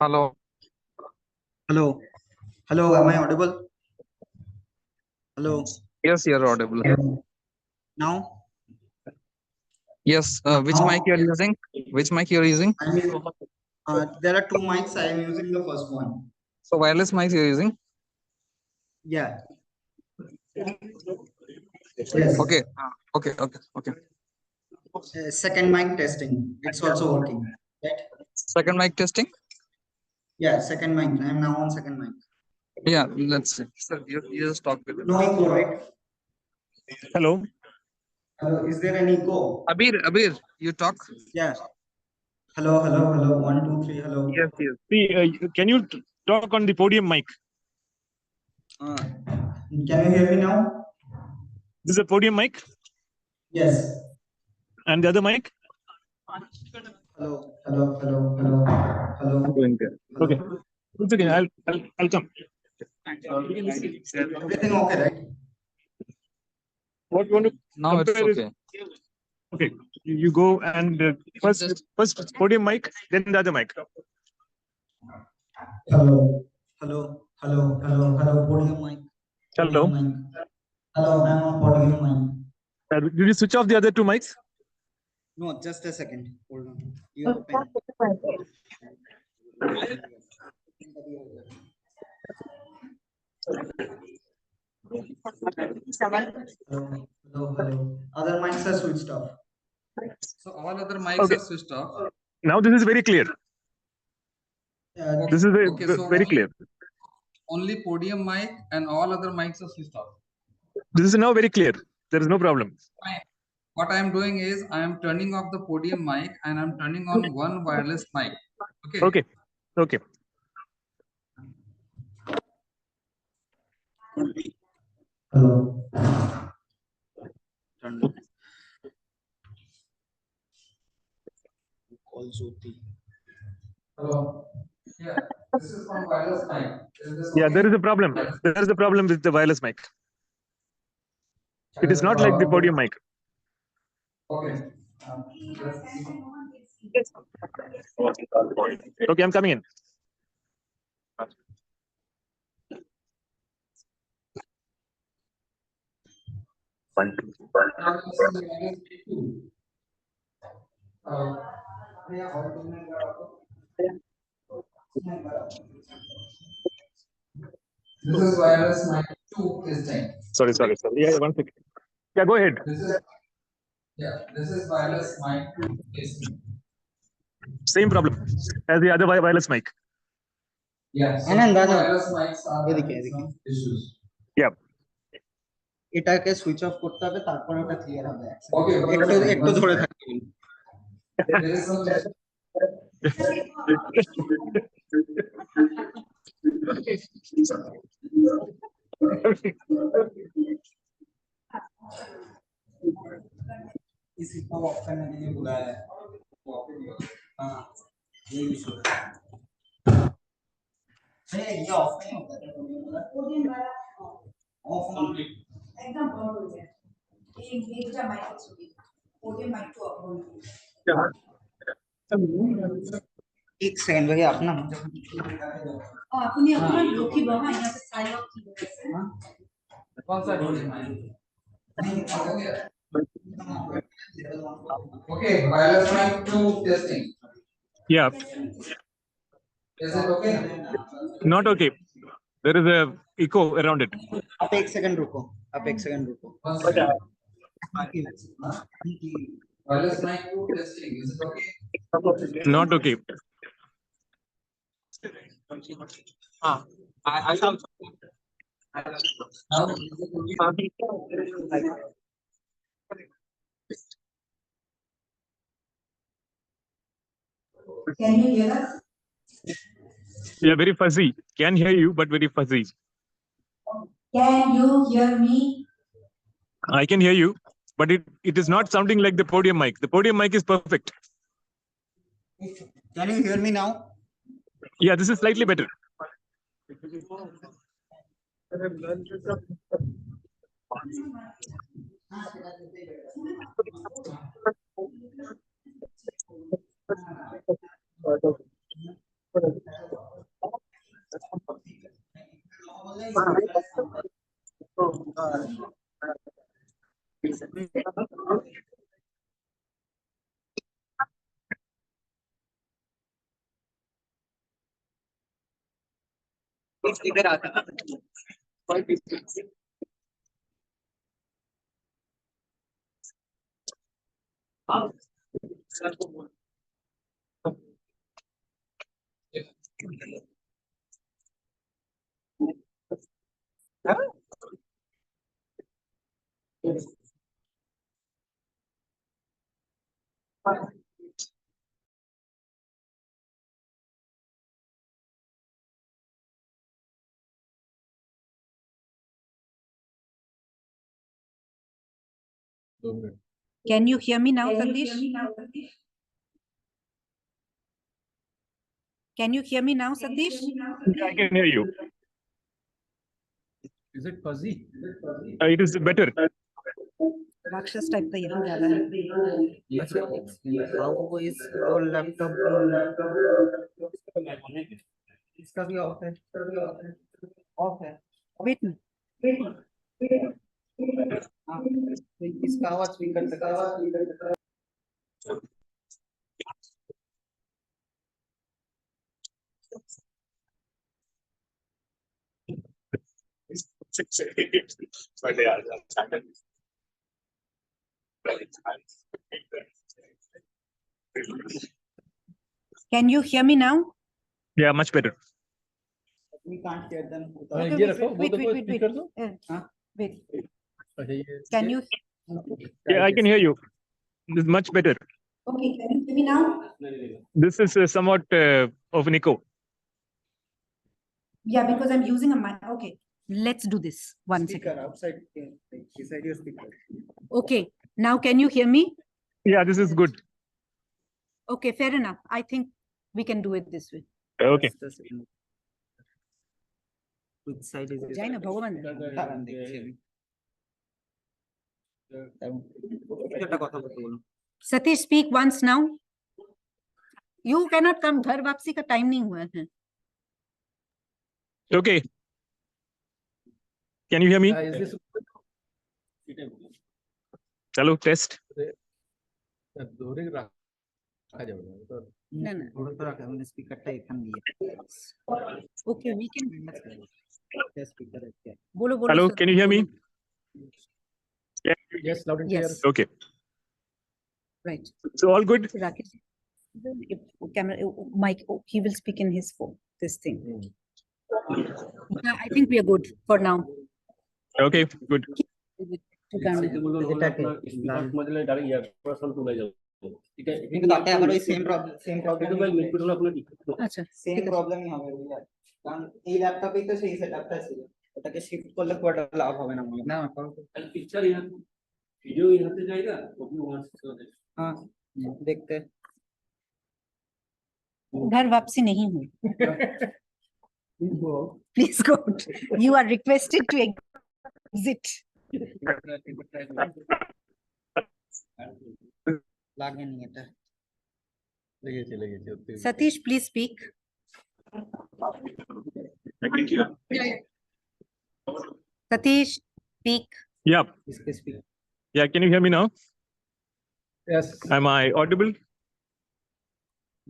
Hello. Hello. Hello, am I audible? Hello. Yes, you're audible. Now? Yes. Which mic you're using? Which mic you're using? I mean, there are two mics. I am using the first one. So wireless mics you're using? Yeah. Yes. Okay. Okay. Okay. Okay. Second mic testing. It's also working. Right? Second mic testing. Yeah, second mic. I am now on second mic. Yeah. Let's see. Sir, you just talk with No it. echo, right? Hello. Hello. Is there any echo? Abir, you talk. Yeah. Hello, hello, hello. 1, 2, 3. Hello. Yes. Yes. See, can you talk on the podium mic? Can you hear me now? This is a podium mic, Yes. and the other mic. Hello, hello, hello, hello, hello. I'm doing good. Hello. Okay. It's okay. I'll come. Everything okay, right? What you want to Now it's compare is okay. okay. You go and first podium mic, then the other mic. Hello, hello, hello, hello, hello, podium mic. Hello. Podium mic. Hello, I'm on podium mic. Did you switch off the other two mics? No, just a second. Hold on. You have pen. Hello, hello, hello. Other mics are switched off. So all other mics Okay. are switched off. Now this is very clear. This is So very clear. only podium mic and all other mics are switched off. This is now very clear. There is no problem. Fine. What I am doing is I am turning off the podium mic and I'm turning on one wireless mic. Okay. Okay. Okay. Hello. Call Jyoti. Hello. Yeah, this is from wireless mic. Yeah, there is a problem. There is a problem with the wireless mic. It is not like the podium mic. Okay. Okay, I'm coming in. This is wireless mic 2 testing. Sorry. Yeah, 1 second. Yeah, go ahead. This is wireless mic 2 testing. Same problem as the other wireless mic. Yeah, so wireless mics are having some issues. Yeah. এটাকে switch off করতে হবে তারপরে ওটা clear হবে Okay, একটু ধরে থাকবেন there is some इसी को ऑफ करने के लिए बुलाया है हाँ ये इशू है ये ऑफ नहीं होता है ऑफ एकदम बंद हो जाए एक जा माइक छुपी पोडियम माइक तो ऑफ हो एक सेकंड भाई अपना अपनी अपना लोकी बाबा यहां पे साइड ऑफ की हां कौन सा podium mic Okay, wireless mic 2 testing. Yeah. Is it okay? Not okay. There is a echo around it. आप एक सेकंड रुको One second. Wireless mic 2 testing. Is it okay? Not okay. I shall. Now, is it okay? Can you hear us? Yeah, very fuzzy. Can hear you, but very fuzzy. Can you hear me? I can hear you, but it is not sounding like the podium mic. The podium mic is perfect. Can you hear me now? Yeah, this is slightly better. Can you hear me now, Satish? Can you hear me now, Satish? Yeah, I can hear you. Is it fuzzy? It is better. Rakshas type का यहाँ ज़्यादा है. How is your laptop? इसका भी of है. Of है. Wait. हाँ, इसका आवाज स्पीकर तक. Can you hear me now? Yeah, much better. We can't hear them. Okay, wait. Can you? Yeah, I can hear you. This is much better. Okay, can you hear me now? This is somewhat of an echo. Yeah, because I'm using a mic. Okay, let's do this. One Speaker second. outside. Beside your speaker. Okay, now can you hear me? Yeah, this is good. Okay, fair enough. I think we can do it this way. Okay. Which side is Jai na Bhagavan. Satish, speak once now. You cannot come. घर वापसी का time नहीं हुआ है. Okay. Can you hear me? Is this Hello, test. No. স্পিকারটা এখান দিয়ে. Okay, we can. बोलो बोलो. Hello, sir. can you hear me? yes, loud and clear. Yes. Okay. Right. So all good? Rakesh, if camera, mic, he will speak in his phone. This thing. Yeah, I think we are good for now. Okay, good. To camera. কিন্তু তাতে আবার ওই same problem আচ্ছা, same ঠিক আছে। প্রবলেমই হবে বুঝলে, কারণ এই ল্যাপটপেই তো সেই সেটআপটা ছিল, ওটাকে শিফট করলে খুব একটা লাভ হবে না মনে হয়। না पिक्चर यहाँ वीडियो यहाँ से जाएगा वो भी वहाँ से हाँ देखते हैं। घर वापसी नहीं हुई. Please go. You are requested to exit. লাগেনি এটা। Satish, please speak. Satish, speak. Yeah. इसके speak Yeah, can you hear me now? yes Am I audible?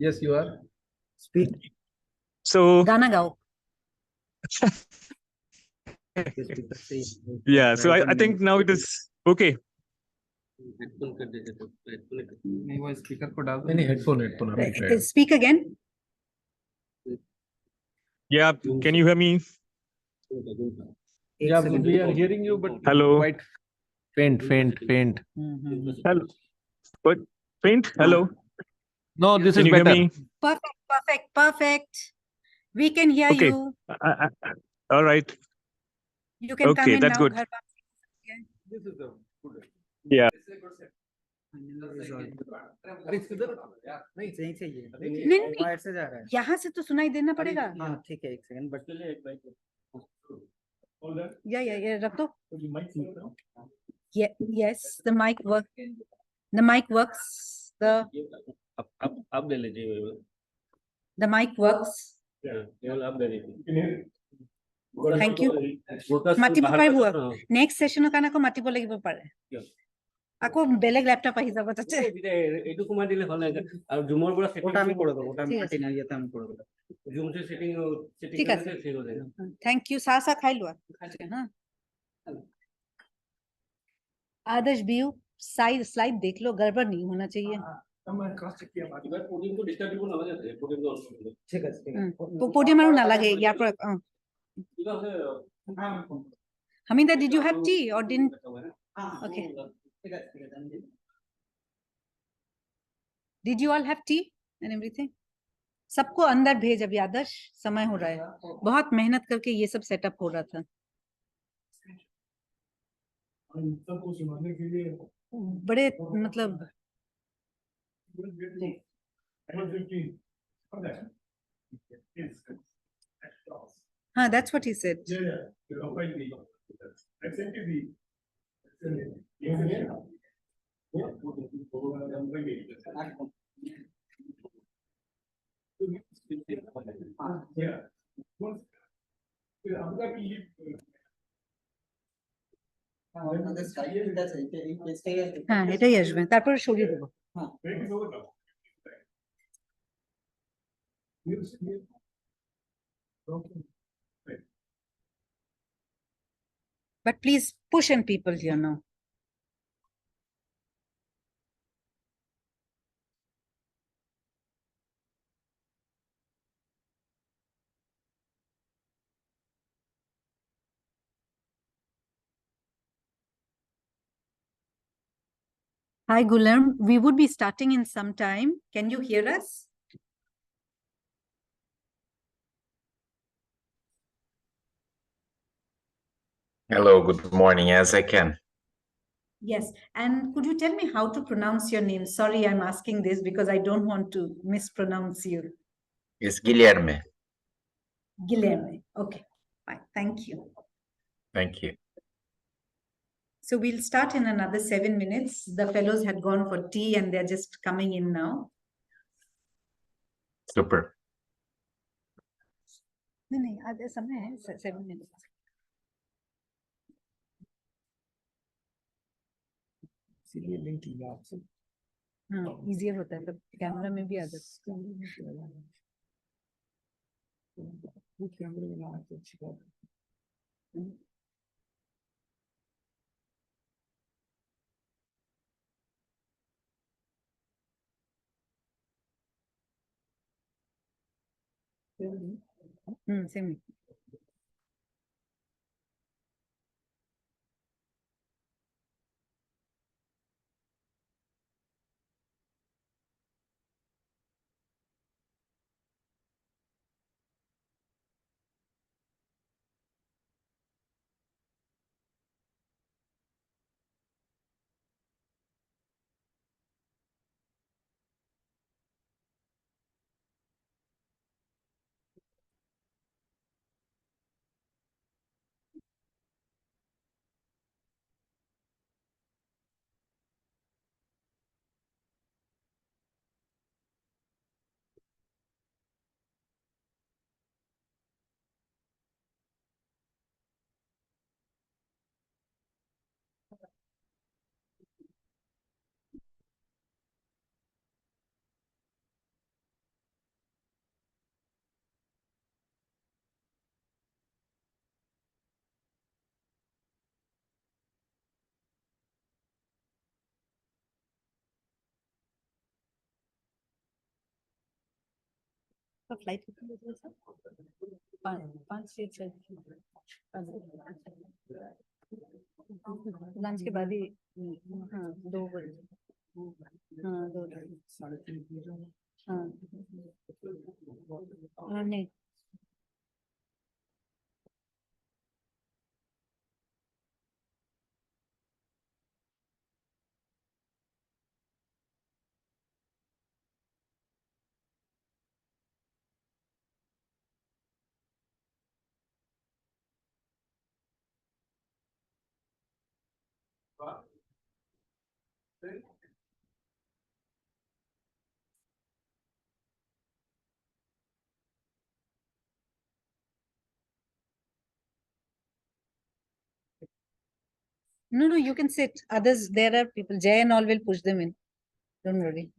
yes you are speak So गाना गाओ. yeah, so I think now it is okay. Headphone कर दीजिए तो headphone नहीं, वो speaker को डाल दो। नहीं headphone headphone Speak again. Yeah, can you hear me? yeah we are hearing you but Hello. quite faint Hello. What? Faint? Hello. no this Can is you hear better me? Perfect. We can hear Okay. you. All right. You can come Okay, in that's now. good. घर वापसी. this is the good Yeah. अरे इधर नहीं सही चाहिए नहीं। Wire से जा रहा है। यहाँ से तो सुनाई देना पड़ेगा. हाँ ठीक है एक सेकंड बट Yeah, रख दो. Yes, the mic works. The mic works. आप ले लीजिए The mic works. केवल आप ले लीजिए Thank you. Mati bukai buat. Next session kana ko mati boleh ibu pare. আকৌ বেলেগ ল্যাপটপ আহি যাব তাতে এইটো সোমাই দিলে হ'ল আৰু জুমৰ পৰা সেটিং ওটা আমি করে দেবো, ওটা ঠিক আছে। মার্টিন ইয়েতে আমি করে দেবো। জুম সে সেটিং সেটিং ঠিক करने আছে। से ठीक हो जाएगा। थैंक यू सासा खाई लो हाँ आदर्श बीयू स्लाइड देख लो गड़बड़ नहीं होना चाहिए এবার পোডিয়াম তো ডিস্টার্ব দিব নালাগে পোডিয়াম তো অন করে দিলে। ঠিক আছে, ঠিক আছে। पोडियम আৰু নালাগে ইয়াৰ পৰা কিবা হলে Hamida did you have tea or didn't Okay. ঠিক আছে, ঠিক আছে, আমি দিই। did you all have tea and everything सबको अंदर भेज अभी आदर्श समय हो रहा है बहुत मेहनत करके ये सब सेटअप हो रहा था बड़े मतलब हाँ that's what he said আমাদের স্টাইল ঠিক আছে, এই পেজটাই আসবে। হ্যাঁ এটাই আসবে তারপরে সরিয়ে দেবো হ্যাঁ। but please push and people here now Hi Gulam, we would be starting in some time. Can you hear us? Hello, good morning. Yes, I can. Yes, and could you tell me how to pronounce your name? Sorry, I'm asking this because I don't want to mispronounce you. It's Guilherme. Guilherme. Okay, fine. Thank you. Thank you. So we'll start in another 7 minutes. The fellows had gone for tea and they're just coming in now. Super. नहीं आधे समय है 7 minutes. इसीलिए link लिया आपसे। हाँ easier होता है तब कैमरा में भी आ जाता है वो कैमरे में ना तो अच्छी बात है। same. तो फ्लाइट कितने बजे से 5 6 लंच के बाद ही हाँ 2 बजे हाँ 2 हाँ नहीं No, you can sit. Others, there are people. Jay and all will push them in. Don't worry.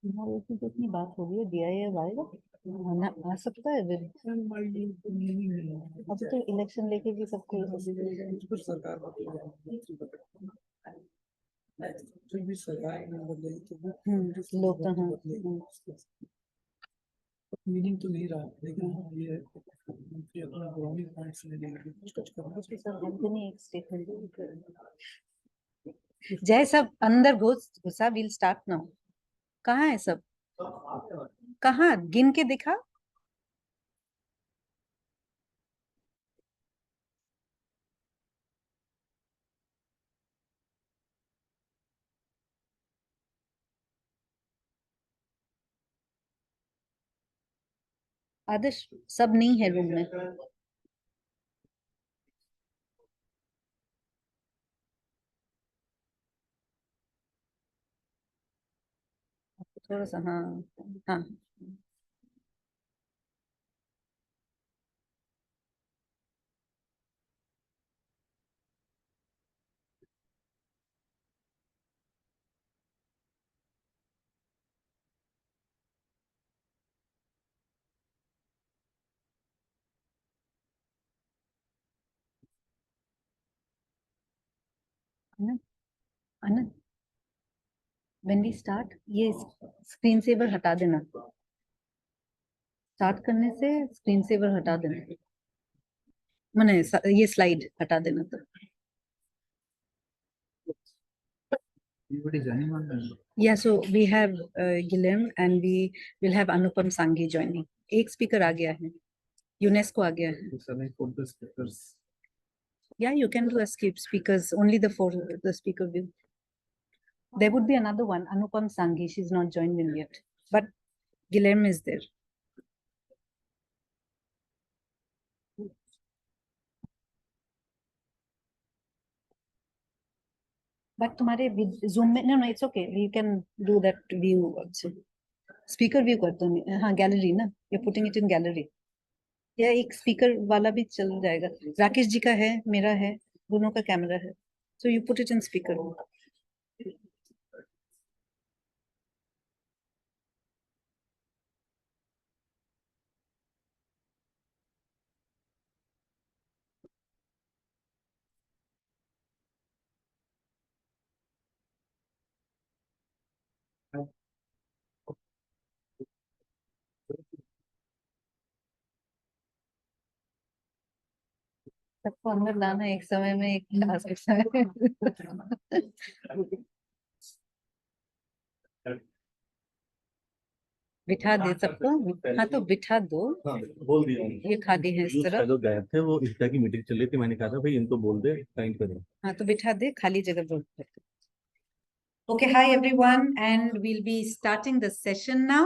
इतनी बात हो रही है DIA आएगा आ सकता है अब तो इलेक्शन लेके भी सबको लोग तो हाँ मीनिंग तो नहीं रहा लेकिन हाँ ये कि अपना पुरानी पॉइंट्स ले लेंगे कुछ करना एक स्टेटमेंट जय सब अंदर घुसा विल स्टार्ट नाउ कहाँ है सब कहाँ गिन के दिखा आदर्श सब नहीं है रूम में थोड़ा सा हाँ हाँ Anand Anand when we start ये स्क्रीन सेवर हटा देना स्टार्ट करने से स्क्रीन सेवर हटा देना मैंने ये स्लाइड हटा देना तो yeah so we have Guilherme and we will have Anupam Sanghi joining एक स्पीकर आ गया है यूनेस्को आ गया है yeah you can do a skip speakers only the speaker view there would be another one Anupam Sanghi she's not joined in yet but Guilherme is there but तुम्हारे zoom में no it's okay you can do that view also speaker view कर दो हाँ gallery ना you're putting it in gallery या एक speaker वाला भी चल जाएगा राकेश जी का है मेरा है दोनों का कैमरा है so you put it in speaker सबको अंदर लाना एक समय में एक टास्क है बिठा दे सबको हाँ तो बिठा दो हाँ बोल दिया ये खाली है इस तरफ जो गए थे वो इसका की मीटिंग चल रही थी मैंने कहा था भाई इनको बोल दे टाइम करें हाँ तो बिठा दे खाली जगह बोल Okay, hi everyone, and we'll be starting the session now.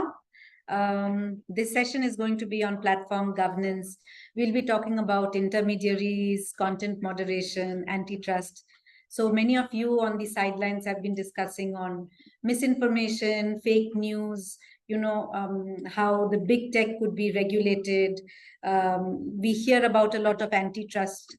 This session is going to be on platform governance. We'll be talking about intermediaries, content moderation, antitrust. So many of you on the sidelines have been discussing on misinformation, fake news, how the big tech could be regulated. We hear about a lot of antitrust,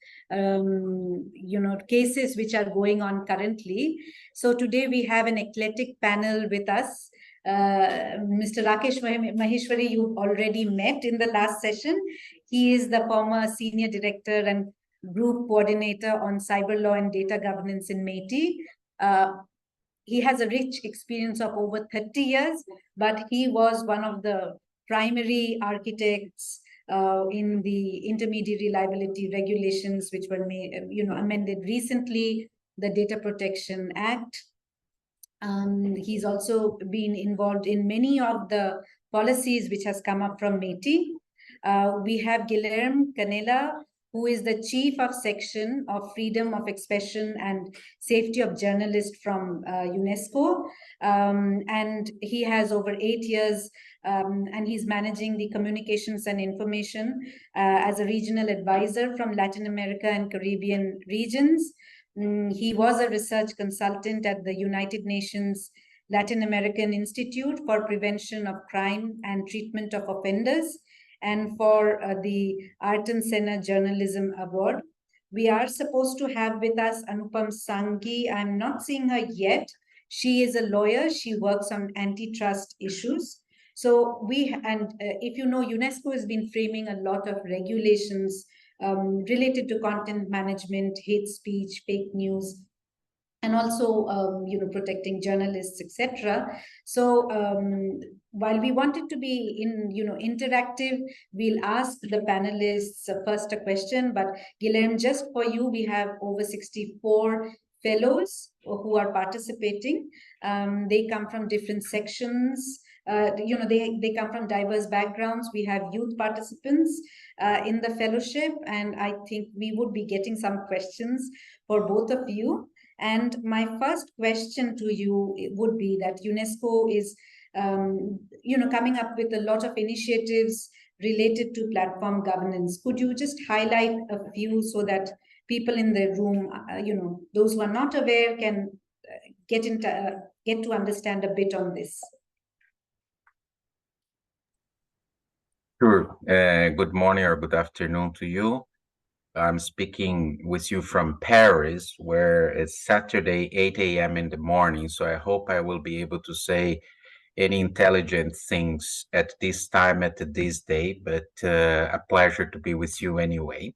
cases which are going on currently. So today we have an eclectic panel with us. Mr. Rakesh Maheshwari, you already met in the last session. He is the former senior director and group coordinator on cyber law and data governance in MeitY. He has a rich experience of over 30 years, but he was one of the primary architects in the intermediary liability regulations, which were amended recently, the Data Protection Act. He's also been involved in many of the policies which has come up from MeitY. We have Guilherme Canella, who is the Chief of Section of Freedom of Expression and Safety of Journalists from UNESCO. And he has over 8 years, and he's managing the communications and information as a regional advisor from Latin America and Caribbean regions. He was a research consultant at the United Nations Latin American Institute for Prevention of Crime and Treatment of Offenders, and for the Ayrton Senna Journalism Award. We are supposed to have with us Anupam Sanghi. I'm not seeing her yet. She is a lawyer. She works on antitrust issues. So if you know, UNESCO has been framing a lot of regulations related to content management, hate speech, fake news, and also protecting journalists, etc. So while we want it to be interactive, we'll ask the panelists first a question. But Guilherme, just for you, we have over 64 fellows who are participating. They come from different sections. They come from diverse backgrounds. We have youth participants in the fellowship, and I think we would be getting some questions for both of you. And my first question to you would be that UNESCO is, coming up with a lot of initiatives related to platform governance. Could you just highlight a few so that people in the room, those who are not aware, can get to understand a bit on this? Sure. Good morning or good afternoon to you. I'm speaking with you from Paris, where it's Saturday, 8 a.m. in the morning. So I hope I will be able to say any intelligent things at this time, at this day, but a pleasure to be with you anyway.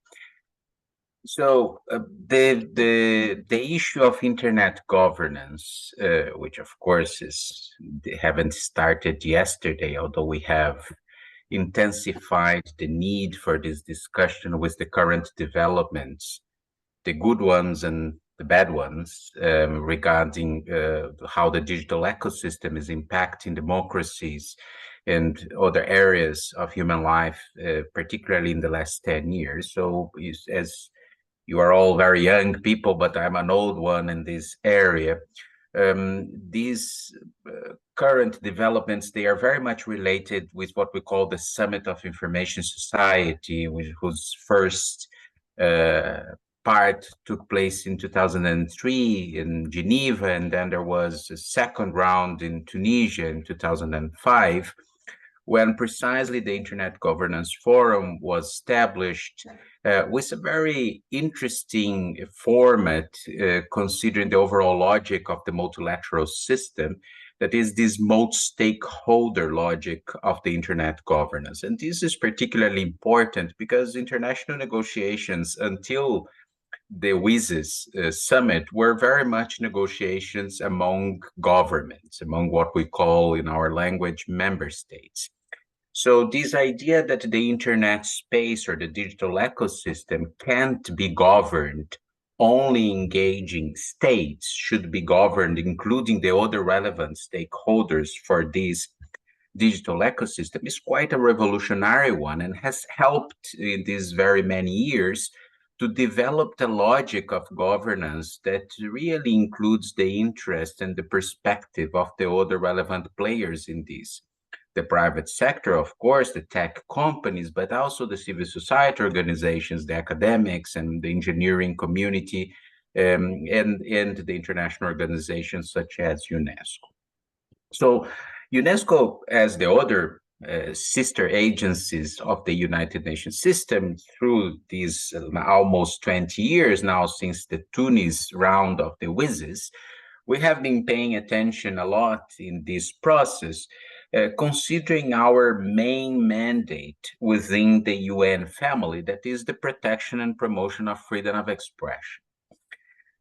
So the issue of internet governance, which of course haven't started yesterday, although we have intensified the need for this discussion with the current developments, the good ones and the bad ones, regarding how the digital ecosystem is impacting democracies and other areas of human life, particularly in the last 10 years. So as you are all very young people, but I'm an old one in this area. These current developments, they are very much related with what we call the Summit of Information Society, whose first part took place in 2003 in Geneva, and then there was a second round in Tunisia in 2005, when precisely the Internet Governance Forum was established with a very interesting format, considering the overall logic of the multilateral system, that is this multi-stakeholder logic of the Internet governance. And this is particularly important because international negotiations until the WSIS summit were very much negotiations among governments, among what we call in our language member states. So this idea that the internet space or the digital ecosystem can't be governed only engaging states, should be governed including the other relevant stakeholders for this digital ecosystem, is quite a revolutionary one and has helped in these very many years to develop the logic of governance that really includes the interest and the perspective of the other relevant players in this. The private sector, of course, the tech companies, but also the civil society organizations, the academics and the engineering community, and the international organizations such as UNESCO. So UNESCO, as the other sister agencies of the United Nations system through these almost 20 years now since the Tunis round of the WSIS, we have been paying attention a lot in this process, considering our main mandate within the UN family, that is the protection and promotion of freedom of expression.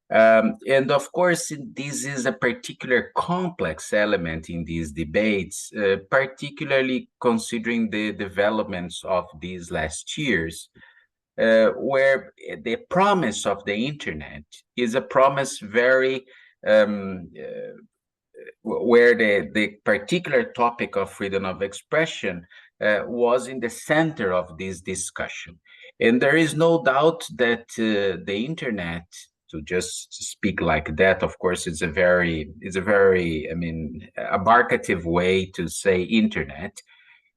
And of course, this is a particular complex element in these debates, particularly considering the developments of these last years, where the promise of the internet is a promise very where the particular topic of freedom of expression was in the center of this discussion. And there is no doubt that the internet, to just speak like that, of course, it's a very, I mean, abarcative way to say internet,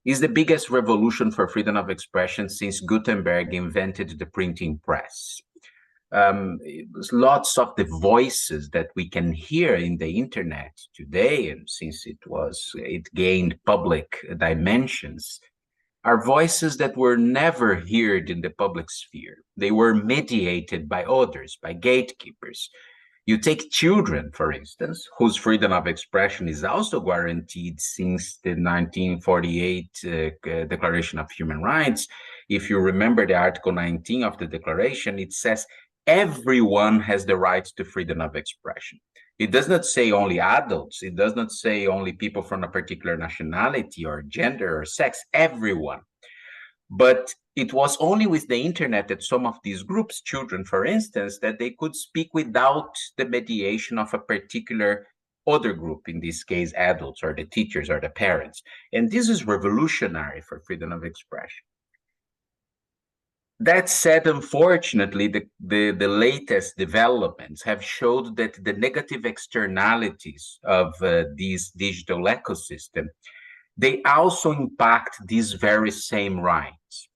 is the biggest revolution for freedom of expression since Gutenberg invented the printing press. Lots of the voices that we can hear in the internet today, and since it gained public dimensions, are voices that were never heard in the public sphere. They were mediated by others, by gatekeepers. You take children, for instance, whose freedom of expression is also guaranteed since the 1948 Declaration of Human Rights. If you remember the Article 19 of the Declaration, it says everyone has the right to freedom of expression. It does not say only adults. It does not say only people from a particular nationality or gender or sex, everyone. But it was only with the internet that some of these groups, children, for instance, that they could speak without the mediation of a particular other group, in this case, adults or the teachers or the parents. And this is revolutionary for freedom of expression. That said, unfortunately, the latest developments have showed that the negative externalities of this digital ecosystem, they also impact these very same rights.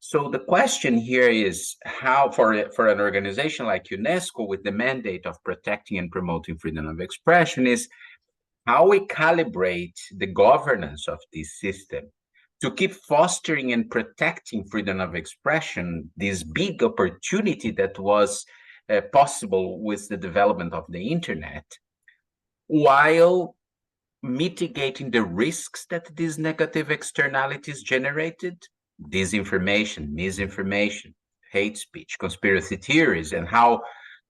So the question here is how, for an organization like UNESCO with the mandate of protecting and promoting freedom of expression, is how we calibrate the governance of this system to keep fostering and protecting freedom of expression, this big opportunity that was possible with the development of the internet, while mitigating the risks that these negative externalities generated, disinformation, misinformation, hate speech, conspiracy theories, and how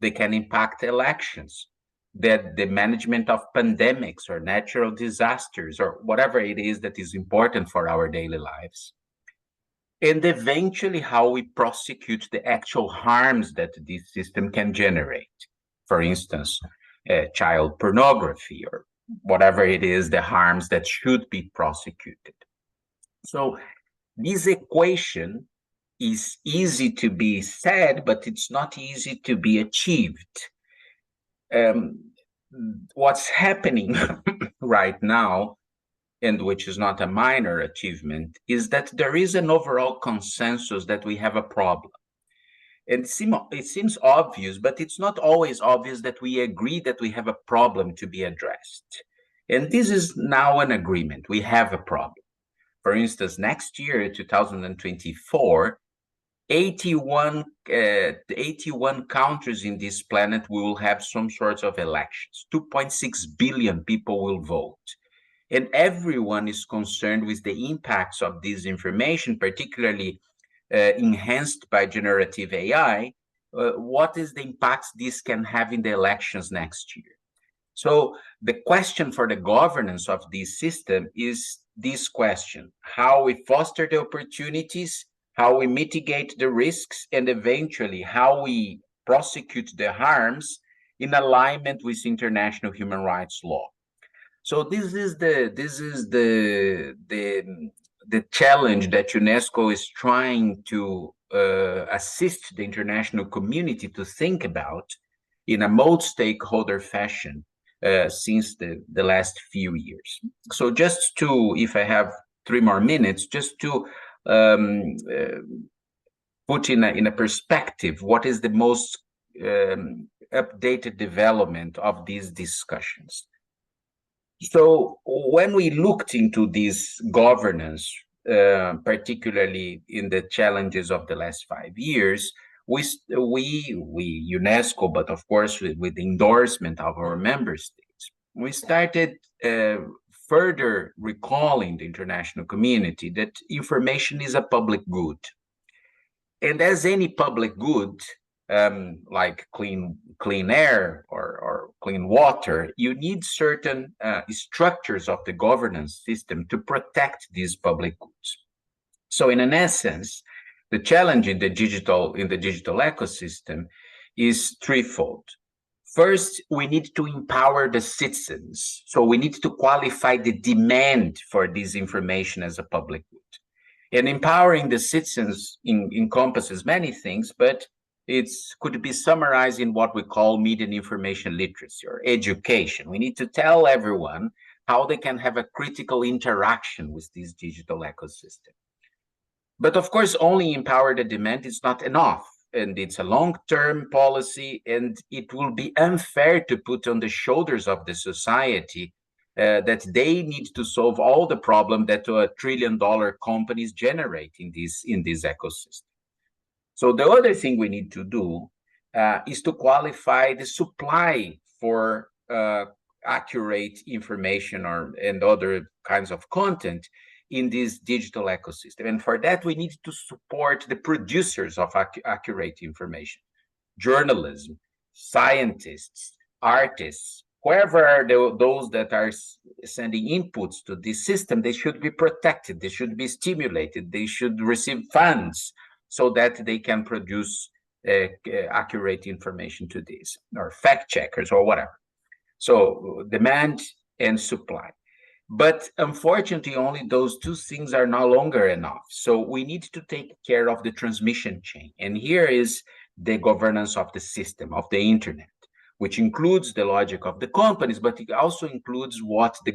they can impact elections, that the management of pandemics or natural disasters or whatever it is that is important for our daily lives, and eventually how we prosecute the actual harms that this system can generate. For instance, child pornography or whatever it is, the harms that should be prosecuted. So this equation is easy to be said, but it's not easy to be achieved. What's happening right now, and which is not a minor achievement, is that there is an overall consensus that we have a problem. And it seems obvious, but it's not always obvious that we agree that we have a problem to be addressed. And this is now an agreement. We have a problem. For instance, next year, 2024, 81 countries in this planet will have some sorts of elections. 2.6 billion people will vote. And everyone is concerned with the impacts of this information, particularly enhanced by generative AI. What is the impact this can have in the elections next year? So the question for the governance of this system is this question: how we foster the opportunities, how we mitigate the risks, and eventually how we prosecute the harms in alignment with international human rights law. So this is the challenge that UNESCO is trying to assist the international community to think about in a multi-stakeholder fashion since the last few years. So just to, if I have 3 more minutes, just to put in a perspective, what is the most updated development of these discussions? So when we looked into this governance, particularly in the challenges of the last 5 years, we UNESCO, but of course with the endorsement of our member states, we started further recalling the international community that information is a public good. And as any public good, like clean air or clean water, you need certain structures of the governance system to protect these public goods. So in an essence, the challenge in the digital ecosystem is threefold. First, we need to empower the citizens. So we need to qualify the demand for this information as a public good. And empowering the citizens encompasses many things, but it could be summarized in what we call media and information literacy or education. We need to tell everyone how they can have a critical interaction with this digital ecosystem. But of course, only empower the demand is not enough. And it's a long-term policy, and it will be unfair to put on the shoulders of the society that they need to solve all the problem that trillion-dollar companies generate in this ecosystem. So the other thing we need to do is to qualify the supply for accurate information and other kinds of content in this digital ecosystem. And for that, we need to support the producers of accurate information, journalism, scientists, artists, whoever are those that are sending inputs to this system. They should be protected, they should be stimulated, they should receive funds so that they can produce accurate information to this, or fact checkers or whatever. So demand and supply. But unfortunately, only those two things are no longer enough. So we need to take care of the transmission chain. And here is the governance of the system, of the internet, which includes the logic of the companies, but it also includes what the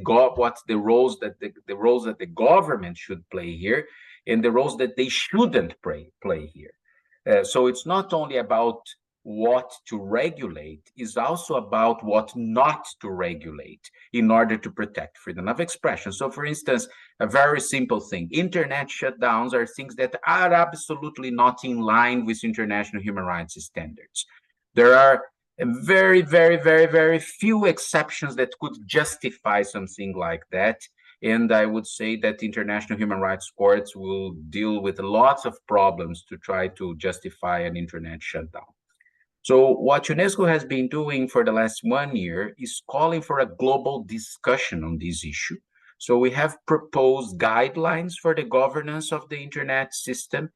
roles that the government should play here, and the roles that they shouldn't play here. So it's not only about what to regulate, is also about what not to regulate in order to protect freedom of expression. So for instance, a very simple thing, internet shutdowns are things that are absolutely not in line with international human rights standards. There are very, very, very, very few exceptions that could justify something like that. And I would say that international human rights courts will deal with lots of problems to try to justify an internet shutdown. So what UNESCO has been doing for the last 1 year is calling for a global discussion on this issue. So we have proposed guidelines for the governance of the internet system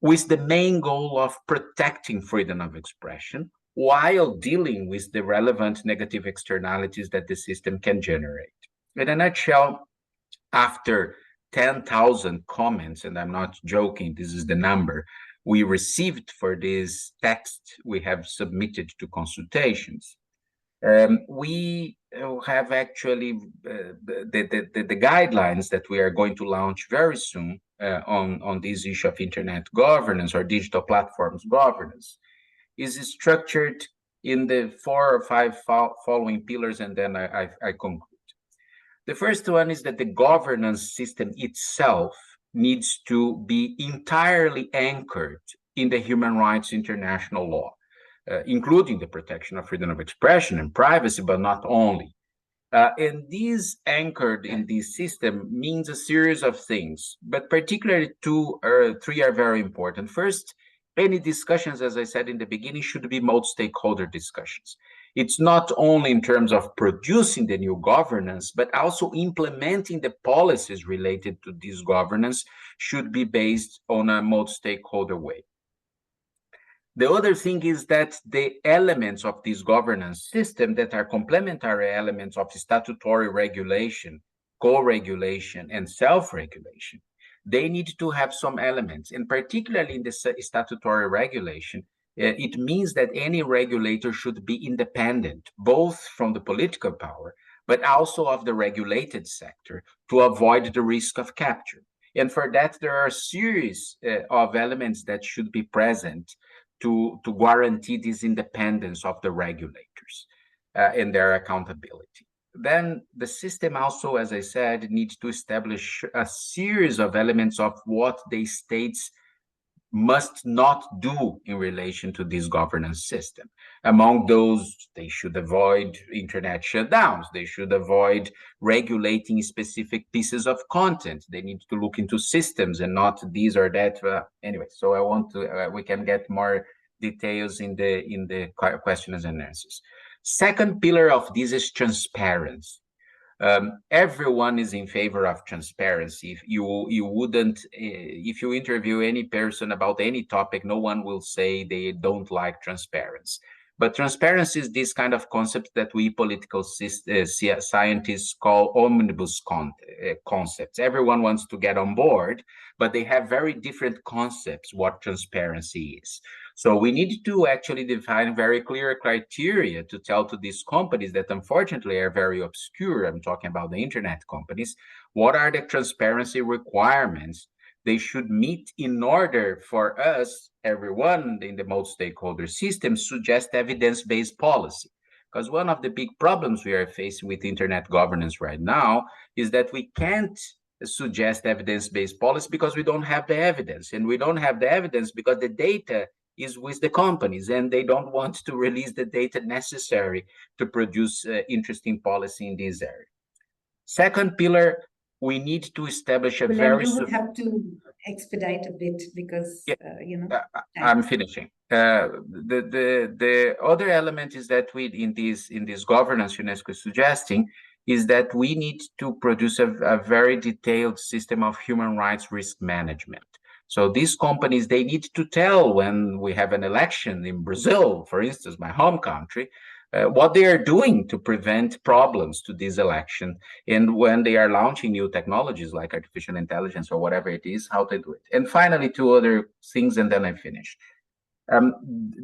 with the main goal of protecting freedom of expression while dealing with the relevant negative externalities that the system can generate. In a nutshell, after 10,000 comments, and I'm not joking, this is the number, we received for this text we have submitted to consultations. We have actually the guidelines that we are going to launch very soon on this issue of internet governance or digital platforms governance is structured in the 4 or 5 following pillars, and then I conclude. The first one is that the governance system itself needs to be entirely anchored in the human rights international law, including the protection of freedom of expression and privacy, but not only. And this anchored in this system means a series of things, but particularly 2 or 3 are very important. First, any discussions, as I said in the beginning, should be multi-stakeholder discussions. It's not only in terms of producing the new governance, but also implementing the policies related to this governance should be based on a multi-stakeholder way. The other thing is that the elements of this governance system that are complementary elements of statutory regulation, co-regulation, and self-regulation, they need to have some elements, and particularly in the statutory regulation, it means that any regulator should be independent, both from the political power, but also of the regulated sector, to avoid the risk of capture. And for that, there are a series of elements that should be present to guarantee this independence of the regulators and their accountability. Then the system also, as I said, needs to establish a series of elements of what the states must not do in relation to this governance system. Among those, they should avoid internet shutdowns. They should avoid regulating specific pieces of content. They need to look into systems and not these or that. Anyway, so I want to, we can get more details in the questions and answers. Second pillar of this is transparency. Everyone is in favor of transparency. If you interview any person about any topic, no one will say they don't like transparency. But transparency is this kind of concept that we political scientists call omnibus concepts. Everyone wants to get on board, but they have very different concepts what transparency is. So we need to actually define very clear criteria to tell to these companies that unfortunately are very obscure. I'm talking about the internet companies. What are the transparency requirements they should meet in order for us, everyone in the multi-stakeholder system, suggest evidence-based policy? Because one of the big problems we are facing with internet governance right now is that we can't suggest evidence-based policy because we don't have the evidence. And we don't have the evidence because the data is with the companies and they don't want to release the data necessary to produce interesting policy in this area. Second pillar, we need to establish a Well, very... you would have to expedite a bit because, I'm finishing. The other element is that in this governance UNESCO is suggesting is that we need to produce a very detailed system of human rights risk management. So these companies, they need to tell when we have an election in Brazil, for instance, my home country, what they are doing to prevent problems to this election, and when they are launching new technologies like artificial intelligence or whatever it is, how they do it. And finally, two other things, and then I finish.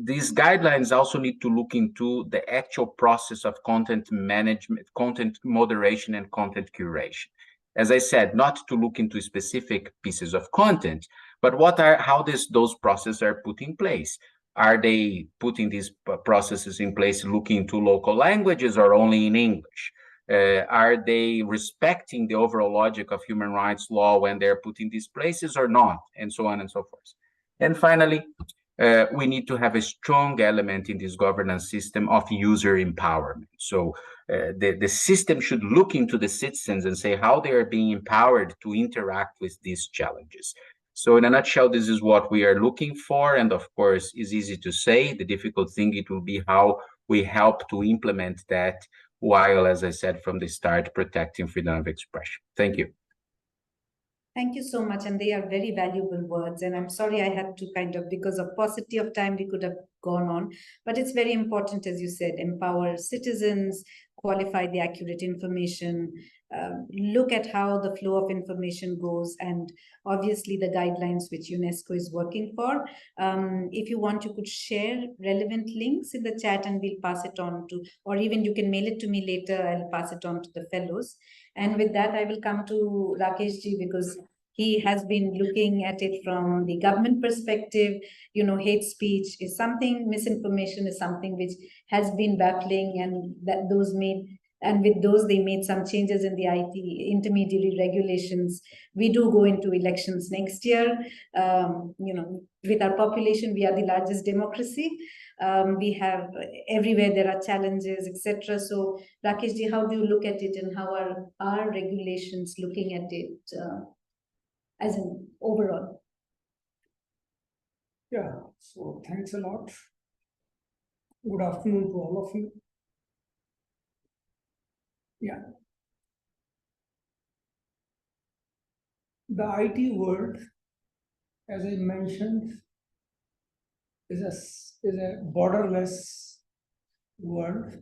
These guidelines also need to look into the actual process of content management, content moderation, and content curation. As I said, not to look into specific pieces of content, but how those processes are put in place. Are they putting these processes in place looking into local languages or only in English? Are they respecting the overall logic of human rights law when they're put in these places or not? And so on and so forth. And finally, we need to have a strong element in this governance system of user empowerment. So the system should look into the citizens and say how they are being empowered to interact with these challenges. So in a nutshell, this is what we are looking for. And of course, it's easy to say. The difficult thing, it will be how we help to implement that while, as I said from the start, protecting freedom of expression. Thank you. Thank you so much. And they are very valuable words. And I'm sorry I had to because of paucity of time, we could have gone on. But it's very important, as you said, empower citizens, qualify the accurate information, look at how the flow of information goes, and obviously the guidelines which UNESCO is working for. If you want, you could share relevant links in the chat and we'll pass it on to, or even you can mail it to me later, I'll pass it on to the fellows. And with that, I will come to Rakesh ji, because he has been looking at it from the government perspective. Hate speech is something, misinformation is something which has been battling, and with those they made some changes in the IT intermediary regulations. We do go into elections next year. With our population, we are the largest democracy. We have everywhere there are challenges, etc. So Rakesh ji, how do you look at it, and how are our regulations looking at it as an overall? Yeah, so thanks a lot. Good afternoon to all of you. Yeah. The IT world, as I mentioned, is a borderless world,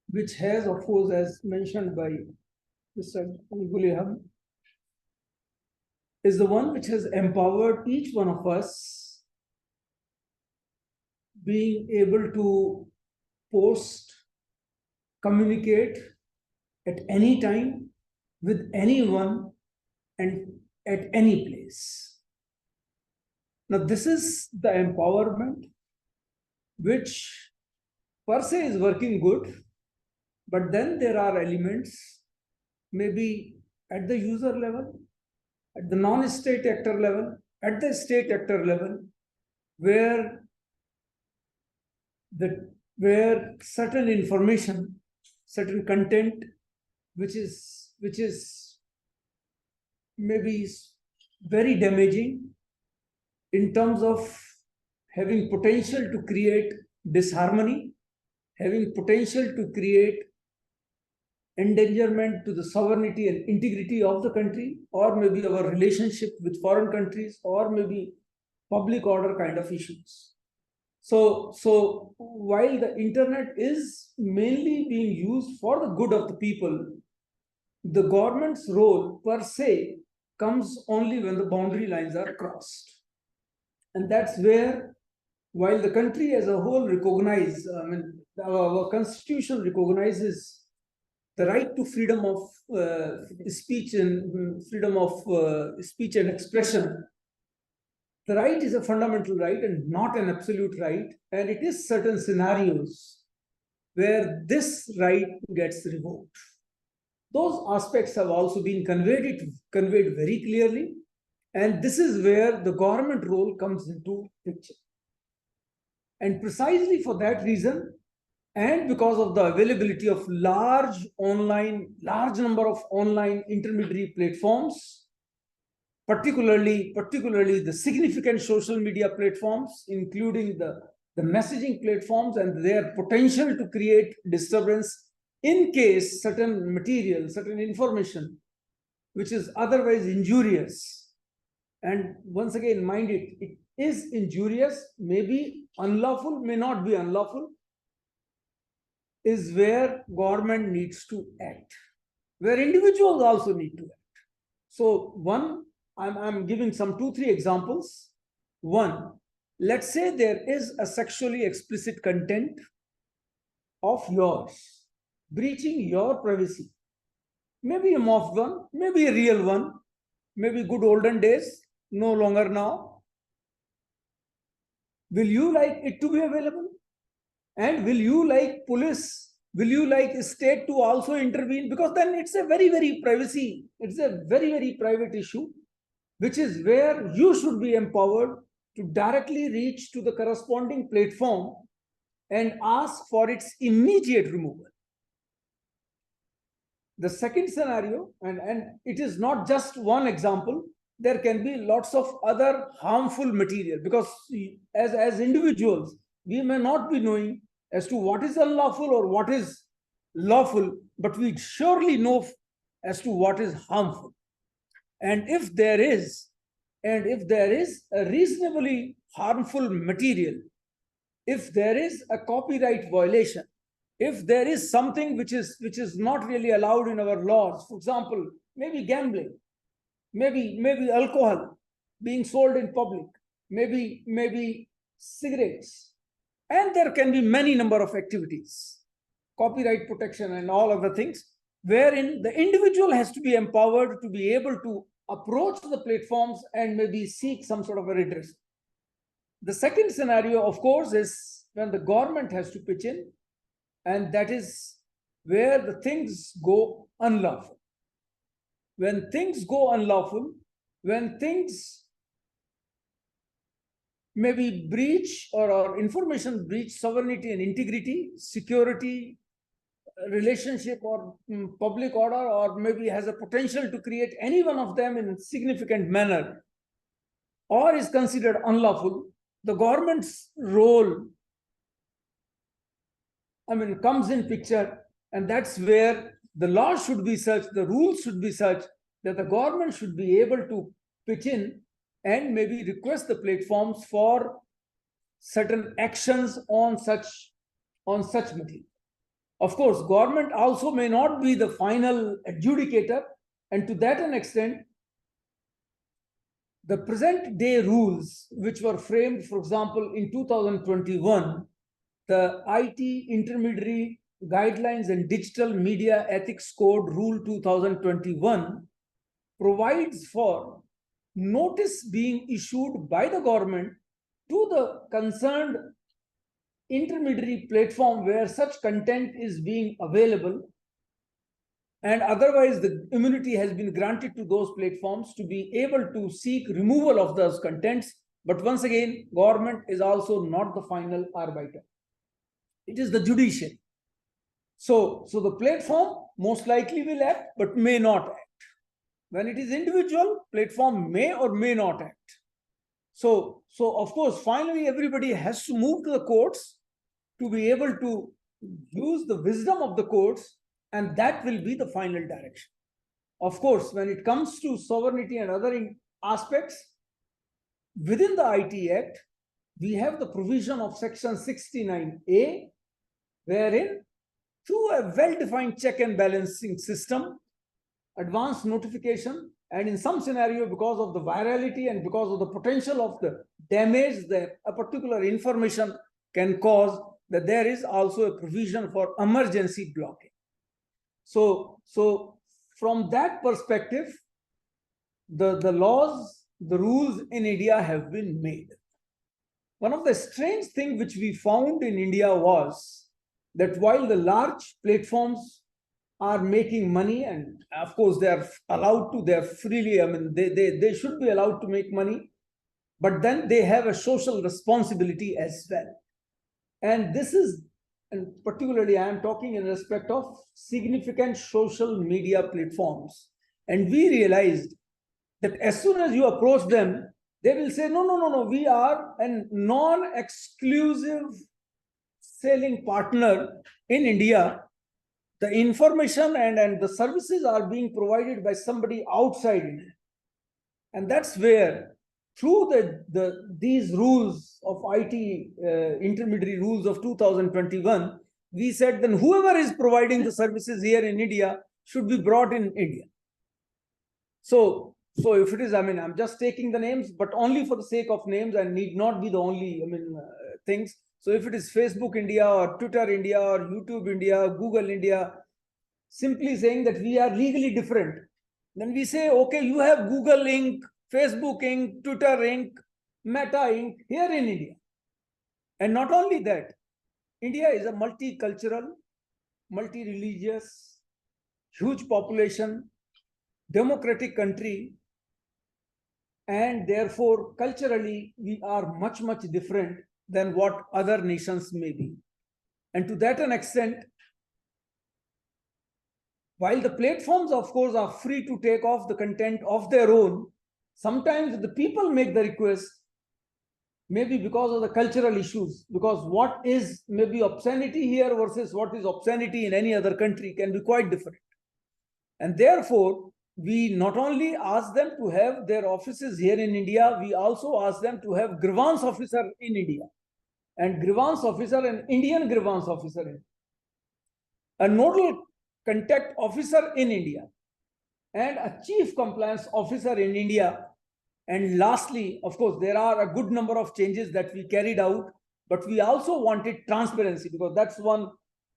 which has, of course, as mentioned by Mr. Guliham, is the one which has empowered each one of us being able to post, communicate at any time with anyone and at any place. Now, this is the empowerment which per se is working good, but then there are elements maybe at the user level, at the non-state actor level, at the state actor level, where certain information, certain content, which is maybe very damaging in terms of having potential to create disharmony, having potential to create endangerment to the sovereignty and integrity of the country, or maybe our relationship with foreign countries, or maybe public order kind of issues. So while the internet is mainly being used for the good of the people, the government's role per se comes only when the boundary lines are crossed. And that's where, while the country as a whole our constitution recognizes the right to freedom of speech and freedom of speech and expression, the right is a fundamental right and not an absolute right. And it is certain scenarios where this right gets revoked. Those aspects have also been conveyed very clearly. And this is where the government role comes into picture. And precisely for that reason, and because of the availability of large number of online intermediary platforms, particularly the significant social media platforms, including the messaging platforms, and their potential to create disturbance in case certain material, certain information, which is otherwise injurious. And once again, mind it is injurious, may be unlawful, may not be unlawful, is where government needs to act, where individuals also need to act. So one, I'm giving some 2-3 examples. One, let's say there is a sexually explicit content of yours breaching your privacy. Maybe a morphed one, maybe a real one, maybe good olden days, no longer now. Will you like it to be available? And will you like police? Will you like state to also intervene? Because then it's a very, very privacy. It's a very, very private issue, which is where you should be empowered to directly reach to the corresponding platform and ask for its immediate removal. The second scenario, and it is not just one example, there can be lots of other harmful material, because as individuals, we may not be knowing as to what is unlawful or what is lawful, but we surely know as to what is harmful. And if there is a reasonably harmful material, if there is a copyright violation, if there is something which is not really allowed in our laws, for example, maybe gambling, maybe alcohol being sold in public, maybe cigarettes, and there can be many number of activities, copyright protection and all other things, wherein the individual has to be empowered to be able to approach the platforms and maybe seek some sort of a redress. The second scenario, of course, is when the government has to pitch in, and that is where the things go unlawful. When things go unlawful, when things maybe breach or information breach sovereignty and integrity, security, relationship, or public order, or maybe has a potential to create any one of them in a significant manner, or is considered unlawful, the government's role, comes in picture. And that's where the law should be such, the rules should be such that the government should be able to pitch in and maybe request the platforms for certain actions on such material. Of course, government also may not be the final adjudicator, and to that an extent, the present day rules, which were framed, for example, in 2021, the IT Intermediary Guidelines and Digital Media Ethics Code Rule 2021, provides for notice being issued by the government to the concerned intermediary platform where such content is being available, and otherwise the immunity has been granted to those platforms to be able to seek removal of those contents. But once again, government is also not the final arbiter. It is the judiciary. So the platform most likely will act, but may not act. When it is individual, platform may or may not act. So of course, finally, everybody has to move to the courts to be able to use the wisdom of the courts, and that will be the final direction. Of course, when it comes to sovereignty and other aspects, within the IT Act, we have the provision of section 69A, wherein through a well-defined check and balancing system, advanced notification, and in some scenario, because of the virality and because of the potential of the damage that a particular information can cause, that there is also a provision for emergency blocking. So from that perspective, the laws, the rules in India have been made. One of the strange things which we found in India was that while the large platforms are making money, and of course they are allowed to, they're freely, I mean, they should be allowed to make money, but then they have a social responsibility as well. And this is, and particularly I am talking in respect of significant social media platforms. And we realized that as soon as you approach them, they will say, no, we are a non-exclusive selling partner in India. The information and the services are being provided by somebody outside India. And that's where, through these rules of IT, intermediary rules of 2021, we said then whoever is providing the services here in India should be brought in India. So if it is, I mean, I'm just taking the names, but only for the sake of names, and need not be the only, I mean, things. So if it is Facebook India or Twitter India or YouTube India, Google India, simply saying that we are legally different, then we say, okay, you have Google Inc., Facebook Inc., Twitter Inc., Meta Inc. here in India. And not only that, India is a multicultural, multi-religious, huge population, democratic country, and therefore culturally we are much different than what other nations may be. And to that an extent, while the platforms of course are free to take off the content of their own, sometimes the people make the request, maybe because of the cultural issues, because what is maybe obscenity here versus what is obscenity in any other country can be quite different. And therefore, we not only ask them to have their offices here in India, we also ask them to have grievance officer in India, and grievance officer, an Indian grievance officer, a nodal contact officer in India, and a chief compliance officer in India. And lastly, of course, there are a good number of changes that we carried out, but we also wanted transparency, because that's one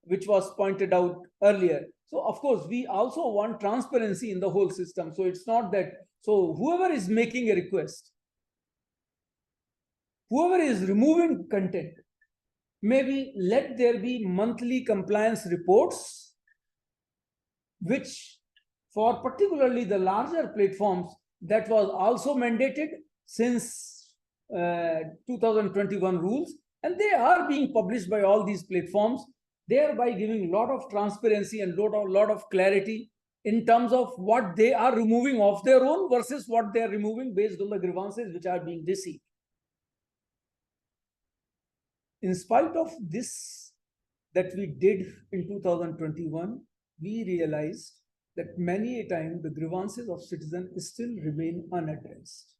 which was pointed out earlier. So of course, we also want transparency in the whole system. So it's not that, so whoever is making a request, whoever is removing content, maybe let there be monthly compliance reports, which for particularly the larger platforms, that was also mandated since 2021 rules, and they are being published by all these platforms, thereby giving a lot of transparency and lot of clarity in terms of what they are removing of their own versus what they are removing based on the grievances which are being received. In spite of this that we did in 2021, we realized that many a time the grievances of citizens still remain unaddressed.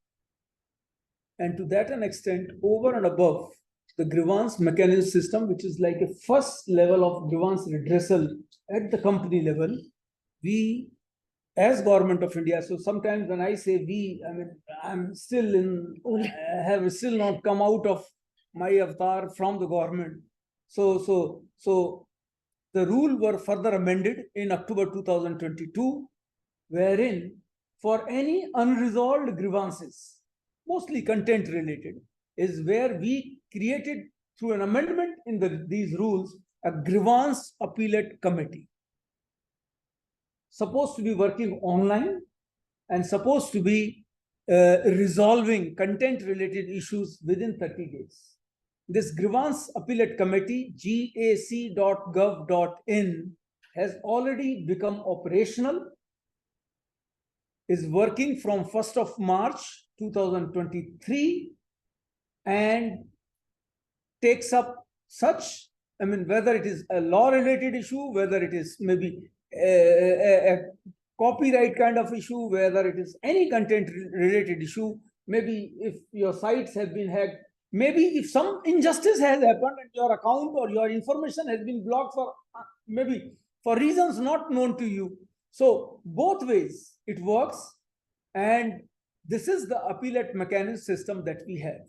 And to that an extent, over and above the grievance mechanism system, which is like a first level of grievance redressal at the company level, we, as Government of India, so sometimes when I say we, I mean, I'm still in, have still not come out of my avatar from the government. So the rule were further amended in October 2022, wherein for any unresolved grievances, mostly content related, is where we created through an amendment in these rules a grievance appellate committee, supposed to be working online and supposed to be resolving content related issues within 30 days. This grievance appellate committee, gac.gov.in, has already become operational, is working from 1st of March 2023, and takes up such, I mean, whether it is a law related issue, whether it is maybe a copyright kind of issue, whether it is any content related issue, maybe if your sites have been hacked, maybe if some injustice has happened and your account or your information has been blocked for maybe for reasons not known to you. So both ways it works, and this is the appellate mechanism system that we have.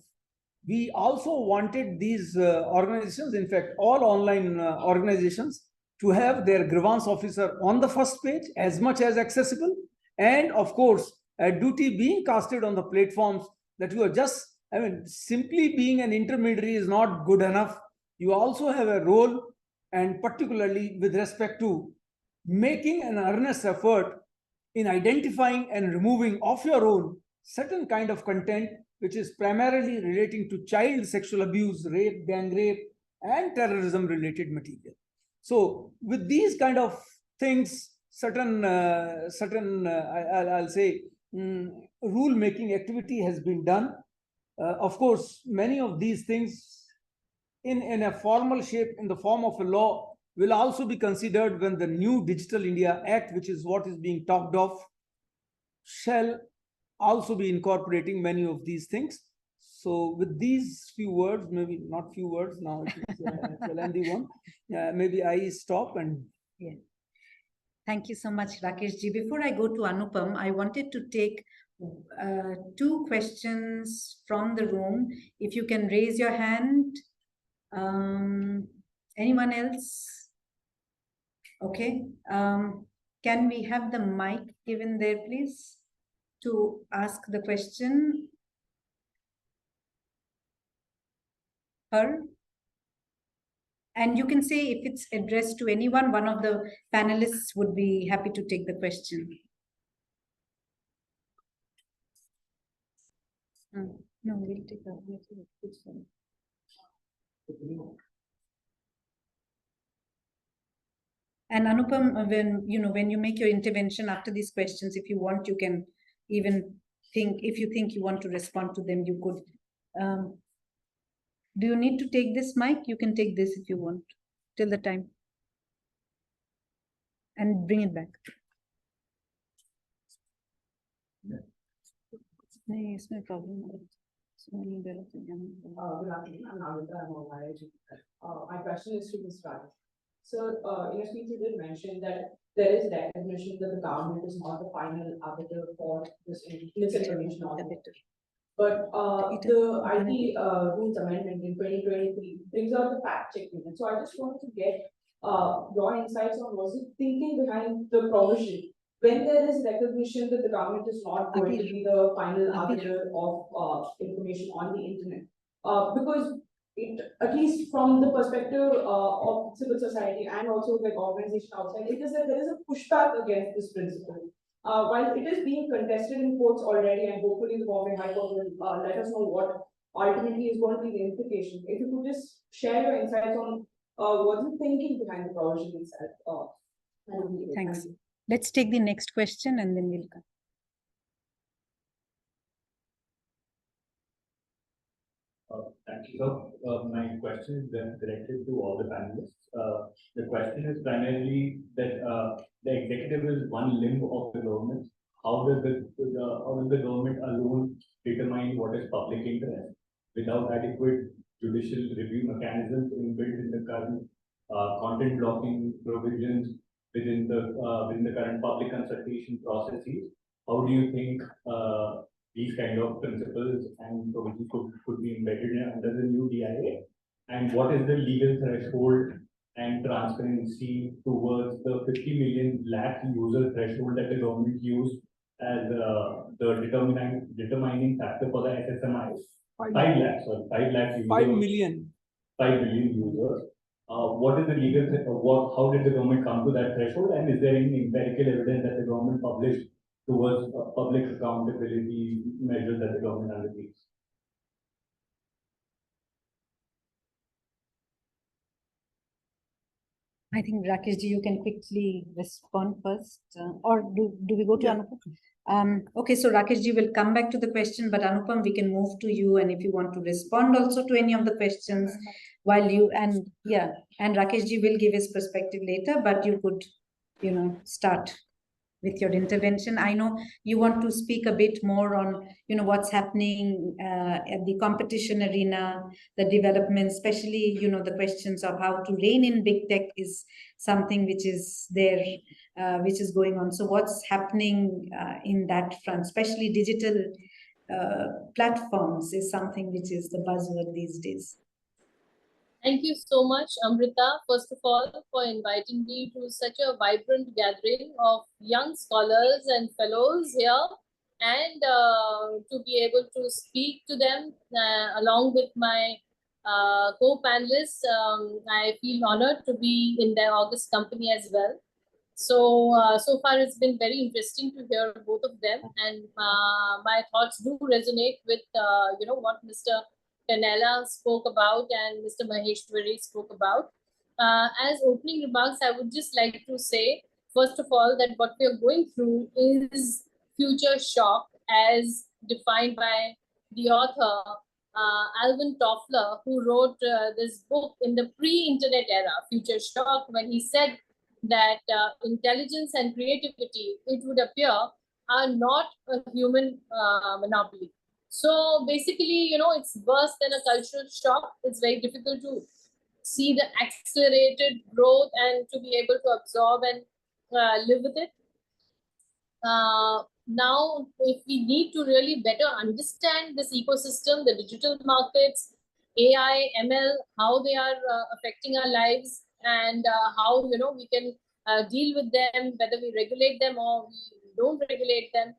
We also wanted these organizations, in fact, all online organizations, to have their grievance officer on the first page as much as accessible. And of course, a duty being casted on the platforms that you are just, I mean, simply being an intermediary is not good enough. You also have a role, and particularly with respect to making an earnest effort in identifying and removing of your own certain kind of content which is primarily relating to child sexual abuse, rape, gang rape, and terrorism related material. So with these kind of things, certain I'll say rule making activity has been done. Of course, many of these things in a formal shape in the form of a law will also be considered when the new Digital India Act, which is what is being talked of, shall also be incorporating many of these things. So with these few words, maybe not few words, now it's a lengthy one, maybe I stop and... Yeah. Thank you so much, Rakesh ji. Before I go to Anupam, I wanted to take 2 questions from the room. If you can raise your hand. Anyone else? Okay. Can we have the mic given there, please, to ask the question? Her. And you can say if it's addressed to anyone, one of the panelists would be happy to take the question. No, we'll take that. And Anupam, when you make your intervention after these questions, if you want, you can even think, if you think you want to respond to them, you could. Do you need to take this mic? You can take this if you want, till the time. And bring it back. No, it's no problem. Good afternoon. My question is to Ms. Raj. So, in your speech, you did mention that there is recognition that the government is not the final arbiter for this misinformation on it. But the IT rules amendment in 2023 brings out the fact checking. And so I just wanted to get your insights on what's the thinking behind the provision when there is recognition that the government is not going to be the final arbiter of information on the internet. Because it, at least from the perspective of civil society and also the organization outside, it is that there is a pushback against this principle. While it is being contested in courts already, and hopefully the Bombay High Court will let us know what ultimately is going to be the implication. If you could just share your insights on what's the thinking behind the provision itself. Thanks. Let's take the next question and then we'll come. Thank you, sir. My question is then directed to all the panelists. The question is primarily that the executive is one limb of the government. How does the government alone determine what is public interest without adequate judicial review mechanisms inbuilt in the current content blocking provisions within the current public consultation processes? How do you think these kind of principles and provisions could be embedded under the new DIA? And what is the legal threshold and transparency towards the 50 million lakh user threshold that the government used as the determining factor for the SSMI? 5 lakhs, sorry, 5 lakhs users. 5 million. 5 million users. What is the legal, how did the government come to that threshold? And is there any empirical evidence that the government published towards public accountability measures that the government undertakes? I think Rakesh ji, you can quickly respond first, or do we go to Anupam? Okay, so Rakesh ji will come back to the question, but Anupam, we can move to you, and if you want to respond also to any of the questions, while you and Rakesh ji will give his perspective later, but you could, start. with your intervention. I know you want to speak a bit more on, what's happening at the competition arena, the development, especially, the questions of how to rein in big tech is something which is there, which is going on. So what's happening in that front, especially digital platforms is something which is the buzzword these days. Thank you so much, Amrita, first of all, for inviting me to such a vibrant gathering of young scholars and fellows here, and to be able to speak to them along with my co-panelists. I feel honored to be in their august company as well. So, so far it's been very interesting to hear both of them, and my thoughts do resonate with, what Mr. Canella spoke about and Mr. Maheshwari spoke about. As opening remarks, I would just like to say, first of all, that what we are going through is future shock as defined by the author, Alvin Toffler, who wrote this book in the pre-internet era, Future Shock, when he said that intelligence and creativity, it would appear, are not a human monopoly. So basically, it's worse than a cultural shock. It's very difficult to see the accelerated growth and to be able to absorb and live with it. Now, if we need to really better understand this ecosystem, the digital markets, AI, ML, how they are affecting our lives, and how we can deal with them, whether we regulate them or we don't regulate them.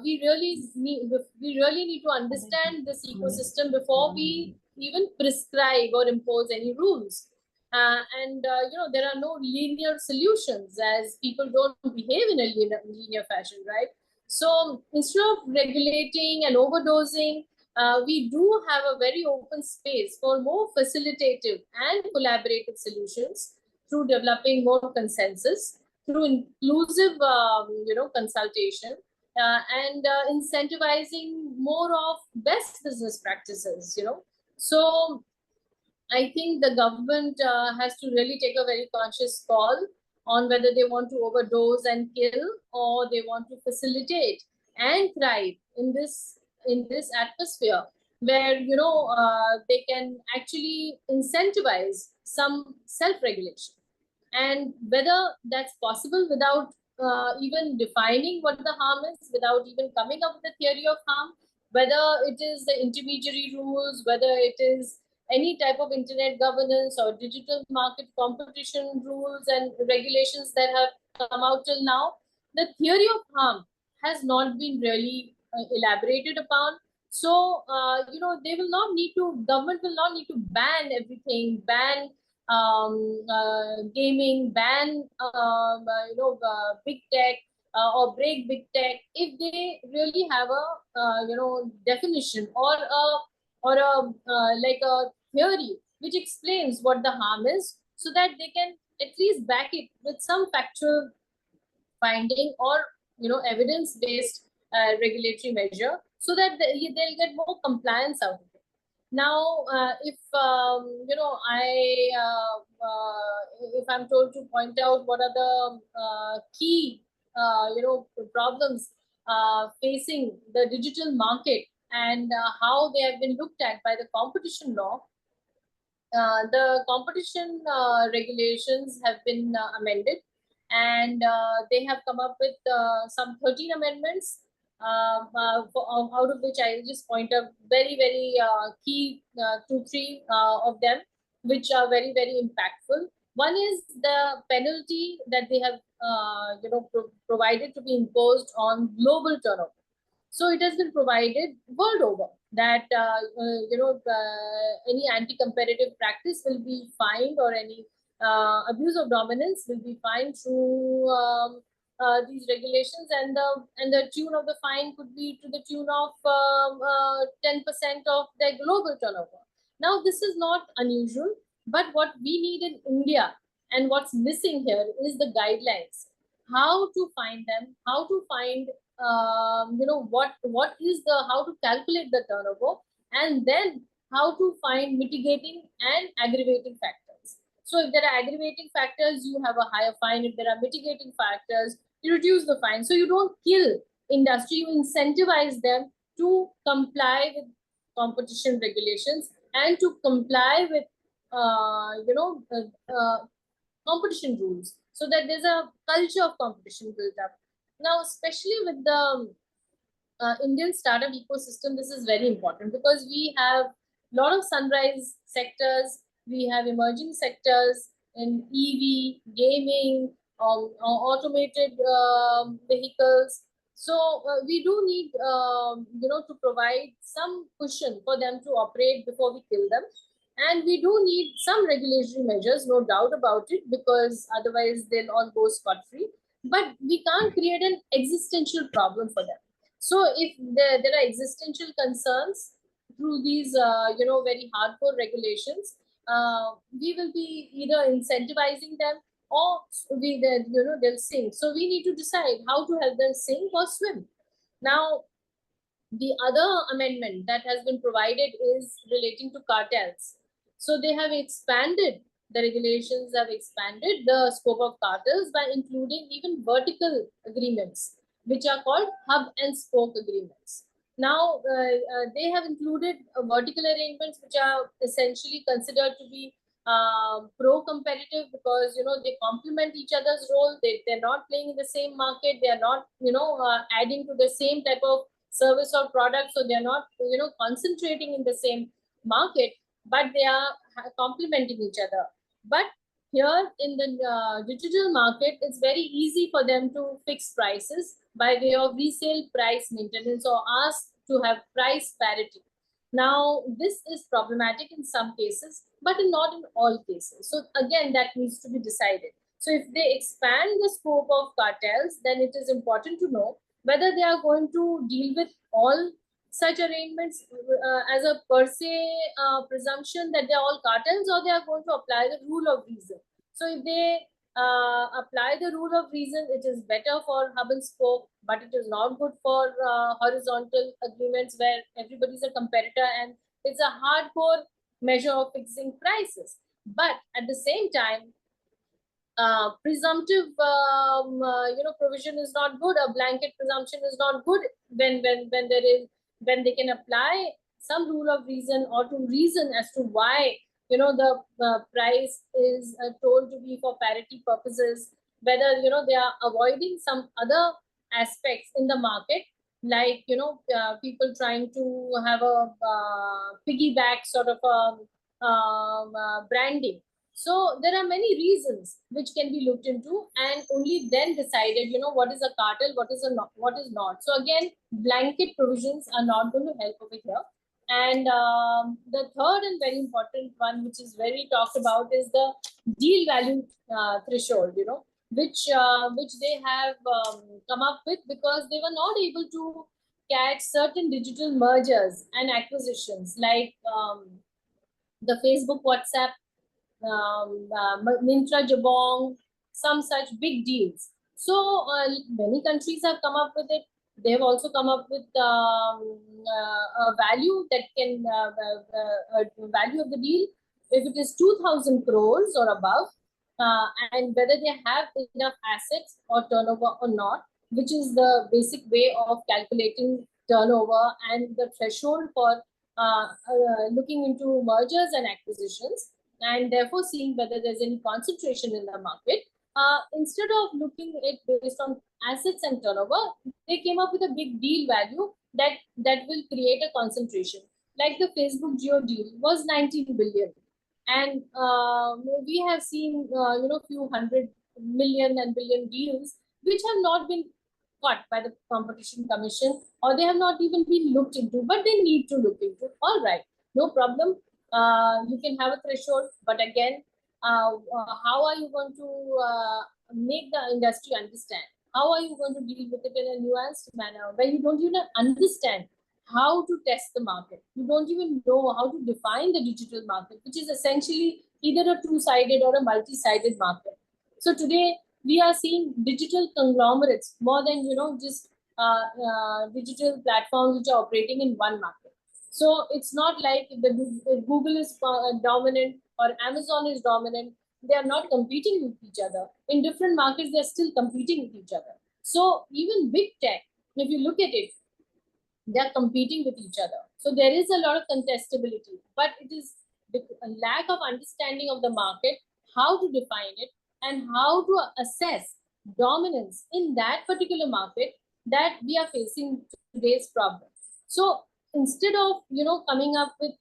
We really need to understand this ecosystem before we even prescribe or impose any rules. There are no linear solutions, as people don't behave in a linear fashion, right? So instead of regulating and overdosing, we do have a very open space for more facilitative and collaborative solutions through developing more consensus, through inclusive, consultation, and incentivizing more of best business practices, So I think the government has to really take a very conscious call on whether they want to overdose and kill, or they want to facilitate and thrive in this atmosphere where they can actually incentivize some self-regulation, and whether that's possible without even defining what the harm is, without even coming up with a theory of harm, whether it is the intermediary rules, whether it is any type of internet governance or digital market competition rules and regulations that have come out till now, the theory of harm has not been really elaborated upon. So, they will not need to, government will not need to ban everything, ban gaming, ban big tech, or break big tech, if they really have a definition or like a theory which explains what the harm is, so that they can at least back it with some factual finding or evidence based regulatory measure, so that they'll get more compliance out of it. Now, if if I'm told to point out what are the key problems facing the digital market, and how they have been looked at by the competition law, the competition regulations have been amended, and they have come up with some 13 amendments, out of which I will just point out very, very key 2-3 of them, which are very, very impactful. One is the penalty that they have provided to be imposed on global turnover. So it has been provided world over that any anti-competitive practice will be fined, or any abuse of dominance will be fined through these regulations, and the tune of the fine could be to the tune of 10% of their global turnover. Now, this is not unusual, but what we need in India and what's missing here is the guidelines, how to find them, how to find what is the, how to calculate the turnover, and then how to find mitigating and aggravating factors. So if there are aggravating factors, you have a higher fine. If there are mitigating factors, you reduce the fine. So you don't kill industry, you incentivize them to comply with competition regulations and to comply with competition rules, so that there's a culture of competition built up. Now, especially with the Indian startup ecosystem, this is very important because we have a lot of sunrise sectors, we have emerging sectors in EV, gaming, automated vehicles. So we do need, to provide some cushion for them to operate before we kill them. And we do need some regulatory measures, no doubt about it, because otherwise they'll all go scot-free. But we can't create an existential problem for them. So if there are existential concerns through these, very hardcore regulations, we will be either incentivizing them or they'll sink. So we need to decide how to help them sink or swim. Now, the other amendment that has been provided is relating to cartels. So they have expanded, the regulations have expanded the scope of cartels by including even vertical agreements, which are called hub and spoke agreements. Now, they have included vertical arrangements, which are essentially considered to be pro-competitive because, they complement each other's role. They're not playing in the same market. They are not, adding to the same type of service or product. So they're not, concentrating in the same market, but they are complementing each other. But here in the digital market, it's very easy for them to fix prices by way of resale price maintenance or ask to have price parity. Now, this is problematic in some cases, but not in all cases. So again, that needs to be decided. So if they expand the scope of cartels, then it is important to know whether they are going to deal with all such arrangements as a per se presumption that they are all cartels, or they are going to apply the rule of reason. So if they apply the rule of reason, it is better for hub and spoke, but it is not good for horizontal agreements where everybody is a competitor and it's a hardcore measure of fixing prices. But at the same time, presumptive provision is not good. A blanket presumption is not good when they can apply some rule of reason or to reason as to why the price is told to be for parity purposes, whether they are avoiding some other aspects in the market, like people trying to have a piggyback sort of branding. So there are many reasons which can be looked into, and only then decided, what is a cartel, what is not. So again, blanket provisions are not going to help over here. And the third and very important one, which is very talked about, is the deal value threshold, which they have come up with because they were not able to catch certain digital mergers and acquisitions like the Facebook, WhatsApp, Myntra, Jabong, some such big deals. So many countries have come up with it. They have also come up with a value that can value of the deal if it is 2,000 crores or above, and whether they have enough assets or turnover or not, which is the basic way of calculating turnover and the threshold for looking into mergers and acquisitions, and therefore seeing whether there's any concentration in the market. Instead of looking at it based on assets and turnover, they came up with a big deal value that will create a concentration. Like the Facebook Jio deal was 19 billion. And we have seen, few hundred million and billion deals which have not been caught by the Competition Commission, or they have not even been looked into, but they need to look into. All right, no problem. You can have a threshold, but again, how are you going to make the industry understand? How are you going to deal with it in a nuanced manner when you don't even understand how to test the market? You don't even know how to define the digital market, which is essentially either a two-sided or a multi-sided market. So today we are seeing digital conglomerates more than just digital platforms which are operating in one market. So it's not like if Google is dominant or Amazon is dominant, they are not competing with each other. In different markets, they're still competing with each other. So even big tech, if you look at it, they are competing with each other. So there is a lot of contestability, but it is the lack of understanding of the market, how to define it, and how to assess dominance in that particular market that we are facing today's problem. So instead of coming up with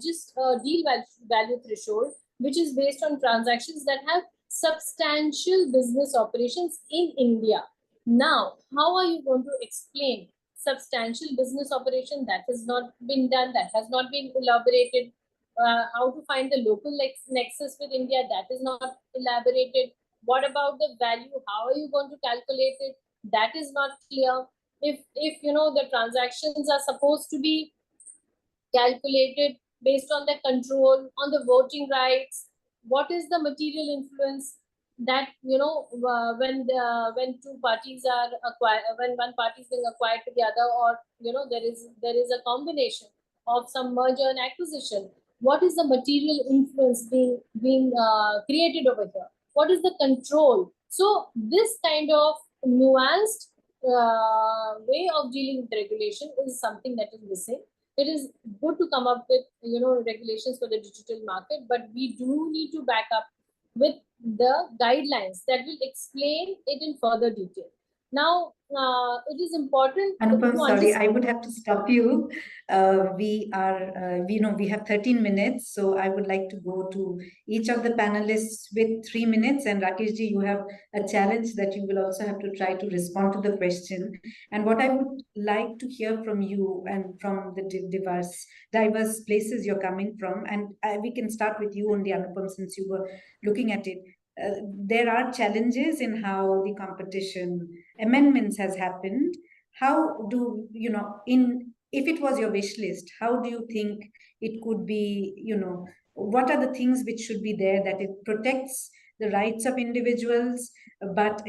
just a deal value threshold, which is based on transactions that have substantial business operations in India. Now, how are you going to explain substantial business operation? That has not been done, that has not been elaborated. How to find the local nexus with India, that is not elaborated. What about the value? How are you going to calculate it? That is not clear. If the transactions are supposed to be calculated based on the control, on the voting rights, what is the material influence that when two parties are acquired, when one party is being acquired to the other, or there is a combination of some merger and acquisition, what is the material influence being created over here? What is the control? So this kind of nuanced way of dealing with regulation is something that is missing. It is good to come up with regulations for the digital market, but we do need to back up with the guidelines that will explain it in further detail. Now, it is important. Anupam, sorry, I would have to stop you. We have 13 minutes, so I would like to go to each of the panelists with 3 minutes. And Rakeshji, you have a challenge that you will also have to try to respond to the question. And what I would like to hear from you and from the diverse places you're coming from, and we can start with you only, Anupam, since you were looking at it. There are challenges in how the competition amendments has happened. How do if it was your wish list, how do you think it could be, what are the things which should be there that it protects the rights of individuals, but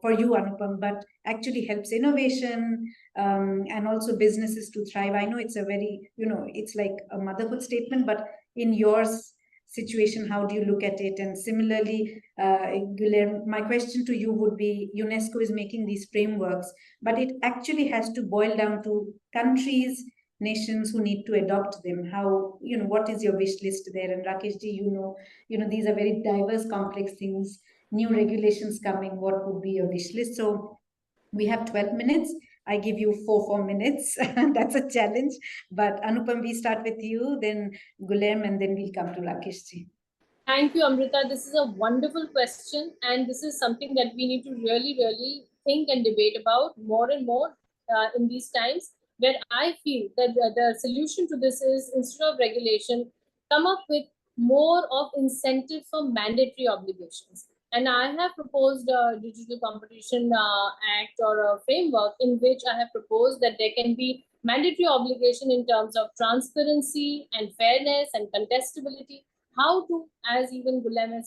for you, Anupam, but actually helps innovation, and also businesses to thrive? I know it's a very, it's like a motherhood statement, but in yours situation, how do you look at it? And similarly, Guilherme, my question to you would be, UNESCO is making these frameworks, but it actually has to boil down to countries, nations who need to adopt them. How, what is your wish list there? And Rakeshji, these are very diverse, complex things, new regulations coming. What would be your wish list? So we have 12 minutes. I give you 4 minutes. That's a challenge. But Anupam, we start with you, then Guilherme, and then we'll come to Rakeshji. Thank you, Amrita. This is a wonderful question. And this is something that we need to really, really think and debate about more and more in these times, where I feel that the solution to this is, instead of regulation, come up with more of incentive for mandatory obligations. And I have proposed a Digital Competition Act, or a framework in which I have proposed that there can be mandatory obligation in terms of transparency and fairness and contestability. How to, as even Guilherme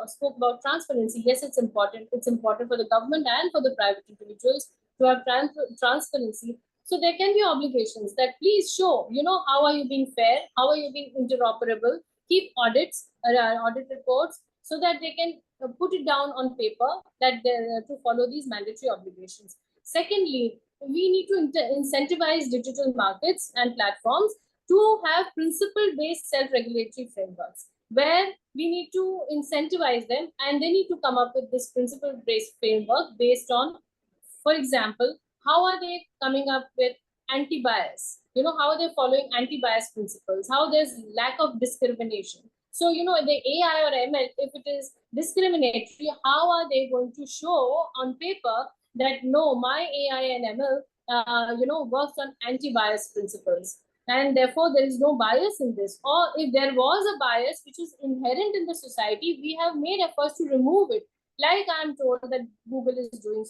spoke about transparency, yes, it's important. It's important for the government and for the private individuals to have transparency. So there can be obligations that please show, how are you being fair? How are you being interoperable? Keep audits, audit reports, so that they can put it down on paper that to follow these mandatory obligations. Secondly, we need to incentivize digital markets and platforms to have principle-based self-regulatory frameworks, where we need to incentivize them, and they need to come up with this principle-based framework based on, for example, how are they coming up with anti-bias? How are they following anti-bias principles? How there's lack of discrimination. So, the AI or ML, if it is discriminatory, how are they going to show on paper that no, my AI and ML, works on anti-bias principles, and therefore there is no bias in this? Or if there was a bias which is inherent in the society, we have made efforts to remove it, like I'm told that Google is doing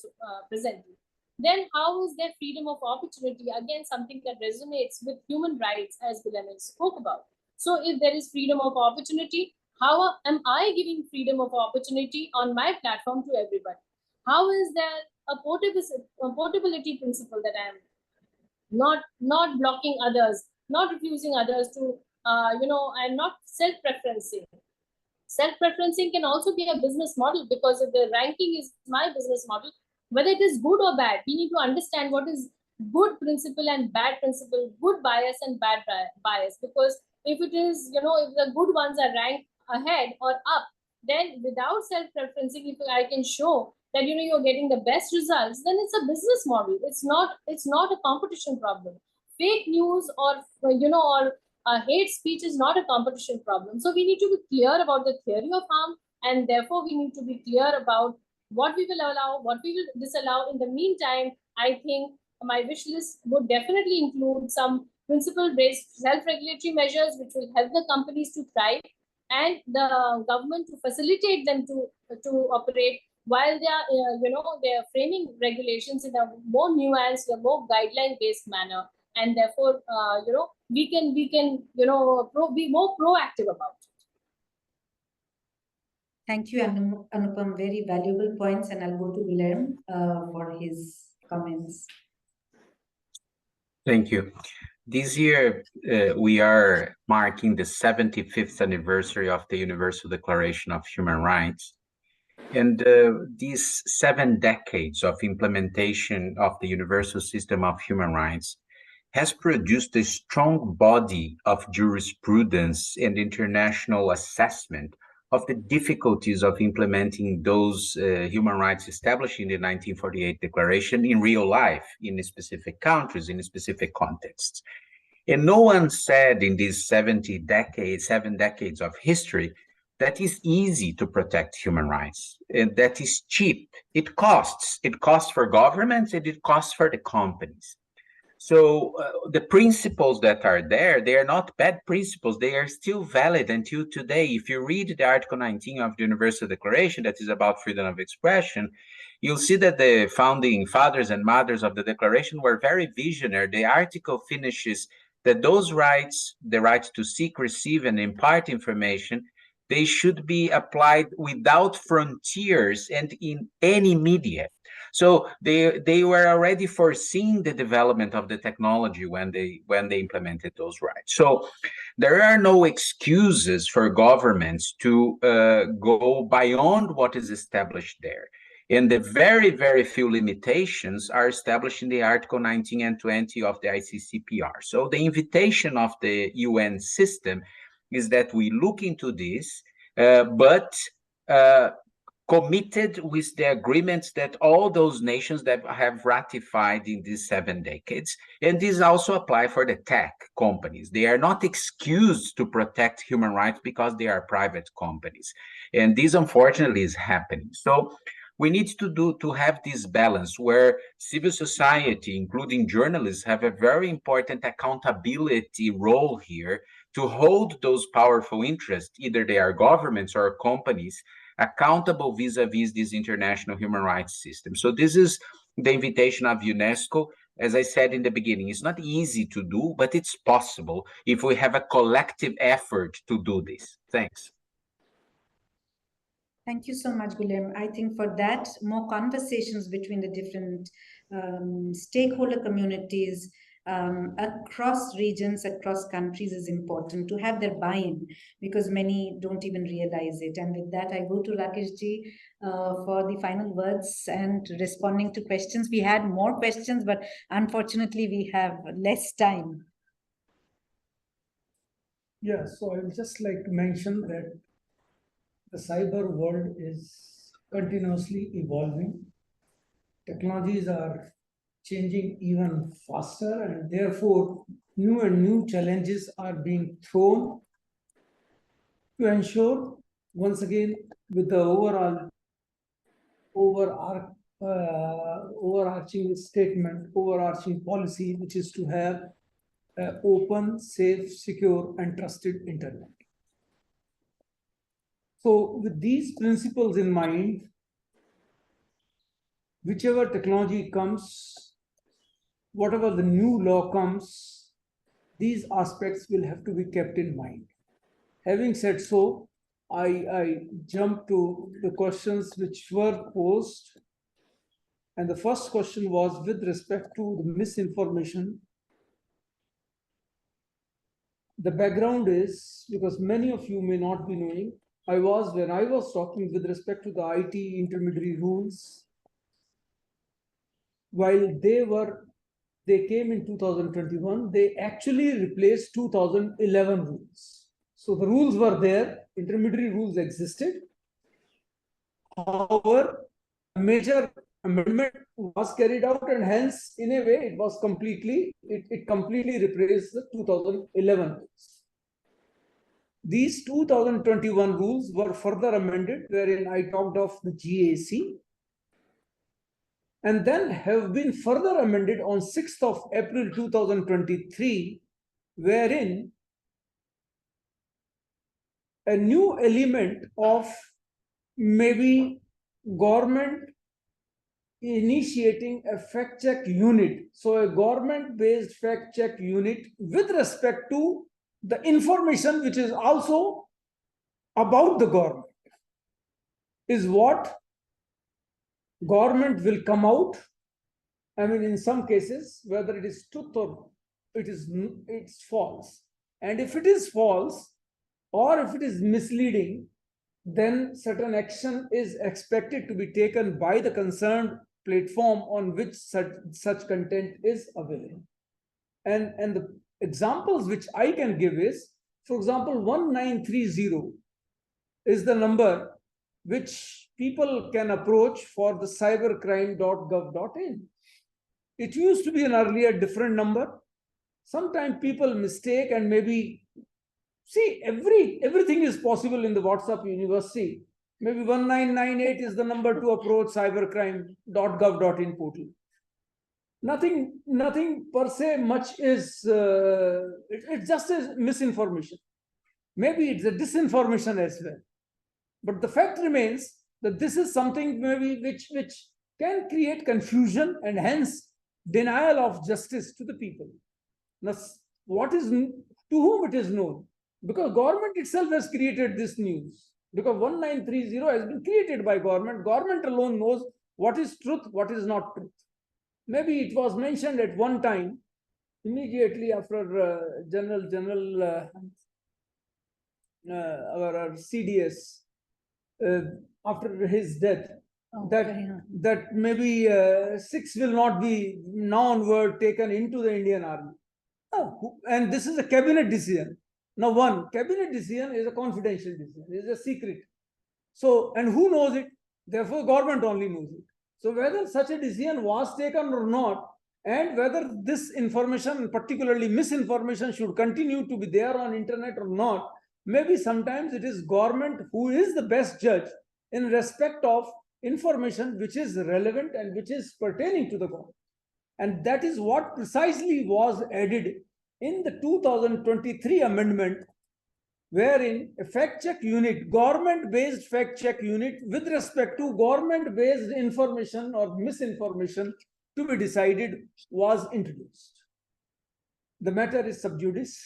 presently. Then how is there freedom of opportunity? Again, something that resonates with human rights, as Guilherme spoke about. So if there is freedom of opportunity, how am I giving freedom of opportunity on my platform to everybody? How is there a portability principle that I am not blocking others, not refusing others to, I'm not self-preferencing. Self-preferencing can also be a business model, because if the ranking is my business model, whether it is good or bad. We need to understand what is good principle and bad principle, good bias and bad bias. Because if it is, if the good ones are ranked ahead or up, then without self-preferencing, if I can show that you're getting the best results, then it's a business model. It's not a competition problem. Fake news or hate speech is not a competition problem. So we need to be clear about the theory of harm, and therefore we need to be clear about what we will allow, what we will disallow. In the meantime, I think my wish list would definitely include some principle-based self-regulatory measures which will help the companies to thrive and the government to facilitate them to operate while they are they are framing regulations in a more nuanced, a more guideline-based manner, and therefore we can be more proactive about it. Thank you, Anupam. Very valuable points, and I'll go to Guilherme for his comments. Thank you. This year, we are marking the 75th anniversary of the Universal Declaration of Human Rights. And these 7 decades of implementation of the universal system of human rights has produced a strong body of jurisprudence and international assessment of the difficulties of implementing those human rights established in the 1948 Declaration in real life, in specific countries, in specific contexts. And no one said in these 7 decades of history that is easy to protect human rights, and that is cheap. It costs. It costs for governments and it costs for the companies. So the principles that are there, they are not bad principles. They are still valid until today. If you read the Article 19 of the Universal Declaration that is about freedom of expression, you'll see that the founding fathers and mothers of the Declaration were very visionary. The article finishes that those rights, the right to seek, receive, and impart information, they should be applied without frontiers and in any media. So they were already foreseeing the development of the technology when they implemented those rights. So there are no excuses for governments to go beyond what is established there. And the very, very few limitations are established in the Article 19 and 20 of the ICCPR. So the invitation of the UN system is that we look into this, but committed with the agreements that all those nations that have ratified in these 7 decades. And these also apply for the tech companies. They are not excused to protect human rights because they are private companies. And this, unfortunately, is happening. So we need to have this balance where civil society, including journalists, have a very important accountability role here to hold those powerful interests, either they are governments or companies, accountable vis-a-vis this international human rights system. So this is the invitation of UNESCO. As I said in the beginning, it's not easy to do, but it's possible if we have a collective effort to do this. Thanks. Thank you so much, Guilherme. I think for that, more conversations between the different stakeholder communities across regions, across countries is important to have their buy-in, because many don't even realize it. And with that, I go to Rakeshji for the final words and responding to questions. We had more questions, but unfortunately, we have less time. Yeah, so I would just like to mention that the cyber world is continuously evolving. Technologies are changing even faster, and therefore new and new challenges are being thrown to ensure, once again, with the overarching statement, overarching policy, which is to have an open, safe, secure, and trusted internet. So with these principles in mind, whichever technology comes, whatever the new law comes, these aspects will have to be kept in mind. Having said so, I jump to the questions which were posed. And the first question was with respect to the misinformation. The background is, because many of you may not be knowing, when I was talking with respect to the IT intermediary rules, while they came in 2021, they actually replaced 2011 rules. So the rules were there, intermediary rules existed. However, a major amendment was carried out, and hence, in a way, it was completely replaced the 2011 rules. These 2021 rules were further amended, wherein I talked of the GAC, and then have been further amended on 6th of April 2023, wherein a new element of maybe government initiating a fact check unit. So a government-based fact check unit with respect to the information which is also about the government is what government will come out. I mean, in some cases, whether it is truth or it's false. And if it is false or if it is misleading, then certain action is expected to be taken by the concerned platform on which such content is available. And the examples which I can give is, for example, 1930 is the number which people can approach for the cybercrime.gov.in. It used to be an earlier different number. Sometimes people mistake and maybe see everything is possible in the WhatsApp universe. See, maybe 1998 is the number to approach cybercrime.gov.in portal. Nothing per se much is it's just a misinformation. Maybe it's a disinformation as well. But the fact remains that this is something maybe which can create confusion and hence denial of justice to the people. Now, what is to whom it is known? Because government itself has created this news. Because 1930 has been created by government. Government alone knows what is truth, what is not truth. Maybe it was mentioned at one time, immediately after our CDS, after his death, that maybe Sikhs will not be now onward taken into the Indian Army. And this is a cabinet decision. Now, one cabinet decision is a confidential decision, is a secret. So, and who knows it? Therefore, government only knows it. So, whether such a decision was taken or not, and whether this information, particularly misinformation, should continue to be there on internet or not, maybe sometimes it is government who is the best judge in respect of information which is relevant and which is pertaining to the government. And that is what precisely was added in the 2023 amendment, wherein a fact check unit, government-based fact check unit with respect to government-based information or misinformation to be decided was introduced. The matter is sub judice.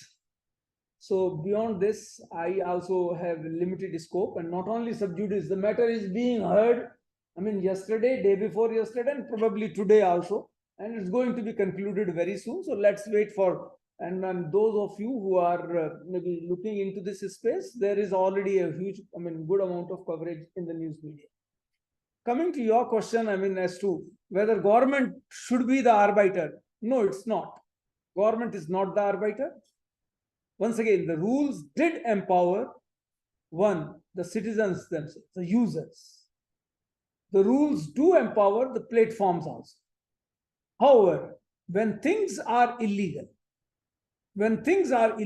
So beyond this, I also have limited scope, and not only sub judice, the matter is being heard, I mean, yesterday, day before yesterday, and probably today also, and it's going to be concluded very soon. So let's wait for, and those of you who are maybe looking into this space, there is already a huge, I mean, good amount of coverage in the news media. Coming to your question, I mean, as to whether government should be the arbiter. No, it's not. Government is not the arbiter. Once again, the rules did empower, one, the citizens themselves, the users. The rules do empower the platforms also. However, when things are illegal, when things are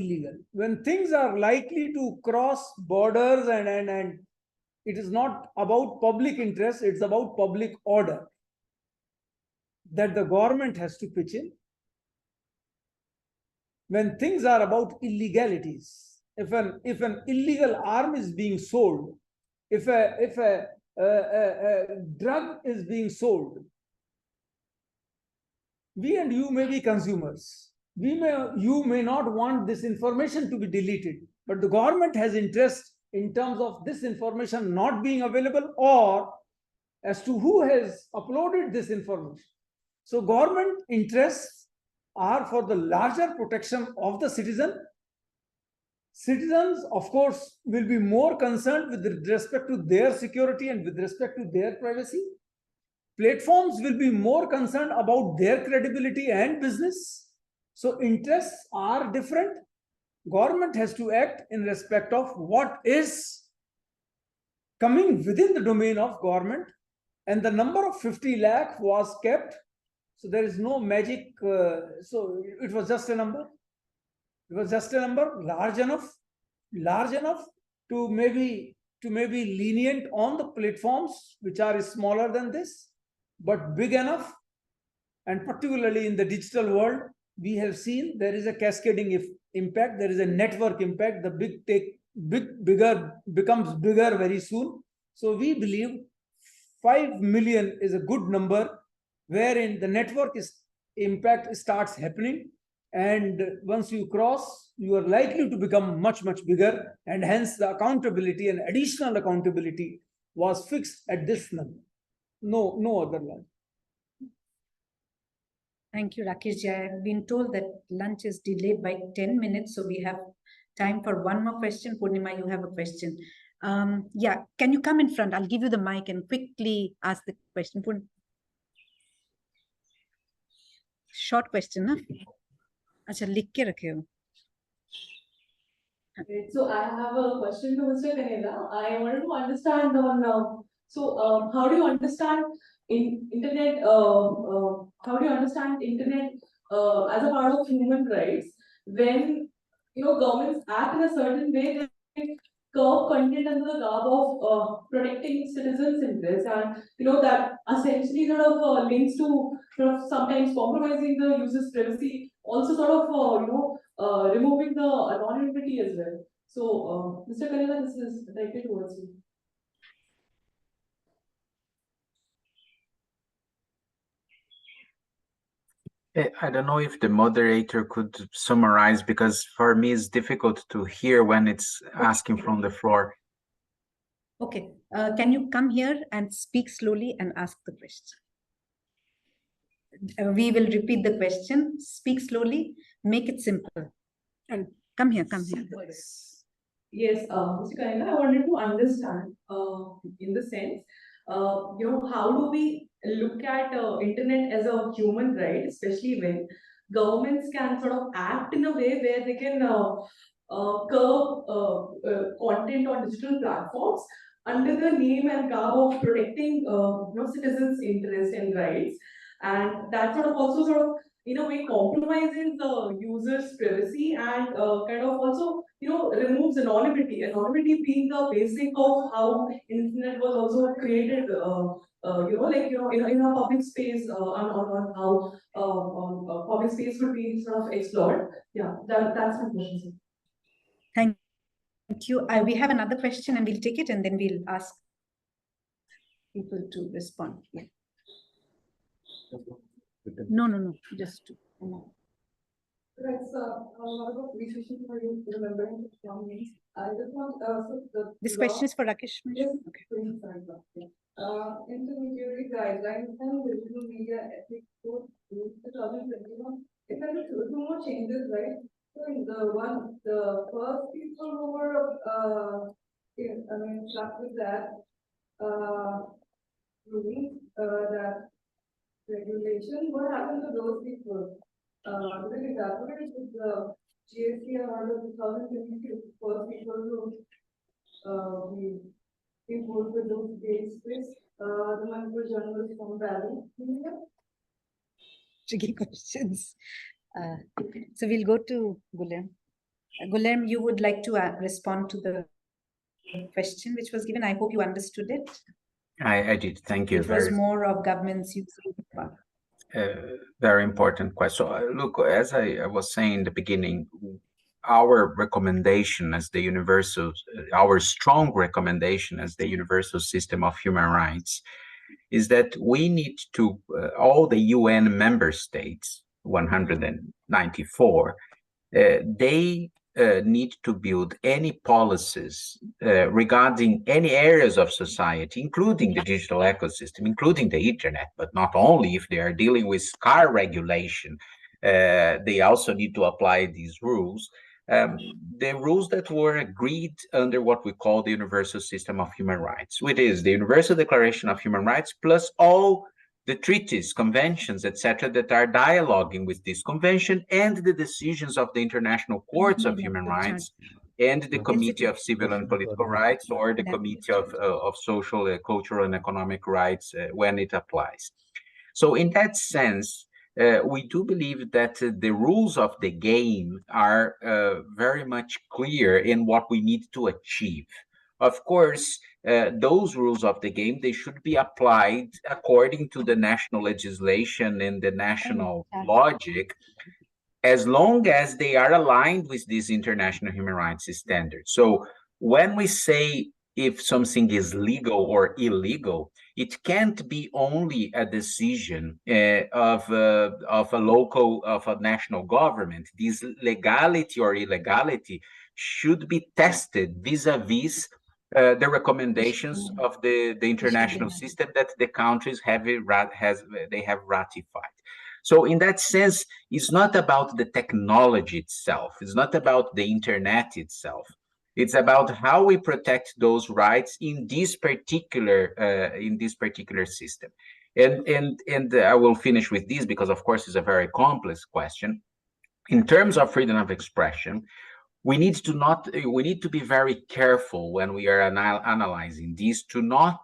likely to cross borders and it is not about public interest, it's about public order, that the government has to pitch in. When things are about illegalities, if an illegal arm is being sold, if a drug is being sold, we and you may be consumers. You may not want this information to be deleted, but the government has interest in terms of this information not being available or as to who has uploaded this information. So government interests are for the larger protection of the citizen. Citizens, of course, will be more concerned with respect to their security and with respect to their privacy. platforms will be more concerned about their credibility and business. So interests are different. Government has to act in respect of what is coming within the domain of government, and the number of 50 lakh was kept. So there is no magic. So it was just a number. It was just a number large enough to maybe lenient on the platforms which are smaller than this, but big enough. And particularly in the digital world, we have seen there is a cascading impact. There is a network impact. The bigger becomes bigger very soon. So we believe 5 million is a good number, wherein the network impact starts happening. And once you cross, you are likely to become much, much bigger. And hence the accountability and additional accountability was fixed at this number. No other line. Thank you, Rakesh. I have been told that lunch is delayed by 10 minutes, so we have time for one more question. Purnima, you have a question. Yeah, can you come in front? I'll give you the mic and quickly ask the question. Short question, na? Acha, likh ke rakhe ho. So I have a question to Mr. Kaneda. I wanted to understand on how do you understand internet? How do you understand internet as a part of human rights when governments act in a certain way? They curb content under the garb of protecting citizens' interests, and that essentially sort of links to sort of sometimes compromising the user's privacy, also sort of removing the anonymity as well. So, Mr. Kaneda, this is directed towards you. I don't know if the moderator could summarize, because for me it's difficult to hear when it's asking from the floor. Okay, can you come here and speak slowly and ask the question? We will repeat the question. Speak slowly, make it simple. And come here. Yes, Mr. Kaneda, I wanted to understand, in the sense, how do we look at internet as a human right, especially when governments can sort of act in a way where they can curb content on digital platforms under the name and garb of protecting citizens' interests and rights, and that sort of also sort of in a way compromises the user's privacy and kind of also removes anonymity. Anonymity being the basic of how internet was also created. In a public space, on how public space would be sort of explored. Yeah, that's my question. Thank you. We have another question and we'll take it and then we'll ask people to respond. Yeah. No. Just Right, so a lot of appreciation for you remembering the strong names. I just want this question is for Rakesh. Yes, okay. Intermediary guidelines and digital media ethics code 2021. It had two more changes, right? So in the first people who were stuck with that ruling, that regulation, what happened to those people? Because it happened with the GST order 2022 for people who we imposed with those dates, please. The Manipur journalist from Valley. Tricky questions. So we'll go to Gulam. Gulam, you would like to respond to the question which was given. I hope you understood it. I did. Thank you. It was more of governments using very important question. So, look, as I was saying in the beginning, our recommendation as the universal, our strong recommendation as the universal system of human rights is that we need to, all the UN member states, 194, they need to build any policies regarding any areas of society, including the digital ecosystem, including the internet, but not only. If they are dealing with car regulation, they also need to apply these rules. The rules that were agreed under what we call the Universal System of Human Rights, which is the Universal Declaration of Human Rights plus all the treaties, conventions, etc., that are dialoguing with this convention and the decisions of the International Courts of Human Rights and the Committee of Civil and Political Rights or the Committee of Social, Cultural, and Economic Rights when it applies. So in that sense, we do believe that the rules of the game are very much clear in what we need to achieve. Of course, those rules of the game, they should be applied according to the national legislation and the national logic, as long as they are aligned with these international human rights standards. So when we say if something is legal or illegal, it can't be only a decision of a national government. This legality or illegality should be tested vis-a-vis the recommendations of the international system that the countries have ratified. So in that sense, it's not about the technology itself. It's not about the internet itself. It's about how we protect those rights in this particular system. And I will finish with this because, of course, it's a very complex question. In terms of freedom of expression, we need to be very careful when we are analyzing this to not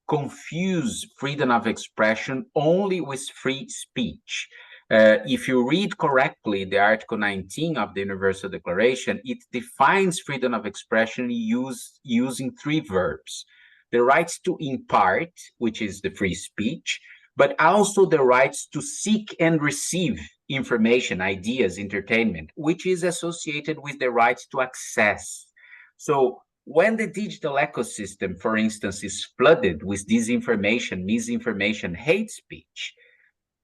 confuse freedom of expression only with free speech. If you read correctly the Article 19 of the Universal Declaration, it defines freedom of expression using three verbs: the rights to impart, which is the free speech, but also the rights to seek and receive information, ideas, entertainment, which is associated with the rights to access. So when the digital ecosystem, for instance, is flooded with disinformation, misinformation, hate speech,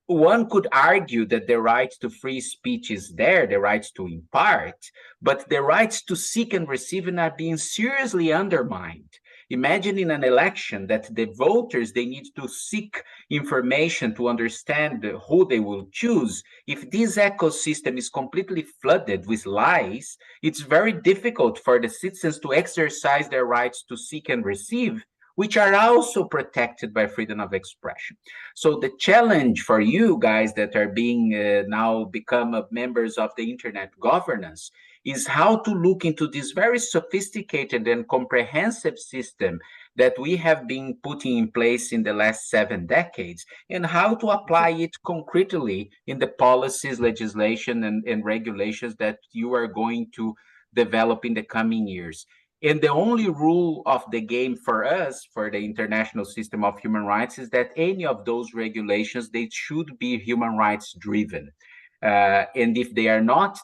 one could argue that the right to free speech is there, the right to impart, but the rights to seek and receive are being seriously undermined. Imagine in an election that the voters, they need to seek information to understand who they will choose. If this ecosystem is completely flooded with lies, it's very difficult for the citizens to exercise their rights to seek and receive, which are also protected by freedom of expression. So the challenge for you guys that are being now become members of the internet governance is how to look into this very sophisticated and comprehensive system that we have been putting in place in the last 7 decades, and how to apply it concretely in the policies, legislation, and regulations that you are going to develop in the coming years. And the only rule of the game for us, for the international system of human rights, is that any of those regulations, they should be human rights driven. And if they are not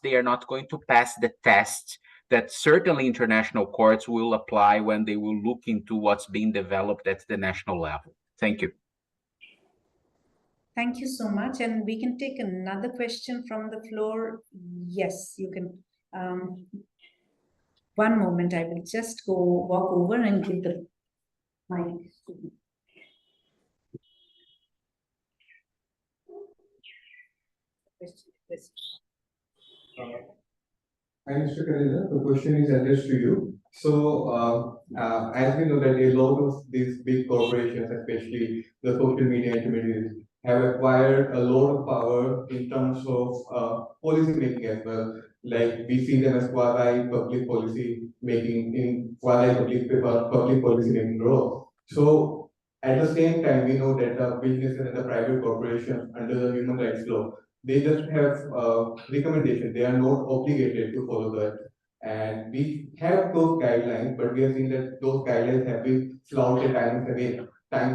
going to pass the test that certainly international courts will apply when they will look into what's being developed at the national level. Thank you. Thank you so much. And we can take another question from the floor. Yes, you can. One moment, I will just walk over and give the mic. Hi, Mr. Karina. The question is addressed to you. So, as we know that a lot of these big corporations, especially the social media intermediaries, have acquired a lot of power in terms of policy making as well. Like we see them as quasi-public policy making in quasi-public policy making role. So, at the same time, we know that the businesses and the private corporations under the human rights law, they just have recommendations. They are not obligated to follow that. And we have those guidelines, but we have seen that those guidelines have been flouted times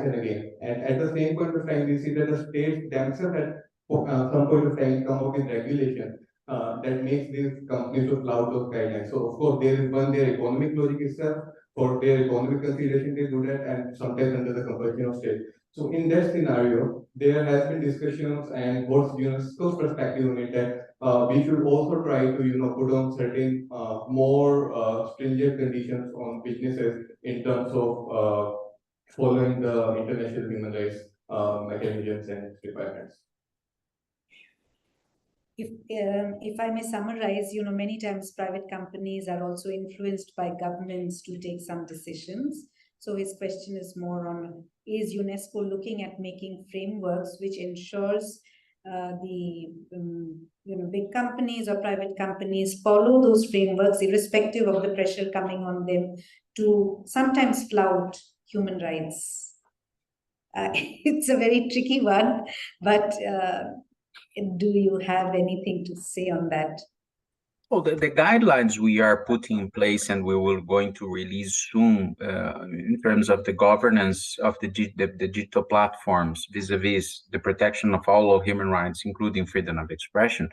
and again. And at the same point of time, we see that the states themselves at some point of time come up with regulation that makes these companies to flout those guidelines. So of course, there is their economic logic itself. For their economic consideration, they do that, and sometimes under the compulsion of state. So in that scenario, there has been discussions and what's UNESCO's perspective on it that we should also try to put on certain more stringent conditions on businesses in terms of following the international human rights mechanisms and requirements. If I may summarize, many times private companies are also influenced by governments to take some decisions. So his question is more on, is UNESCO looking at making frameworks which ensures the big companies or private companies follow those frameworks irrespective of the pressure coming on them to sometimes flout human rights? It's a very tricky one, but do you have anything to say on that? Well, the guidelines we are putting in place and we will going to release soon in terms of the governance of the digital platforms vis-a-vis the protection of all human rights, including freedom of expression,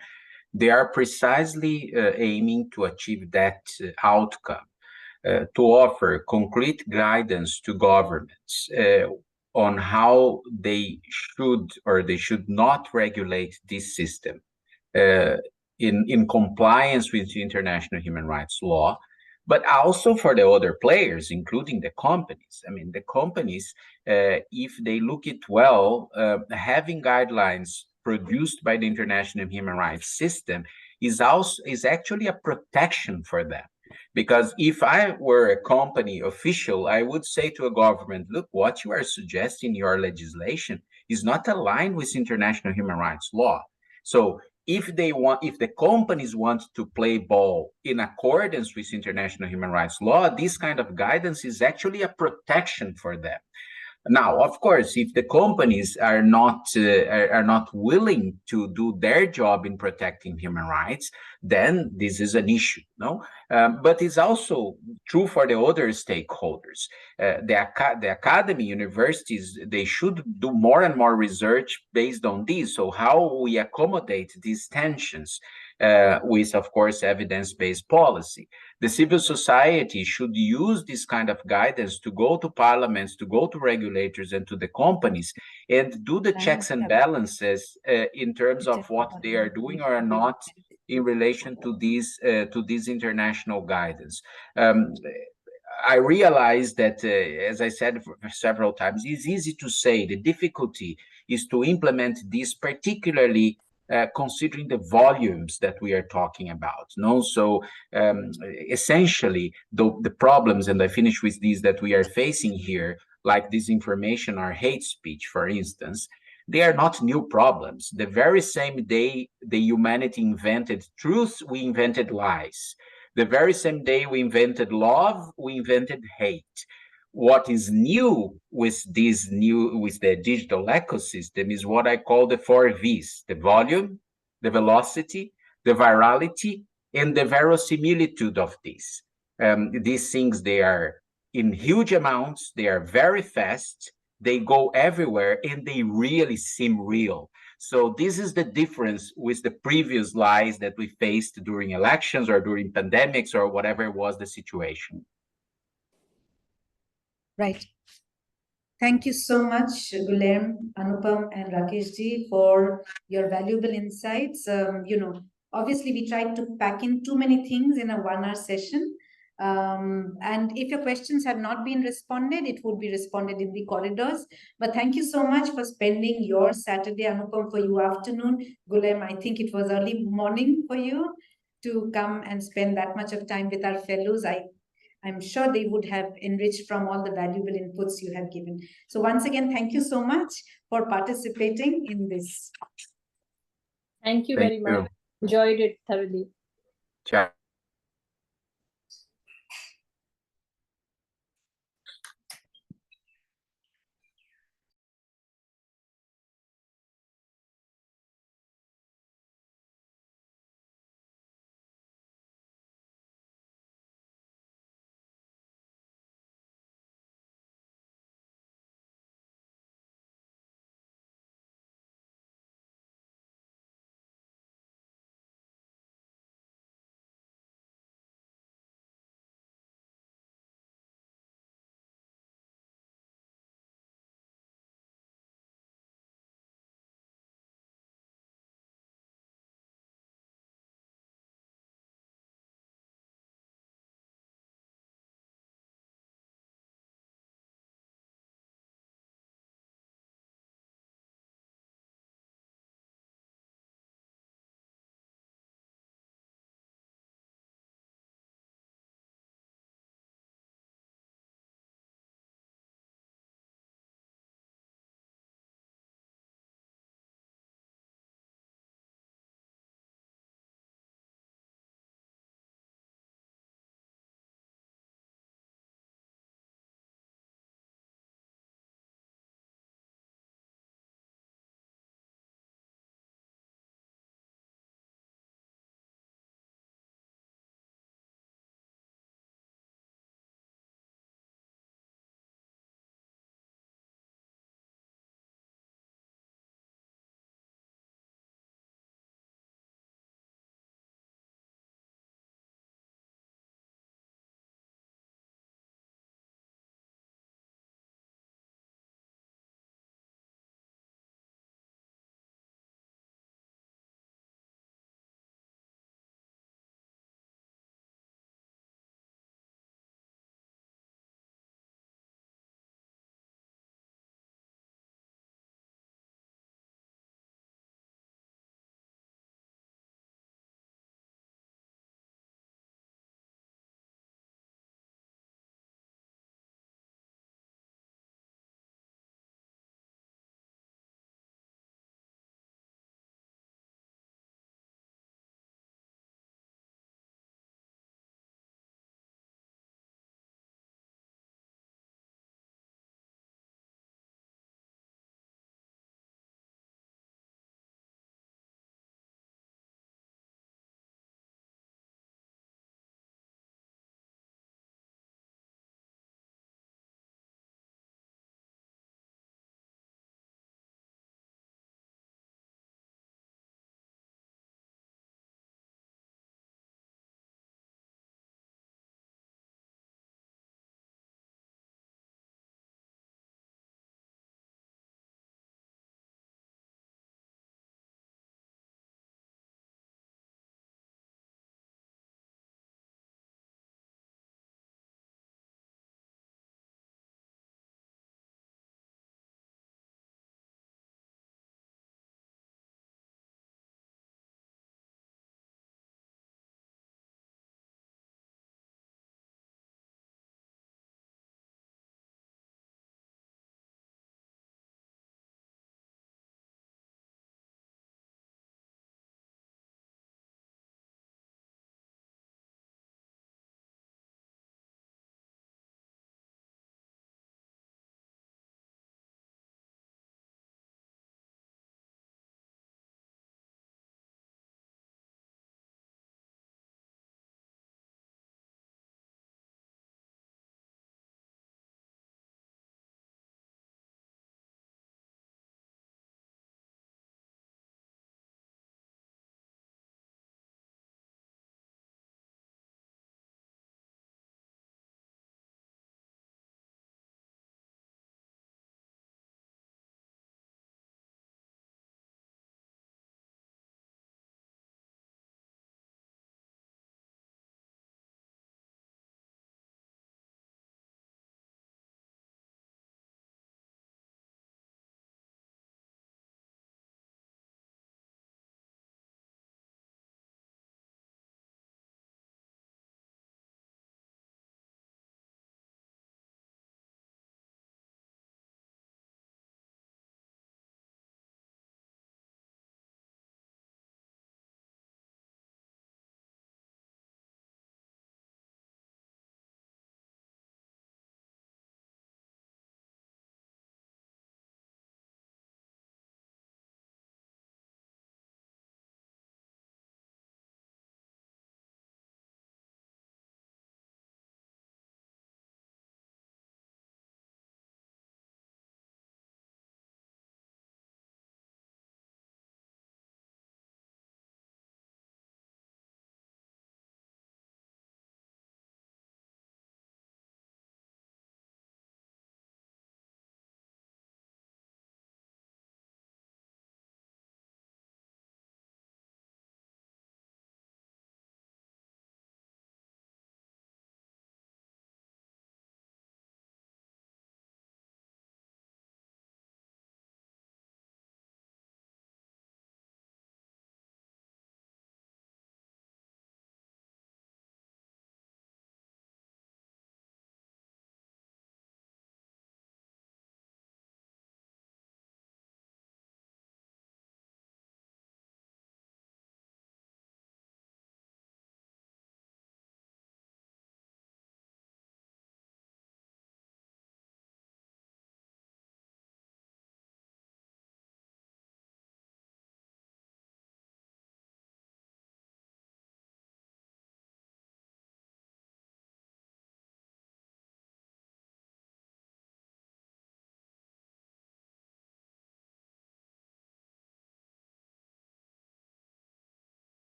they are precisely aiming to achieve that outcome, to offer concrete guidance to governments on how they should or they should not regulate this system. In compliance with international human rights law, but also for the other players, including the companies. I mean, the companies, if they look it well, having guidelines produced by the international human rights system is actually a protection for them. Because if I were a company official, I would say to a government, look, what you are suggesting in your legislation is not aligned with international human rights law. So if the companies want to play ball in accordance with international human rights law, this kind of guidance is actually a protection for them. Now, of course, if the companies are not willing to do their job in protecting human rights, then this is an issue, no? But it's also true for the other stakeholders. The academy, universities, they should do more and more research based on this. So how we accommodate these tensions with, of course, evidence-based policy. The civil society should use this kind of guidance to go to parliaments, to go to regulators and to the companies and do the checks and balances in terms of what they are doing or not in relation to these international guidance. I realize that, as I said several times, it's easy to say. The difficulty is to implement this, particularly considering the volumes that we are talking about. No, so essentially, the problems, and I finish with these that we are facing here, like disinformation or hate speech, for instance, they are not new problems. The very same day the humanity invented truth, we invented lies. The very same day we invented love, we invented hate. What is new with the digital ecosystem is what I call the 4 V's: the volume, the velocity, the virality, and the verisimilitude of these. These things, they are in huge amounts, they are very fast, they go everywhere, and they really seem real. So this is the difference with the previous lies that we faced during elections or during pandemics or whatever was the situation. Right. Thank you so much, Guilherme, Anupam, and Rakeshji, for your valuable insights. Obviously, we tried to pack in too many things in a 1-hour session. And if your questions have not been responded, it would be responded in the corridors. But thank you so much for spending your Saturday, Anupam, for your afternoon. Guilherme, I think it was early morning for you to come and spend that much of time with our fellows. I'm sure they would have enriched from all the valuable inputs you have given. So once again, thank you so much for participating in this. Thank you very much. Enjoyed it thoroughly. Ciao.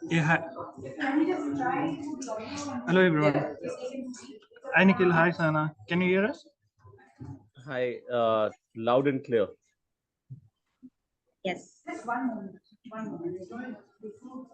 Yeah, hi. Hello everyone. Hi Nikhil, hi Sana. Can you hear us? Hi, loud and clear. Yes. Just one moment. One moment.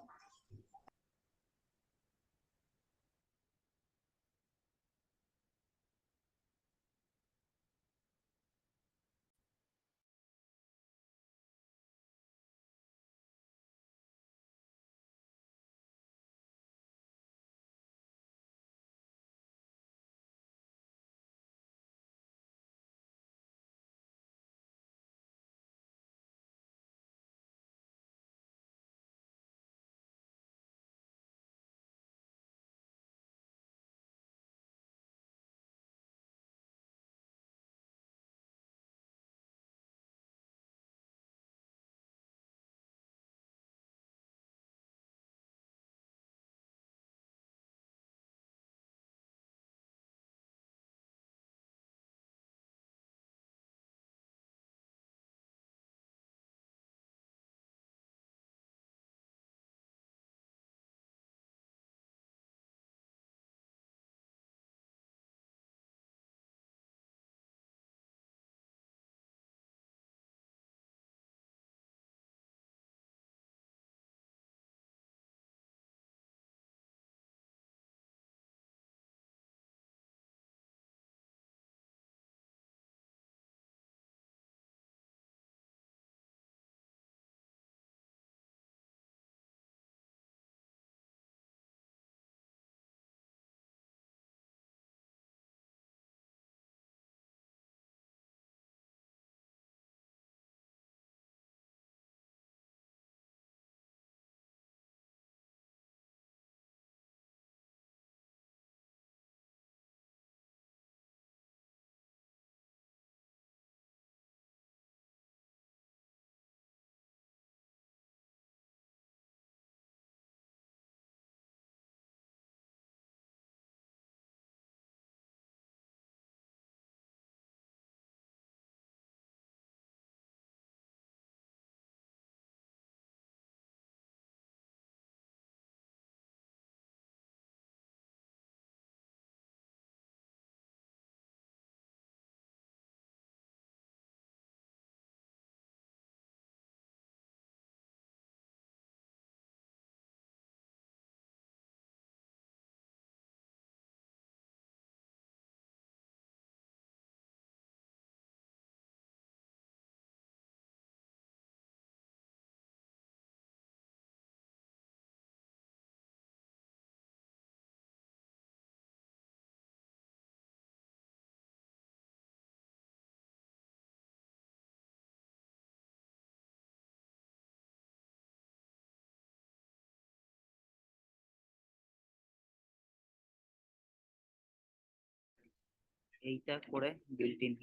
এইটা করে built in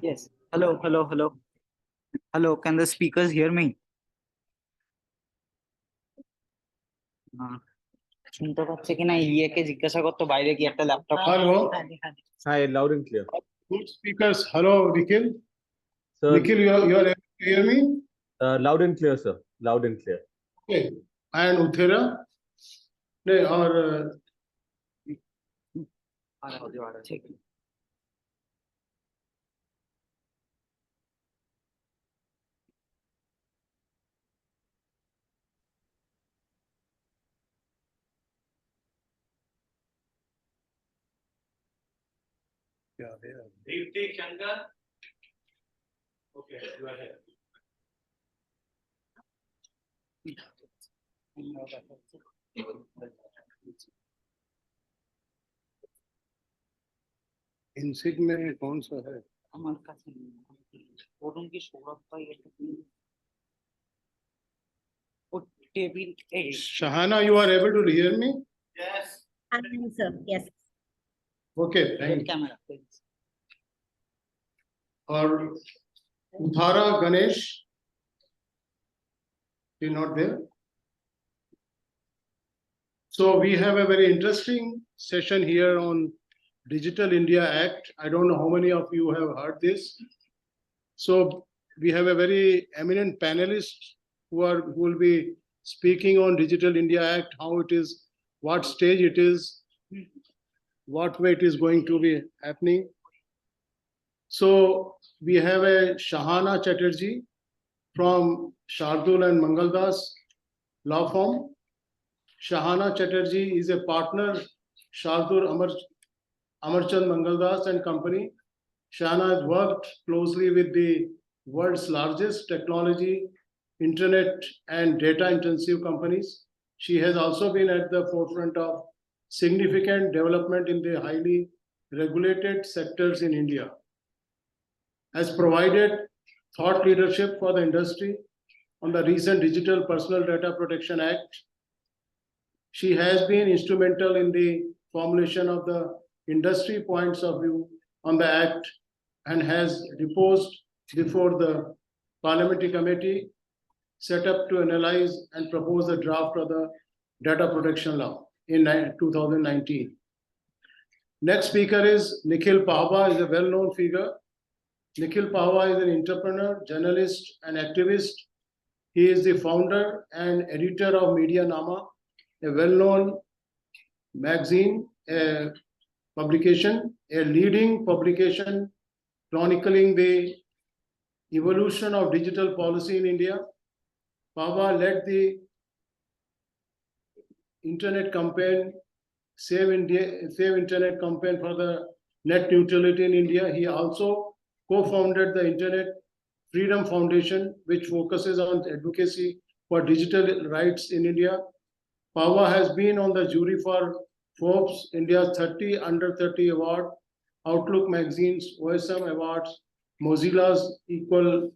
yes hello can the speakers hear me শুনতে পাচ্ছে কিনা ইয়েকে জিজ্ঞাসা করতো বাইরে কি একটা laptop Hello. Hi, loud and clear. Good speakers. Hello, Nikhil. Sir, Nikhil, you are able to hear me? loud and clear, sir. Loud and clear. Okay. And Uthera? No, or Deepti Shankar. Okay, go ahead. inSIG में कौन सा है? আমার কাছে ওরকম কি সৌরভ ভাই এটা ও টেবিল এই Shahana, you are able to hear me? Yes. Sir, yes. Okay, thank you. Camera Or Uthara Ganesh? He not there? So we have a very interesting session here on Digital India Act. I don't know how many of you have heard this. So we have a very eminent panelist who will be speaking on Digital India Act, how it is, what stage it is, what way it is going to be happening. So we have a Shahana Chatterjee from Shardul and Mangaldas law firm. Shahana Chatterjee is a partner, Shardul Amarchand Mangaldas and Company. Shahana has worked closely with the world's largest technology, internet and data intensive companies. She has also been at the forefront of significant development in the highly regulated sectors in India. Has provided thought leadership for the industry on the recent Digital Personal Data Protection Act. She has been instrumental in the formulation of the industry points of view on the Act and has deposed before the Parliamentary Committee set up to analyze and propose a draft of the data protection law in 2019. Next speaker is Nikhil Pahwa, is a well-known figure. Nikhil Pahwa is an entrepreneur, journalist, and activist. He is the founder and editor of Media Nama, a well-known magazine, publication, a leading publication chronicling the evolution of digital policy in India. Pahwa led the internet campaign, Save Internet campaign for the net neutrality in India. He also co-founded the Internet Freedom Foundation, which focuses on advocacy for digital rights in India. Pahwa has been on the jury for Forbes India's 30 Under 30 Award, Outlook Magazine's OSM Awards, Mozilla's Equal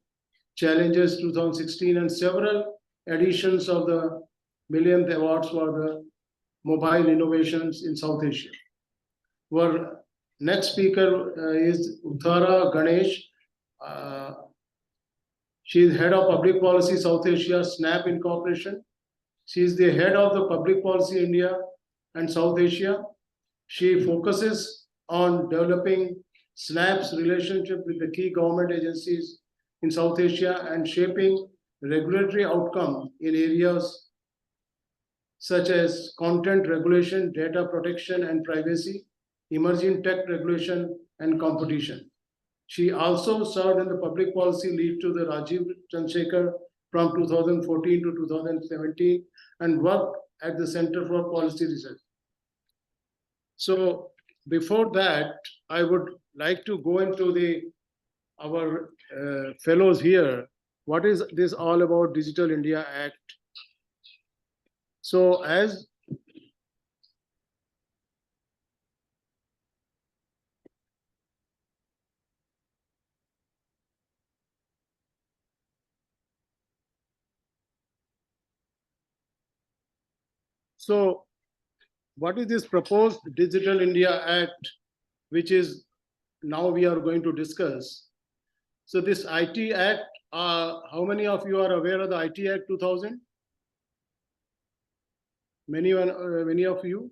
Challenges 2016, and several editions of the millionth awards for the mobile innovations in South Asia. Our next speaker is Uttara Ganesh. She is head of public policy South Asia, SNAP Incorporation. She is the head of the public policy India and South Asia. She focuses on developing SNAP's relationship with the key government agencies in South Asia and shaping regulatory outcome in areas such as content regulation, data protection and privacy, emerging tech regulation and competition. She also served in the public policy lead to the Rajiv Chandrasekhar from 2014 to 2017 and worked at the Center for Policy Research. So before that, I would like to go into our fellows here. What is this all about Digital India Act? So what is this proposed Digital India Act, which is now we are going to discuss? So this IT Act, how many of you are aware of the IT Act 2000? Many of you.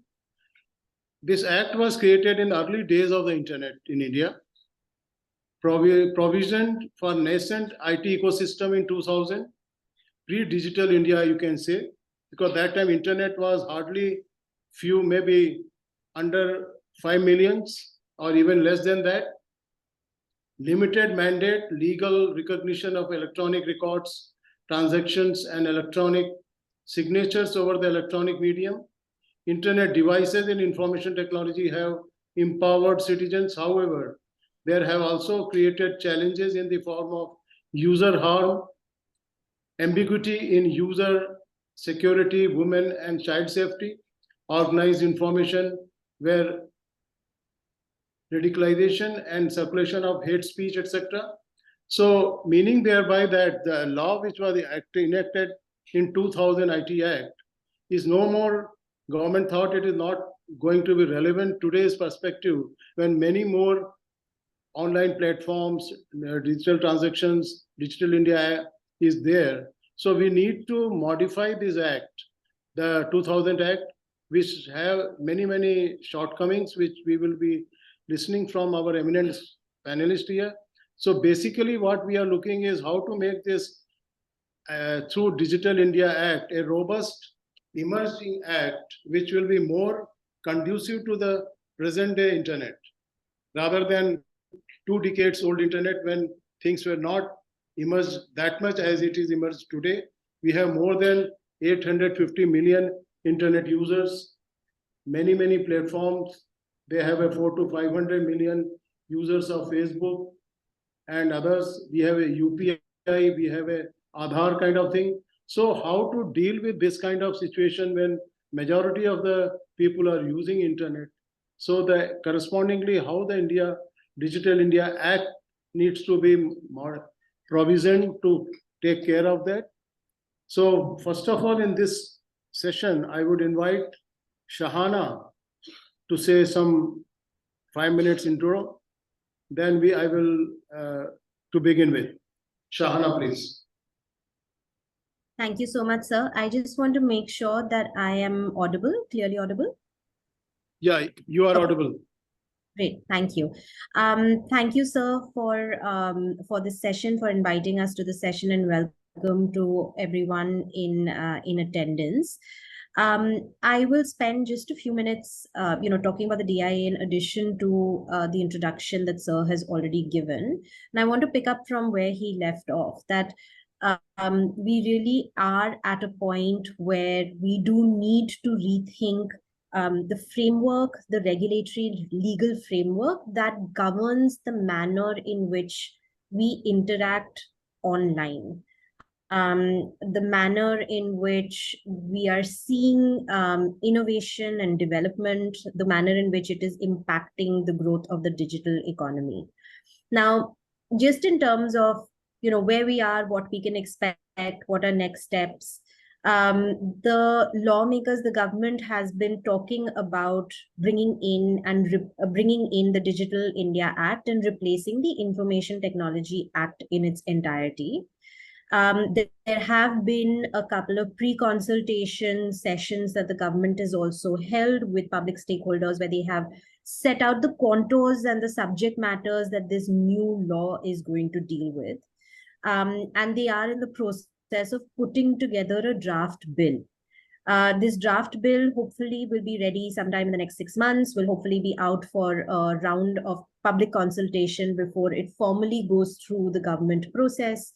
This act was created in the early days of the internet in India, provisioned for nascent IT ecosystem in 2000, pre-digital India, you can say, because that time internet was hardly few, maybe under 5 millions or even less than that. Limited mandate, legal recognition of electronic records, transactions, and electronic signatures over the electronic medium. Internet devices and information technology have empowered citizens. However, there have also created challenges in the form of user harm, ambiguity in user security, women and child safety, organized information where radicalization and circulation of hate speech, etc. So meaning thereby that the law which was enacted in 2000 IT Act is no more, government thought it is not going to be relevant today's perspective when many more online platforms, digital transactions, Digital India is there. So we need to modify this act, the 2000 Act, which have many shortcomings, which we will be listening from our eminent panelist here. So basically what we are looking is how to make this through Digital India Act, a robust emerging act, which will be more conducive to the present day internet, rather than 2 decades old internet when things were not emerged that much as it is emerged today. We have more than 850 million internet users, many platforms. They have a 400 to 500 million users of Facebook and others. We have a UPI, we have a Aadhaar kind of thing. So how to deal with this kind of situation when majority of the people are using internet? So the correspondingly how the Digital India Act needs to be more provisioned to take care of that. So first of all, in this session, I would invite Shahana to say some 5 minutes intro. Then I will to begin with. Shahana, please. Thank you so much, sir. I just want to make sure that I am audible, clearly audible. Yeah, you are audible. Great, thank you. Thank you, sir, for this session, for inviting us to the session, and welcome to everyone in attendance. I will spend just a few minutes, talking about the DIA in addition to the introduction that sir has already given. And I want to pick up from where he left off, that we really are at a point where we do need to rethink the framework, the regulatory legal framework that governs the manner in which we interact online. The manner in which we are seeing innovation and development, the manner in which it is impacting the growth of the digital economy. Now, just in terms of where we are, what we can expect, what are next steps, the lawmakers, the government has been talking about bringing in the Digital India Act and replacing the Information Technology Act in its entirety. There have been a couple of pre-consultation sessions that the government has also held with public stakeholders, where they have set out the contours and the subject matters that this new law is going to deal with. And they are in the process of putting together a draft bill. This draft bill hopefully will be ready sometime in the next 6 months, will hopefully be out for a round of public consultation before it formally goes through the government process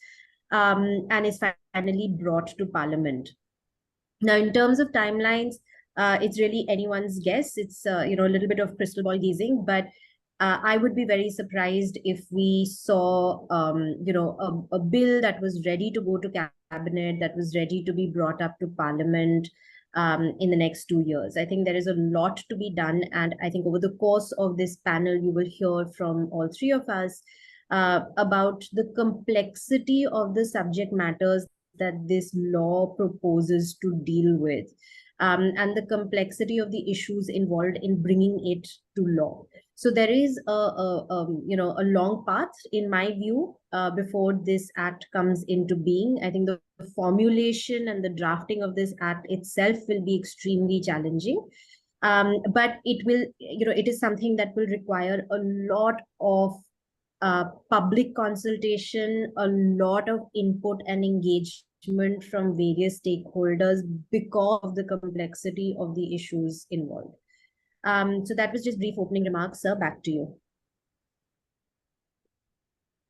and is finally brought to Parliament. Now, in terms of timelines, it's really anyone's guess. It's a little bit of crystal ball gazing, but I would be very surprised if we saw a bill that was ready to go to cabinet, that was ready to be brought up to Parliament in the next 2 years. I think there is a lot to be done, and I think over the course of this panel, you will hear from all three of us about the complexity of the subject matters that this law proposes to deal with, and the complexity of the issues involved in bringing it to law. So there is a long path, in my view, before this act comes into being. I think the formulation and the drafting of this act itself will be extremely challenging. But it will, it is something that will require a lot of public consultation, a lot of input and engagement from various stakeholders because of the complexity of the issues involved. So that was just brief opening remarks, sir. Back to you.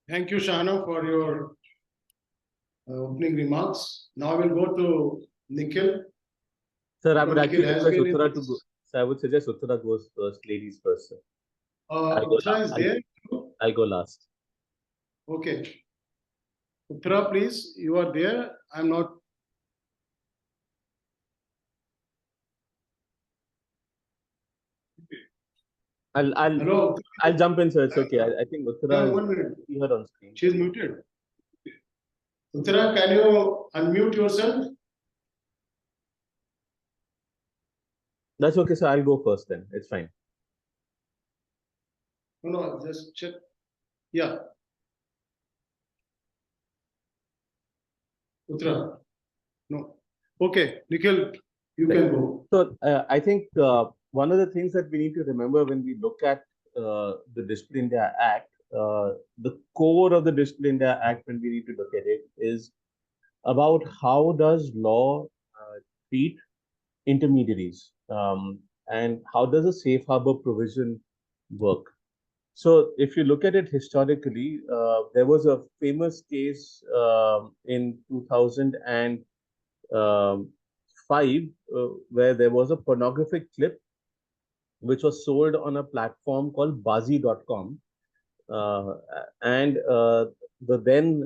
Thank you, Shahana, for your opening remarks. Now we'll go to Nikhil. Sir, I would actually request Uttara to go. So I would suggest Uttara goes first, ladies first, sir. Uttara is there? I go last. Okay. Uttara, please, you are there. I'm not. I'll jump in, sir. It's okay. I think Uttara One minute. You heard on screen. She's muted. Uttara, can you unmute yourself? That's okay, sir. I'll go first then. It's fine. No, just check. Yeah. Uttara. No. Okay, Nikhil, you can go. So I think one of the things that we need to remember when we look at the Digital India Act the core of the Digital India Act, when we need to look at it, is about how does law treat intermediaries, and how does a safe harbor provision work. So if you look at it historically, there was a famous case in 2005 where there was a pornographic clip which was sold on a platform called Bazi.com. And the then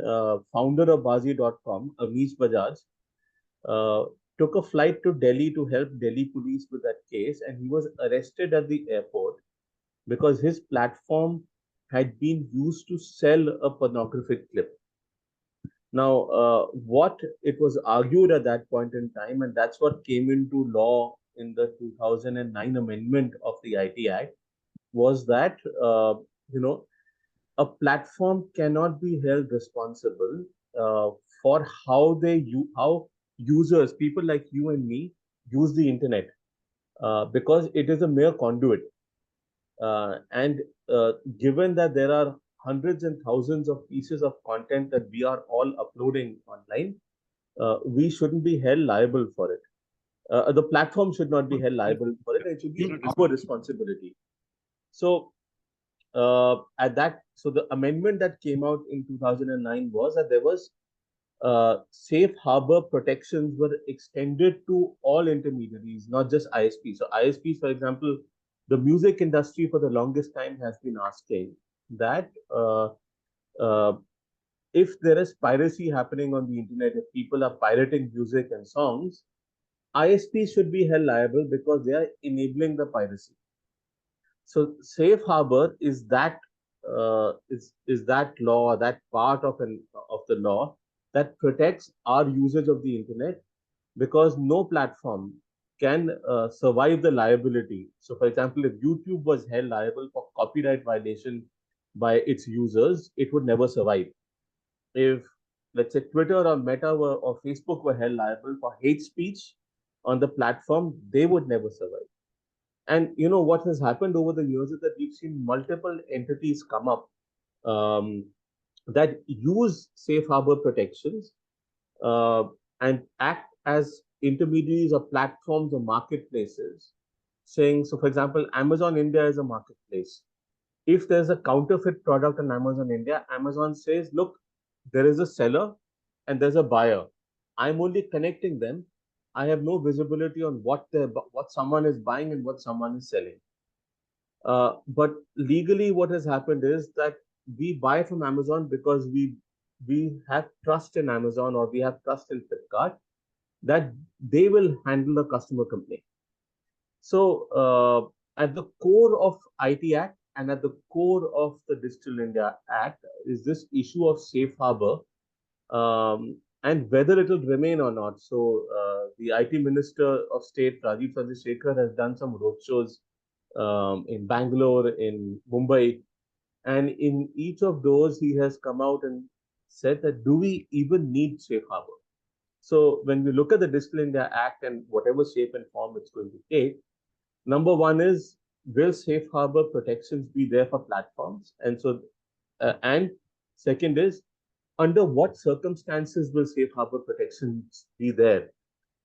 founder of Bazi.com, Amish Bajaj, took a flight to Delhi to help Delhi police with that case, and he was arrested at the airport because his platform had been used to sell a pornographic clip. Now, what it was argued at that point in time, and that's what came into law in the 2009 amendment of the IT Act, was that a platform cannot be held responsible for how users, people like you and me, use the internet, because it is a mere conduit. And given that there are hundreds and thousands of pieces of content that we are all uploading online, we shouldn't be held liable for it. The platform should not be held liable for it. It should be our responsibility. So so the amendment that came out in 2009 was that there was safe harbor protections were extended to all intermediaries, not just ISPs. So ISPs, for example, the music industry for the longest time has been asking that if there is piracy happening on the internet, if people are pirating music and songs, ISPs should be held liable because they are enabling the piracy. So safe harbor is that that law, that part of the law that protects our usage of the internet, because no platform can survive the liability. So, for example, if YouTube was held liable for copyright violation by its users, it would never survive. If, let's say, Twitter or Meta or Facebook were held liable for hate speech on the platform, they would never survive. And you know what has happened over the years is that we've seen multiple entities come up that use safe harbor protections and act as intermediaries or platforms or marketplaces, saying, so for example, Amazon India is a marketplace. If there's a counterfeit product on Amazon India, Amazon says, look, there is a seller and there's a buyer. I'm only connecting them. I have no visibility on what someone is buying and what someone is selling. But legally, what has happened is that we buy from Amazon because we have trust in Amazon, or we have trust in Flipkart that they will handle a customer complaint. So at the core of IT Act and at the core of the Digital India Act is this issue of safe harbor, and whether it will remain or not. So the IT Minister of State, Rajiv Chandrasekhar, has done some roadshows in Bangalore, in Mumbai, and in each of those he has come out and said that, do we even need safe harbor? So when we look at the Digital India Act and whatever shape and form it's going to take, number one is, will safe harbor protections be there for platforms? And so, and second is, under what circumstances will safe harbor protections be there?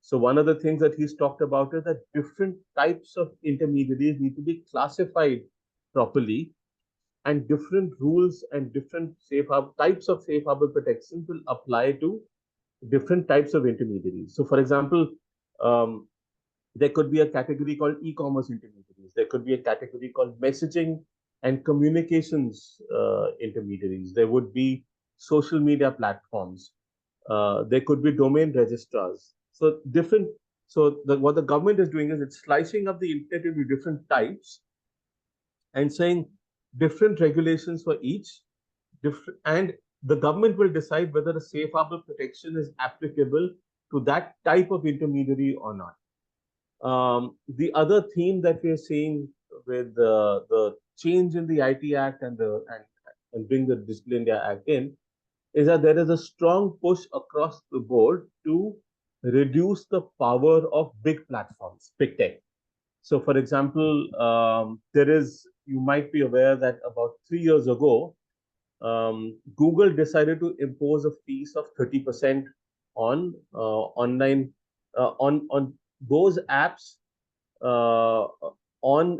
So one of the things that he's talked about is that different types of intermediaries need to be classified properly, and different rules and different types of safe harbor protections will apply to different types of intermediaries. So for example, there could be a category called e-commerce intermediaries. There could be a category called messaging and communications intermediaries. There would be social media platforms. There could be domain registrars. So what the government is doing is it's slicing up the internet into different types and saying different regulations for each, and the government will decide whether a safe harbor protection is applicable to that type of intermediary or not. The other theme that we are seeing with the change in the IT Act and bring the Digital India Act in is that there is a strong push across the board to reduce the power of big platforms, big tech. So, for example, you might be aware that about 3 years ago, Google decided to impose a fees of 30% on online on those apps on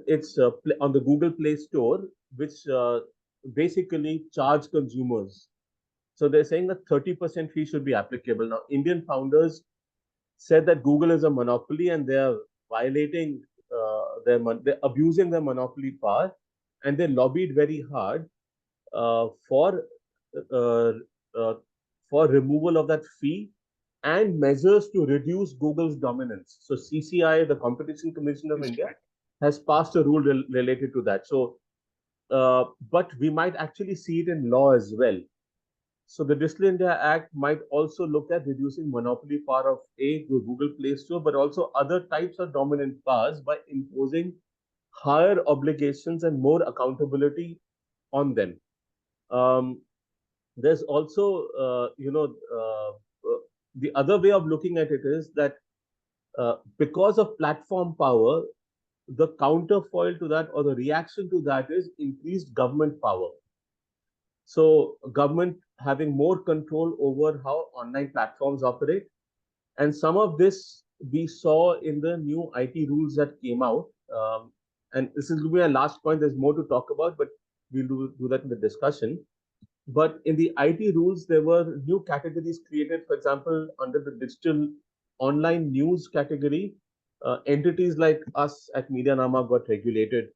on the Google Play Store, which basically charge consumers. So they're saying that 30% fee should be applicable. Now, Indian founders said that Google is a monopoly and they are violating they're abusing their monopoly power, and they lobbied very hard uh, for uh, uh, for removal of that fee and measures to reduce Google's dominance. So CCI, the Competition Commission of India, has passed a rule related to that. So, but we might actually see it in law as well. So the Digital India Act might also look at reducing monopoly power of the Google Play Store, but also other types of dominant powers by imposing higher obligations and more accountability on them. There's also, the other way of looking at it is that because of platform power, the counterfoil to that or the reaction to that is increased government power. So government having more control over how online platforms operate. And some of this we saw in the new IT rules that came out. And this is going to be our last point. There's more to talk about, but we'll do that in the discussion. But in the IT rules, there were new categories created. For example, under the digital online news category, entities like us at Medianama got regulated.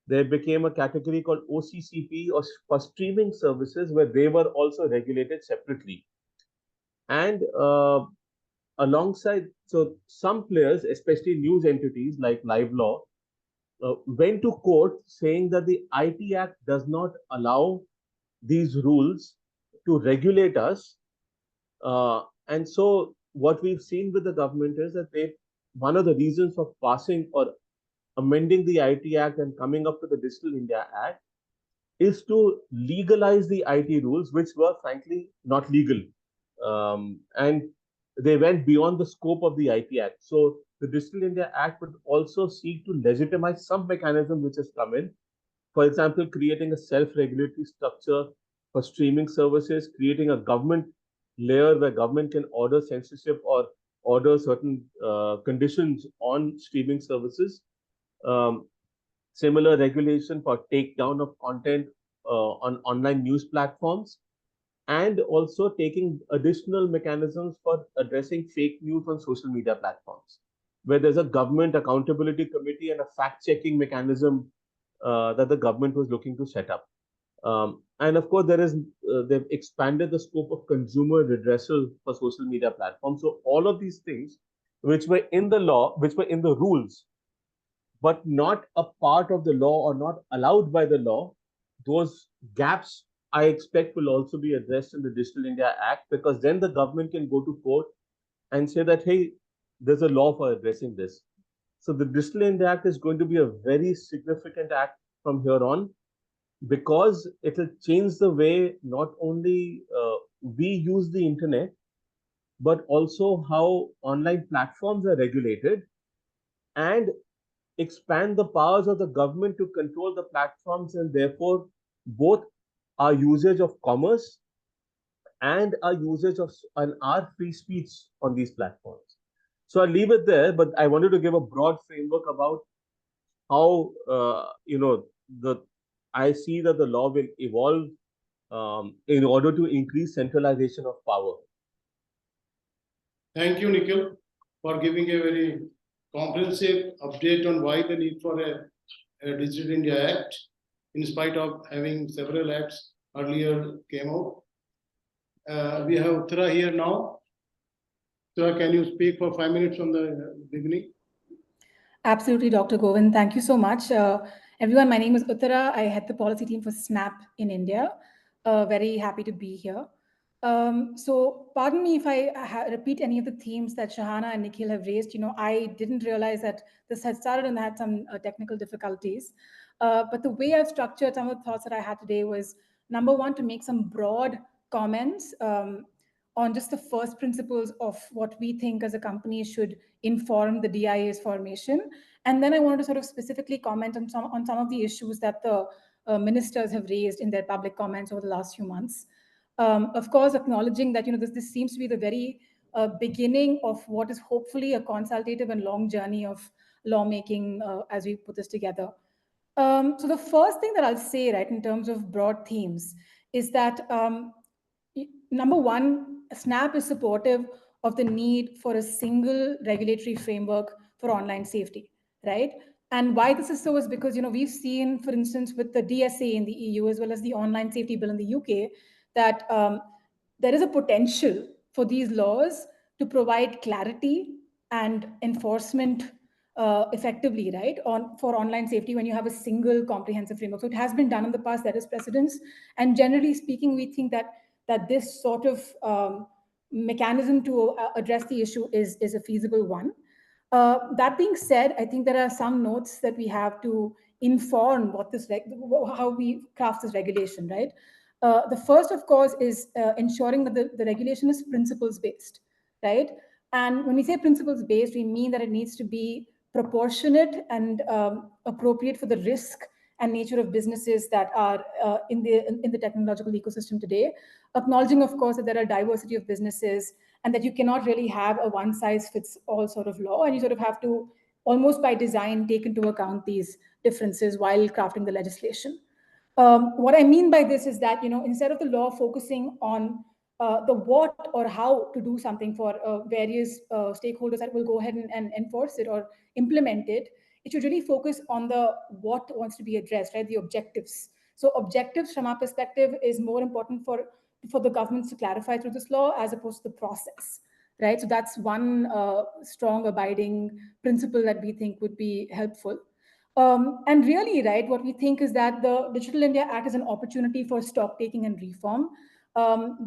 There became a category called OCCP, or for streaming services, where they were also regulated separately. And alongside, so some players, especially news entities like LiveLaw, went to court saying that the IT Act does not allow these rules to regulate us. And so what we've seen with the government is that one of the reasons for passing or amending the IT Act and coming up with the Digital India Act is to legalize the IT rules, which were frankly not legal. And they went beyond the scope of the IT Act. So the Digital India Act would also seek to legitimize some mechanism which has come in. For example, creating a self-regulatory structure for streaming services, creating a government layer where government can order censorship or order certain conditions on streaming services. Similar regulation for takedown of content on online news platforms, and also taking additional mechanisms for addressing fake news on social media platforms, where there's a government accountability committee and a fact-checking mechanism that the government was looking to set up. And of course, they've expanded the scope of consumer redressal for social media platforms. So all of these things, which were in the law, which were in the rules, but not a part of the law or not allowed by the law, those gaps I expect will also be addressed in the Digital India Act, because then the government can go to court and say that, hey, there's a law for addressing this. So the Digital India Act is going to be a very significant act from here on, because it will change the way not only we use the internet, but also how online platforms are regulated, and expand the powers of the government to control the platforms, and therefore both our usage of commerce and our usage of our free speech on these platforms. So I'll leave it there, but I wanted to give a broad framework about how I see that the law will evolve in order to increase centralization of power. Thank you, Nikhil, for giving a very comprehensive update on why the need for a Digital India Act, in spite of having several acts earlier came out. We have Uttara here now. Uttara, can you speak for 5 minutes from the beginning? Absolutely, Dr. Govind. Thank you so much. Everyone, my name is Uttara. I head the policy team for Snap in India. Very happy to be here. So pardon me if I repeat any of the themes that Shahana and Nikhil have raised. I didn't realize that this had started and had some technical difficulties. But the way I've structured some of the thoughts that I had today was, number one, to make some broad comments on just the first principles of what we think as a company should inform the DIA's formation. And then I wanted to sort of specifically comment on some of the issues that the ministers have raised in their public comments over the last few months. Of course, acknowledging that this seems to be the very beginning of what is hopefully a consultative and long journey of lawmaking as we put this together. So the first thing that I'll say, right, in terms of broad themes, is that number one, SNAP is supportive of the need for a single regulatory framework for online safety, right? And why this is so is because we've seen, for instance, with the DSA in the EU as well as the online safety bill in the UK, that there is a potential for these laws to provide clarity and enforcement effectively, right, for online safety when you have a single comprehensive framework. So it has been done in the past, there is precedence, and generally speaking, we think that this sort of mechanism to address the issue is a feasible one. That being said, I think there are some notes that we have to inform how we craft this regulation, right? The first, of course, is ensuring that the regulation is principles-based, right? And when we say principles-based, we mean that it needs to be proportionate and appropriate for the risk and nature of businesses that are in the technological ecosystem today. Acknowledging, of course, that there are diversity of businesses and that you cannot really have a one-size-fits-all sort of law, and you sort of have to, almost by design, take into account these differences while crafting the legislation. What I mean by this is that, instead of the law focusing on the what or how to do something for various stakeholders that will go ahead and enforce it or implement it, it should really focus on the what wants to be addressed, right? The objectives. So objectives from our perspective is more important for the governments to clarify through this law as opposed to the process, right? So that's one strong abiding principle that we think would be helpful. And really, right, what we think is that the Digital India Act is an opportunity for stock taking and reform.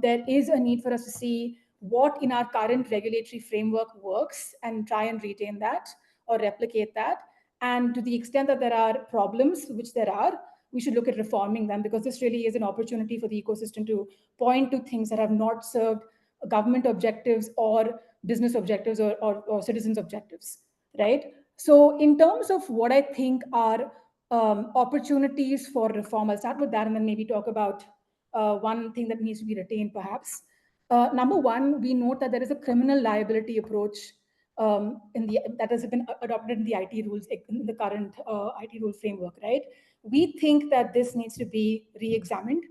There is a need for us to see what in our current regulatory framework works and try and retain that or replicate that. And to the extent that there are problems, which there are, we should look at reforming them, because this really is an opportunity for the ecosystem to point to things that have not served government objectives or business objectives or citizens' objectives, right? So in terms of what I think are opportunities for reform, I'll start with that and then maybe talk about one thing that needs to be retained perhaps. Number one, we note that there is a criminal liability approach that has been adopted in the IT rules, in the current IT rule framework, right? We think that this needs to be re-examined.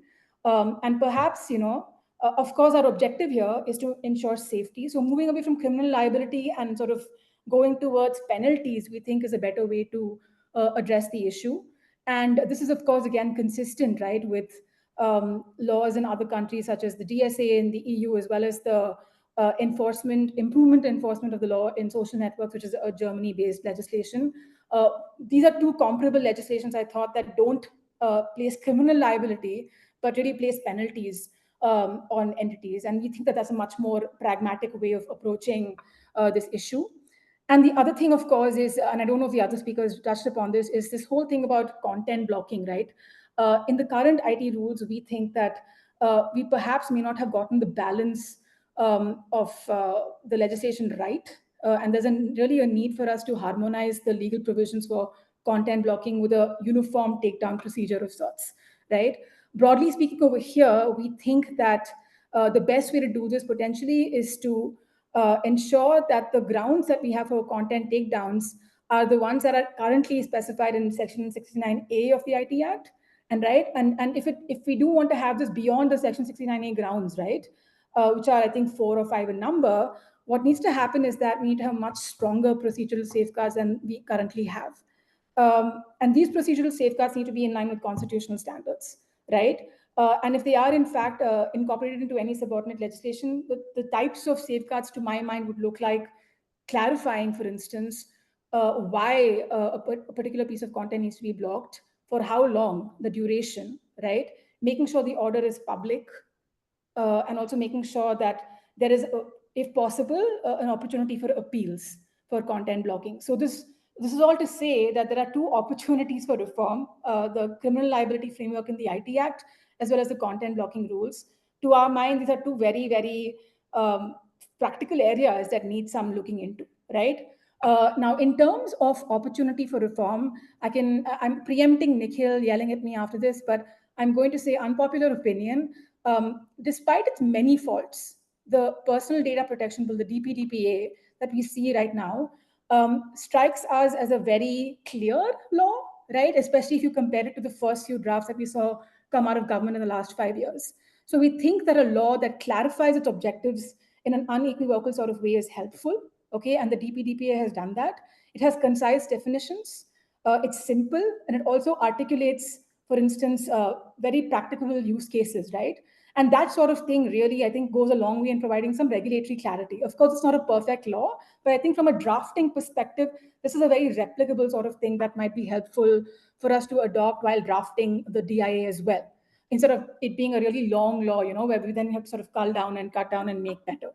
And perhaps, of course, our objective here is to ensure safety. So moving away from criminal liability and sort of going towards penalties, we think is a better way to address the issue. And this is, of course, again, consistent, right, with laws in other countries, such as the DSA in the EU, as well as the improvement enforcement of the law in social networks, which is a Germany-based legislation. These are two comparable legislations, I thought, that don't place criminal liability, but really place penalties on entities. And we think that that's a much more pragmatic way of approaching this issue. And the other thing, of course, is, and I don't know if the other speakers touched upon this, is this whole thing about content blocking, right? In the current IT rules, we think that we perhaps may not have gotten the balance of the legislation right. And there's really a need for us to harmonize the legal provisions for content blocking with a uniform takedown procedure of sorts, right? Broadly speaking, over here, we think that the best way to do this potentially is to ensure that the grounds that we have for content takedowns are the ones that are currently specified in Section 69A of the IT Act. And right, and if we do want to have this beyond the Section 69A grounds, right, which are, I think, 4 or 5 in number, what needs to happen is that we need to have much stronger procedural safeguards than we currently have. And these procedural safeguards need to be in line with constitutional standards, right? And if they are, in fact, incorporated into any subordinate legislation, the types of safeguards, to my mind, would look like clarifying, for instance, why a particular piece of content needs to be blocked, for how long, the duration, right? Making sure the order is public, and also making sure that there is, if possible, an opportunity for appeals for content blocking. So this is all to say that there are two opportunities for reform, the criminal liability framework in the IT Act, as well as the content blocking rules. To our mind, these are two very, very practical areas that need some looking into, right? Now, in terms of opportunity for reform, I'm preempting Nikhil yelling at me after this, but I'm going to say unpopular opinion. Despite its many faults, the Personal Data Protection Bill, the DPDPA that we see right now, strikes us as a very clear law, right? Especially if you compare it to the first few drafts that we saw come out of government in the last 5 years. So we think that a law that clarifies its objectives in an unequivocal sort of way is helpful, okay? And the DPDPA has done that. It has concise definitions. It's simple, and it also articulates, for instance, very practicable use cases, right? And that sort of thing really, I think, goes a long way in providing some regulatory clarity. Of course, it's not a perfect law, but I think from a drafting perspective, this is a very replicable sort of thing that might be helpful for us to adopt while drafting the DIA as well, instead of it being a really long law, where we then have to sort of cull down and cut down and make better.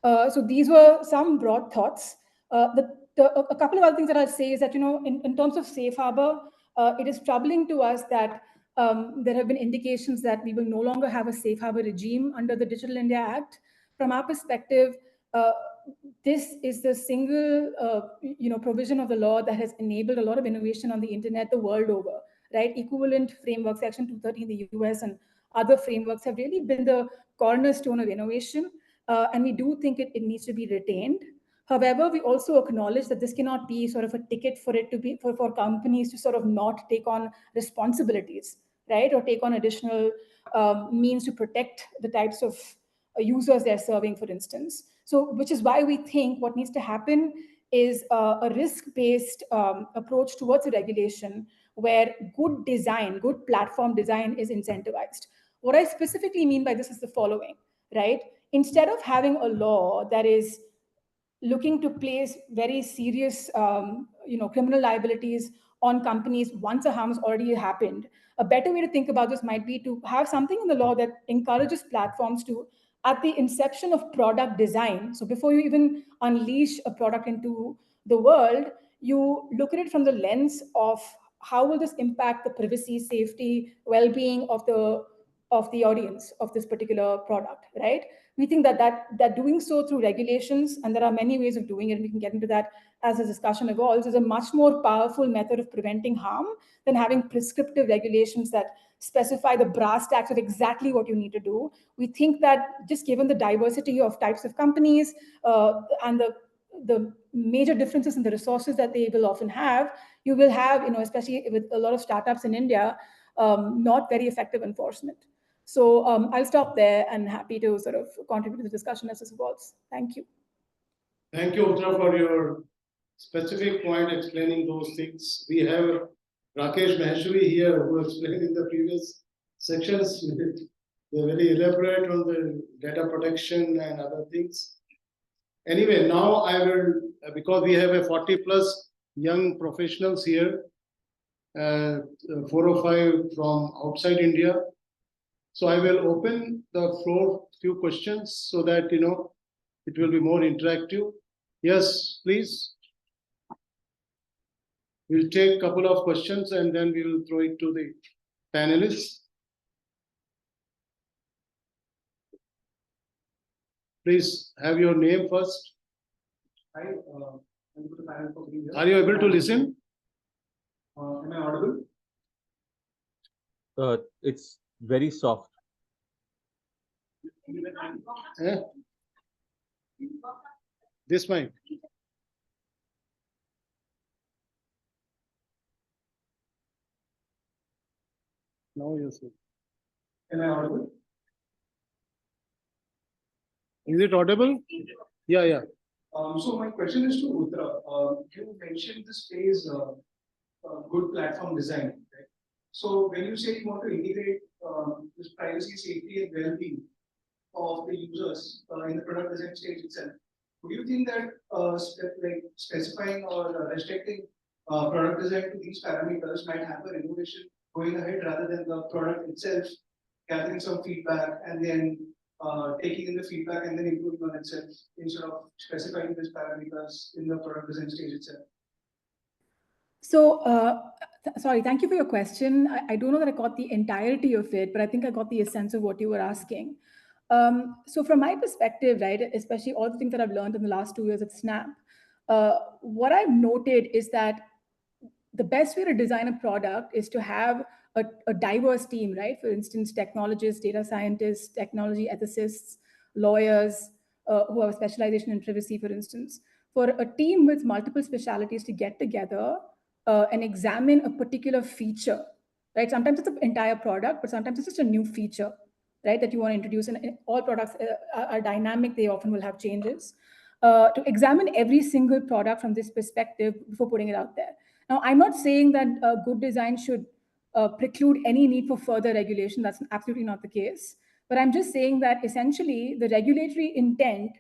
So these were some broad thoughts. A couple of other things that I'll say is that, in terms of safe harbor, it is troubling to us that there have been indications that we will no longer have a safe harbor regime under the Digital India Act. From our perspective, this is the single, provision of the law that has enabled a lot of innovation on the internet the world over, right? Equivalent frameworks, Section 230 in the US and other frameworks have really been the cornerstone of innovation. And we do think it needs to be retained. However, we also acknowledge that this cannot be sort of a ticket for it to be for companies to sort of not take on responsibilities, right? Or take on additional means to protect the types of users they're serving, for instance. So, which is why we think what needs to happen is a risk-based approach towards a regulation where good design, good platform design is incentivized. What I specifically mean by this is the following, right? Instead of having a law that is looking to place very serious, criminal liabilities on companies once a harm has already happened, a better way to think about this might be to have something in the law that encourages platforms to, at the inception of product design, so before you even unleash a product into the world, you look at it from the lens of how will this impact the privacy, safety, well-being of the audience of this particular product, right? We think that doing so through regulations, and there are many ways of doing it, and we can get into that as the discussion evolves, is a much more powerful method of preventing harm than having prescriptive regulations that specify the brass tacks of exactly what you need to do. We think that just given the diversity of types of companies and the major differences in the resources that they will often have, you will have, especially with a lot of startups in India, not very effective enforcement. So I'll stop there and happy to sort of contribute to the discussion as this evolves. Thank you. Thank you, Uttara, for your specific point explaining those things. We have Rakesh Maheshwari here, who explained in the previous sections. They're very elaborate on the data protection and other things. Anyway, now I will, because we have a 40 plus young professionals here, 4 or 5 from outside India. So I will open the floor few questions so that, it will be more interactive. Yes, please. We'll take a couple of questions and then we will throw it to the panelists. Please have your name first. Hi, thank you to the panel for being here. Are you able to listen? Am I audible? It's very soft. Eh? This mic. Now you see. Am I audible? Is it audible? Yeah. So my question is to Uttara. You mentioned this phrase, good platform design, right? So when you say you want to integrate this privacy, safety, and well-being of the users in the product design stage itself, do you think that specifying or restricting product design to these parameters might hamper innovation going ahead rather than the product itself gathering some feedback and then taking in the feedback and then improving on itself instead of specifying these parameters in the product design stage itself? So, sorry, thank you for your question. I don't know that I got the entirety of it, but I think I got the essence of what you were asking. So from my perspective, right, especially all the things that I've learned in the last 2 years at Snap, what I've noted is that the best way to design a product is to have a diverse team, right? For instance, technologists, data scientists, technology ethicists, lawyers who have a specialization in privacy, for instance. For a team with multiple specialities to get together and examine a particular feature, right? Sometimes it's an entire product, but sometimes it's just a new feature, right, that you want to introduce. And all products are dynamic. They often will have changes. To examine every single product from this perspective before putting it out there. Now, I'm not saying that good design should preclude any need for further regulation. That's absolutely not the case. But I'm just saying that essentially the regulatory intent,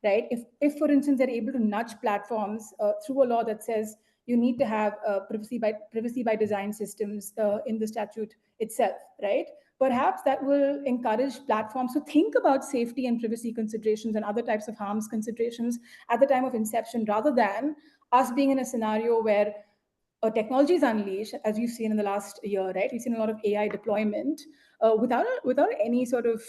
right, if for instance, they're able to nudge platforms through a law that says you need to have privacy by design systems in the statute itself, right? Perhaps that will encourage platforms to think about safety and privacy considerations and other types of harms considerations at the time of inception, rather than us being in a scenario where technology is unleashed, as we've seen in the last year, right? We've seen a lot of AI deployment without any sort of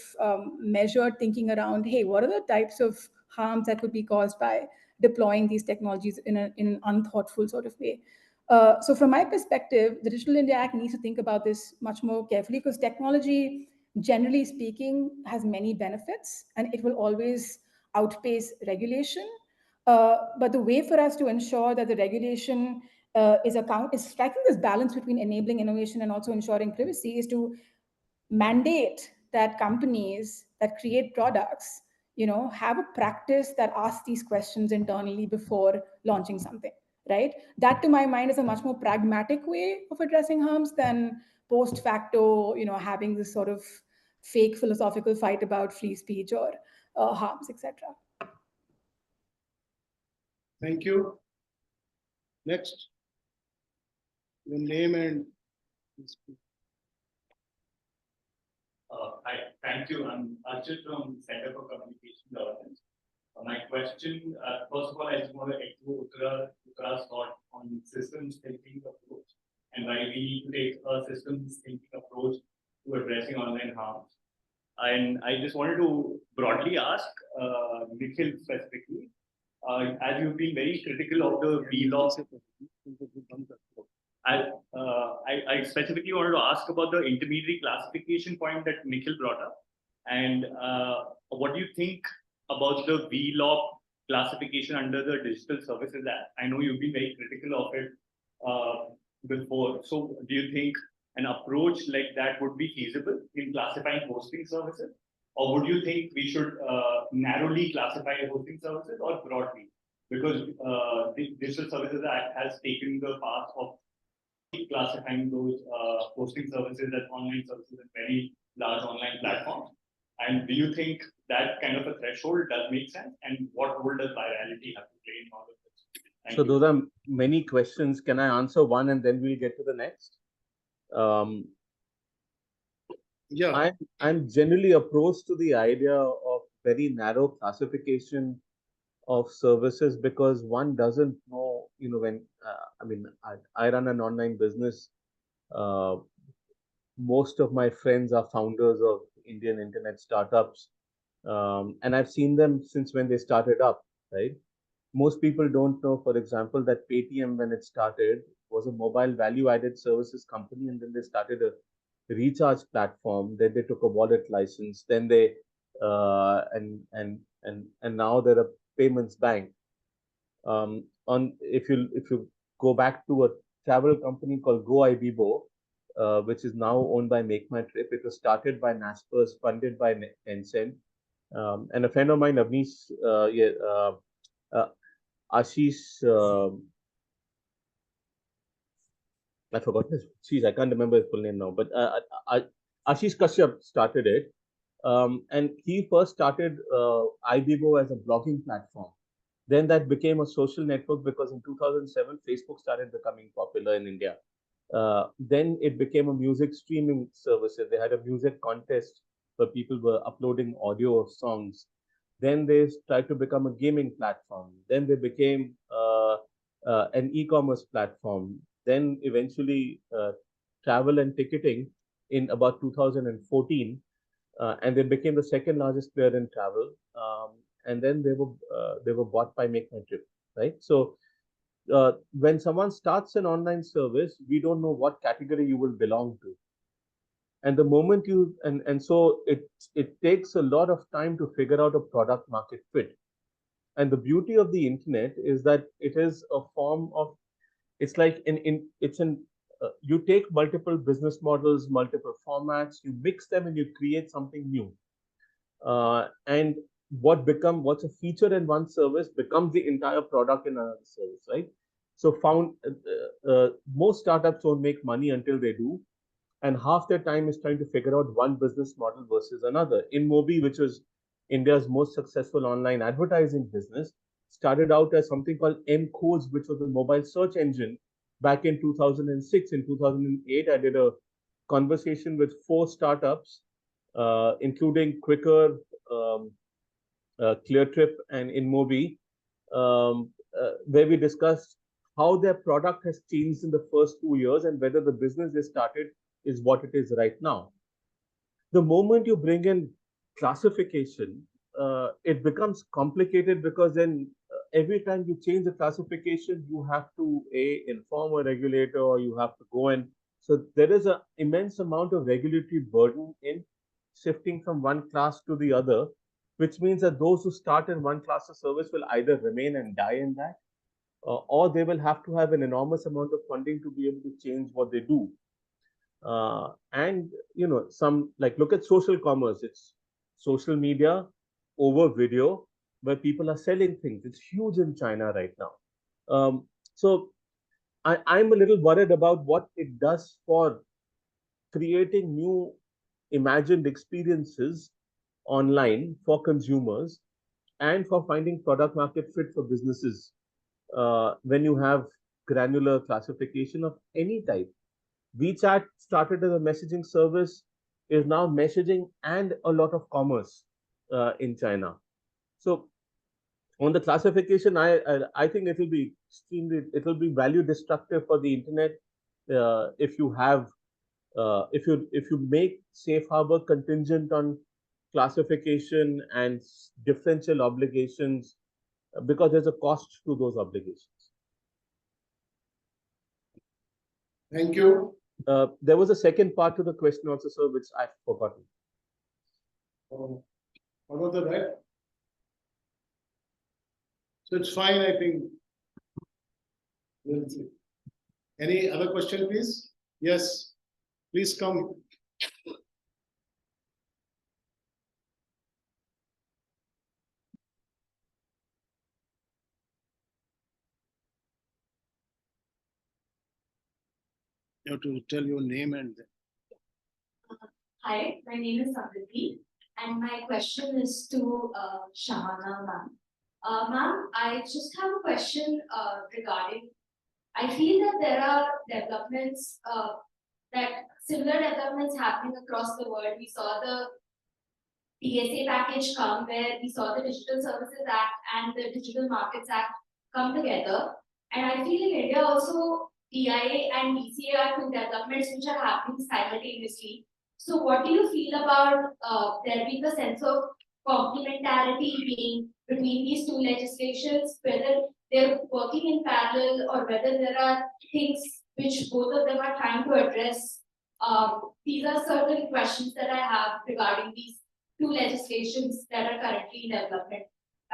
measured thinking around, hey, what are the types of harms that could be caused by deploying these technologies in an unthoughtful sort of way. So from my perspective, the Digital India Act needs to think about this much more carefully, because technology, generally speaking, has many benefits and it will always outpace regulation. But the way for us to ensure that the regulation is striking this balance between enabling innovation and also ensuring privacy is to mandate that companies that create products, have a practice that asks these questions internally before launching something, right? That, to my mind, is a much more pragmatic way of addressing harms than post facto, having this sort of fake philosophical fight about free speech or harms, etc. Thank you. Next, your name and. Hi, thank you. I'm Archit from Center for Communication Governance. My question, first of all, I just want to echo Uttara's thought on systems thinking approach and why we need to take a systems thinking approach to addressing online harms. And I just wanted to broadly ask Nikhil specifically, as you've been very critical of the vlog. I specifically wanted to ask about the intermediary classification point that Nikhil brought up, and what do you think about the vlog classification under the Digital Services Act? I know you've been very critical of it before. So do you think an approach like that would be feasible in classifying hosting services? Or would you think we should narrowly classify hosting services or broadly? Because the Digital Services Act has taken the path of classifying those hosting services as online services in very large online platforms. And do you think that kind of a threshold does make sense? And what role does virality have to play in all of this? So those are many questions. Can I answer one and then we'll get to the next? Yeah, I'm generally opposed to the idea of very narrow classification of services, because one doesn't know, when I run an online business. Most of my friends are founders of Indian internet startups, and I've seen them since when they started up, right? Most people don't know, for example, that Paytm, when it started, was a mobile value-added services company, and then they started a recharge platform. Then they took a wallet license. Then they and now they're a payments bank. If you go back to a travel company called GoIbibo, which is now owned by Make My Trip. It was started by Naspers, funded by Tencent, and a friend of mine, Avnish, Ashish. I forgot his. Geez, I can't remember his full name now. But Ashish Kashyap started it, and he first started Ibibo as a blogging platform. Then that became a social network, because in 2007 Facebook started becoming popular in India. Then it became a music streaming service. They had a music contest where people were uploading audio of songs. Then they tried to become a gaming platform. Then they became an e-commerce platform. Then eventually travel and ticketing in about 2014, and they became the second largest player in travel. And then they were bought by Make My Trip, right? So when someone starts an online service, we don't know what category you will belong to. And the moment you, and so it takes a lot of time to figure out a product market fit. And the beauty of the internet is that it is a form of, it's like you take multiple business models, multiple formats, you mix them and you create something new. And what's a feature in one service becomes the entire product in another service, right? So most startups don't make money until they do, and half their time is trying to figure out one business model versus another. InMobi, which was India's most successful online advertising business, started out as something called M-Codes, which was a mobile search engine back in 2006. In 2008, I did a conversation with 4 startups, including Quicker, ClearTrip, and InMobi, where we discussed how their product has changed in the first 2 years and whether the business they started is what it is right now. The moment you bring in classification, it becomes complicated, because then every time you change the classification, you have to inform a regulator, or you have to go and, so there is an immense amount of regulatory burden in shifting from one class to the other, which means that those who start in one class of service will either remain and die in that, or they will have to have an enormous amount of funding to be able to change what they do. And some, like, look at social commerce. It's social media over video, where people are selling things. It's huge in China right now. So I'm a little worried about what it does for creating new imagined experiences online for consumers, and for finding product market fit for businesses, when you have granular classification of any type. WeChat started as a messaging service, is now messaging and a lot of commerce in China. So on the classification, I think it will be value destructive for the internet if you have if you make safe harbor contingent on classification and differential obligations, because there's a cost to those obligations. Thank you. There was a second part to the question also, sir, which I've forgotten. What was the right? So it's fine, I think. We'll see. Any other question, please? Yes, please come. You have to tell your name and. Hi, my name is Samriti, and my question is to Shahana ma'am. Ma'am, I just have a question regarding, I feel that there are developments, that similar developments happening across the world. We saw the TSA package come, where we saw the Digital Services Act and the Digital Markets Act come together. And I feel in India also, DIA and DCA are 2 developments which are happening simultaneously. So what do you feel about there being a sense of complementarity being between these 2 legislations, whether they're working in parallel or whether there are things which both of them are trying to address? These are certain questions that I have regarding these 2 legislations that are currently in development,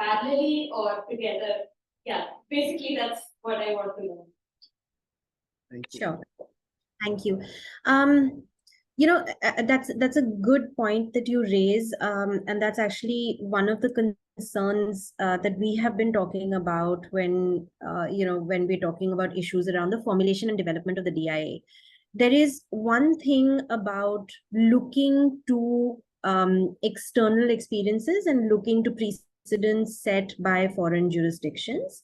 parallelly or together. Yeah, basically that's what I want to know. Thank you. Sure. Thank you. That's a good point that you raise, and that's actually one of the concerns that we have been talking about when when we're talking about issues around the formulation and development of the DIA. There is one thing about looking to external experiences and looking to precedents set by foreign jurisdictions.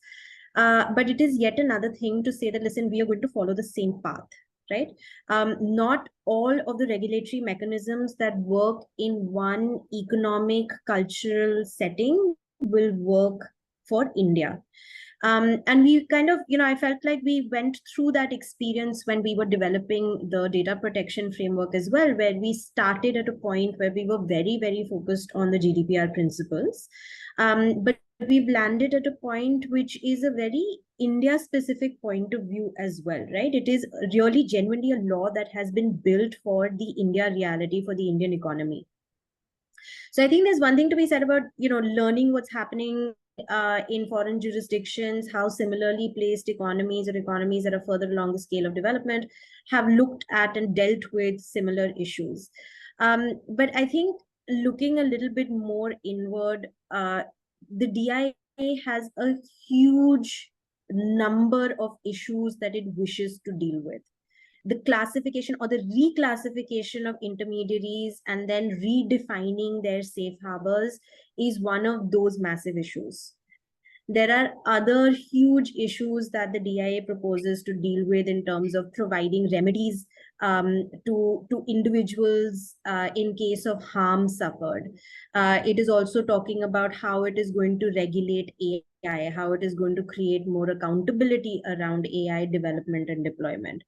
But it is yet another thing to say that, listen, we are going to follow the same path, right? Not all of the regulatory mechanisms that work in one economic, cultural setting will work for India. And we kind of, I felt like we went through that experience when we were developing the data protection framework as well, where we started at a point where we were very, very focused on the GDPR principles. But we've landed at a point which is a very India-specific point of view as well, right? It is really genuinely a law that has been built for the India reality, for the Indian economy. So I think there's one thing to be said about, learning what's happening in foreign jurisdictions, how similarly placed economies or economies that are further along the scale of development have looked at and dealt with similar issues. But I think looking a little bit more inward, the DIA has a huge number of issues that it wishes to deal with. The classification or the reclassification of intermediaries and then redefining their safe harbors is one of those massive issues. There are other huge issues that the DIA proposes to deal with in terms of providing remedies to individuals in case of harm suffered. It is also talking about how it is going to regulate AI, how it is going to create more accountability around AI development and deployment.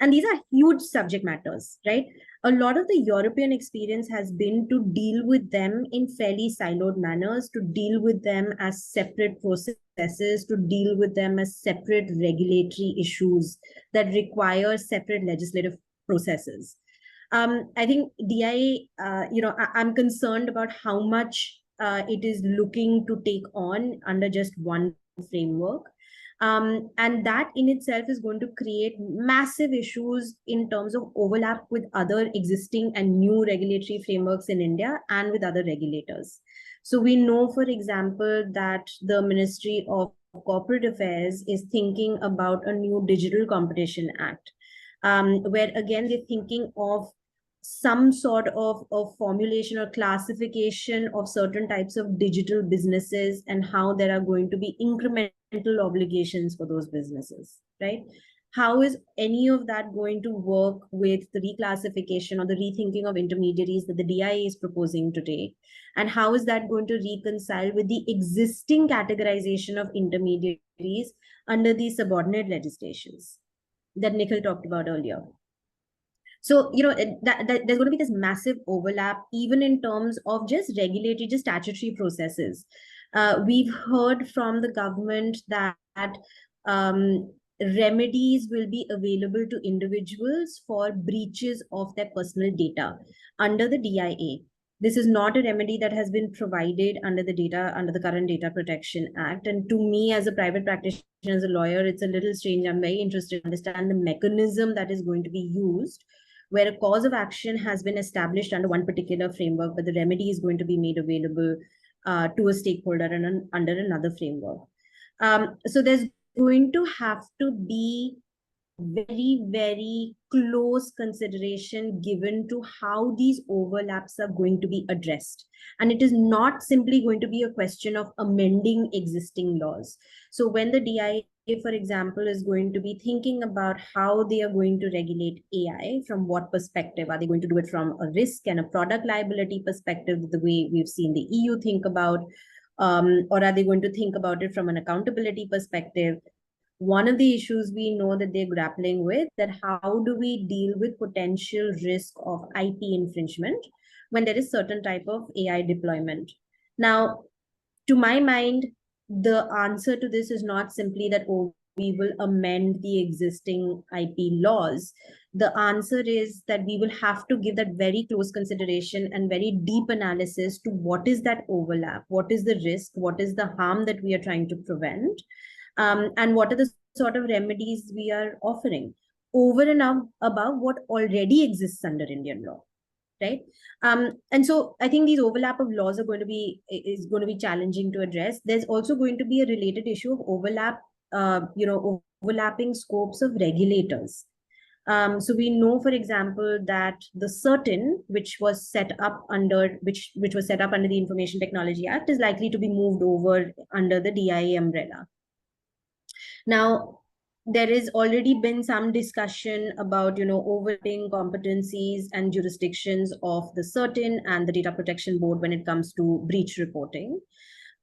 And these are huge subject matters, right? A lot of the European experience has been to deal with them in fairly siloed manners, to deal with them as separate processes, to deal with them as separate regulatory issues that require separate legislative processes. I think DIA, I'm concerned about how much it is looking to take on under just one framework. And that in itself is going to create massive issues in terms of overlap with other existing and new regulatory frameworks in India and with other regulators. So we know, for example, that the Ministry of Corporate Affairs is thinking about a new Digital Competition Act, where again, they're thinking of some sort of formulation or classification of certain types of digital businesses and how there are going to be incremental obligations for those businesses, right? How is any of that going to work with the reclassification or the rethinking of intermediaries that the DIA is proposing to take? And how is that going to reconcile with the existing categorization of intermediaries under the subordinate legislations that Nikhil talked about earlier? So, there's going to be this massive overlap, even in terms of just regulatory, just statutory processes. We've heard from the government that remedies will be available to individuals for breaches of their personal data under the DIA. This is not a remedy that has been provided under the current Data Protection Act. And to me, as a private practitioner, as a lawyer, it's a little strange. I'm very interested to understand the mechanism that is going to be used, where a cause of action has been established under one particular framework, but the remedy is going to be made available to a stakeholder under another framework. So there's going to have to be very, very close consideration given to how these overlaps are going to be addressed. And it is not simply going to be a question of amending existing laws. So when the DIA, for example, is going to be thinking about how they are going to regulate AI, from what perspective? Are they going to do it from a risk and a product liability perspective, the way we've seen the EU think about, or are they going to think about it from an accountability perspective? One of the issues we know that they're grappling with, that how do we deal with potential risk of IP infringement when there is certain type of AI deployment? Now, to my mind, the answer to this is not simply that, oh, we will amend the existing IP laws. The answer is that we will have to give that very close consideration and very deep analysis to what is that overlap, what is the risk, what is the harm that we are trying to prevent, and what are the sort of remedies we are offering over and above what already exists under Indian law, right? And so I think these overlap of laws is going to be challenging to address. There's also going to be a related issue of overlapping scopes of regulators. So we know, for example, that the CERTIN, which was set up under the Information Technology Act, is likely to be moved over under the DIA umbrella. Now, there has already been some discussion about, overlapping competencies and jurisdictions of the CERTIN and the Data Protection Board when it comes to breach reporting.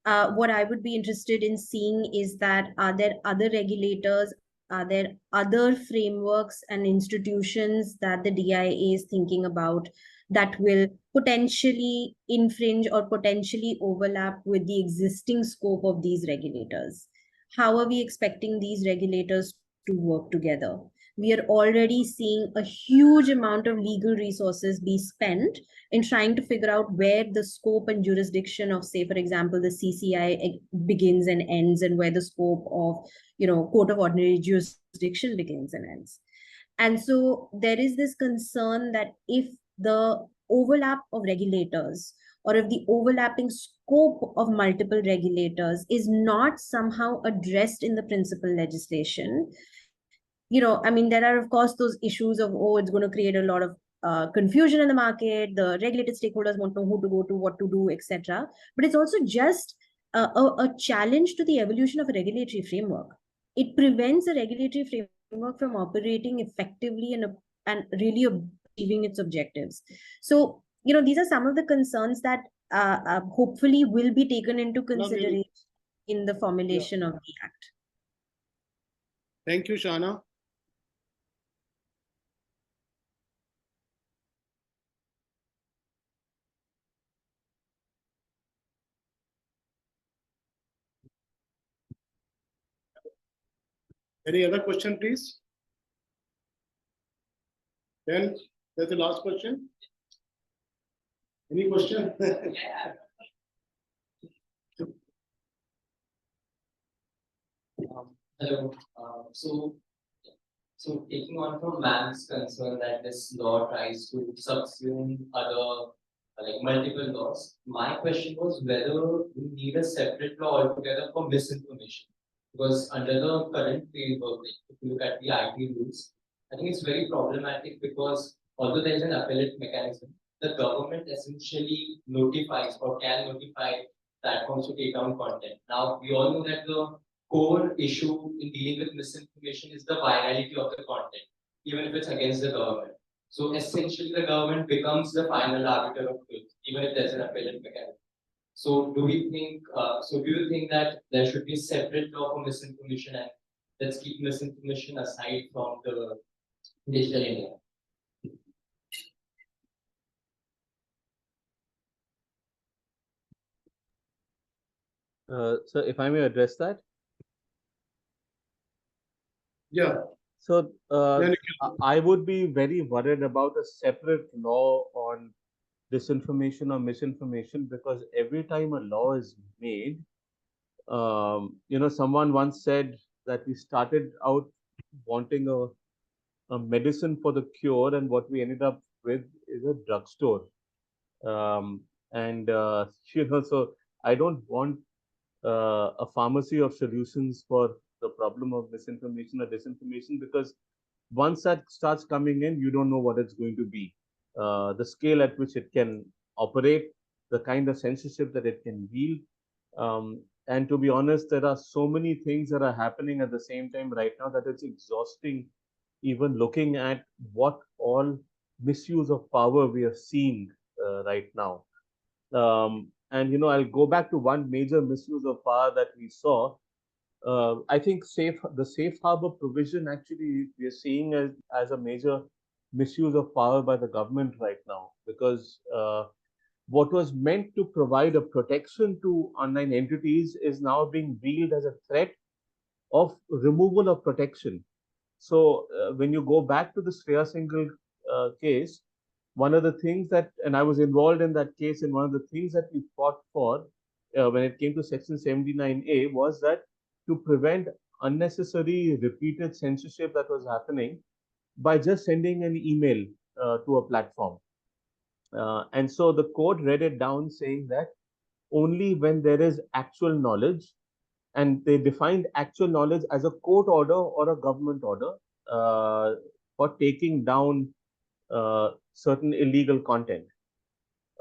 What I would be interested in seeing is that, are there other regulators, are there other frameworks and institutions that the DIA is thinking about that will potentially infringe or potentially overlap with the existing scope of these regulators? How are we expecting these regulators to work together? We are already seeing a huge amount of legal resources be spent in trying to figure out where the scope and jurisdiction of, say, for example, the CCI begins and ends, and where the scope of, Court of Ordinary Jurisdiction begins and ends. And so there is this concern that if the overlap of regulators, or if the overlapping scope of multiple regulators is not somehow addressed in the principal legislation, I mean, there are, of course, those issues of, oh, it's going to create a lot of confusion in the market. The regulated stakeholders won't know who to go to, what to do, etc. But it's also just a challenge to the evolution of a regulatory framework. It prevents a regulatory framework from operating effectively and really achieving its objectives. So, these are some of the concerns that hopefully will be taken into consideration in the formulation of the Act. Thank you, Shana. Any other question, please? Then that's the last question. Any question? Hello. So taking on from ma'am's concern that this law tries to subsume other like multiple laws, my question was whether we need a separate law altogether for misinformation. Because under the current framework, like if you look at the IT rules, I think it's very problematic because although there is an appellate mechanism, the government essentially notifies or can notify platforms to take down content. Now, we all know that the core issue in dealing with misinformation is the virality of the content, even if it's against the government. So essentially, the government becomes the final arbiter of truth, even if there's an appellate mechanism. So do we think? So do you think that there should be a separate law for misinformation, and let's keep misinformation aside from the digital India? So if I may address that. Yeah. So I would be very worried about a separate law on disinformation or misinformation, because every time a law is made, someone once said that we started out wanting a medicine for the cure, and what we ended up with is a drugstore. So I don't want a pharmacy of solutions for the problem of misinformation or disinformation, because once that starts coming in, you don't know what it's going to be. The scale at which it can operate, the kind of censorship that it can wield. And to be honest, there are so many things that are happening at the same time right now that it's exhausting, even looking at what all misuse of power we are seeing right now. And I'll go back to one major misuse of power that we saw. I think the safe harbor provision, actually we are seeing as a major misuse of power by the government right now, because what was meant to provide a protection to online entities is now being viewed as a threat of removal of protection. So when you go back to the Shreya Singhal case, one of the things that, and I was involved in that case, and one of the things that we fought for when it came to Section 79A was that to prevent unnecessary repeated censorship that was happening by just sending an email to a platform. And so the court read it down saying that only when there is actual knowledge, and they defined actual knowledge as a court order or a government order for taking down certain illegal content.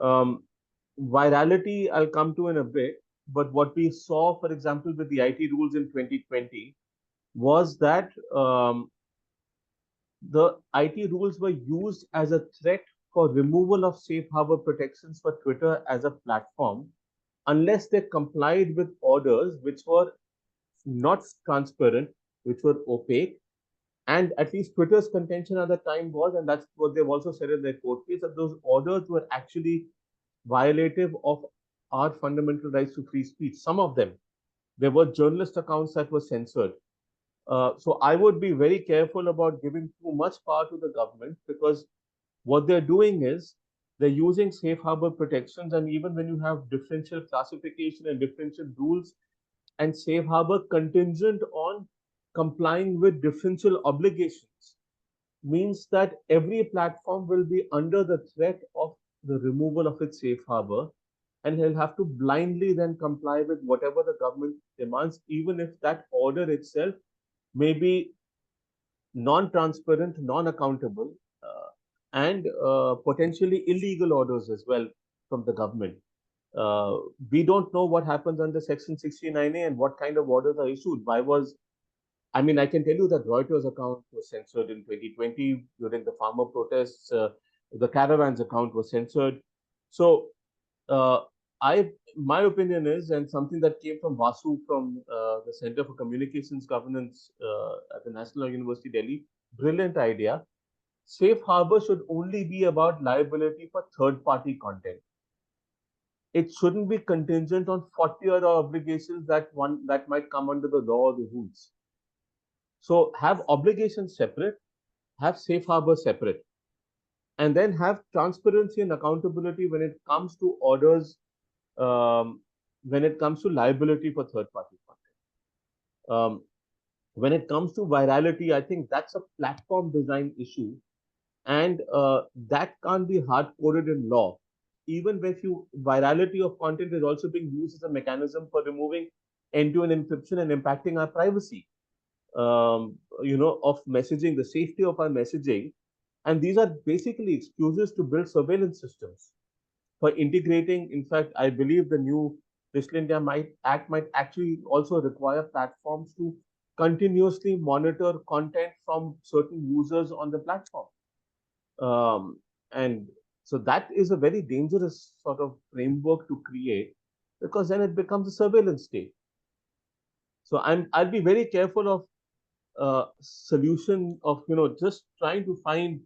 Virality, I'll come to in a bit, but what we saw, for example, with the IT rules in 2020 was that the IT rules were used as a threat for removal of safe harbor protections for Twitter as a platform, unless they complied with orders which were not transparent, which were opaque, And at least Twitter's contention at the time was, and that's what they've also said in their court case, that those orders were actually violative of our fundamental rights to free speech. Some of them, there were journalist accounts that were censored. So I would be very careful about giving too much power to the government, because what they're doing is they're using safe harbor protections. And even when you have differential classification and differential rules and safe harbor contingent on complying with differential obligations, means that every platform will be under the threat of the removal of its safe harbor, and he'll have to blindly then comply with whatever the government demands, even if that order itself may be non-transparent, non-accountable, and potentially illegal orders as well from the government. We don't know what happens under Section 69A and what kind of orders are issued. I mean, I can tell you that Reuters account was censored in 2020 during the farmer protests. The Caravans account was censored. So, my opinion is, and something that came from Vasu from the Center for Communications Governance at the National University Delhi, brilliant idea. Safe harbor should only be about liability for third-party content. It shouldn't be contingent on 40 other obligations that might come under the law or the rules. So have obligations separate, have safe harbor separate, and then have transparency and accountability when it comes to orders, when it comes to liability for third-party content. When it comes to virality, I think that's a platform design issue, and that can't be hard-coded in law. Even if virality of content is also being used as a mechanism for removing end-to-end encryption and impacting our privacy, of messaging, the safety of our messaging. And these are basically excuses to build surveillance systems for integrating. In fact, I believe the new Digital India Act might actually also require platforms to continuously monitor content from certain users on the platform. And so that is a very dangerous sort of framework to create, because then it becomes a surveillance state. So I'll be very careful of solution of just trying to find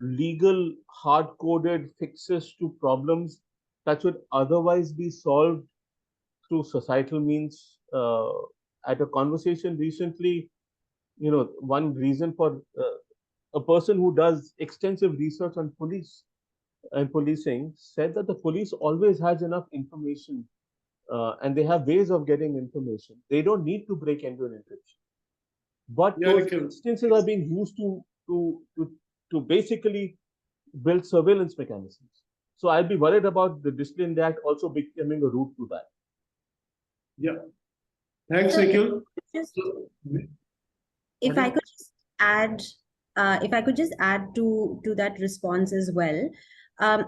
legal hard-coded fixes to problems that should otherwise be solved through societal means. At a conversation recently, one reason for a person who does extensive research on police and policing said that the police always has enough information, and they have ways of getting information. They don't need to break end-to-end encryption. But those instances are being used to basically build surveillance mechanisms. So I'll be worried about the Digital India Act also becoming a route to that. Yeah. Thanks, Nikhil. If I could just add, to that response as well. I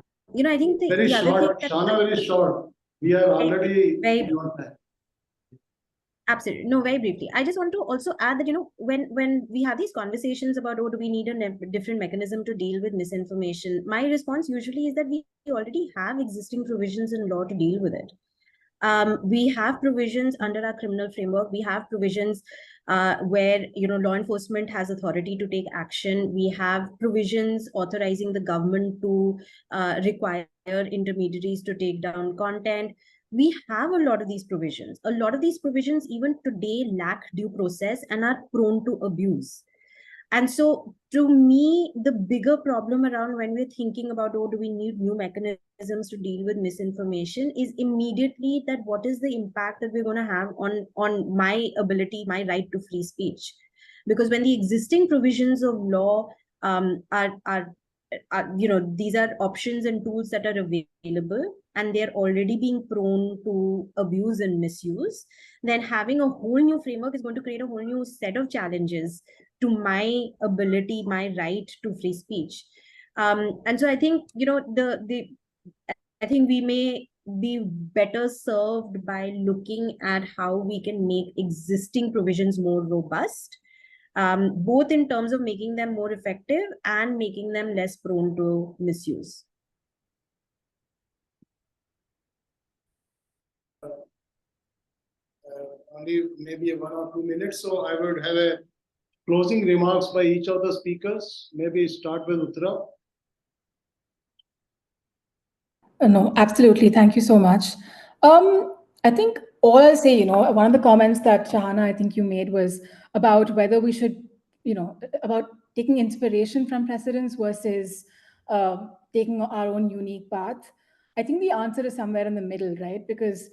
think very the short, other thing Shana, very short. We are already beyond that. Absolutely. No, very briefly. I just want to also add that, when we have these conversations about, do we need a different mechanism to deal with misinformation? My response usually is that we already have existing provisions in law to deal with it. We have provisions under our criminal framework. We have provisions where, law enforcement has authority to take action. We have provisions authorizing the government to require intermediaries to take down content. We have a lot of these provisions. A lot of these provisions even today lack due process and are prone to abuse. And so, to me, the bigger problem around when we're thinking about, do we need new mechanisms to deal with misinformation, is immediately that what is the impact that we're going to have on my ability, my right to free speech? Because when the existing provisions of law these are options and tools that are available, and they're already being prone to abuse and misuse, then having a whole new framework is going to create a whole new set of challenges to my ability, my right to free speech. And so I think, I think we may be better served by looking at how we can make existing provisions more robust, both in terms of making them more effective and making them less prone to misuse. Only maybe 1 or 2 minutes, so I would have a closing remarks by each of the speakers. Maybe start with Uttara. No, absolutely. Thank you so much. I think all I'll say, one of the comments that Shahana, I think you made was about whether we should, about taking inspiration from precedents versus taking our own unique path. I think the answer is somewhere in the middle, right? Because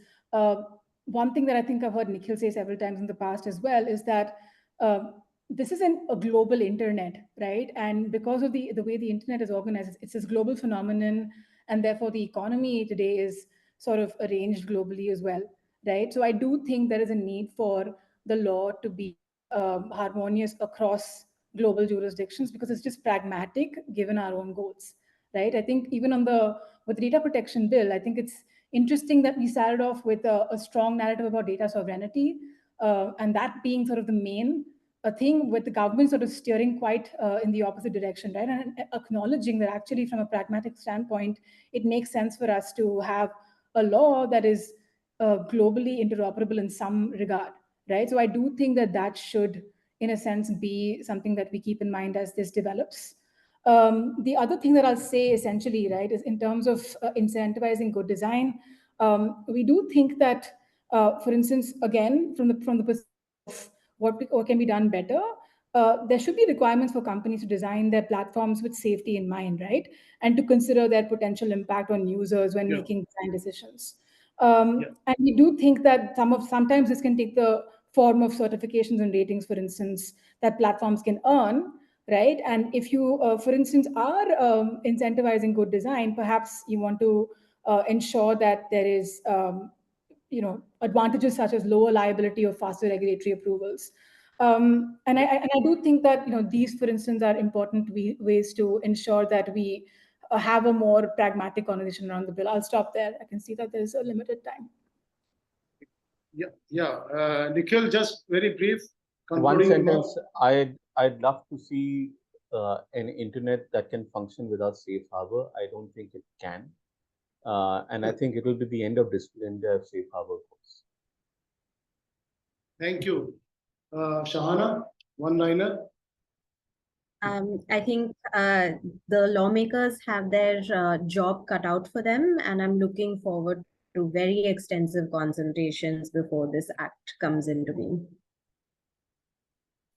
one thing that I think I've heard Nikhil say several times in the past as well is that this is a global internet, right? And because of the way the internet is organized, it's this global phenomenon, and therefore the economy today is sort of arranged globally as well, right? So I do think there is a need for the law to be harmonious across global jurisdictions because it's just pragmatic given our own goals, right? I think even with the data protection bill, I think it's interesting that we started off with a strong narrative about data sovereignty, and that being sort of the main thing, with the government sort of steering quite in the opposite direction, right? And acknowledging that actually from a pragmatic standpoint, it makes sense for us to have a law that is globally interoperable in some regard, right? So I do think that that should, in a sense, be something that we keep in mind as this develops. The other thing that I'll say essentially, right, is in terms of incentivizing good design, we do think that, for instance, again, from the perspective of what can be done better, there should be requirements for companies to design their platforms with safety in mind, right? And to consider their potential impact on users when making design decisions. And we do think that sometimes this can take the form of certifications and ratings, for instance, that platforms can earn, right? And if you, for instance, are incentivizing good design, perhaps you want to ensure that there is, advantages such as lower liability or faster regulatory approvals. And I do think that these, for instance, are important ways to ensure that we have a more pragmatic conversation around the bill. I'll stop there. I can see that there's a limited time. Nikhil, just very brief. One sentence. I'd love to see an internet that can function without safe harbor. I don't think it can, and I think it will be the end of Digital India if safe harbor goes. Thank you, Shahana. One-liner. I think the lawmakers have their job cut out for them, and I'm looking forward to very extensive consultations before this act comes into being.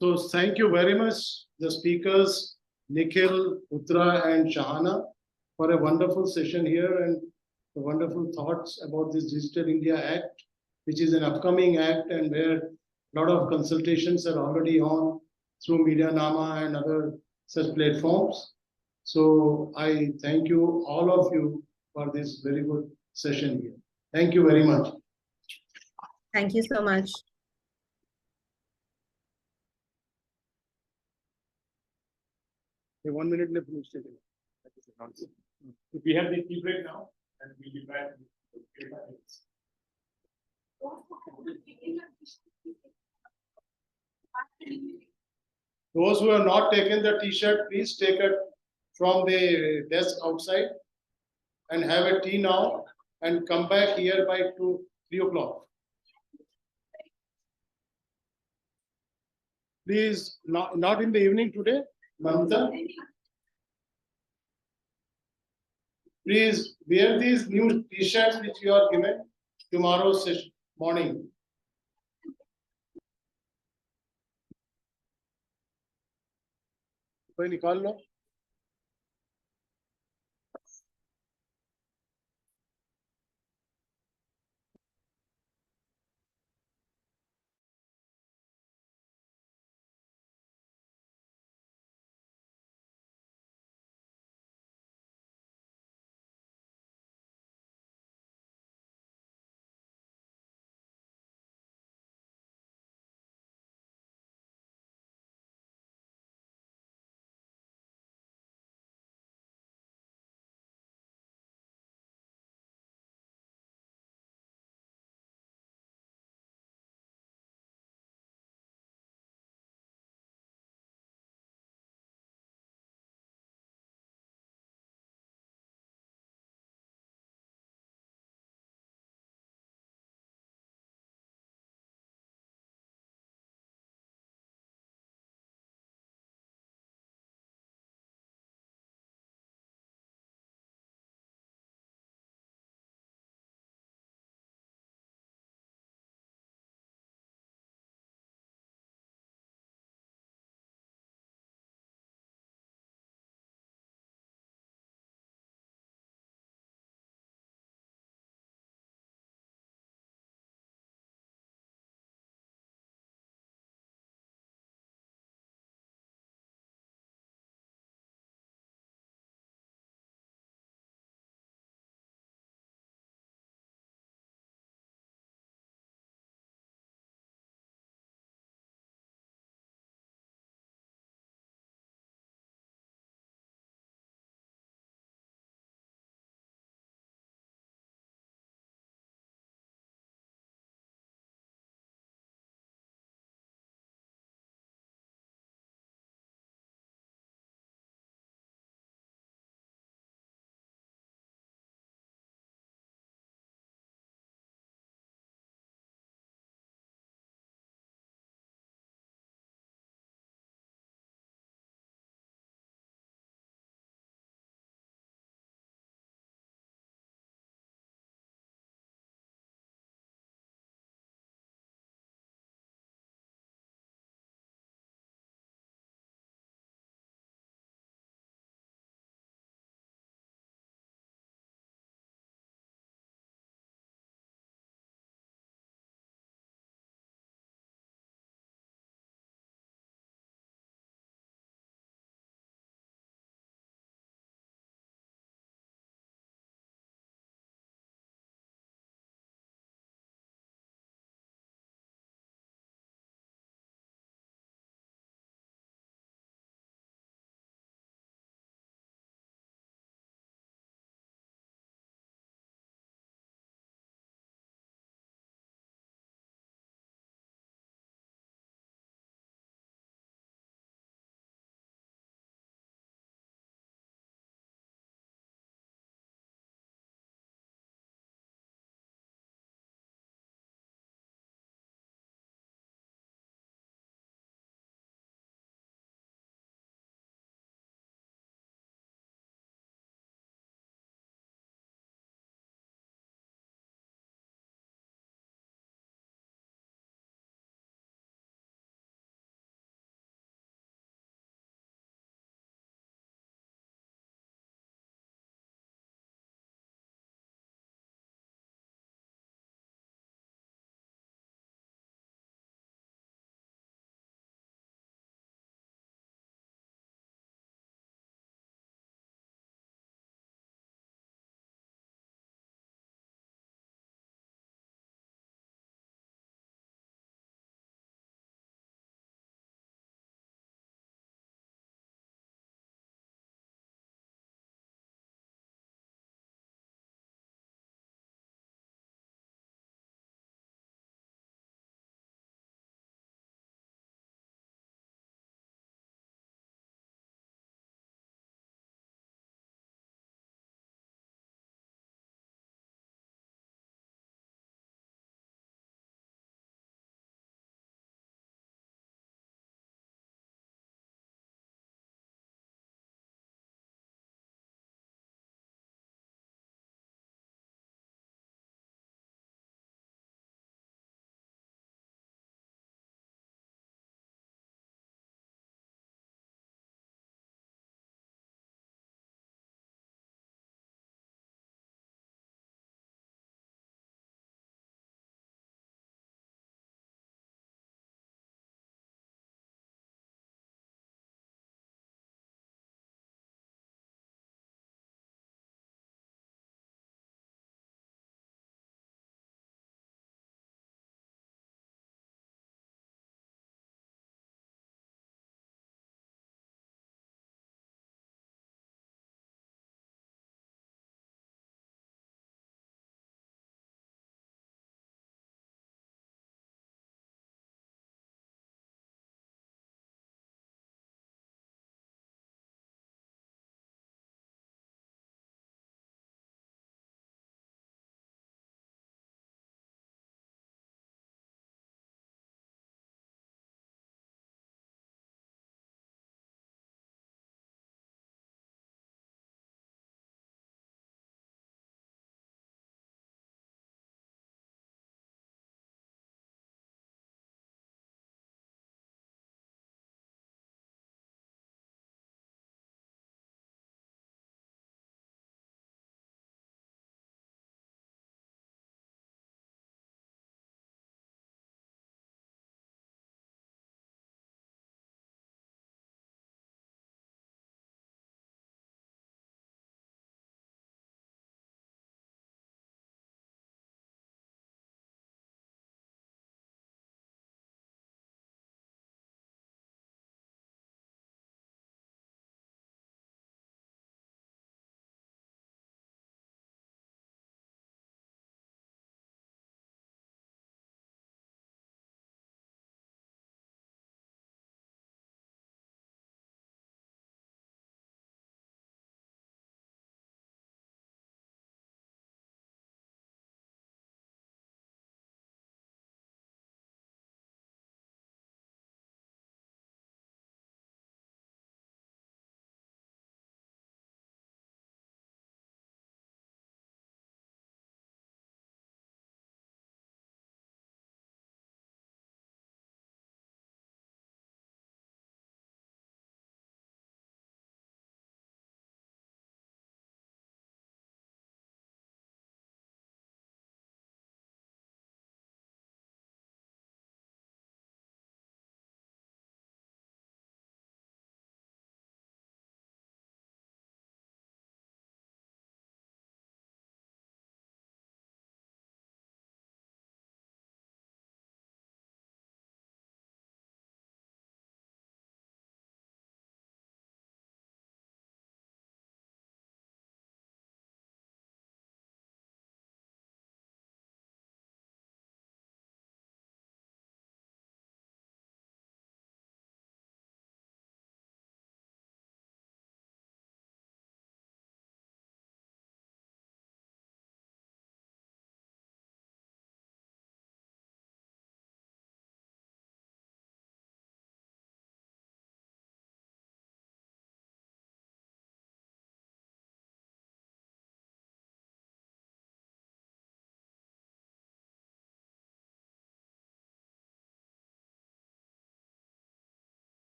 So thank you very much, the speakers, Nikhil, Uttara, and Shahana, for a wonderful session here and the wonderful thoughts about this Digital India Act, which is an upcoming act and where a lot of consultations are already on through Media Nama and other such platforms. So I thank you, all of you, for this very good session here. Thank you very much. Thank you so much. Okay, 1 minute left. If we have the tea break now, and we'll be back in 5 minutes. Those who have not taken the t-shirt, please take it from the desk outside and have a tea now and come back here by 3 o'clock. Please, not in the evening today, Mamta. Please wear these new t-shirts which you are given tomorrow morning. कोई निकाल लो.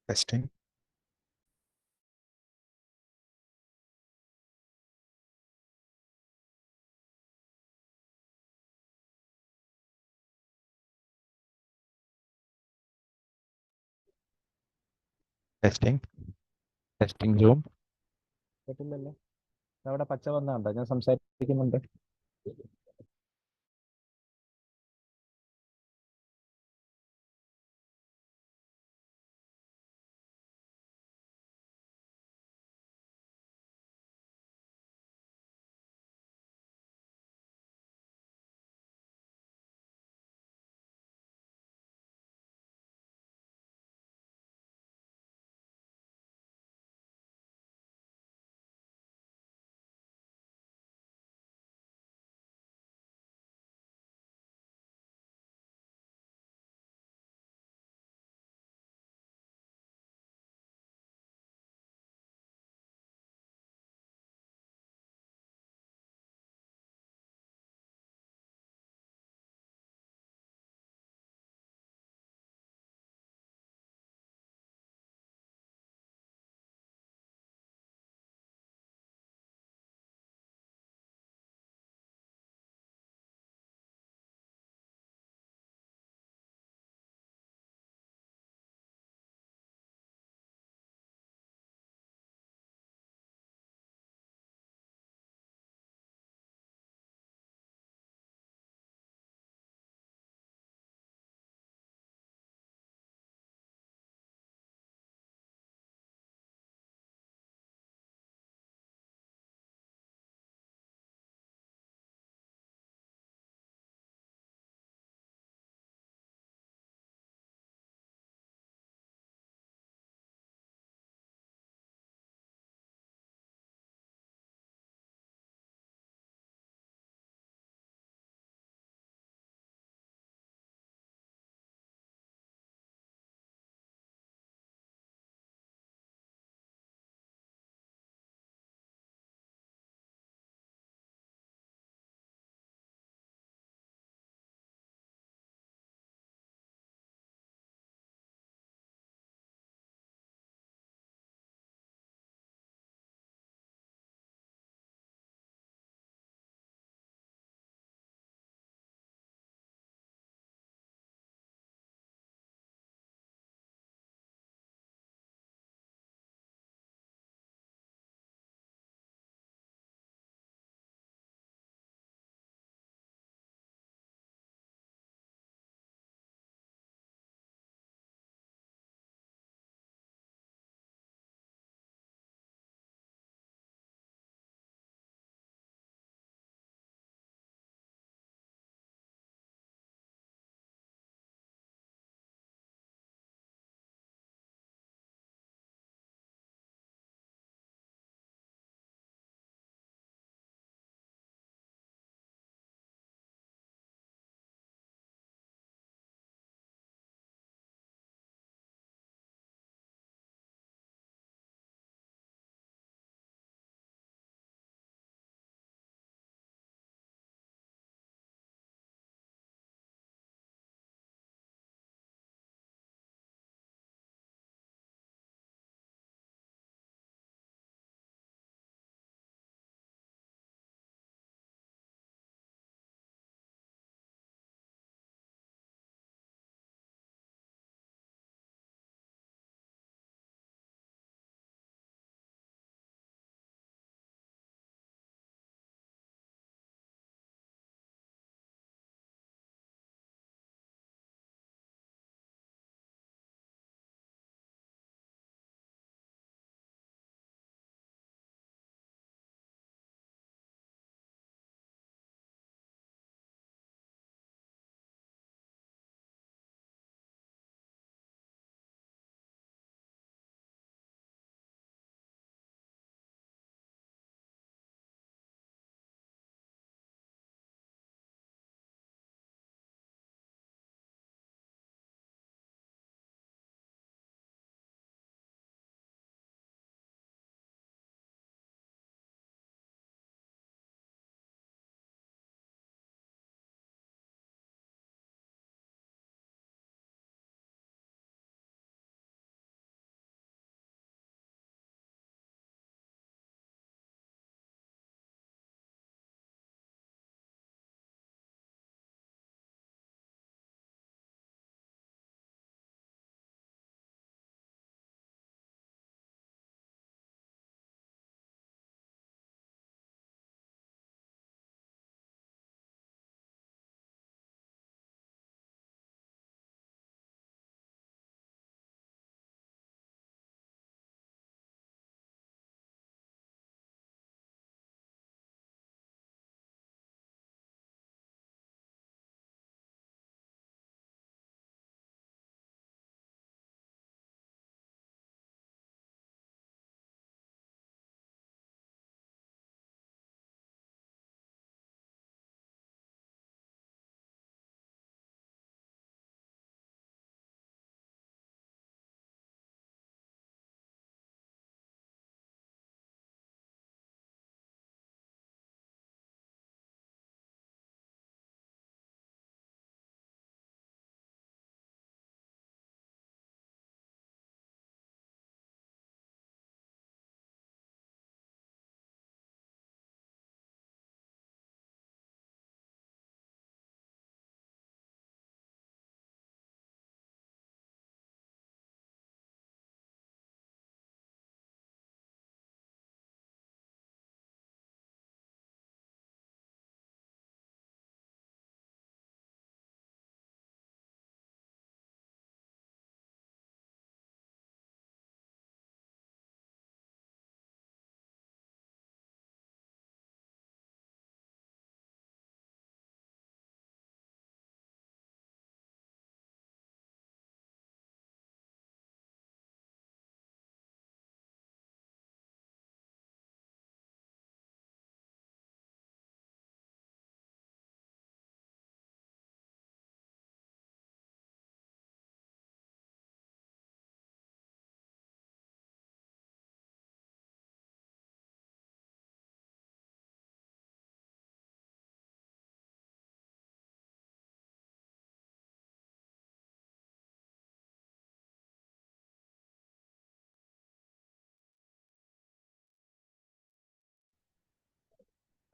Testing. Testing. Testing Zoom. പറ്റില്ലല്ലോ അവിടെ പച്ച വന്നുണ്ടോ ഞാൻ സംസാരിക്കുന്നുണ്ട്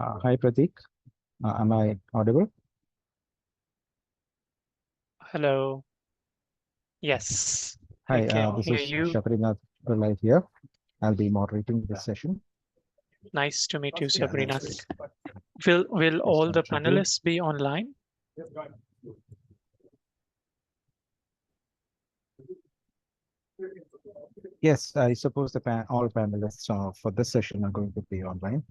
Hi, Pratik. Am I audible? Hello. Yes, I Hi, can this hear is you. Shaprinath Pillai here. I'll be moderating this session. Nice to meet you, Yeah, Sabrina. that's great. Will all the Thank you. panelists be online? Yes, I suppose all panelists for this session are going to be online.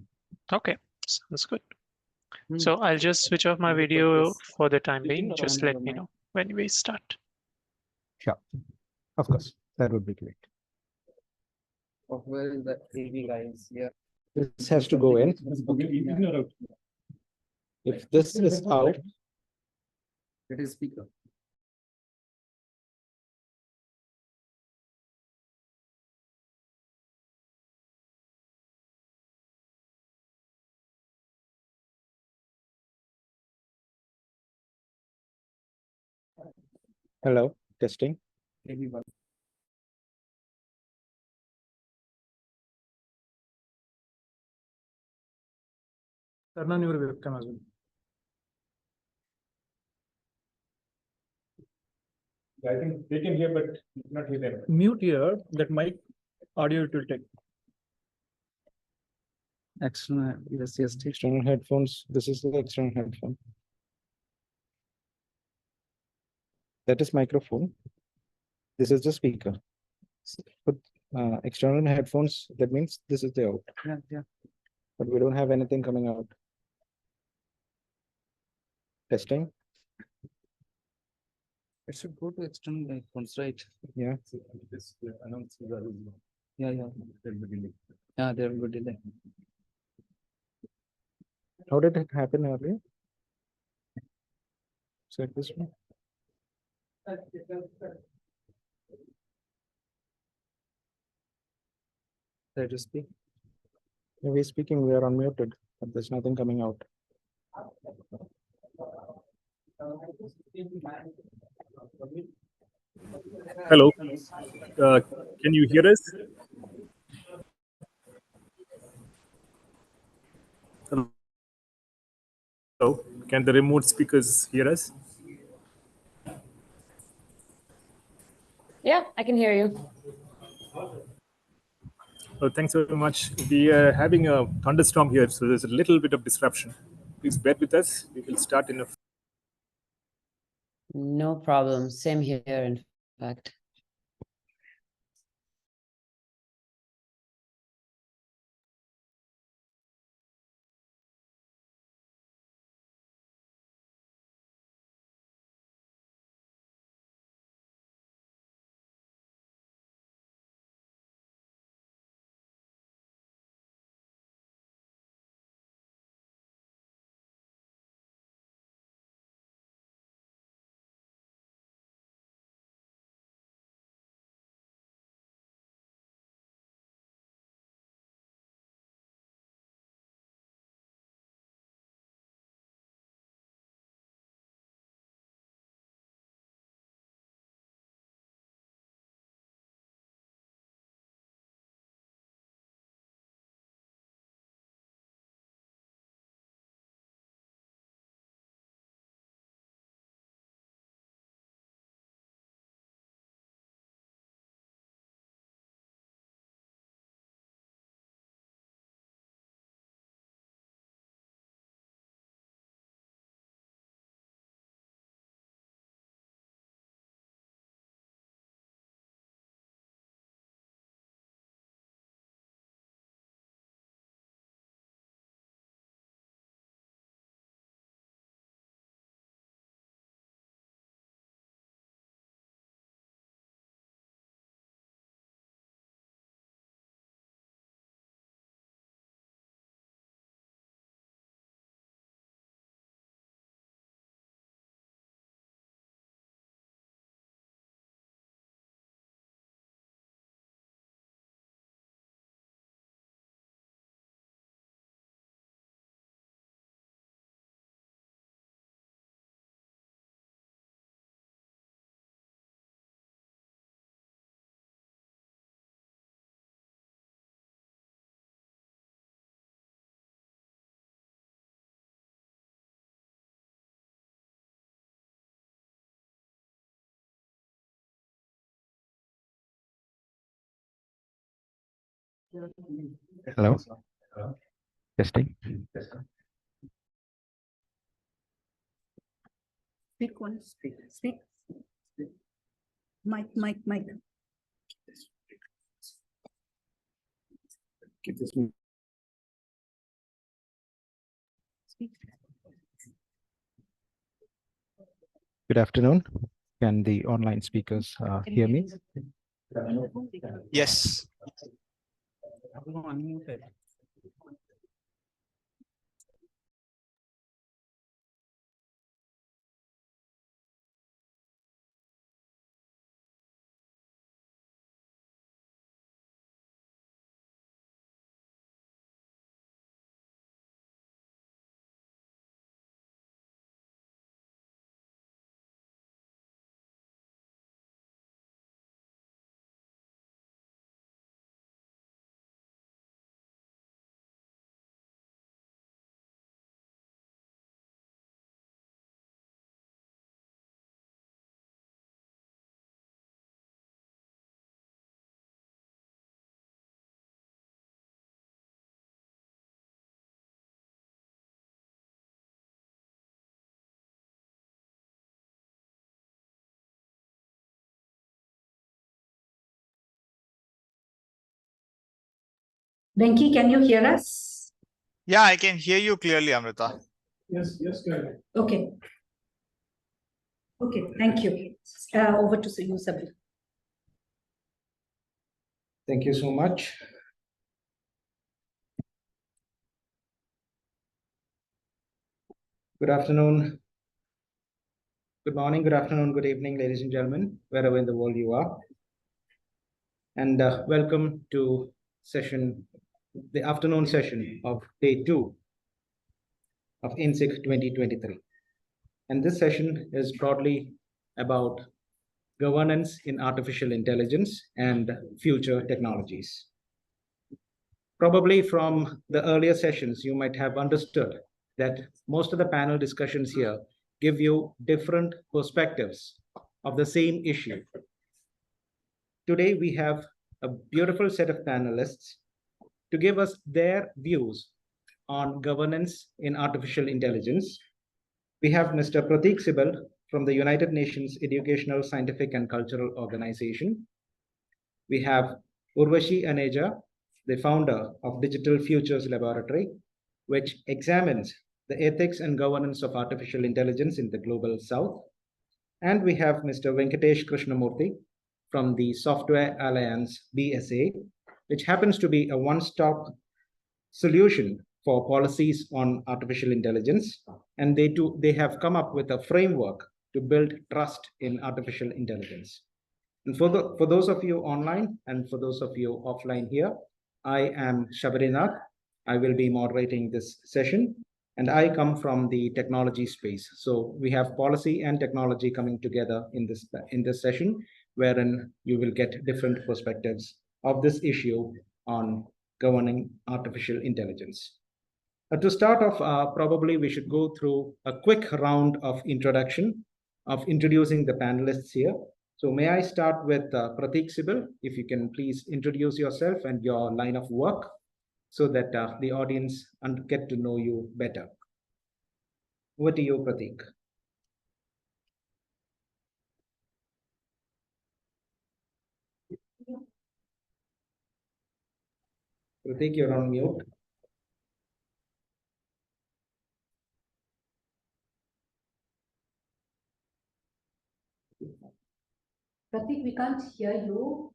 Okay, sounds good. So I'll just switch off my video for the time being. Just let me know when we start. Sure. Of course, that would be great. Where is the AV guys here? This has to go in. If this is out, It is speaker. hello, testing. Everyone. Turn on your webcam as well. I think they can hear, but not hear them. Mute here, that mic audio it will take. External, yes, external headphones. This is the external headphone. That is microphone. This is the speaker. Put external headphones. That means this is the out. Yeah. But we don't have anything coming out. Testing. It should go to external headphones, right? Yeah. Yeah. Yeah, there will be delay. How did it happen earlier? So this one. Try to speak. Yeah, we're speaking. We are unmuted, but there's nothing coming out. Hello. Can you hear us? Hello. Can the remote speakers hear us? Yeah, I can hear you. Oh, thanks very much. We are having a thunderstorm here, so there's a little bit of disruption. Please bear with us. We will start in a No problem. Same here, in fact. Hello. Testing. Speak one. Speak. Mic. Keep this. Speak. Good afternoon. Can the online speakers hear me? Yes. Venki, can you hear us? Yeah, I can hear you clearly, Amrita. Yes, correct. Okay. Okay, thank you. Over to you, Sabir. Thank you so much. Good afternoon. Good morning, good afternoon, good evening, ladies and gentlemen, wherever in the world you are. And welcome to the afternoon session of day 2 of inSIG 2023. And this session is broadly about governance in artificial intelligence and future technologies. Probably from the earlier sessions, you might have understood that most of the panel discussions here give you different perspectives of the same issue. Today, we have a beautiful set of panelists to give us their views on governance in artificial intelligence. We have Mr. Prateek Sibal from the United Nations Educational, Scientific and Cultural Organization. We have Urvashi Aneja, the founder of Digital Futures Laboratory, which examines the ethics and governance of artificial intelligence in the global south. And we have Mr. Venkatesh Krishnamurthy from the Software Alliance BSA, which happens to be a one-stop solution for policies on artificial intelligence. And they have come up with a framework to build trust in artificial intelligence. And for those of you online and for those of you offline here, I am Shabarinath. I will be moderating this session, and I come from the technology space. So we have policy and technology coming together in this session, wherein you will get different perspectives of this issue on governing artificial intelligence. To start off, probably we should go through a quick round of introduction of introducing the panelists here. So may I start with Prateek Sibal, if you can please introduce yourself and your line of work so that the audience get to know you better. Over to you, Prateek. Prateek, you're on mute. Prateek, we can't hear you.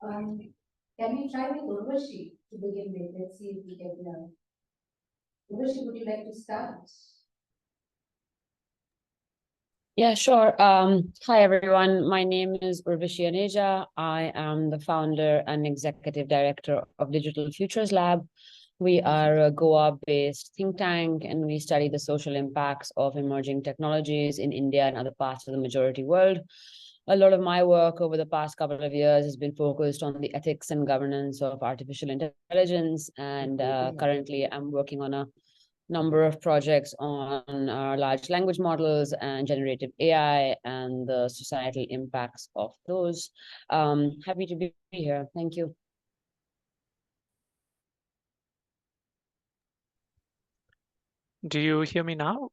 Can we try with Urvashi to begin with? Let's see if we can hear. Urvashi, would you like to start? Yeah, sure. Hi, everyone. My name is Urvashi Aneja. I am the founder and executive director of Digital Futures Lab. We are a Goa-based think tank, and we study the social impacts of emerging technologies in India and other parts of the majority world. A lot of my work over the past couple of years has been focused on the ethics and governance of artificial intelligence, and currently I'm working on a number of projects on large language models and generative AI and the societal impacts of those. Happy to be here. Thank you. Do you hear me now?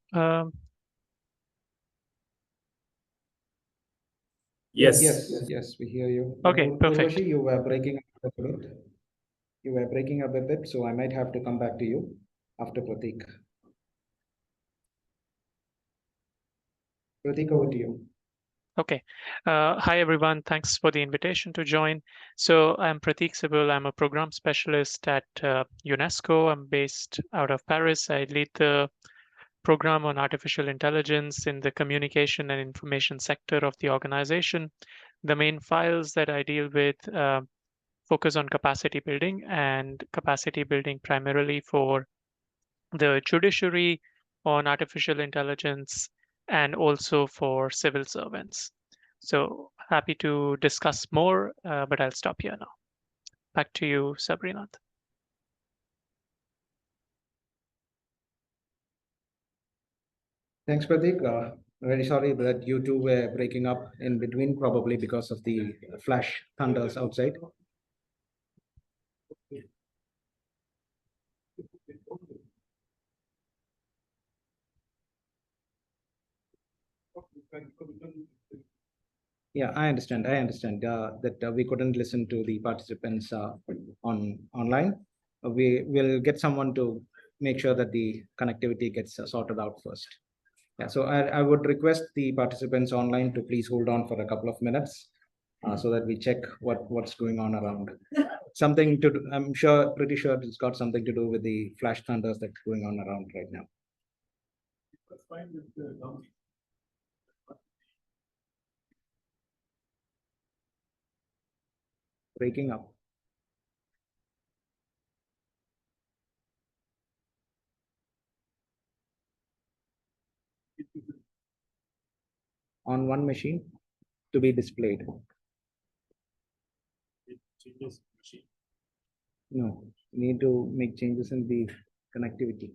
Yes. Yes, we hear you. Okay, perfect. Urvashi, you were breaking up a bit. You were breaking up a bit, so I might have to come back to you after Pratik. Pratik, over to you. Okay. Hi, everyone. Thanks for the invitation to join. So I'm Pratik Sibil. I'm a program specialist at UNESCO. I'm based out of Paris. I lead the program on artificial intelligence in the communication and information sector of the organization. The main files that I deal with focus on capacity building primarily for the judiciary on artificial intelligence and also for civil servants. So happy to discuss more, but I'll stop here now. Back to you, Sabrinath. Thanks, Pratik. Very sorry that you two were breaking up in between, probably because of the flash thunders outside. Yeah, I understand that we couldn't listen to the participants online. We will get someone to make sure that the connectivity gets sorted out first. Yeah, so I would request the participants online to please hold on for a couple of minutes so that we check what's going on around. Something to do, I'm pretty sure it's got something to do with the flash thunders that's going on around right now. Breaking up. On one machine to be displayed. No, we need to make changes in the connectivity.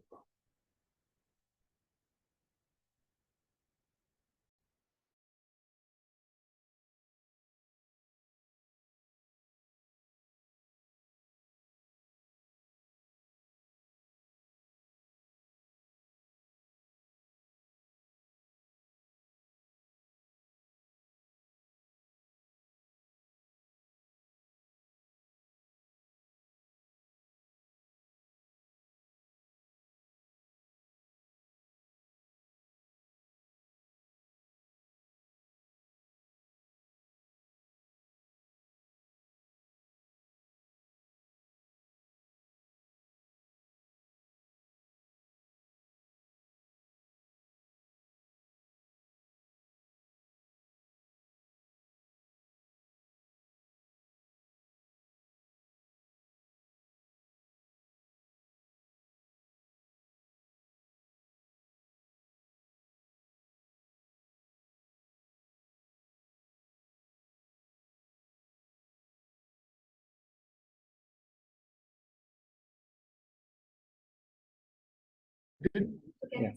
Yeah,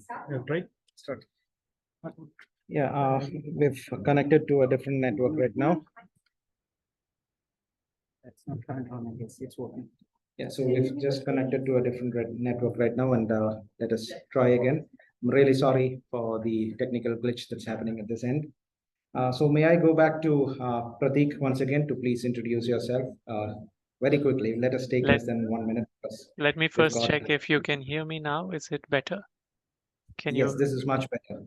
right. Start. Yeah, we've connected to a different network right now. That's not turned on, I guess it's working. Yeah, so we've just connected to a different network right now, and let us try again. I'm really sorry for the technical glitch that's happening at this end. So may I go back to Pratik once again to please introduce yourself very quickly. Let us take less than 1 minute. Let me first check if you can hear me now. Is it better? Can yes, you? This is much better.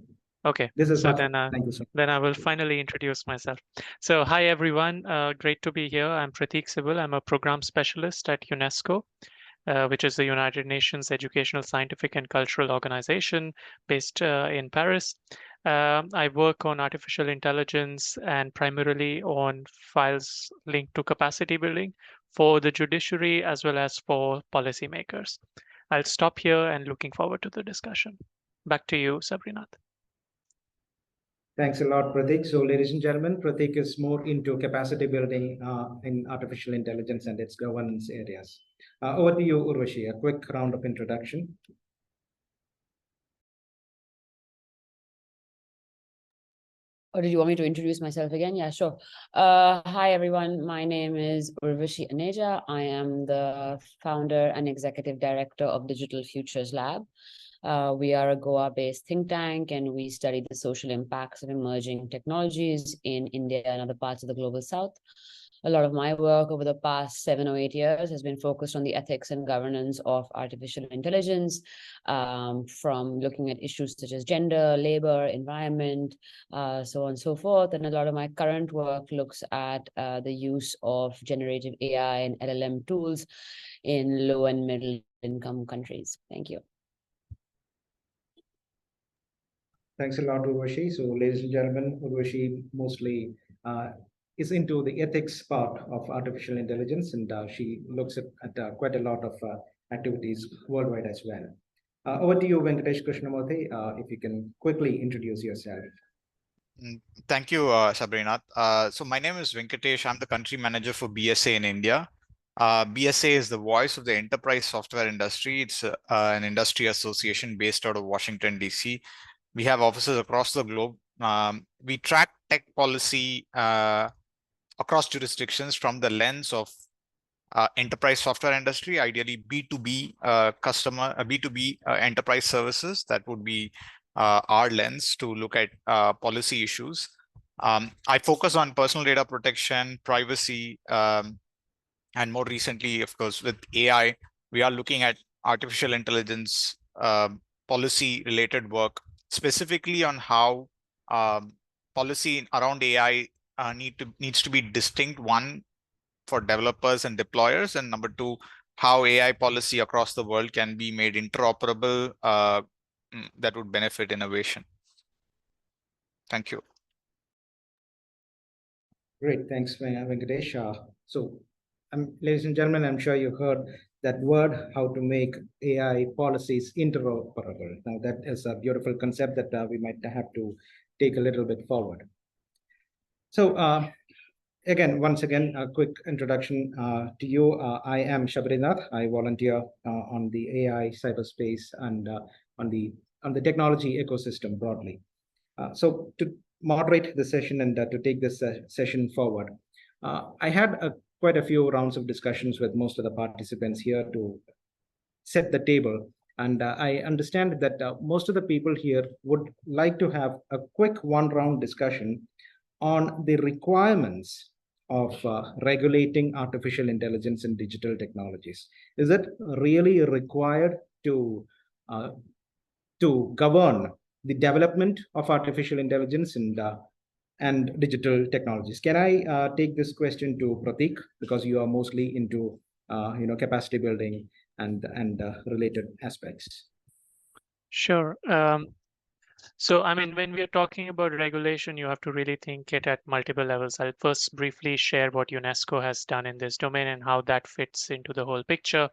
Okay, this is so much then, thank you so much. Then I will finally introduce myself. So hi, everyone. Great to be here. I'm Pratik Sibil. I'm a program specialist at UNESCO, which is the United Nations Educational, Scientific, and Cultural Organization based in Paris. I work on artificial intelligence and primarily on files linked to capacity building for the judiciary as well as for policymakers. I'll stop here and looking forward to the discussion. Back to you, Sabrinath. Thanks a lot, Pratik. So, ladies and gentlemen, Pratik is more into capacity building in artificial intelligence and its governance areas. Over to you, Urvashi, a quick round of introduction. Or did you want me to introduce myself again? Yeah, sure. Hi, everyone. My name is Urvashi Aneja. I am the founder and executive director of Digital Futures Lab. We are a Goa-based think tank, and we study the social impacts of emerging technologies in India and other parts of the global south. A lot of my work over the past 7 or 8 years has been focused on the ethics and governance of artificial intelligence, from looking at issues such as gender, labor, environment, so on and so forth. And a lot of my current work looks at the use of generative AI and LLM tools in low and middle income countries. Thank you. Thanks a lot, Urvashi. So, ladies and gentlemen, Urvashi mostly is into the ethics part of artificial intelligence, and she looks at quite a lot of activities worldwide as well. Over to you, Venkatesh Krishnamurthy, if you can quickly introduce yourself. Thank you, Sabrina. So my name is Venkatesh. I'm the country manager for BSA in India. BSA is the voice of the enterprise software industry. It's an industry association based out of Washington, D.C. We have offices across the globe. We track tech policy across jurisdictions from the lens of enterprise software industry, ideally B2B B2B enterprise services. That would be our lens to look at policy issues. I focus on personal data protection, privacy, and more recently, of course, with AI, we are looking at artificial intelligence policy related work, specifically on how policy around AI needs to be distinct. One, for developers and deployers, and number two, how AI policy across the world can be made interoperable that would benefit innovation. Thank you. Great, thanks, Venkatesh. Ladies and gentlemen, I'm sure you heard that word, how to make AI policies interoperable. Now, that is a beautiful concept that we might have to take a little bit forward. So, once again, a quick introduction to you. I am Shabrinath. I volunteer on the AI cyberspace and on the technology ecosystem broadly. So to moderate the session and to take this session forward, I had quite a few rounds of discussions with most of the participants here to set the table. And I understand that most of the people here would like to have a quick one-round discussion on the requirements of regulating artificial intelligence and digital technologies. Is it really required to govern the development of artificial intelligence and digital technologies? Can I take this question to Prateek, because you are mostly into capacity building and related aspects? Sure. So, I mean, when we are talking about regulation, you have to really think it at multiple levels. I'll first briefly share what UNESCO has done in this domain and how that fits into the whole picture.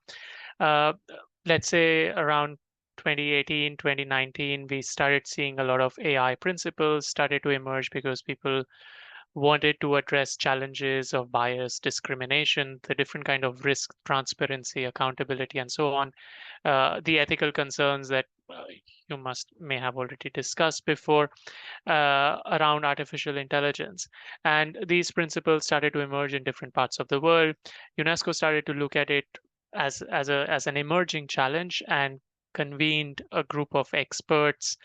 Let's say around 2018, 2019, we started seeing a lot of AI principles started to emerge because people wanted to address challenges of bias, discrimination, the different kind of risk, transparency, accountability, and so on. The ethical concerns that you may have already discussed before around artificial intelligence. And these principles started to emerge in different parts of the world. UNESCO started to look at it as an emerging challenge and convened a group of experts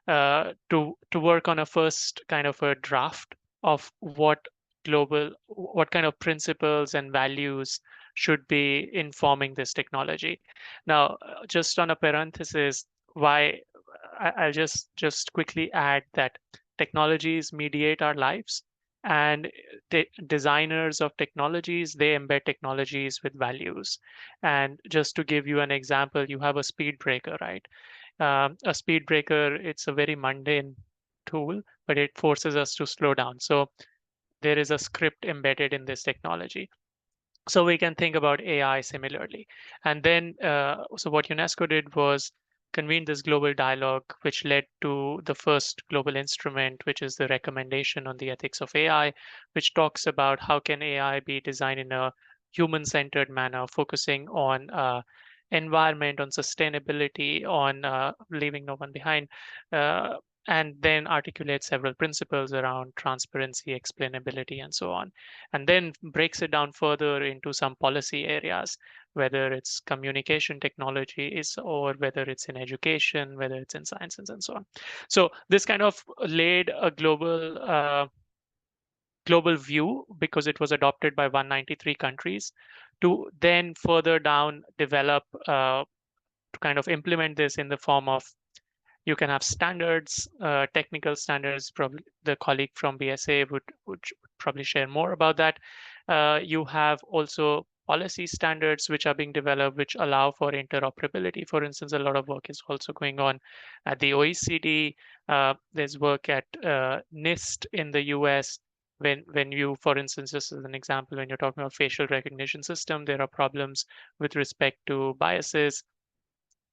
to work on a first kind of a draft of what kind of principles and values should be informing this technology. Now, just on a parenthesis, I'll just quickly add that technologies mediate our lives, and designers of technologies, they embed technologies with values. And just to give you an example, you have a speed breaker, right? A speed breaker, it's a very mundane tool, but it forces us to slow down. So there is a script embedded in this technology. So we can think about AI similarly. And then, so what UNESCO did was convene this global dialogue, which led to the first global instrument, which is the recommendation on the ethics of AI, which talks about how can AI be designed in a human-centered manner, focusing on environment, on sustainability, on leaving no one behind, and then articulate several principles around transparency, explainability, and so on, and then breaks it down further into some policy areas, whether it's communication technologies or whether it's in education, whether it's in sciences, and so on. So this kind of laid a global view, because it was adopted by 193 countries, to then further down develop to kind of implement this in the form of, you can have standards, technical standards. Probably the colleague from BSA would probably share more about that. You have also policy standards which are being developed, which allow for interoperability. For instance, a lot of work is also going on at the OECD. There's work at NIST in the US. When you, for instance, just as an example, when you're talking about facial recognition system, there are problems with respect to biases.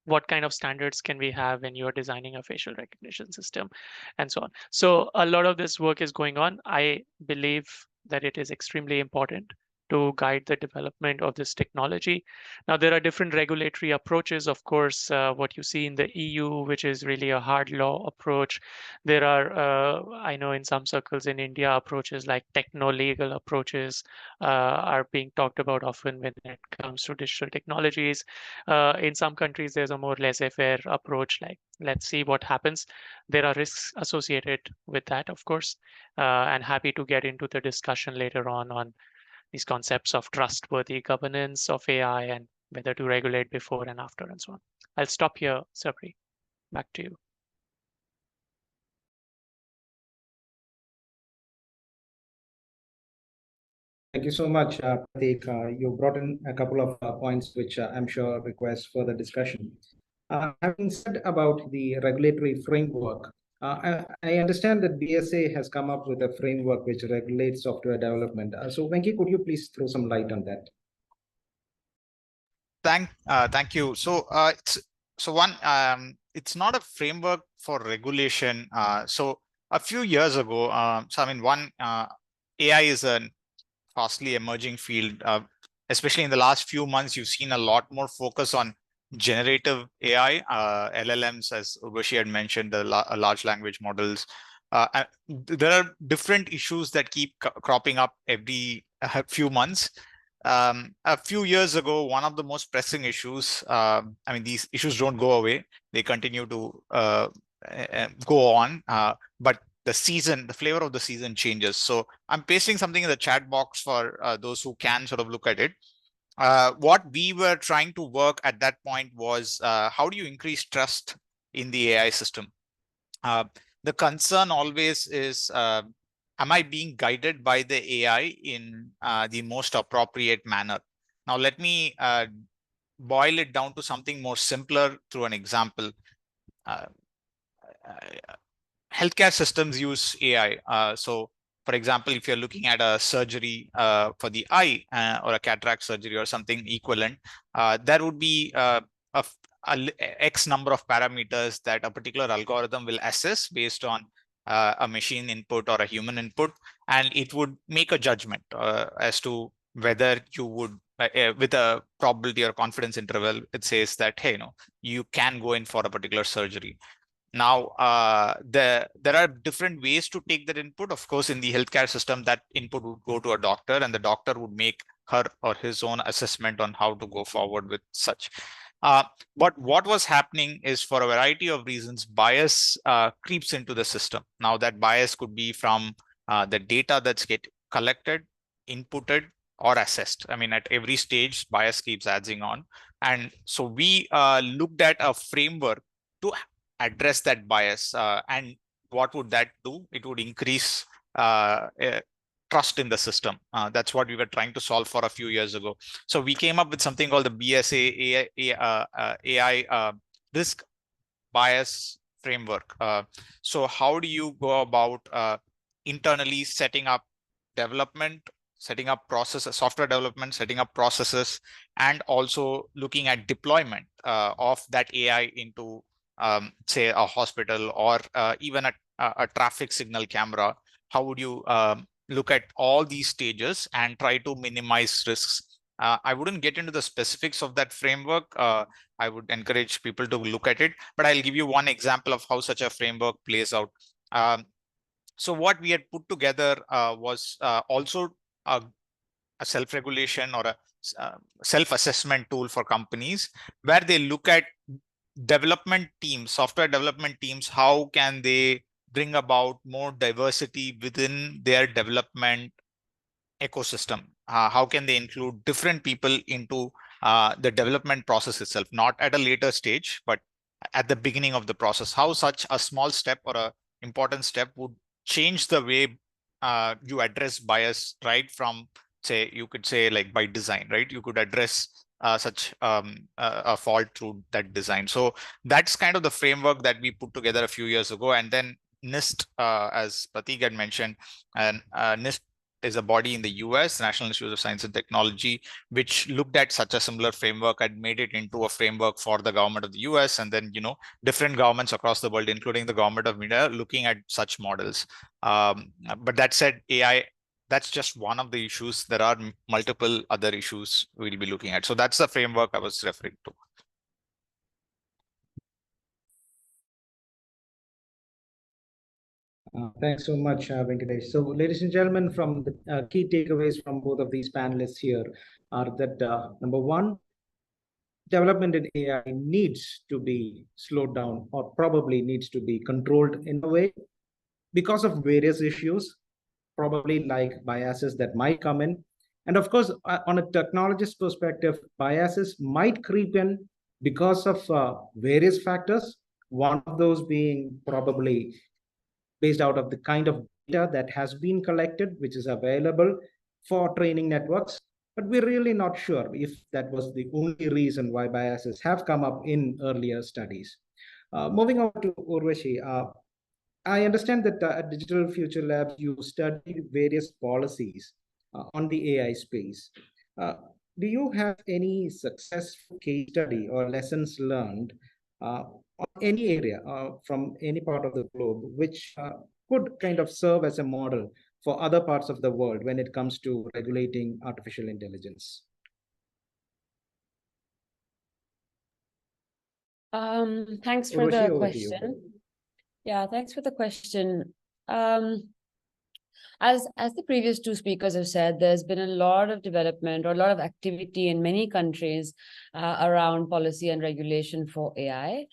What kind of standards can we have when you're designing a facial recognition system, and so on. So a lot of this work is going on. I believe that it is extremely important to guide the development of this technology. Now, there are different regulatory approaches. Of course, what you see in the EU, which is really a hard law approach. There are, I know in some circles in India, approaches like techno-legal approaches are being talked about often when it comes to digital technologies. In some countries, there's a more laissez-faire approach, like let's see what happens. There are risks associated with that, of course, and happy to get into the discussion later on these concepts of trustworthy governance of AI and whether to regulate before and after and so on. I'll stop here, Sabri. Back to you. Thank you so much, Prateek. You brought in a couple of points which I'm sure requires further discussion. Having said about the regulatory framework, I understand that BSA has come up with a framework which regulates software development. So Venki, could you please throw some light on that? Thank you. So it's not a framework for regulation. So a few years ago, AI is a fastly emerging field. Especially in the last few months, you've seen a lot more focus on generative AI, LLMs, as Urvashi had mentioned, the large language models. There are different issues that keep cropping up every few months. A few years ago, one of the most pressing issues, these issues don't go away. They continue to go on, but the flavor of the season changes. So I'm pasting something in the chat box for those who can sort of look at it. What we were trying to work at that point was how do you increase trust in the AI system? The concern always is, am I being guided by the AI in the most appropriate manner? Now, let me boil it down to something more simpler through an example. Healthcare systems use AI. So, for example, if you're looking at a surgery for the eye or a cataract surgery or something equivalent, there would be X number of parameters that a particular algorithm will assess based on a machine input or a human input, and it would make a judgment as to whether you would, with a probability or confidence interval, it says that, hey, you can go in for a particular surgery. Now, there are different ways to take that input. Of course, in the healthcare system, that input would go to a doctor, and the doctor would make her or his own assessment on how to go forward with such. But what was happening is, for a variety of reasons, bias creeps into the system. Now, that bias could be from the data that's get collected, inputted, or assessed. At every stage, bias keeps adding on. And so we looked at a framework to address that bias. And what would that do? It would increase trust in the system. That's what we were trying to solve for a few years ago. So we came up with something called the BSA AI risk bias framework. So how do you go about internally setting up development, setting up processes, software development, setting up processes, and also looking at deployment of that AI into say a hospital or even a traffic signal camera? How would you look at all these stages and try to minimize risks I wouldn't get into the specifics of that framework. I would encourage people to look at it, but I'll give you one example of how such a framework plays out. So what we had put together was also a self-regulation or a self-assessment tool for companies, where they look at development teams, software development teams, how can they bring about more diversity within their development ecosystem? How can they include different people into the development process itself, not at a later stage, but at the beginning of the process? How such a small step or a important step would change the way you address bias, right from, say, you could say like by design, right? You could address such a fault through that design. So that's kind of the framework that we put together a few years ago. And then NIST, as Prateek had mentioned, and NIST is a body in the US, National Institute of Science and Technology, which looked at such a similar framework and made it into a framework for the government of the US. And then, different governments across the world, including the government of India, looking at such models. But that said, AI, that's just one of the issues. There are multiple other issues we'll be looking at. So that's the framework I was referring to. Thanks so much, Venkatesh. So, ladies and gentlemen, from the key takeaways from both of these panelists here are that number one, development in AI needs to be slowed down, or probably needs to be controlled in a way because of various issues, probably like biases that might come in. And of course, on a technologist perspective, biases might creep in because of various factors. One of those being probably based out of the kind of data that has been collected, which is available for training networks. But we're really not sure if that was the only reason why biases have come up in earlier studies. Moving on to Urvashi, I understand that at Digital Future Labs, you study various policies on the AI space. Do you have any successful case study or lessons learned on any area from any part of the globe, which could kind of serve as a model for other parts of the world when it comes to regulating artificial intelligence? Thanks for Urvashi, the over to you. question. Yeah, thanks for the question. As the previous two speakers have said, there's been a lot of development or a lot of activity in many countries around policy and regulation for AI.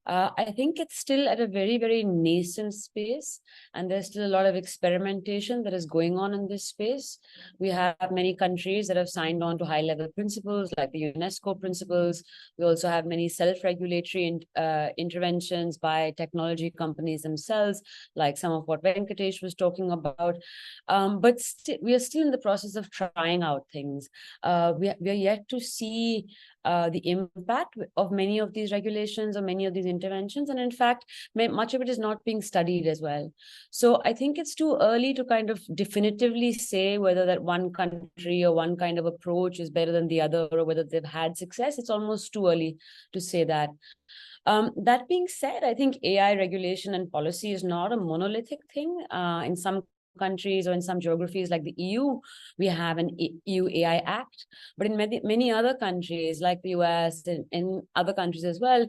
I think it's still at a very, very nascent space, and there's still a lot of experimentation that is going on in this space. We have many countries that have signed on to high-level principles like the UNESCO principles. We also have many self-regulatory interventions by technology companies themselves, like some of what Venkatesh was talking about. But we are still in the process of trying out things. We are yet to see the impact of many of these regulations or many of these interventions. And in fact, much of it is not being studied as well. So I think it's too early to kind of definitively say whether that one country or one kind of approach is better than the other, or whether they've had success. It's almost too early to say that. That being said, I think AI regulation and policy is not a monolithic thing. In some countries or in some geographies like the EU, we have an EU AI Act, but in many other countries like the US and in other countries as well,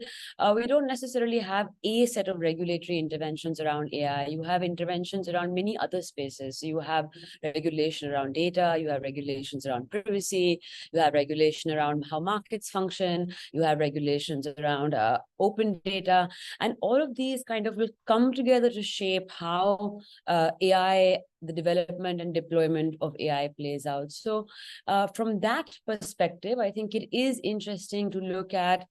we don't necessarily have a set of regulatory interventions around AI. You have interventions around many other spaces. So you have regulation around data, you have regulations around privacy, you have regulation around how markets function, you have regulations around open data, and all of these kind of will come together to shape how AI, the development and deployment of AI plays out. So from that perspective, I think it is interesting to look at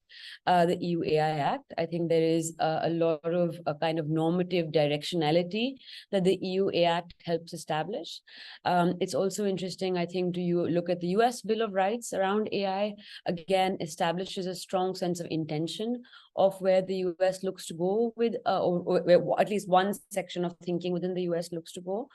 the EU AI Act. I think there is a lot of kind of normative directionality that the EU AI Act helps establish. It's also interesting, I think, to look at the US Bill of Rights around AI. Again, establishes a strong sense of intention of where the US looks to go with, or at least one section of thinking within the US looks to go.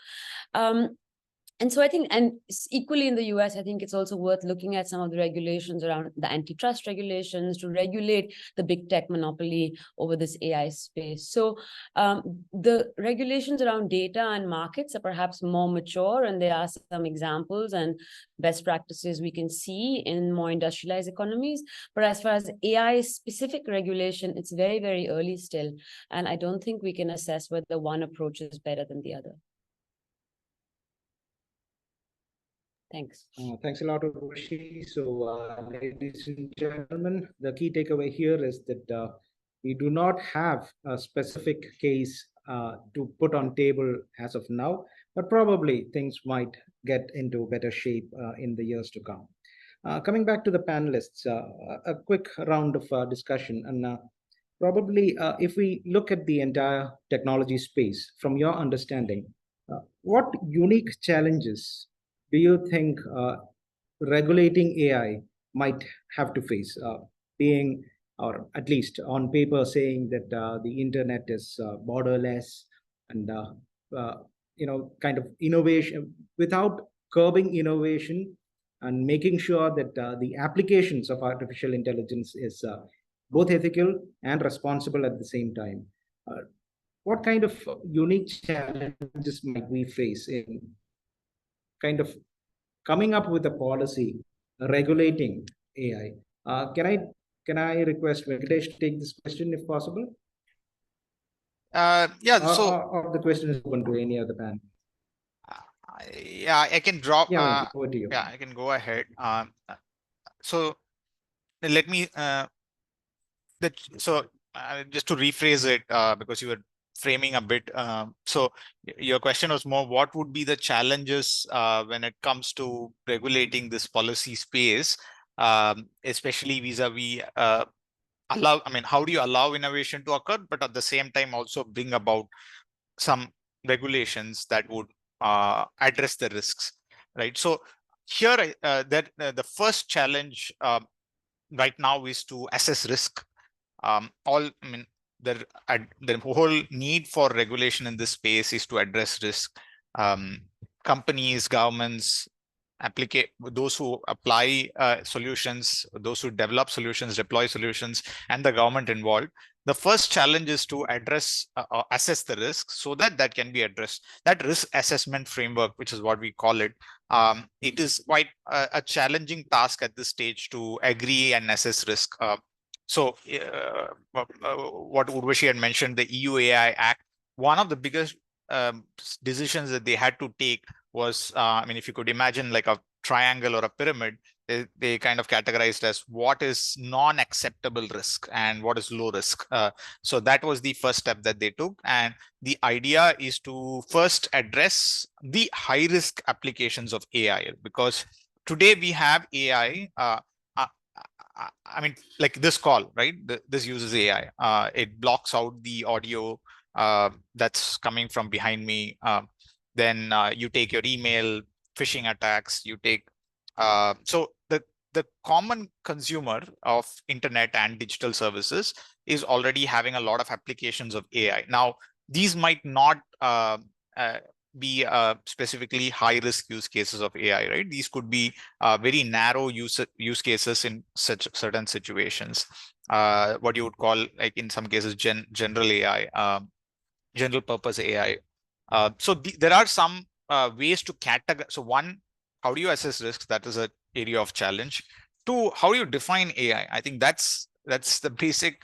And so I think, and equally in the US, I think it's also worth looking at some of the regulations around the antitrust regulations to regulate the big tech monopoly over this AI space. So the regulations around data and markets are perhaps more mature, and there are some examples and best practices we can see in more industrialized economies. But as far as AI specific regulation, it's very, very early still. And I don't think we can assess whether one approach is better than the other. Thanks. Thanks a lot, Urvashi. So, ladies and gentlemen, the key takeaway here is that we do not have a specific case to put on table as of now, but probably things might get into better shape in the years to come. Coming back to the panelists, a quick round of discussion. And probably if we look at the entire technology space, from your understanding, what unique challenges do you think regulating AI might have to face? Being, or at least on paper, saying that the internet is borderless and kind of innovation without curbing innovation and making sure that the applications of artificial intelligence is both ethical and responsible at the same time. What kind of unique challenges might we face in kind of coming up with a policy regulating AI? Can I request Venkatesh to take this question if possible? Yeah. So or the question is open to any other panel. Yeah, I can drop. Yeah, over to you. Yeah, I can go ahead. So let me. Just to rephrase it, because you were framing a bit. So your question was more, what would be the challenges when it comes to regulating this policy space, especially vis-a-vis how do you allow innovation to occur, but at the same time also bring about some regulations that would address the risks, right? So here, the first challenge right now is to assess risk. The whole need for regulation in this space is to address risk. Companies, governments, those who apply solutions, those who develop solutions, deploy solutions, and the government involved. The first challenge is to assess the risk so that can be addressed. That risk assessment framework, which is what we call it, it is quite a challenging task at this stage to agree and assess risk. So what Urvashi had mentioned, the EU AI Act, one of the biggest decisions that they had to take was, if you could imagine like a triangle or a pyramid, they kind of categorized as what is non-acceptable risk and what is low risk. So that was the first step that they took. And the idea is to first address the high risk applications of AI, because today we have AI, like this call, right? This uses AI. It blocks out the audio that's coming from behind me. Then you take your email, phishing attacks, you take so the common consumer of internet and digital services is already having a lot of applications of AI. Now, these might not be specifically high risk use cases of AI, right? These could be very narrow use cases in such certain situations. What you would call, like in some cases, general AI, general purpose AI. So there are some ways to categorize. So one, how do you assess risks? That is an area of challenge. Two, how do you define AI? I think that's the basic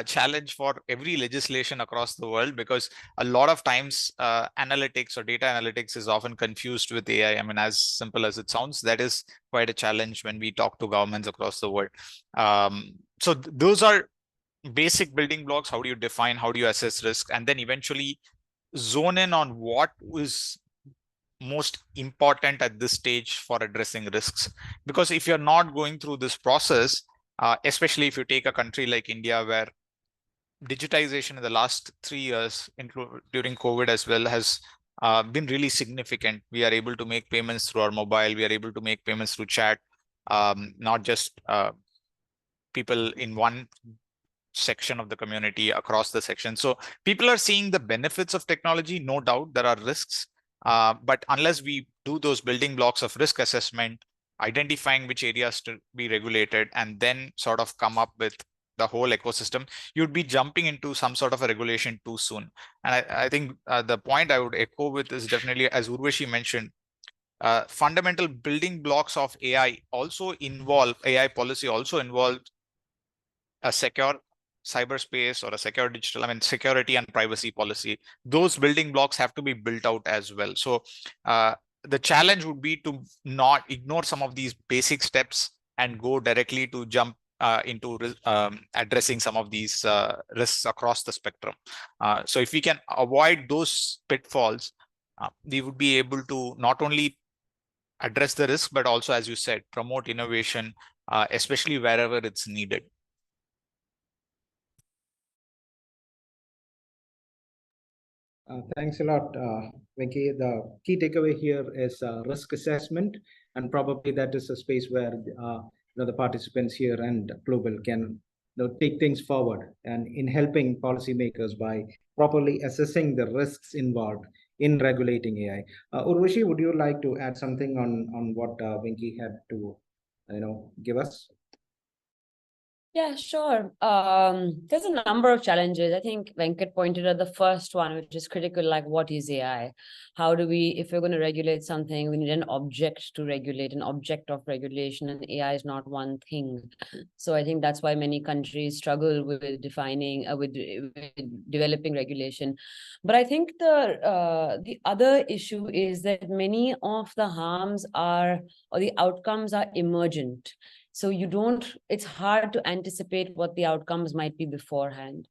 challenge for every legislation across the world, because a lot of times analytics or data analytics is often confused with AI. As simple as it sounds, that is quite a challenge when we talk to governments across the world. So those are basic building blocks. How do you define, how do you assess risk, and then eventually zone in on what is most important at this stage for addressing risks. Because if you're not going through this process, especially if you take a country like India, where digitization in the last 3 years, during COVID as well, has been really significant. We are able to make payments through our mobile. We are able to make payments through chat, not just people in one section of the community, across the section. So people are seeing the benefits of technology. No doubt there are risks, but unless we do those building blocks of risk assessment, identifying which areas to be regulated, and then sort of come up with the whole ecosystem, you'd be jumping into some sort of a regulation too soon. And I think the point I would echo with is definitely, as Urvashi mentioned, fundamental building blocks of AI also involve, AI policy also involved a secure cyberspace or a secure digital, security and privacy policy. Those building blocks have to be built out as well. So the challenge would be to not ignore some of these basic steps and go directly to jump into addressing some of these risks across the spectrum. So if we can avoid those pitfalls, we would be able to not only address the risk, but also, as you said, promote innovation, especially wherever it's needed. Thanks a lot, Venki. The key takeaway here is risk assessment, and probably that is a space where the participants here and global can take things forward and in helping policymakers by properly assessing the risks involved in regulating AI. Urvashi, would you like to add something on what Venki had to give us? Yeah, sure. There's a number of challenges. I think Venkat pointed out the first one, which is critical, like what is AI? How do we, if we're going to regulate something, we need an object to regulate, an object of regulation, and AI is not one thing. So I think that's why many countries struggle with defining, with developing regulation. But I think the other issue is that many of the harms are, or the outcomes are emergent. So it's hard to anticipate what the outcomes might be beforehand.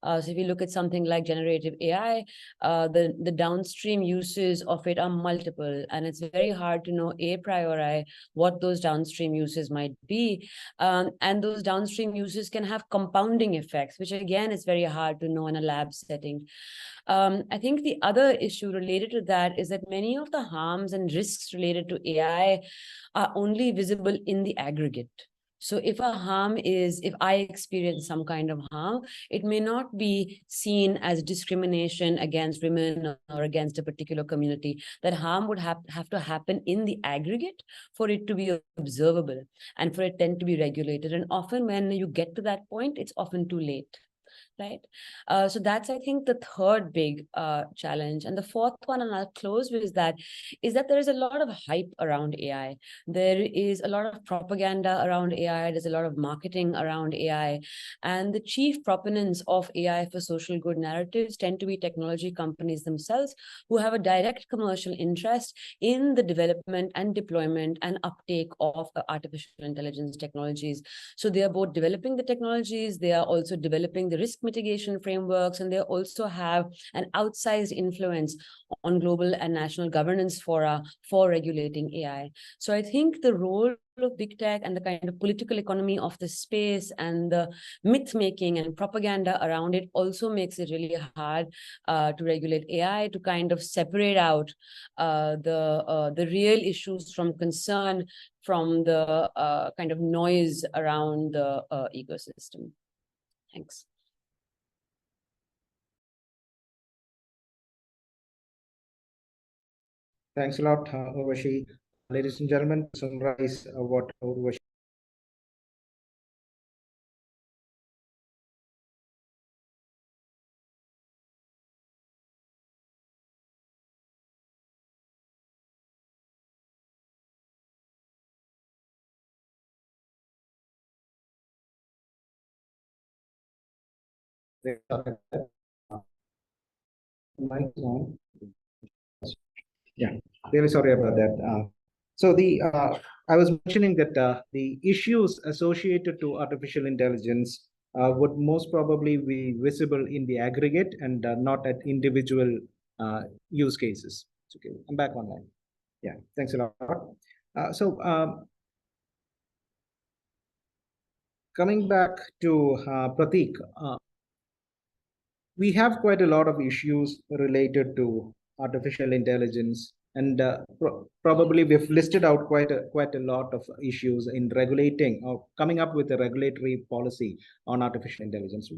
So if you look at something like generative AI, the downstream uses of it are multiple, and it's very hard to know a priori what those downstream uses might be. And those downstream uses can have compounding effects, which again is very hard to know in a lab setting. I think the other issue related to that is that many of the harms and risks related to AI are only visible in the aggregate. So if I experience some kind of harm, it may not be seen as discrimination against women or against a particular community. That harm would have to happen in the aggregate for it to be observable and for it then to be regulated. And often when you get to that point, it's often too late. Right. So that's, I think, the third big challenge. And the fourth one, and I'll close with that, is that there is a lot of hype around AI. There is a lot of propaganda around AI. There's a lot of marketing around AI. And the chief proponents of AI for social good narratives tend to be technology companies themselves who have a direct commercial interest in the development and deployment and uptake of artificial intelligence technologies. So they are both developing the technologies, they are also developing the risk mitigation frameworks, and they also have an outsized influence on global and national governance fora for regulating AI. So I think the role of big tech and the kind of political economy of the space and the myth making and propaganda around it also makes it really hard to regulate AI, to kind of separate out the real issues from concern from the kind of noise around the ecosystem. Thanks. Thanks a lot, Urvashi. Ladies and gentlemen, to summarize what Urvashi Yeah, really sorry about that. So I was mentioning that the issues associated to artificial intelligence would most probably be visible in the aggregate and not at individual use cases. It's okay, I'm back online. Yeah, thanks a lot. Coming back to Prateek, we have quite a lot of issues related to artificial intelligence, and probably we've listed out quite a lot of issues in regulating or coming up with a regulatory policy on artificial intelligence.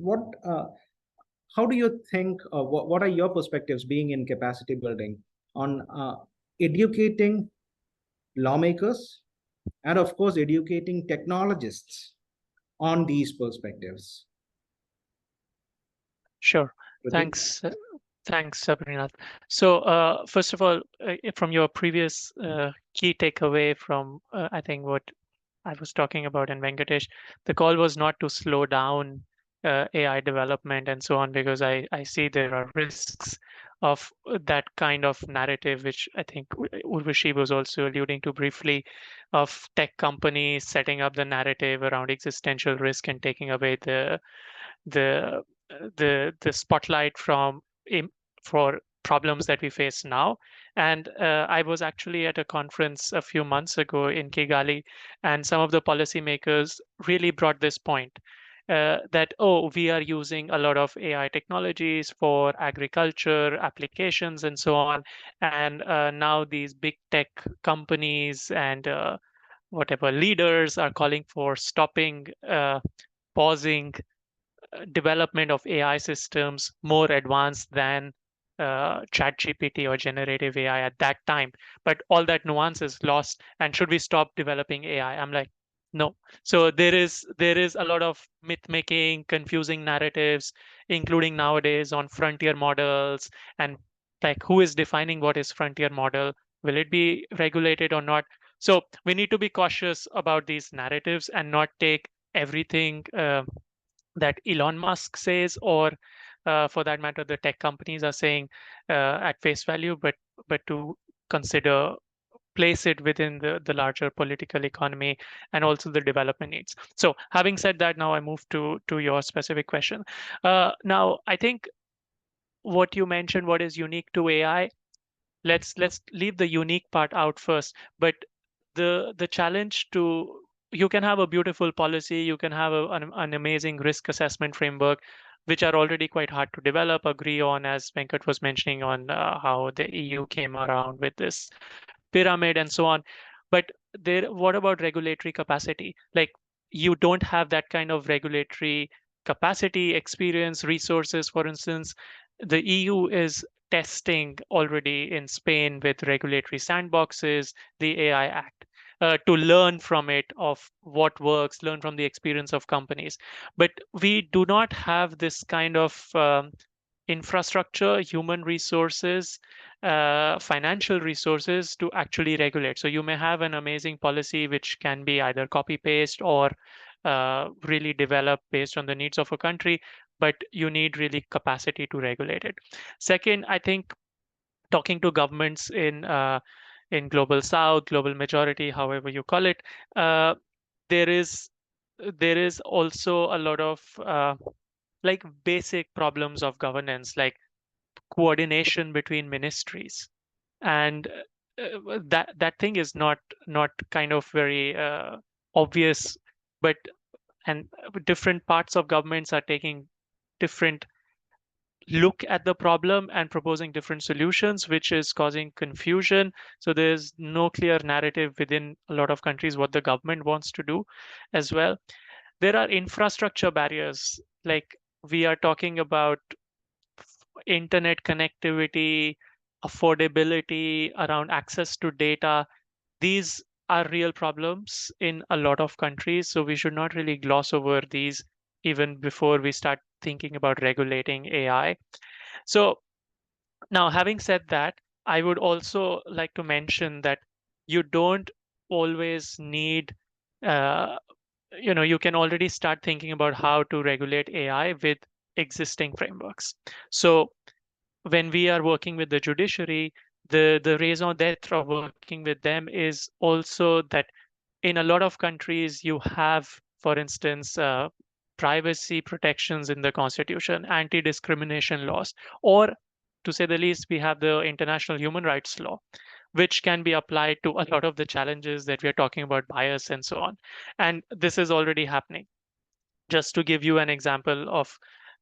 How do you think, what are your perspectives being in capacity building on educating lawmakers, and of course, educating technologists on these perspectives? Sure. Pratik? Thanks. Thanks, Sabrina. So, first of all, from your previous key takeaway from, I think, what I was talking about in Venkatesh, the call was not to slow down AI development and so on, because I see there are risks of that kind of narrative, which I think Urvashi was also alluding to briefly, of tech companies setting up the narrative around existential risk and taking away the the spotlight from for problems that we face now. And I was actually at a conference a few months ago in Kigali, and some of the policymakers really brought this point. That, oh, we are using a lot of AI technologies for agriculture applications and so on. And now these big tech companies and whatever leaders are calling for stopping, pausing development of AI systems more advanced than ChatGPT or generative AI at that time. But all that nuance is lost. And should we stop developing AI? I'm like, no. So there is a lot of myth making, confusing narratives, including nowadays on frontier models, and like, who is defining what is frontier model? Will it be regulated or not? So we need to be cautious about these narratives and not take everything that Elon Musk says, or for that matter, the tech companies are saying at face value, but to consider, place it within the larger political economy and also the development needs. So having said that, now I move to your specific question. Now, I think what you mentioned, what is unique to AI, let's leave the unique part out first. But the challenge to, you can have a beautiful policy, you can have an amazing risk assessment framework, which are already quite hard to develop, agree on, as Venkat was mentioning on how the EU came around with this pyramid and so on. But there, what about regulatory capacity? Like, you don't have that kind of regulatory capacity, experience, resources. For instance, the EU is testing already in Spain with regulatory sandboxes, the AI Act, to learn from it of what works, learn from the experience of companies. But we do not have this kind of infrastructure, human resources, financial resources to actually regulate. So you may have an amazing policy which can be either copy paste or really developed based on the needs of a country, but you need really capacity to regulate it. Second, I think talking to governments in global south, global majority, however you call it, there is also a lot of like basic problems of governance, like coordination between ministries, and that thing is not kind of very obvious. But and different parts of governments are taking different look at the problem and proposing different solutions, which is causing confusion. So there's no clear narrative within a lot of countries what the government wants to do as well. There are infrastructure barriers, like we are talking about internet connectivity, affordability around access to data. These are real problems in a lot of countries, so we should not really gloss over these even before we start thinking about regulating AI. So now, having said that, I would also like to mention that you don't always need, uh, you can already start thinking about how to regulate AI with existing frameworks. So when we are working with the judiciary, the raison d'etre of working with them is also that in a lot of countries you have, for instance, privacy protections in the constitution, anti-discrimination laws, or to say the least, we have the international human rights law, which can be applied to a lot of the challenges that we are talking about, bias and so on. And this is already happening. Just to give you an example of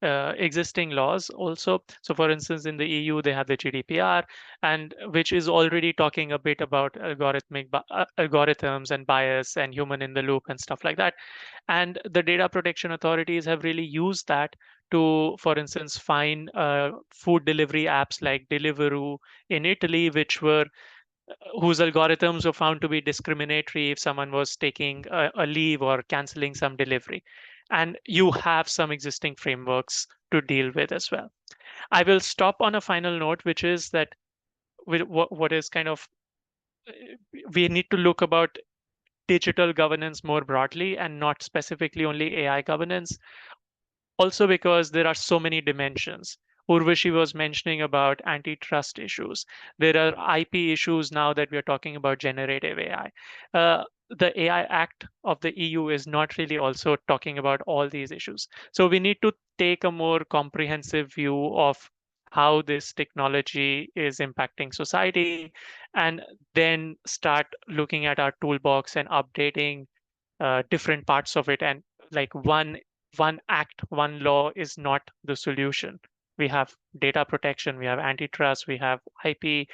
existing laws also. So for instance, in the EU, they have the GDPR, and which is already talking a bit about algorithms and bias and human in the loop and stuff like that. And the data protection authorities have really used that to, for instance, fine food delivery apps like Deliveroo in Italy, which were whose algorithms were found to be discriminatory if someone was taking a leave or canceling some delivery. And you have some existing frameworks to deal with as well. I will stop on a final note, which is that what is kind of, we need to look about digital governance more broadly and not specifically only AI governance. Also because there are so many dimensions. Urvashi was mentioning about antitrust issues. There are IP issues now that we are talking about generative AI. The AI Act of the EU is not really also talking about all these issues. So we need to take a more comprehensive view of how this technology is impacting society, and then start looking at our toolbox and updating different parts of it. And like one act, one law is not the solution. We have data protection, we have antitrust, we have IP.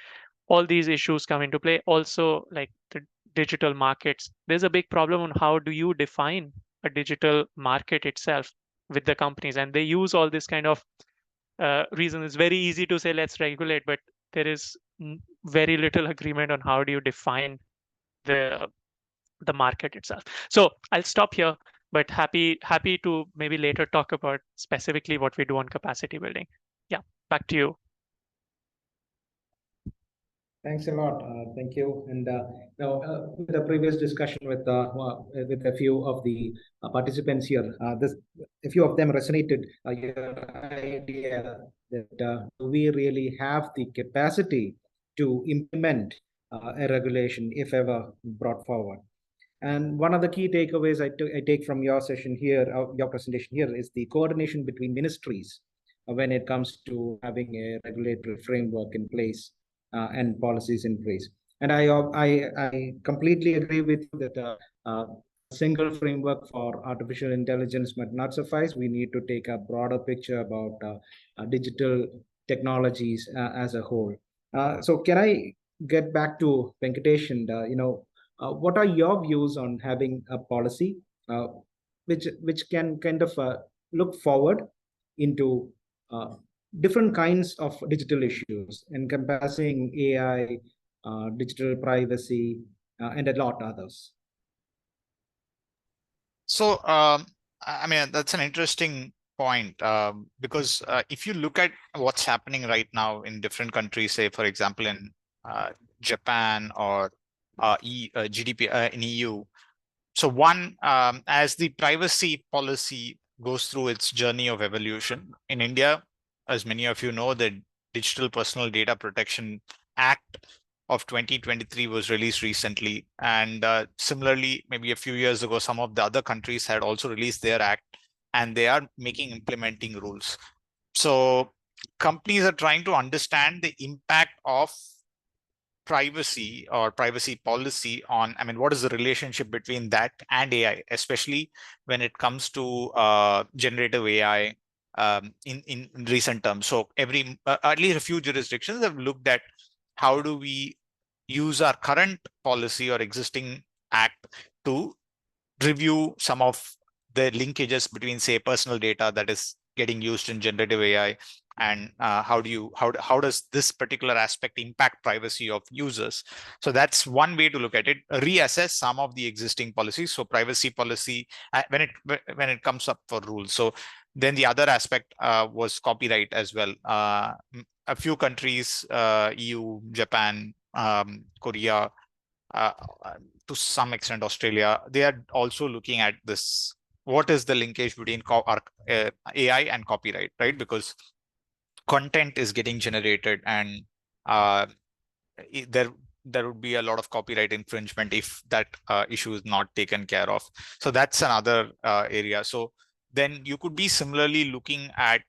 All these issues come into play. Also, like the digital markets, there's a big problem on how do you define a digital market itself with the companies, and they use all this kind of reason. It's very easy to say let's regulate, but there is very little agreement on how do you define the market itself. So I'll stop here, but happy to maybe later talk about specifically what we do on capacity building. Yeah, back to you. Thanks a lot. Thank you. And now, with the previous discussion with a few of the participants here, a few of them resonated your idea that we really have the capacity to implement a regulation if ever brought forward. And one of the key takeaways I take from your session here, your presentation here, is the coordination between ministries when it comes to having a regulatory framework in place and policies in place. And I completely agree with you that a single framework for artificial intelligence might not suffice. We need to take a broader picture about digital technologies as a whole. So can I get back to Venkatesh and, what are your views on having a policy which can kind of look forward into different kinds of digital issues encompassing AI, digital privacy, and a lot others? So, I mean, that's an interesting point because if you look at what's happening right now in different countries, say, for example, in Japan or GDP in EU. So one, as the privacy policy goes through its journey of evolution in India, as many of you know, the Digital Personal Data Protection Act of 2023 was released recently. And similarly, maybe a few years ago, some of the other countries had also released their act, and they are making implementing rules. So companies are trying to understand the impact of privacy or privacy policy on, I mean, what is the relationship between that and AI, especially when it comes to generative AI in recent terms. So at least a few jurisdictions have looked at how do we use our current policy or existing act to review some of the linkages between, say, personal data that is getting used in generative AI, and how does this particular aspect impact privacy of users. So that's one way to look at it. Reassess some of the existing policies. So privacy policy when it comes up for rules. So then the other aspect was copyright as well. A few countries, EU, Japan, Korea, to some extent Australia, they are also looking at this. What is the linkage between AI and copyright, right? Because content is getting generated, and there would be a lot of copyright infringement if that issue is not taken care of. So that's another area. So then you could be similarly looking at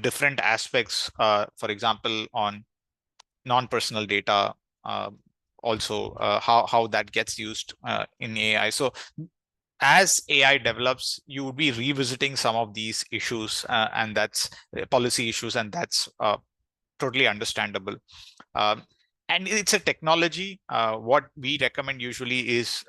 different aspects, for example, on non-personal data, also how that gets used in AI. So as AI develops, you would be revisiting some of these issues, and that's policy issues, and that's totally understandable. And it's a technology. What we recommend usually is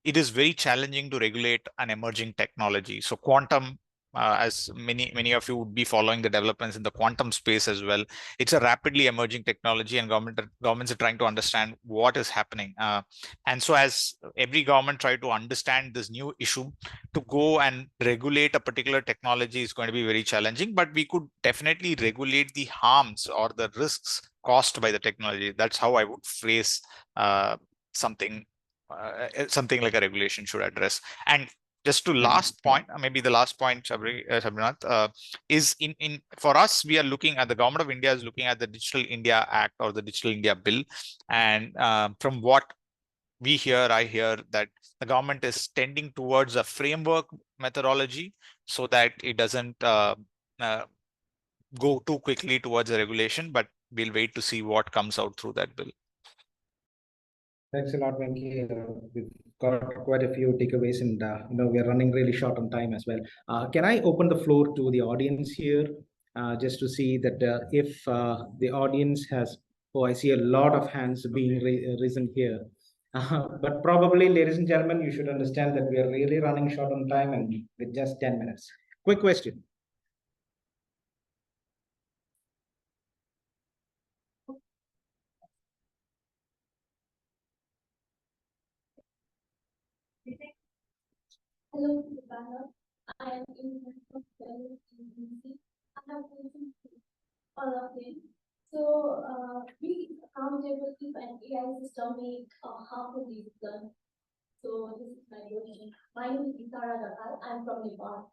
it is very challenging to regulate an emerging technology. So quantum as many of you would be following the developments in the quantum space as well. It's a rapidly emerging technology, and governments are trying to understand what is happening. And so as every government try to understand this new issue, to go and regulate a particular technology is going to be very challenging, but we could definitely regulate the harms or the risks caused by the technology. That's how I would phrase something like a regulation should address. And just to last point, maybe the last point, Sabrinath, is in for us, we are looking at, the government of India is looking at the Digital India Act or the Digital India Bill. And from what I hear that the government is tending towards a framework methodology so that it doesn't go too quickly towards a regulation, but we'll wait to see what comes out through that bill. Thanks a lot, Venki. We've got quite a few takeaways, and we are running really short on time as well. Can I open the floor to the audience here, just to see that if the audience has? Oh, I see a lot of hands being risen here. But probably, ladies and gentlemen, you should understand that we are really running short on time, and with just 10 minutes. Quick question. Hello, Subhana. I am in the inSIG. I have questions to all of them. So, be accountable if an AI system make harmful decisions. So, this is my question. My name is Isara Dakal. I'm from Nepal.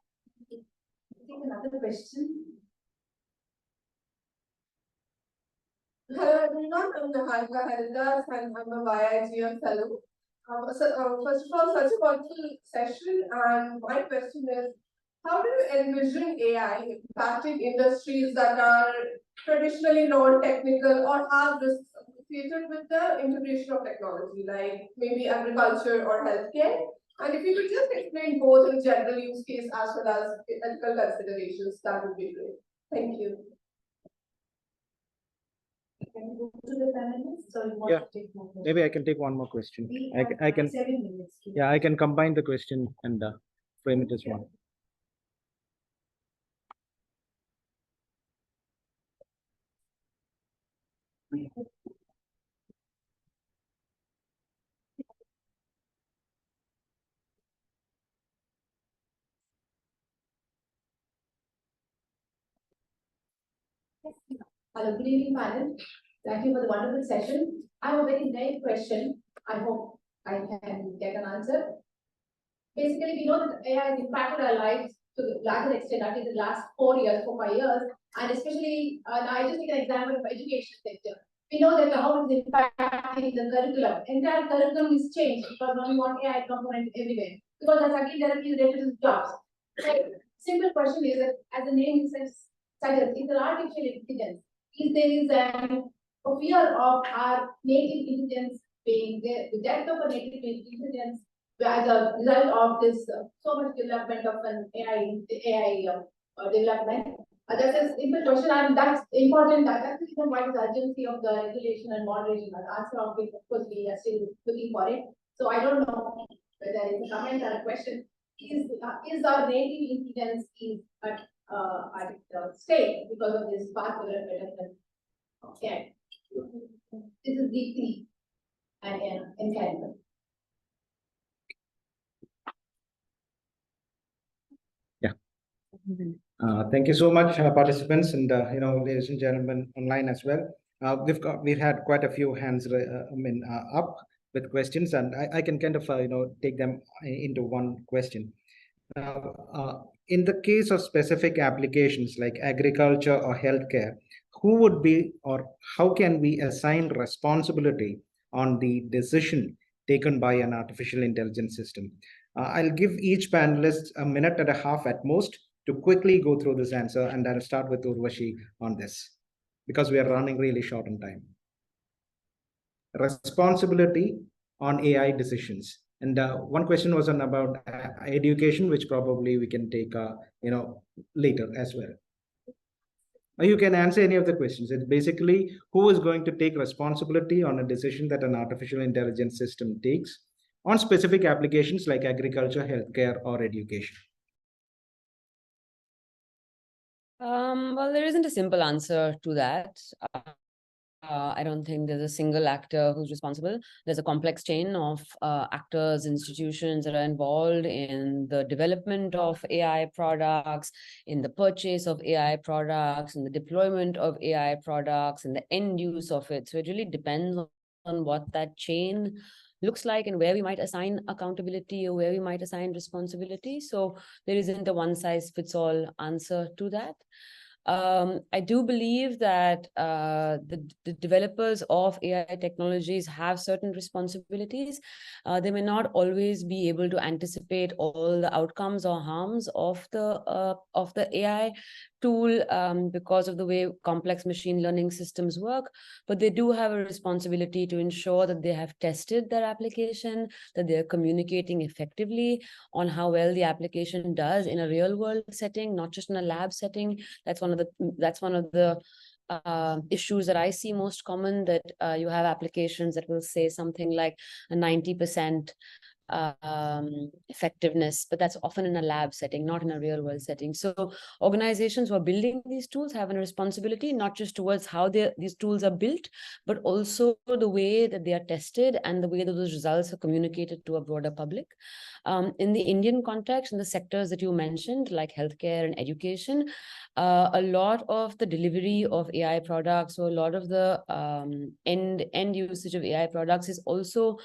Take another question. Hello everyone, I'm Naharika Haridas and I'm a YIGM fellow. First of all, such a wonderful session, and my question is, how do you envision AI impacting industries that are traditionally non-technical or have risks associated with the integration of technology, like maybe agriculture or healthcare? And if you could just explain both in general use case as well as ethical considerations, that would be great. Thank you. Can you go to the panelists, or you want to take more questions? Maybe I can take one more question. I can. 7 minutes. Yeah, I can combine the question and frame it as one. Hello, good evening, panel. Thank you for the wonderful session. I have a very naive question. I hope I can get an answer. Basically, we know that AI has impacted our lives to a larger extent, at least in the last 4 years, 5 years, and especially, now I just take an example of education sector. We know that how it's impacting the curriculum. Entire curriculum is changed because now we want AI component everywhere. Because that's again directly related to jobs. So, simple question is that, as the name suggests, is there artificial intelligence? Is there a fear of our native intelligence being the death of a native intelligence as a result of this so much development of an AI development? That's a simple question, and that's important. That's the reason why the urgency of the regulation and moderation. The answer of it, of course, we are still looking for it. So I don't know whether it's a comment or a question. Is our native intelligence at stake because of this fast development? Okay, this is deeply and encouragement. Thank you so much, participants, and ladies and gentlemen online as well. We've had quite a few hands up with questions, and I can kind of take them into one question. In the case of specific applications like agriculture or healthcare, who would be, or how can we assign responsibility on the decision taken by an artificial intelligence system? I'll give each panelist a minute and a half at most to quickly go through this answer, and I'll start with Urvashi on this, because we are running really short on time. Responsibility on AI decisions. And one question was on about education, which probably we can take later as well. You can answer any of the questions. It's basically who is going to take responsibility on a decision that an artificial intelligence system takes on specific applications like agriculture, healthcare, or education. Well, there isn't a simple answer to that. I don't think there's a single actor who's responsible. There's a complex chain of actors, institutions that are involved in the development of AI products, in the purchase of AI products, in the deployment of AI products, and the end use of it. So it really depends on what that chain looks like and where we might assign accountability or where we might assign responsibility. So there isn't a one-size-fits-all answer to that. I do believe that the developers of AI technologies have certain responsibilities. They may not always be able to anticipate all the outcomes or harms of the AI tool because of the way complex machine learning systems work, but they do have a responsibility to ensure that they have tested their application, that they're communicating effectively on how well the application does in a real world setting, not just in a lab setting. That's one of the issues that I see most common, that you have applications that will say something like a 90% effectiveness, but that's often in a lab setting, not in a real world setting. So organizations who are building these tools have a responsibility, not just towards how these tools are built, but also the way that they are tested and the way that those results are communicated to a broader public. In the Indian context, in the sectors that you mentioned, like healthcare and education, a lot of the delivery of AI products, or a lot of the end usage of AI products is also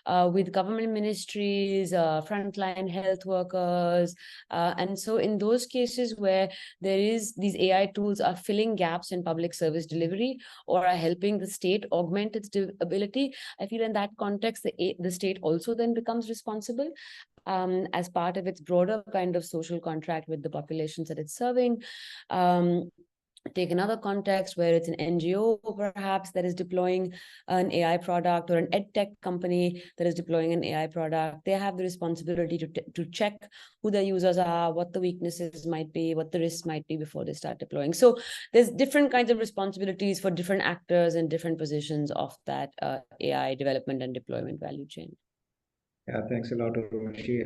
with government ministries, frontline health workers. And so in those cases where these AI tools are filling gaps in public service delivery or are helping the state augment its ability, I feel in that context, the state also then becomes responsible as part of its broader kind of social contract with the populations that it's serving. Take another context where it's an NGO perhaps that is deploying an AI product, or an ed tech company that is deploying an AI product. They have the responsibility to check who their users are, what the weaknesses might be, what the risks might be before they start deploying. So there's different kinds of responsibilities for different actors in different positions of that AI development and deployment value chain. Yeah, thanks a lot, Urvashi.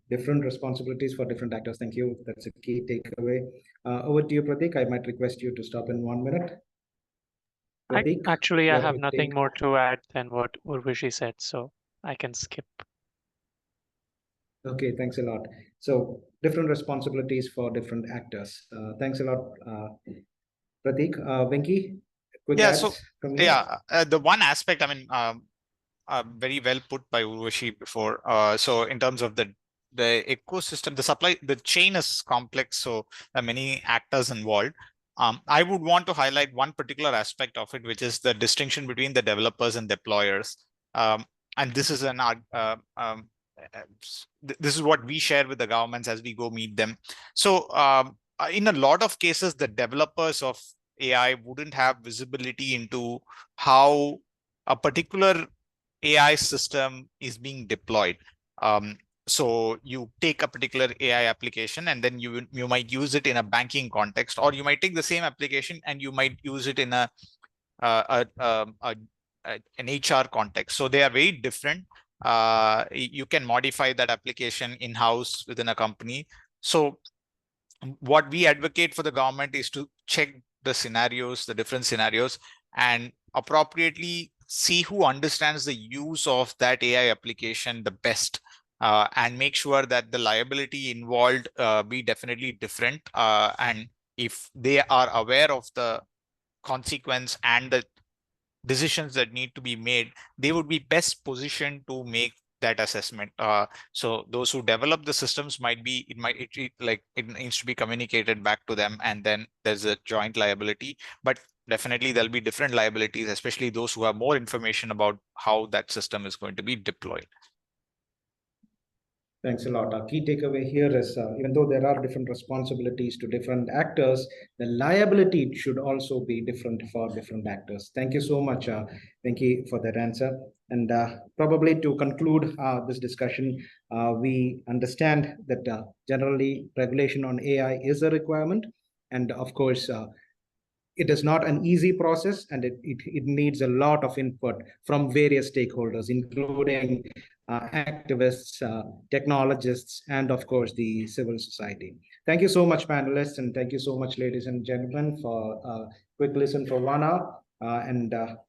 Different responsibilities for different actors. Thank you. That's a key takeaway. Over to you, Pratik. I might request you to stop in 1 minute. Pratik, Actually, I your have nothing take. more to add than what Urvashi said, so I can skip. Okay, thanks a lot. So different responsibilities for different actors. Thanks a lot, Pratik. Venki, quick Yeah, adds so from you? yeah, the one aspect, I mean, very well put by Urvashi before. So in terms of the ecosystem, the chain is complex, so there are many actors involved. I would want to highlight one particular aspect of it, which is the distinction between the developers and deployers. And this is this is what we share with the governments as we go meet them. So in a lot of cases, the developers of AI wouldn't have visibility into how a particular AI system is being deployed. So you take a particular AI application and then you might use it in a banking context, or you might take the same application and you might use it in an HR context. So they are very different. You can modify that application in-house within a company. So what we advocate for the government is to check the scenarios, the different scenarios, and appropriately see who understands the use of that AI application the best, and make sure that the liability involved be definitely different. And if they are aware of the consequence and the decisions that need to be made, they would be best positioned to make that assessment. So those who develop the systems it needs to be communicated back to them, and then there's a joint liability. But definitely there'll be different liabilities, especially those who have more information about how that system is going to be deployed. Thanks a lot. Our key takeaway here is even though there are different responsibilities to different actors, the liability should also be different for different actors. Thank you so much, Venki, for that answer. And probably to conclude this discussion, we understand that generally regulation on AI is a requirement. And of course, it is not an easy process, and it needs a lot of input from various stakeholders, including activists, technologists, and of course the civil society. Thank you so much, panelists, and thank you so much, ladies and gentlemen, for a quick listen for 1 hour.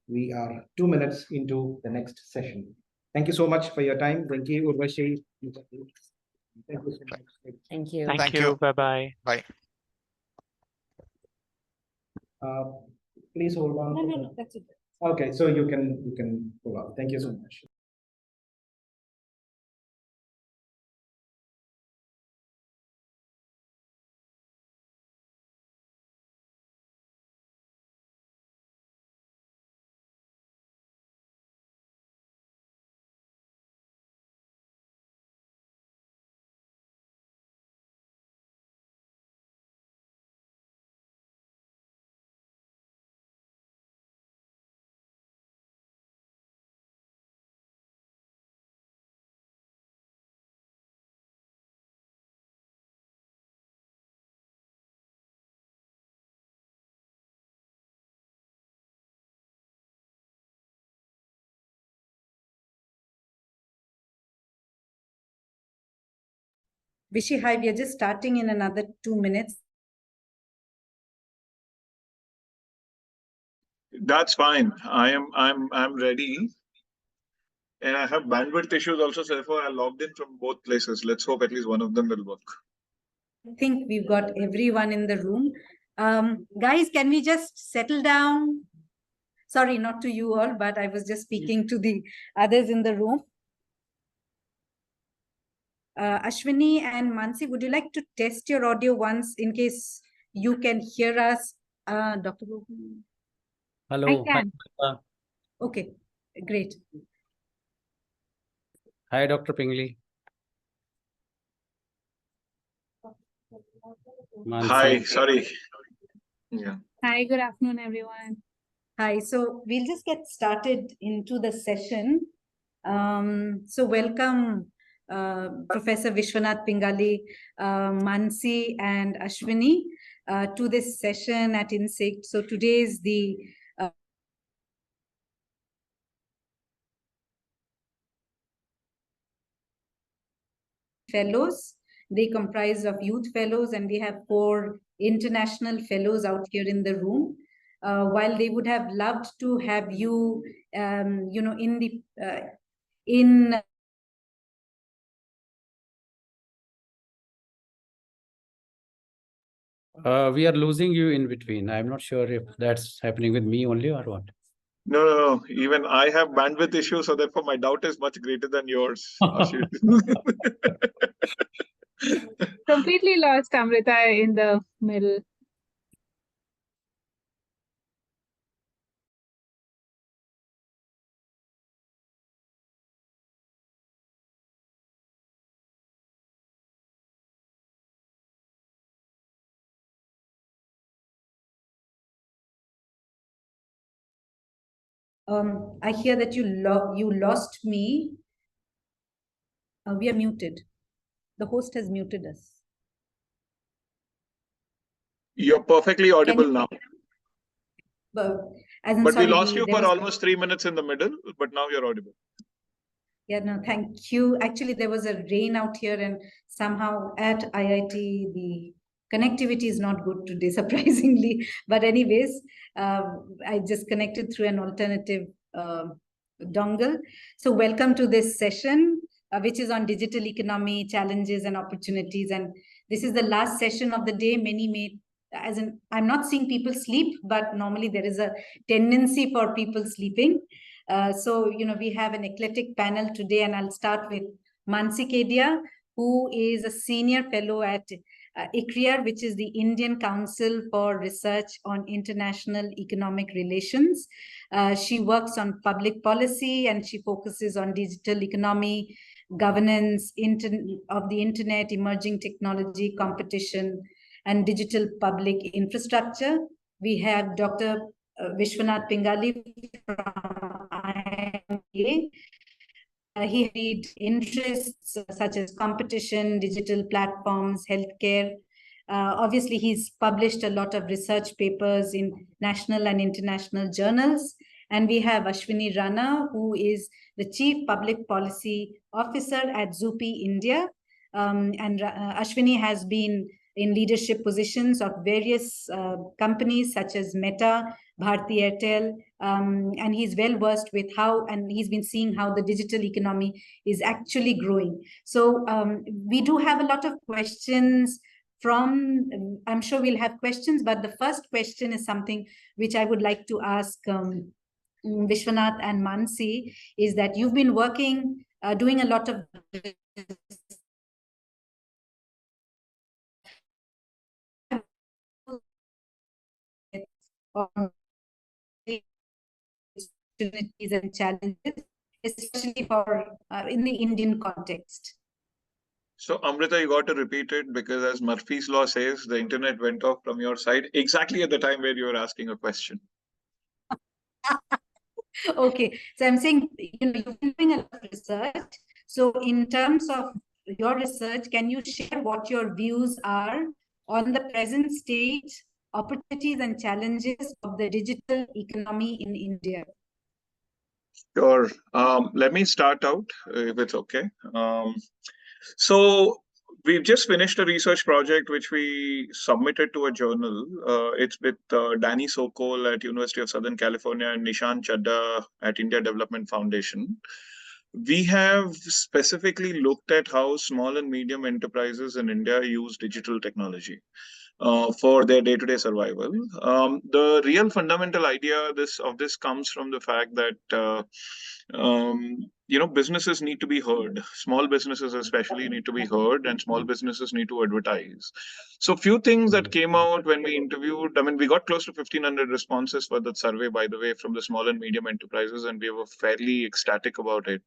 We are 2 minutes into the next session. Thank you so much for your time. Thank you, Urvashi. Thank you so much. Thank you. Thank you. Bye-bye. Bye. Please hold on. No, that's it. Okay, so you can go on. Thank you so much. Vishy, hi, we are just starting in another 2 minutes. That's fine. I'm ready. And I have bandwidth issues also, so therefore I logged in from both places. Let's hope at least one of them will work. I think we've got everyone in the room. Guys, can we just settle down? Sorry, not to you all, but I was just speaking to the others in the room. Ashwini and Mansi, would you like to test your audio once in case you can hear us? Dr. Govind? Hello. I can. Okay, great. Hi, Dr. Pingley. Hi, sorry. Yeah. Hi, good afternoon, everyone. Hi, so we'll just get started into the session. So welcome, Professor Vishwanath Pingali, Mansi and Ashwini to this session at inSIG. So today is the fellows. They comprise of youth fellows, and we have 4 international fellows out here in the room. While they would have loved to have you, you know, in the We are losing you in between. I'm not sure if that's happening with me only or what. No. Even I have bandwidth issues, so therefore my doubt is much greater than yours. Completely lost Amrita in the middle. I hear that you lost me. We are muted. The host has muted us. You're perfectly audible now. But we lost you for almost 3 minutes in the middle, but now you're audible. Yeah, no, thank you. Actually, there was a rain out here, and somehow at IIT, the connectivity is not good today, surprisingly. But anyways, I just connected through an alternative dongle. So welcome to this session, which is on digital economy, challenges and opportunities. And this is the last session of the day. Many may, as in, I'm not seeing people sleep, but normally there is a tendency for people sleeping. So, you know, we have an eclectic panel today, and I'll start with Mansi Kedia, who is a senior fellow at ICRIER, which is the Indian Council for Research on International Economic Relations. She works on public policy, and she focuses on digital economy, governance of the internet, emerging technology, competition, and digital public infrastructure. We have Dr. Vishwanath Pingali from IMA. He leads interests such as competition, digital platforms, healthcare, Obviously, he's published a lot of research papers in national and international journals. And we have Ashwini Rana, who is the Chief Public Policy Officer at Zupi India. Ashwini has been in leadership positions of various companies such as Meta, Bharti Airtel, and he's well versed with and he's been seeing how the digital economy is actually growing. So we do have a lot of questions I'm sure we'll have questions, but the first question is something which I would like to ask Vishwanath and Mansi, is that you've been working, doing a lot of opportunities and challenges, especially for in the Indian context. So, Amrita, you got to repeat it because, as Murphy's Law says, the internet went off from your side exactly at the time where you were asking a question. Okay, so I'm saying, you've been doing a lot of research. So, in terms of your research, can you share what your views are on the present stage, opportunities and challenges of the digital economy in India? Sure. Let me start out, if it's okay. So we've just finished a research project which we submitted to a journal. It's with Danny Sokol at University of Southern California and Nishant Chadda at India Development Foundation. We have specifically looked at how small and medium enterprises in India use digital technology for their day-to-day survival. The real fundamental idea of this comes from the fact that businesses need to be heard. Small businesses especially need to be heard, and small businesses need to advertise. So few things that came out when we interviewed, I mean, we got close to 1,500 responses for that survey, by the way, from the small and medium enterprises, and we were fairly ecstatic about it.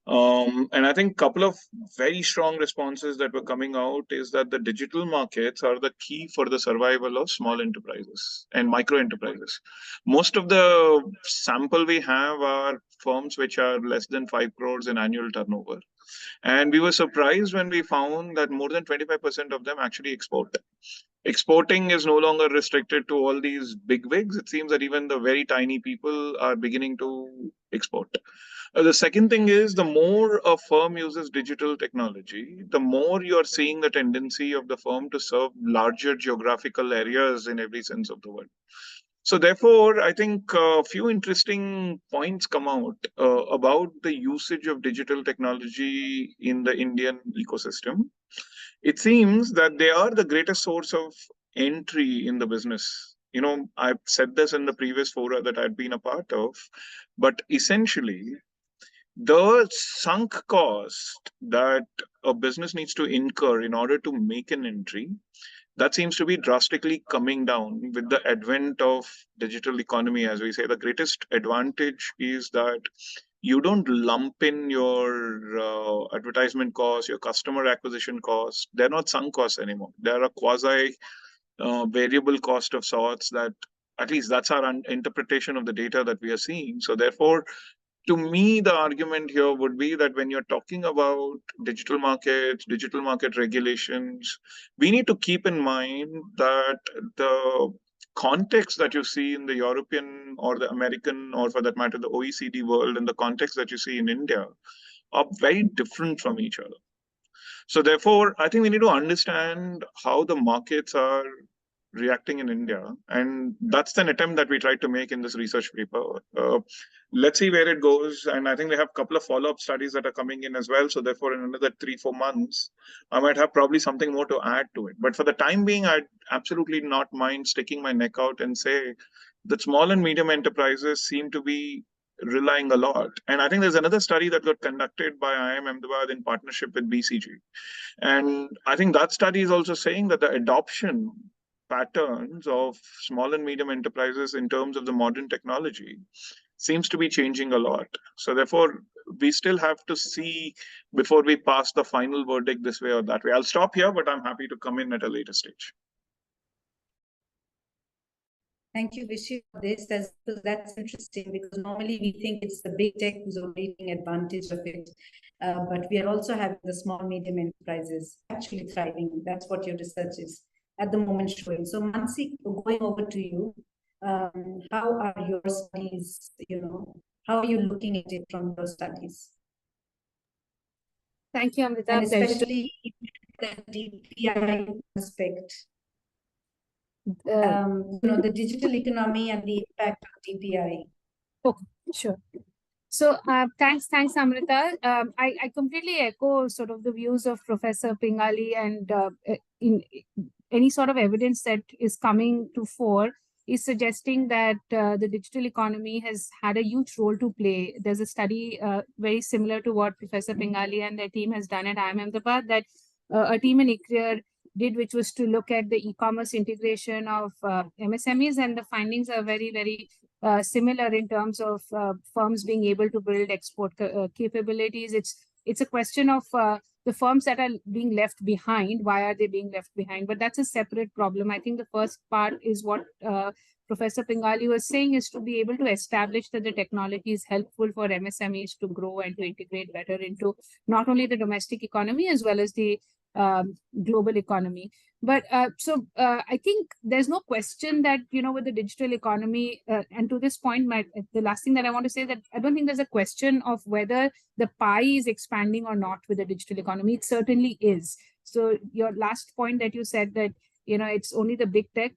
And I think a couple of very strong responses that were coming out is that the digital markets are the key for the survival of small enterprises and micro enterprises. Most of the sample we have are firms which are less than 5 crores in annual turnover. And we were surprised when we found that more than 25% of them actually export. Exporting is no longer restricted to all these big wigs. It seems that even the very tiny people are beginning to export. The second thing is, the more a firm uses digital technology, the more you're seeing the tendency of the firm to serve larger geographical areas in every sense of the word. So therefore, I think a few interesting points come out about the usage of digital technology in the Indian ecosystem. It seems that they are the greatest source of entry in the business. I've said this in the previous fora that I'd been a part of, but essentially, the sunk cost that a business needs to incur in order to make an entry, that seems to be drastically coming down with the advent of digital economy. As we say, the greatest advantage is that you don't lump in your advertisement costs, your customer acquisition costs. They're not sunk costs anymore. They're a quasi variable cost of sorts, that at least that's our interpretation of the data that we are seeing. So therefore, to me, the argument here would be that when you're talking about digital markets, digital market regulations, we need to keep in mind that the context that you see in the European or the American, or for that matter, the OECD world, and the context that you see in India are very different from each other. So therefore, I think we need to understand how the markets are reacting in India, and that's an attempt that we tried to make in this research paper. Let's see where it goes, and I think we have a couple of follow-up studies that are coming in as well. So therefore, in another 3-4 months, I might have probably something more to add to it. But for the time being, I'd absolutely not mind sticking my neck out and say that small and medium enterprises seem to be relying a lot. And I think there's another study that got conducted by IIM Ahmedabad in partnership with BCG. And I think that study is also saying that the adoption patterns of small and medium enterprises in terms of the modern technology seems to be changing a lot. So therefore, we still have to see before we pass the final verdict this way or that way. I'll stop here, but I'm happy to come in at a later stage. Thank you, Vishy, for this. That's interesting, because normally we think it's the big tech who's already taking advantage of it. But we are also having the small, medium enterprises actually thriving. That's what your research is at the moment showing? So Mansi, going over to you, how are your studies, how are you looking at it from your studies? Thank you, Amrita. And Pleasure. especially the DPI aspect. The digital economy and the impact of DPI. Okay, sure. So thanks, Amrita. I completely echo sort of the views of Professor Pingali, and in any sort of evidence that is coming to fore is suggesting that the digital economy has had a huge role to play. There's a study very similar to what Professor Pingali and their team has done at IIM Ahmedabad that a team in ICRIER did, which was to look at the e-commerce integration of MSMEs, and the findings are very, very similar in terms of firms being able to build export capabilities. It's a question of the firms that are being left behind. Why are they being left behind? But that's a separate problem. I think the first part is what Professor Pingali was saying, is to be able to establish that the technology is helpful for MSMEs to grow and to integrate better into not only the domestic economy as well as the global economy. But I think there's no question that, with the digital economy, and to this point, the last thing that I want to say, that I don't think there's a question of whether the pie is expanding or not with the digital economy. It certainly is. So your last point that you said that, it's only the big tech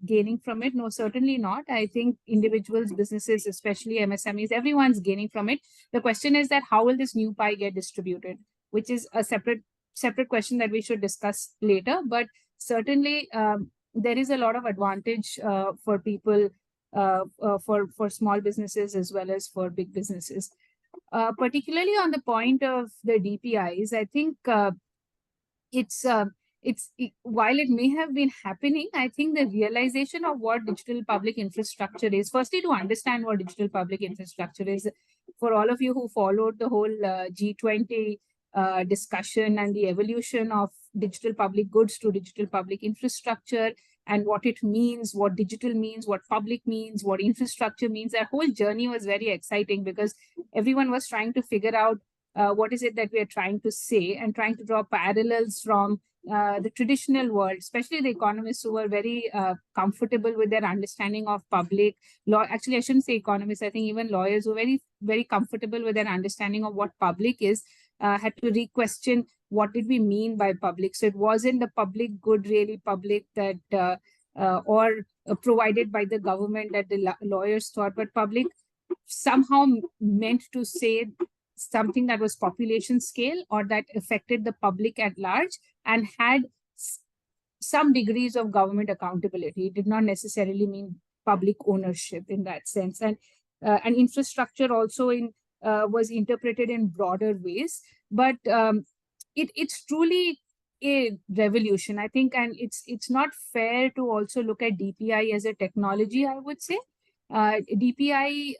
gaining from it. No, certainly not. I think individuals, businesses, especially MSMEs, everyone's gaining from it. The question is that how will this new pie get distributed, which is a separate question that we should discuss later. But certainly there is a lot of advantage for people, for small businesses as well as for big businesses. Particularly on the point of the DPIs, I think while it may have been happening, I think the realization of what digital public infrastructure is, firstly, to understand what digital public infrastructure is, for all of you who followed the whole G20 discussion and the evolution of digital public goods to digital public infrastructure, and what it means, what digital means, what public means, what infrastructure means. That whole journey was very exciting because everyone was trying to figure out what is it that we are trying to say, and trying to draw parallels from the traditional world, especially the economists who were very comfortable with their understanding of public law. Actually, I shouldn't say economists. I think even lawyers were very, very comfortable with their understanding of what public is. Had to re-question what did we mean by public. So it wasn't the public good really public that or provided by the government that the lawyers thought, but public somehow meant to say something that was population scale or that affected the public at large and had some degrees of government accountability. It did not necessarily mean public ownership in that sense. And infrastructure also was interpreted in broader ways, but it's truly a revolution, I think, and it's not fair to also look at DPI as a technology. I would say DPI,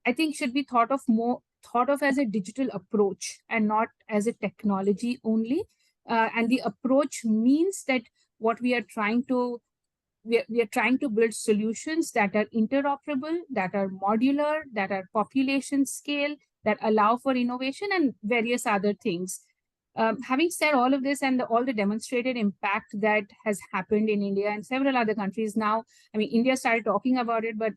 I think, should be thought of as a digital approach and not as a technology only. And the approach means that what we are trying to we are trying to build solutions that are interoperable, that are modular, that are population scale, that allow for innovation and various other things. Having said all of this and all the demonstrated impact that has happened in India and several other countries now, I mean, India started talking about it, but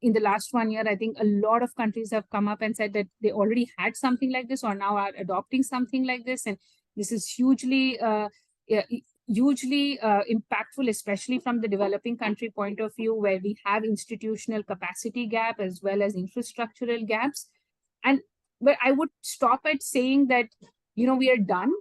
in the last 1 year, I think a lot of countries have come up and said that they already had something like this or now are adopting something like this. And this is hugely impactful, especially from the developing country point of view, where we have institutional capacity gap as well as infrastructural gaps. But I would stop at saying that, we are done.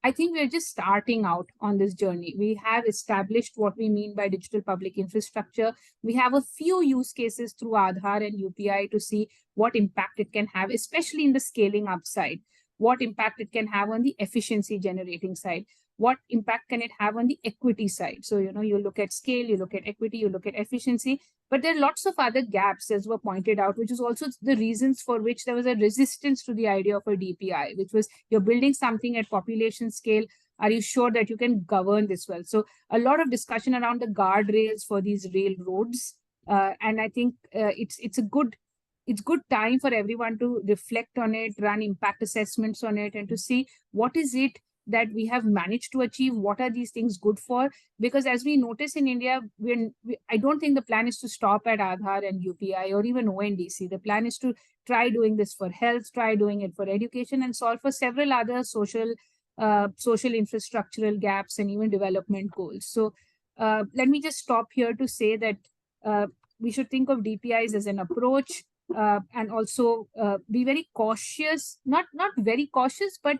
I think we're just starting out on this journey. We have established what we mean by digital public infrastructure. We have a few use cases through Aadhaar and UPI to see what impact it can have, especially in the scaling up side, what impact it can have on the efficiency generating side, what impact can it have on the equity side. So, you look at scale, you look at equity, you look at efficiency, but there are lots of other gaps, as were pointed out, which is also the reasons for which there was a resistance to the idea of a DPI, which was you're building something at population scale. Are you sure that you can govern this well? So a lot of discussion around the guardrails for these railroads. And I think it's good time for everyone to reflect on it, run impact assessments on it, and to see what is it that we have managed to achieve? What are these things good for? Because as we notice in India, I don't think the plan is to stop at Aadhaar and UPI or even ONDC. The plan is to try doing this for health, try doing it for education, and solve for several other social infrastructural gaps and even development goals. So let me just stop here to say that we should think of DPIs as an approach, and also be very cautious, not very cautious, but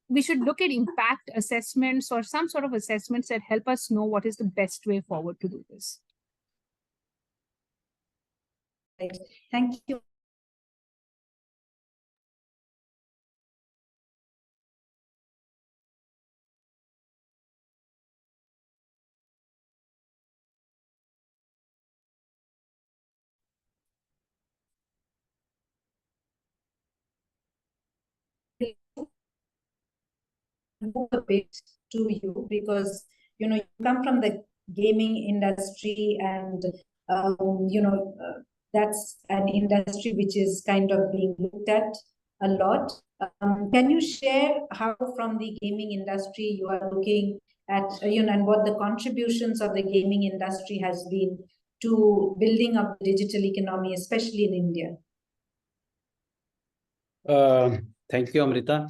we should look at impact assessments or some sort of assessments that help us know what is the best way forward to do this. Right. Thank you. A bit to you, because you come from the gaming industry, and that's an industry which is kind of being looked at a lot. Can you share how from the gaming industry you are looking at and what the contributions of the gaming industry has been to building up the digital economy, especially in India? Thank you, Amrita.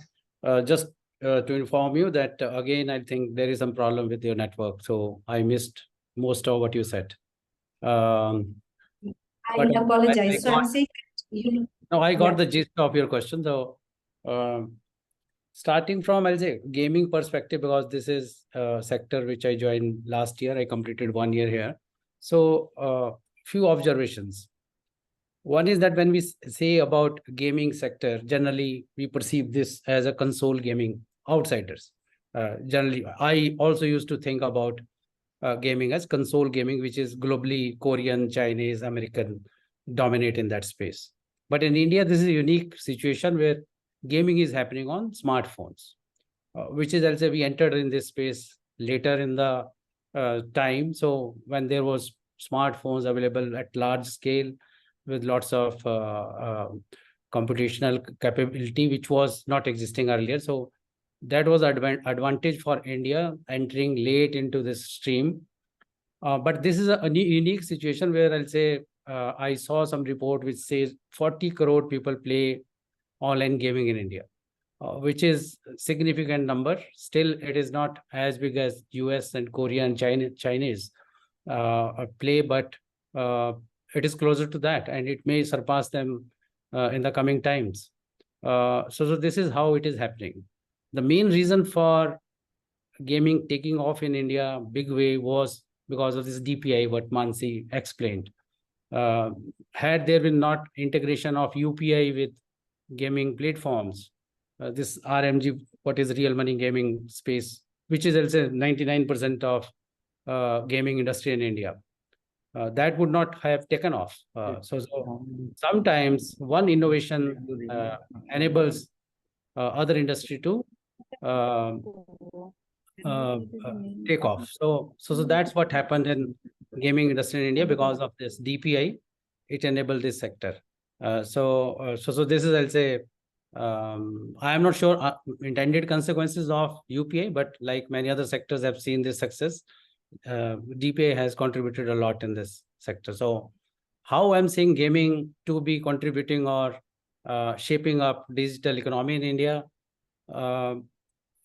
Just to inform you that again, I think there is some problem with your network, so I missed most of what you said. I apologize. So I'm saying that no, I got the gist of your question. So starting from, I'll say, gaming perspective, because this is a sector which I joined last year. I completed 1 year here. So few observations. One is that when we say about gaming sector, generally we perceive this as a console gaming, outsiders. Generally, I also used to think about gaming as console gaming, which is globally Korean, Chinese, American dominate in that space. But in India, this is a unique situation where gaming is happening on smartphones, which is also we entered in this space later in the time. So when there was smartphones available at large scale with lots of computational capability, which was not existing earlier. So that was advantage for India entering late into this stream. But this is a unique situation where I'll say I saw some report which says 40 crore people play online gaming in India, which is a significant number. Still, it is not as big as US and Korea and Chinese play, but it is closer to that, and it may surpass them in the coming times. So this is how it is happening. The main reason for gaming taking off in India big way was because of this DPI, what Mansi explained. Had there been not integration of UPI with gaming platforms, this RMG, what is real money gaming space, which is also 99% of gaming industry in India, that would not have taken off. So sometimes one innovation enables other industry to take off. So that's what happened in gaming industry in India because of this DPI. It enabled this sector. So this is, I'll say, I am not sure intended consequences of UPI, but like many other sectors have seen this success. DPI has contributed a lot in this sector. So how I'm seeing gaming to be contributing or shaping up digital economy in India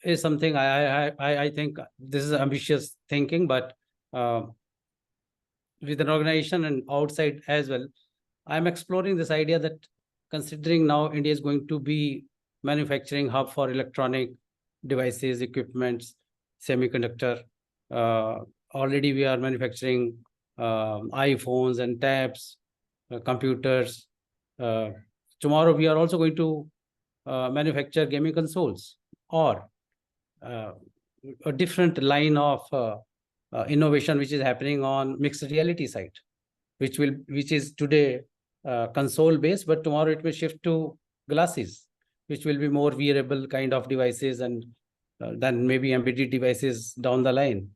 is something I think this is ambitious thinking, but with an organization and outside as well, I'm exploring this idea that considering now India is going to be manufacturing hub for electronic devices, equipments, semiconductor. Already we are manufacturing iPhones and tabs, computers. Tomorrow we are also going to manufacture gaming consoles or a different line of innovation which is happening on mixed reality side, which is today console based, but tomorrow it will shift to glasses, which will be more wearable kind of devices, and then maybe embedded devices down the line.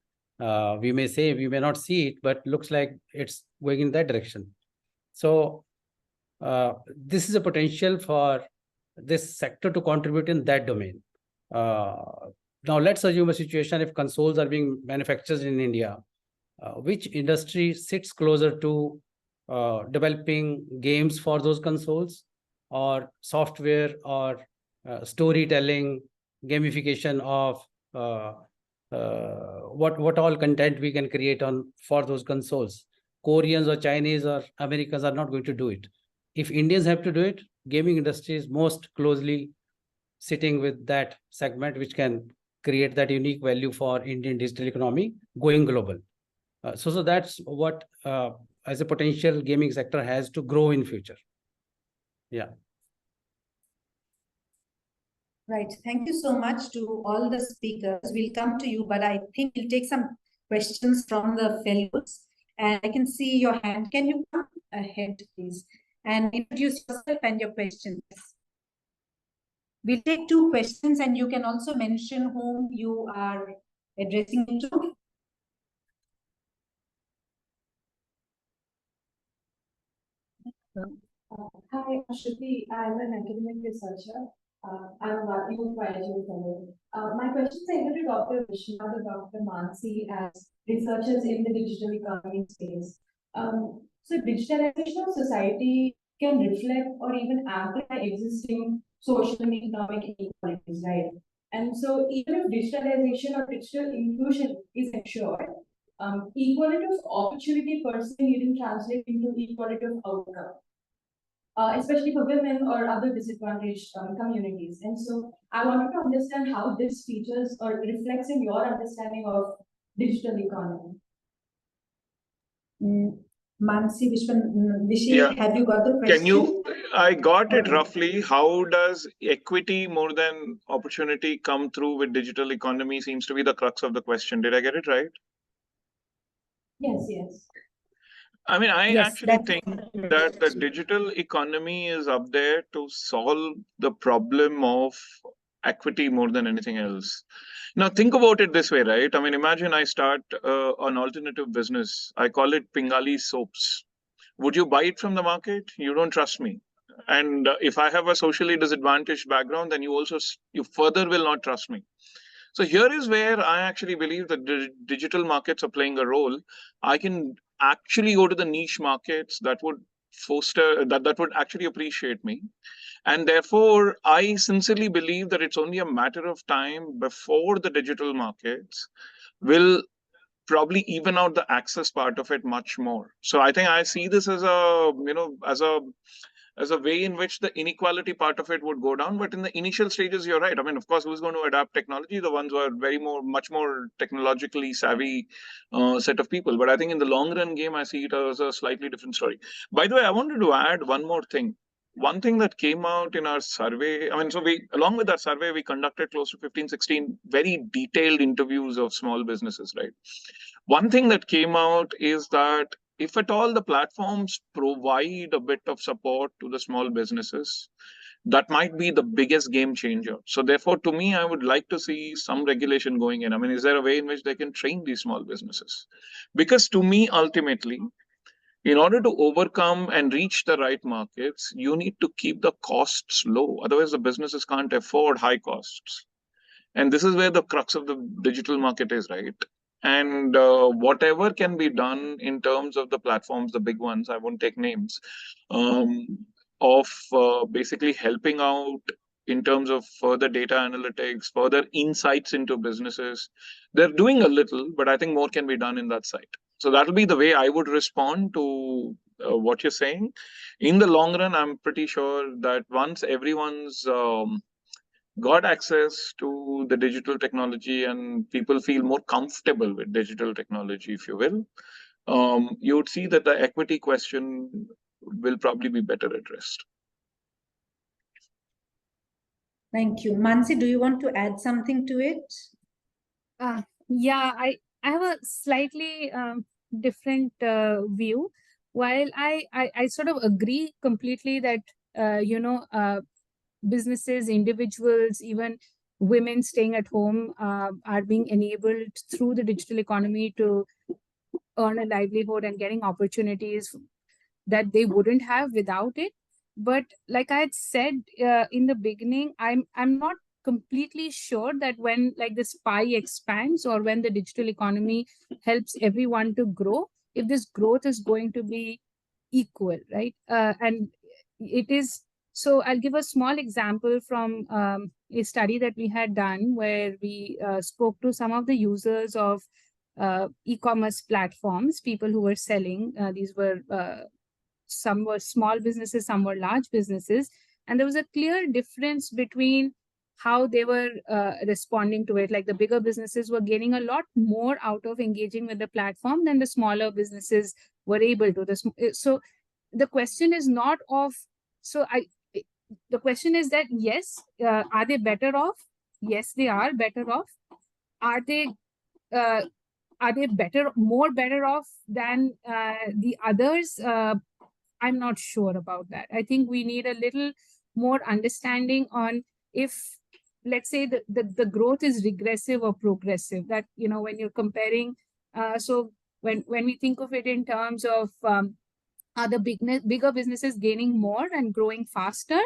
We may say we may not see it, but looks like it's going in that direction. So this is a potential for this sector to contribute in that domain. Now let's assume a situation if consoles are being manufactured in India. Which industry sits closer to developing games for those consoles, or software, or storytelling, gamification of what all content we can create on for those consoles? Koreans or Chinese or Americans are not going to do it. If Indians have to do it, gaming industry is most closely sitting with that segment, which can create that unique value for Indian digital economy going global. So that's what as a potential gaming sector has to grow in future. Yeah. Right. Thank you so much to all the speakers. We'll come to you, but I think we'll take some questions from the fellows. And I can see your hand. Can you come ahead, please, and introduce yourself and your questions? We'll take 2 questions, and you can also mention whom you are addressing it to. Hi, Shruti. I'm an academic researcher. I'm a youth biology fellow. My questions are either to Dr. Vishnu or Dr. Mansi as researchers in the digital economy space. So digitalization of society can reflect or even amplify existing social and economic inequalities, right? And so even if digitalization or digital inclusion is ensured, equality of opportunity per se needn't translate into equality of outcome. Especially for women or other disadvantaged communities. And so I wanted to understand how this features or reflects in your understanding of digital economy. Mansi, Vishay, have you got the question? Can you, I got it roughly. How does equity more than opportunity come through with digital economy seems to be the crux of the question. Did I get it right? Yes, yes. I mean, I Yes, actually think that the digital economy is up there to solve the problem of equity more than anything else. Now, think about it this way, right? I mean, imagine I start an alternative business. I call it Pingali Soaps. Would you buy it from the market? You don't trust me. And if I have a socially disadvantaged background, then you further will not trust me. So here is where I actually believe that digital markets are playing a role. I can actually go to the niche markets that would foster that would actually appreciate me. And therefore, I sincerely believe that it's only a matter of time before the digital markets will probably even out the access part of it much more. So I think I see this as a way in which the inequality part of it would go down. But in the initial stages, you're right. I mean, of course, who's going to adapt technology? The ones who are much more technologically savvy set of people. But I think in the long run game, I see it as a slightly different story. By the way, I wanted to add one more thing. One thing that came out in our survey, I mean, so along with that survey, we conducted close to 15, 16 very detailed interviews of small businesses, right? One thing that came out is that if at all the platforms provide a bit of support to the small businesses, that might be the biggest game changer. So therefore, to me, I would like to see some regulation going in. I mean, is there a way in which they can train these small businesses? Because to me, ultimately, in order to overcome and reach the right markets, you need to keep the costs low. Otherwise, the businesses can't afford high costs. And this is where the crux of the digital market is, right? And whatever can be done in terms of the platforms, the big ones, I won't take names, of basically helping out in terms of further data analytics, further insights into businesses. They're doing a little, but I think more can be done in that side. So that'll be the way I would respond to what you're saying. In the long run, I'm pretty sure that once everyone's got access to the digital technology and people feel more comfortable with digital technology, if you will, you would see that the equity question will probably be better addressed. Thank you. Mansi, do you want to add something to it? Yeah, I have a slightly different view. While I sort of agree completely that businesses, individuals, even women staying at home are being enabled through the digital economy to earn a livelihood and getting opportunities that they wouldn't have without it. But like I had said in the beginning, I'm not completely sure that when like this pie expands or when the digital economy helps everyone to grow, if this growth is going to be equal, right? And it is. So I'll give a small example from a study that we had done where we spoke to some of the users of e-commerce platforms, people who were selling. These were some were small businesses, some were large businesses, and there was a clear difference between how they were responding to it. Like the bigger businesses were getting a lot more out of engaging with the platform than the smaller businesses were able to. So the question is not of, the question is that, yes, are they better off? Yes, they are better off. Are they more better off than the others? I'm not sure about that. I think we need a little more understanding on if, let's say, the growth is regressive or progressive. That, when you're comparing, so when we think of it in terms of are the bigger businesses gaining more and growing faster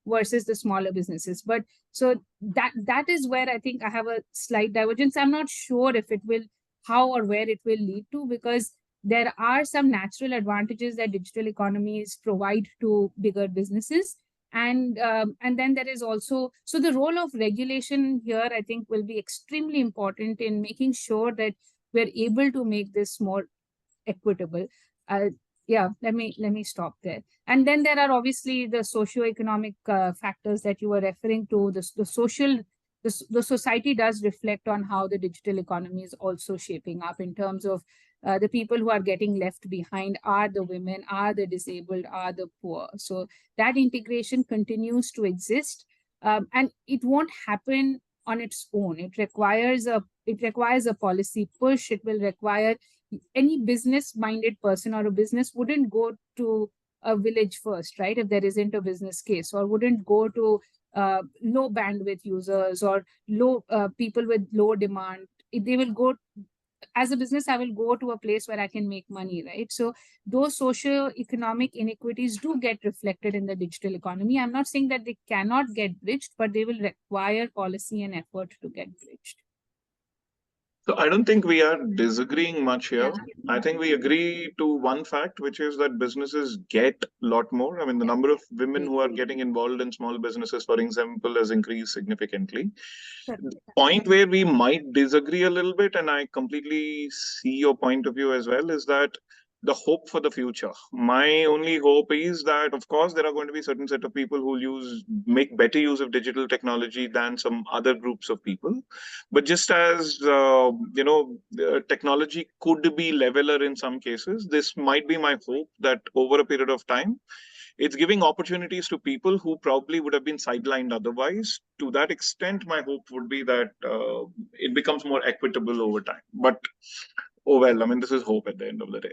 versus the smaller businesses. But so that is where I think I have a slight divergence. I'm not sure if it will, how or where it will lead to, because there are some natural advantages that digital economies provide to bigger businesses. And then there is also, so the role of regulation here, I think, will be extremely important in making sure that we're able to make this more equitable. Yeah, let me stop there. And then there are obviously the socioeconomic factors that you were referring to. The society does reflect on how the digital economy is also shaping up in terms of the people who are getting left behind are the women, are the disabled, are the poor. So that integration continues to exist, and it won't happen on its own. It requires a policy push. It will require, any business-minded person or a business wouldn't go to a village first, right? If there isn't a business case, or wouldn't go to low bandwidth users or low people with low demand. They will go, as a business, I will go to a place where I can make money, right? So those socio-economic inequities do get reflected in the digital economy. I'm not saying that they cannot get bridged, but they will require policy and effort to get bridged. So I don't think we are disagreeing much here. I think we agree to one fact, which is that businesses get a lot more. I mean, the number of women who are getting involved in small businesses, for example, has increased significantly. The point where we might disagree a little bit, and I completely see your point of view as well, is that the hope for the future. My only hope is that, of course, there are going to be certain set of people who make better use of digital technology than some other groups of people. But just as technology could be leveler in some cases, this might be my hope that over a period of time, it's giving opportunities to people who probably would have been sidelined otherwise. To that extent, my hope would be that it becomes more equitable over time. But, oh well, I mean, this is hope at the end of the day.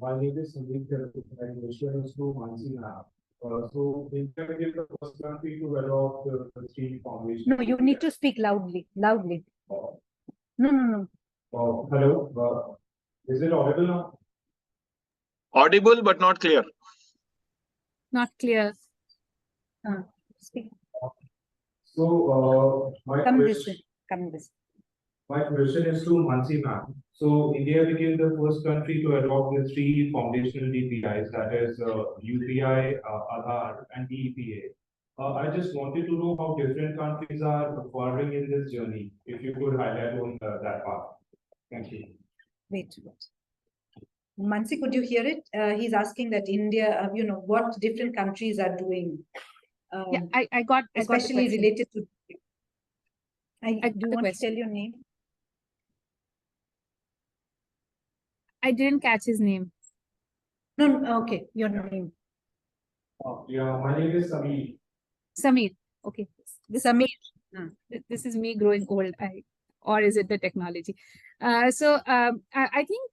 My name is Sandeep and Russia is to Mansi now. So India is the first country to adopt the three foundation. No, you need to speak loudly. No. Hello. Is it audible now? Audible, but not clear. Not clear. Speak. So Come this way. My question is to Mansi ma'am. So India became the first country to adopt the three foundational DPIs, that is UPI, Aadhaar, and DEPA. I just wanted to know how different countries are forwarding in this journey. If you could highlight on that part. Thank you. Wait. Mansi, could you hear it? He's asking that India, what different countries are doing. Yeah, I got especially related to. Do you want to question. tell your name? I didn't catch his name. No, okay, your name. Yeah, my name is Sameer. Sameer. Okay. Sameer. This is me growing old. Or is it the technology? I think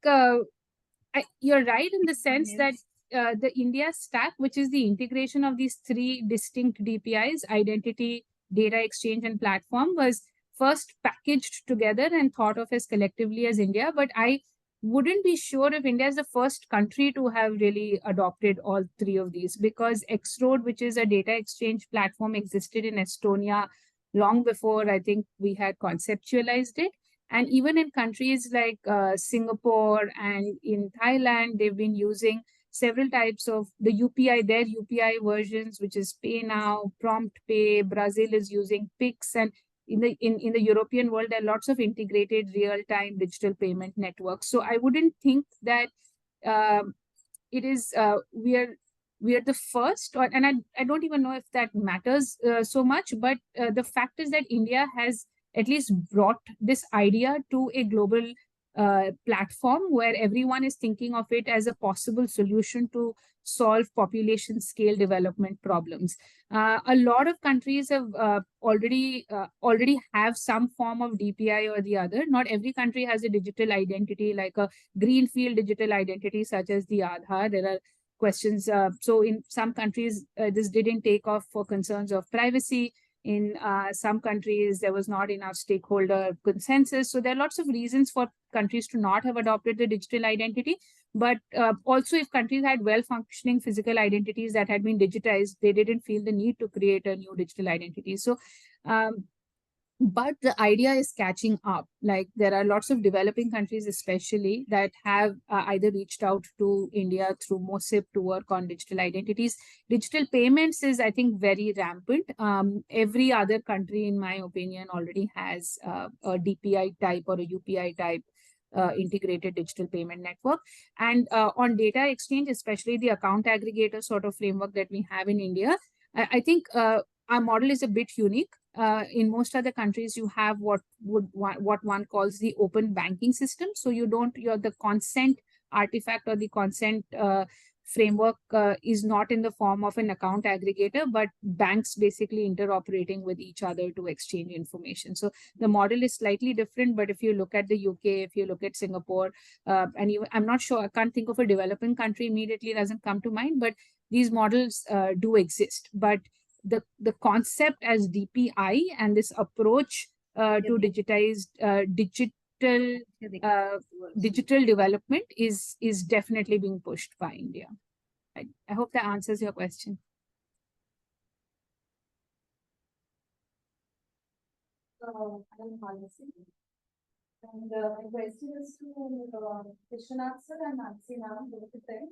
you're right in the sense that the India stack, which is the integration of these three distinct DPIs, identity, data exchange, and platform, was first packaged together and thought of as collectively as India. But I wouldn't be sure if India is the first country to have really adopted all three of these, because Xroad, which is a data exchange platform, existed in Estonia long before I think we had conceptualized it. And even in countries like Singapore and in Thailand, they've been using several types of the UPI, their UPI versions, which is Pay Now, Prompt Pay. Brazil is using Pix, and in the European world, there are lots of integrated real-time digital payment networks. So I wouldn't think that it is we are the first, and I don't even know if that matters so much, but the fact is that India has at least brought this idea to a global platform where everyone is thinking of it as a possible solution to solve population scale development problems. A lot of countries have already have some form of DPI or the other. Not every country has a digital identity, like a greenfield digital identity such as the Aadhaar. There are questions. So in some countries, this didn't take off for concerns of privacy. In some countries, there was not enough stakeholder consensus. So there are lots of reasons for countries to not have adopted the digital identity. But also, if countries had well-functioning physical identities that had been digitized, they didn't feel the need to create a new digital identity. So but the idea is catching up. Like there are lots of developing countries, especially, that have either reached out to India through MOSIP to work on digital identities. Digital payments is, I think, very rampant. Every other country, in my opinion, already has a DPI type or a UPI type integrated digital payment network. And on data exchange, especially the account aggregator sort of framework that we have in India, I think our model is a bit unique. In most other countries, you have what one calls the open banking system. So the consent artifact or the consent framework is not in the form of an account aggregator, but banks basically interoperating with each other to exchange information. So the model is slightly different, but if you look at the UK, if you look at Singapore, and even, I'm not sure, I can't think of a developing country immediately, doesn't come to mind, but these models do exist. But the concept as DPI and this approach to digitized digital development is definitely being pushed by India. I hope that answers your question. I'm Manasi. And my question is to Vishwanath sir and Nancy ma'am, both of them.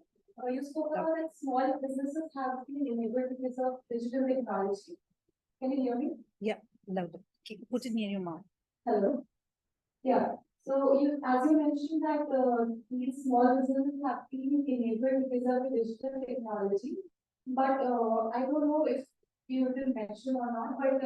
You spoke about that small businesses have been enabled because of digital technology. Can you hear me? Yeah, louder. Put it near your mouth. Hello. Yeah. So as you mentioned that these small businesses have been enabled because of the digital technology, but I don't know if you did mention or not, but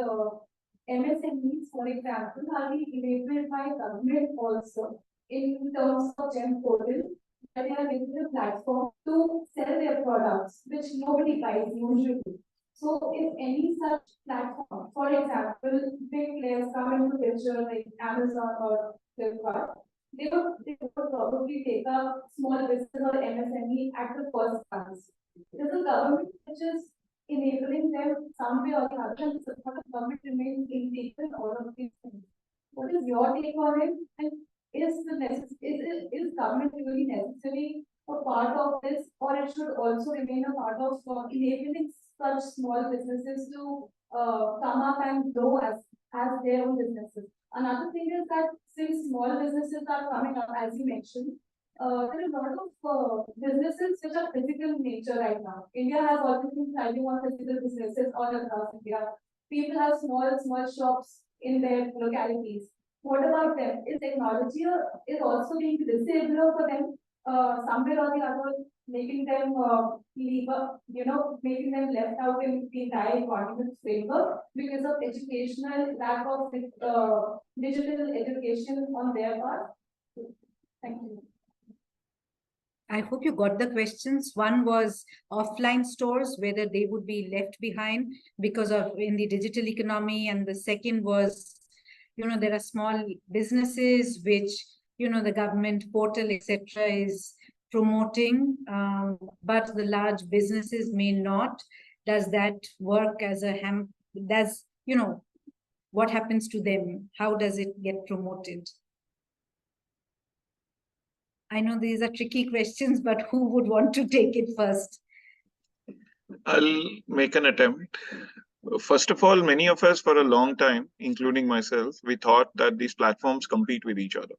MSMEs, for example, are being enabled by government also in terms of GEM portal. They are given a platform to sell their products, which nobody buys usually. So if any such platform, for example, big players come into picture like Amazon or Flipkart, they would probably take a small business or MSME at the first glance. There's a government which is enabling them some way or the other, and the government remains in all of these things. What is your take on it? And is government really necessary a part of this, or it should also remain a part of enabling such small businesses to come up and grow as their own businesses? Another thing is that since small businesses are coming up, as you mentioned, there are a lot of businesses which are physical in nature right now. India has always been thriving on physical businesses all across India. People have small shops in their localities. What about them? Is technology is also being disabler for them somewhere or the other, making them making them left out in the entire economic framework because of educational lack of digital education on their part? Thank you. I hope you got the questions. One was offline stores, whether they would be left behind because of in the digital economy. And the second was, there are small businesses which, the government portal, etc., is promoting, but the large businesses may not. Does that work as a what happens to them? How does it get promoted? I know these are tricky questions, but who would want to take it first? I'll make an attempt. First of all, many of us for a long time, including myself, we thought that these platforms compete with each other.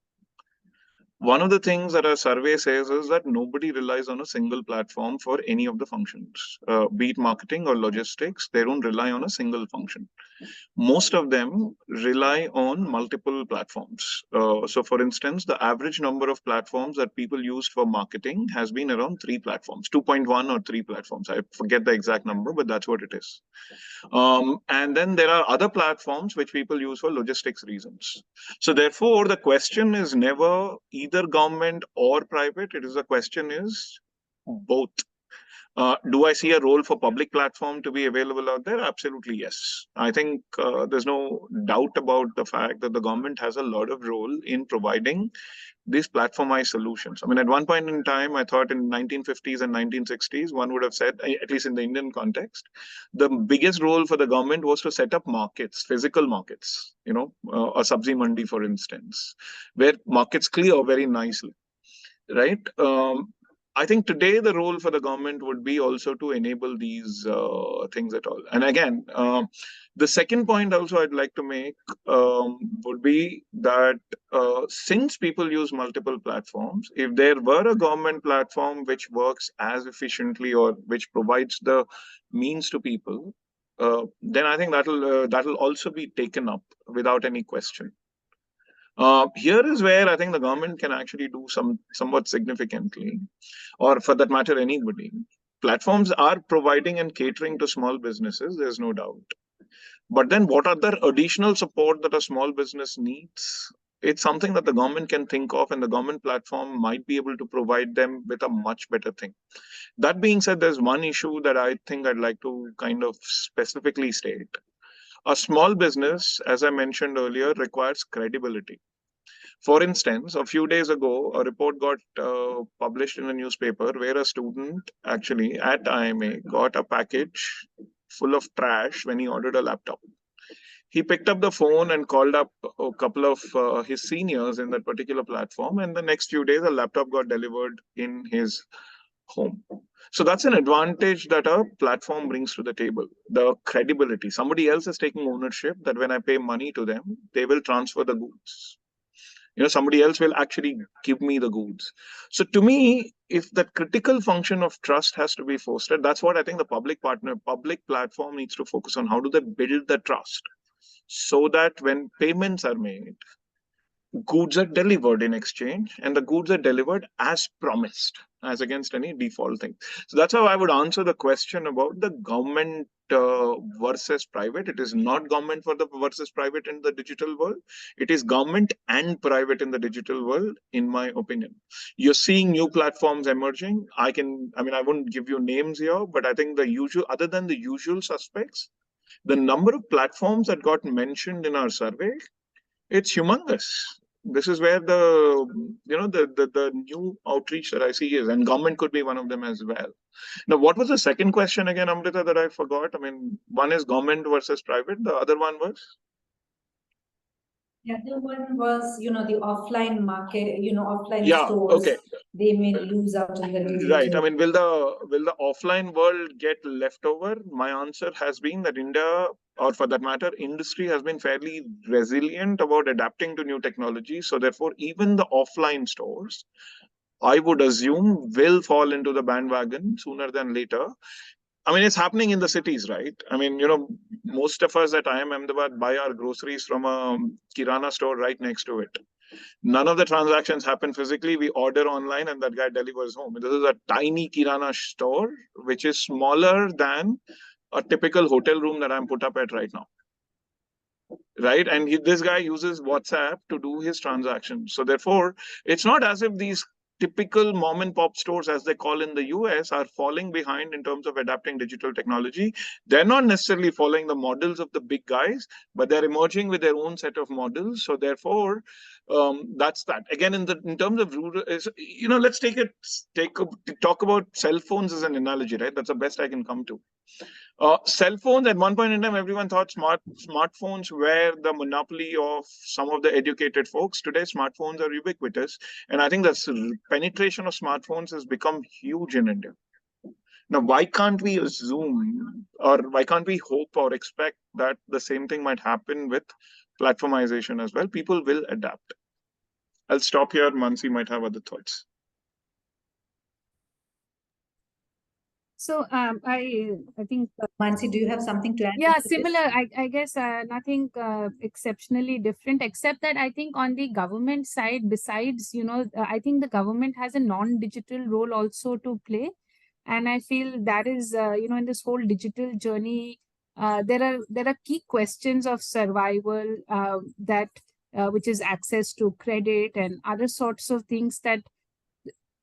One of the things that our survey says is that nobody relies on a single platform for any of the functions, be it marketing or logistics. They don't rely on a single function. Most of them rely on multiple platforms. So for instance, the average number of platforms that people use for marketing has been around 3 platforms, 2.1 or 3 platforms. I forget the exact number, but that's what it is. And then there are other platforms which people use for logistics reasons. So therefore, the question is never either government or private. It is the question is both. Do I see a role for public platform to be available out there? Absolutely, yes. I think there's no doubt about the fact that the government has a lot of role in providing these platformized solutions. I mean, at one point in time, I thought in 1950s and 1960s, one would have said, at least in the Indian context, the biggest role for the government was to set up markets, physical markets, a sabzi mandi, for instance, where markets clear very nicely, right? I think today the role for the government would be also to enable these things at all. And again, the second point also I'd like to make would be that since people use multiple platforms, if there were a government platform which works as efficiently or which provides the means to people, then I think that'll also be taken up without any question. Here is where I think the government can actually do somewhat significantly, or for that matter, anybody. Platforms are providing and catering to small businesses, there's no doubt. But then what other additional support that a small business needs? It's something that the government can think of, and the government platform might be able to provide them with a much better thing. That being said, there's one issue that I think I'd like to kind of specifically state. A small business, as I mentioned earlier, requires credibility. For instance, a few days ago, a report got published in a newspaper where a student actually at IMA got a package full of trash when he ordered a laptop. He picked up the phone and called up a couple of his seniors in that particular platform, and the next few days, a laptop got delivered in his home. So that's an advantage that a platform brings to the table, the credibility. Somebody else is taking ownership that when I pay money to them, they will transfer the goods. Somebody else will actually give me the goods. So to me, if that critical function of trust has to be fostered, that's what I think the public platform needs to focus on. How do they build the trust so that when payments are made, goods are delivered in exchange, and the goods are delivered as promised, as against any default thing. So that's how I would answer the question about the government versus private. It is not government versus private in the digital world. It is government and private in the digital world, in my opinion. You're seeing new platforms emerging. I wouldn't give you names here, but I think other than the usual suspects, the number of platforms that got mentioned in our survey, it's humongous. This is where the new outreach that I see is, and government could be one of them as well. Now, what was the second question again, Amrita, that I forgot? I mean, one is government versus private. The other one was? The other one was, the offline market, offline Yeah, stores. okay. They may lose out in the digital. Right. I mean, will the offline world get left over? My answer has been that India, or for that matter, industry has been fairly resilient about adapting to new technology. So therefore, even the offline stores, I would assume, will fall into the bandwagon sooner than later. I mean, it's happening in the cities, right? I mean, most of us at IIM Ahmedabad buy our groceries from a Kirana store right next to it. None of the transactions happen physically. We order online and that guy delivers home. This is a tiny Kirana store, which is smaller than a typical hotel room that I'm put up at right now. Right? And this guy uses WhatsApp to do his transactions. So therefore, it's not as if these typical mom and pop stores, as they call in the US, are falling behind in terms of adapting digital technology. They're not necessarily following the models of the big guys, but they're emerging with their own set of models. So therefore, that's that. Again, in terms of rural, let's talk about cell phones as an analogy, right? That's the best I can come to. Cell phones, at one point in time, everyone thought smartphones were the monopoly of some of the educated folks. Today, smartphones are ubiquitous. And I think the penetration of smartphones has become huge in India. Now, why can't we assume, or why can't we hope or expect that the same thing might happen with platformization as well? People will adapt. I'll stop here. Mansi might have other thoughts. So I think Mansi, do you have something to add? yeah, to this? similar. I guess nothing exceptionally different, except that I think on the government side, besides, I think the government has a non-digital role also to play. And I feel that is, in this whole digital journey, there are key questions of survival which is access to credit and other sorts of things that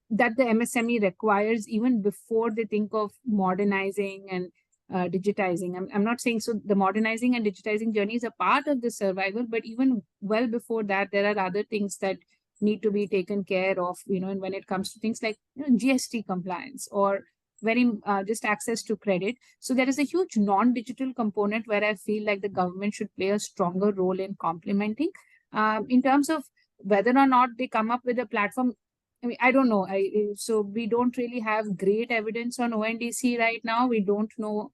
the MSME requires even before they think of modernizing and digitizing. I'm not saying so the modernizing and digitizing journey is a part of the survival, but even well before that, there are other things that need to be taken care of, and when it comes to things like GST compliance or very just access to credit. So there is a huge non-digital component where I feel like the government should play a stronger role in complementing. In terms of whether or not they come up with a platform, I mean, I don't know. So we don't really have great evidence on ONDC right now. We don't know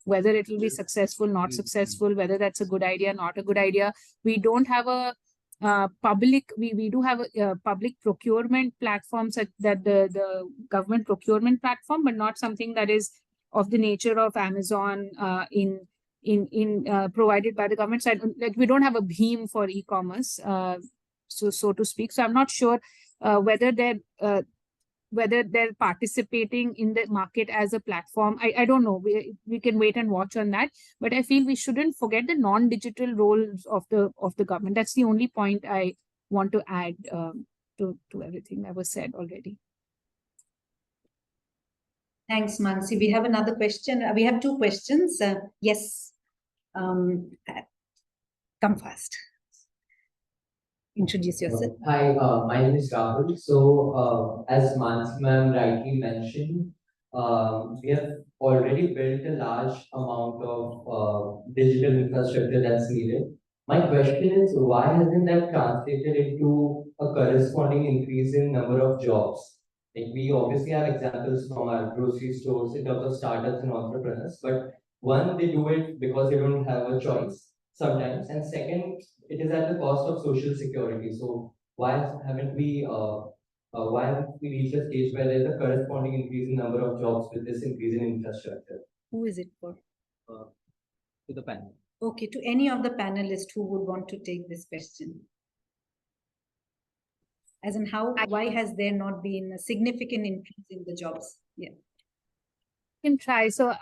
whether it will be successful, not successful, whether that's a good idea, not a good idea. We don't have a public. We do have a public procurement platform, such that the government procurement platform, but not something that is of the nature of Amazon provided by the government side. Like we don't have a BHIM for e-commerce, so to speak. So I'm not sure whether they're participating in the market as a platform. I don't know. We can wait and watch on that. But I feel we shouldn't forget the non-digital roles of the government. That's the only point I want to add to everything that was said already. Thanks, Mansi. We have another question. We have two questions. Yes. Come fast. Introduce yourself. Hi, my name is Rahul. So, as Mansi ma'am rightly mentioned, we have already built a large amount of digital infrastructure that's needed. My question is, why hasn't that translated into a corresponding increase in number of jobs? Like we obviously have examples from our grocery stores in terms of startups and entrepreneurs, but one, they do it because they don't have a choice sometimes, and second, it is at the cost of social security. So why haven't we reached a stage where there's a corresponding increase in number of jobs with this increase in infrastructure? Who is it for? To the panel. Okay, to any of the panelists who would want to take this question. As in why has there not been a significant increase in the jobs? Yeah. Can try. So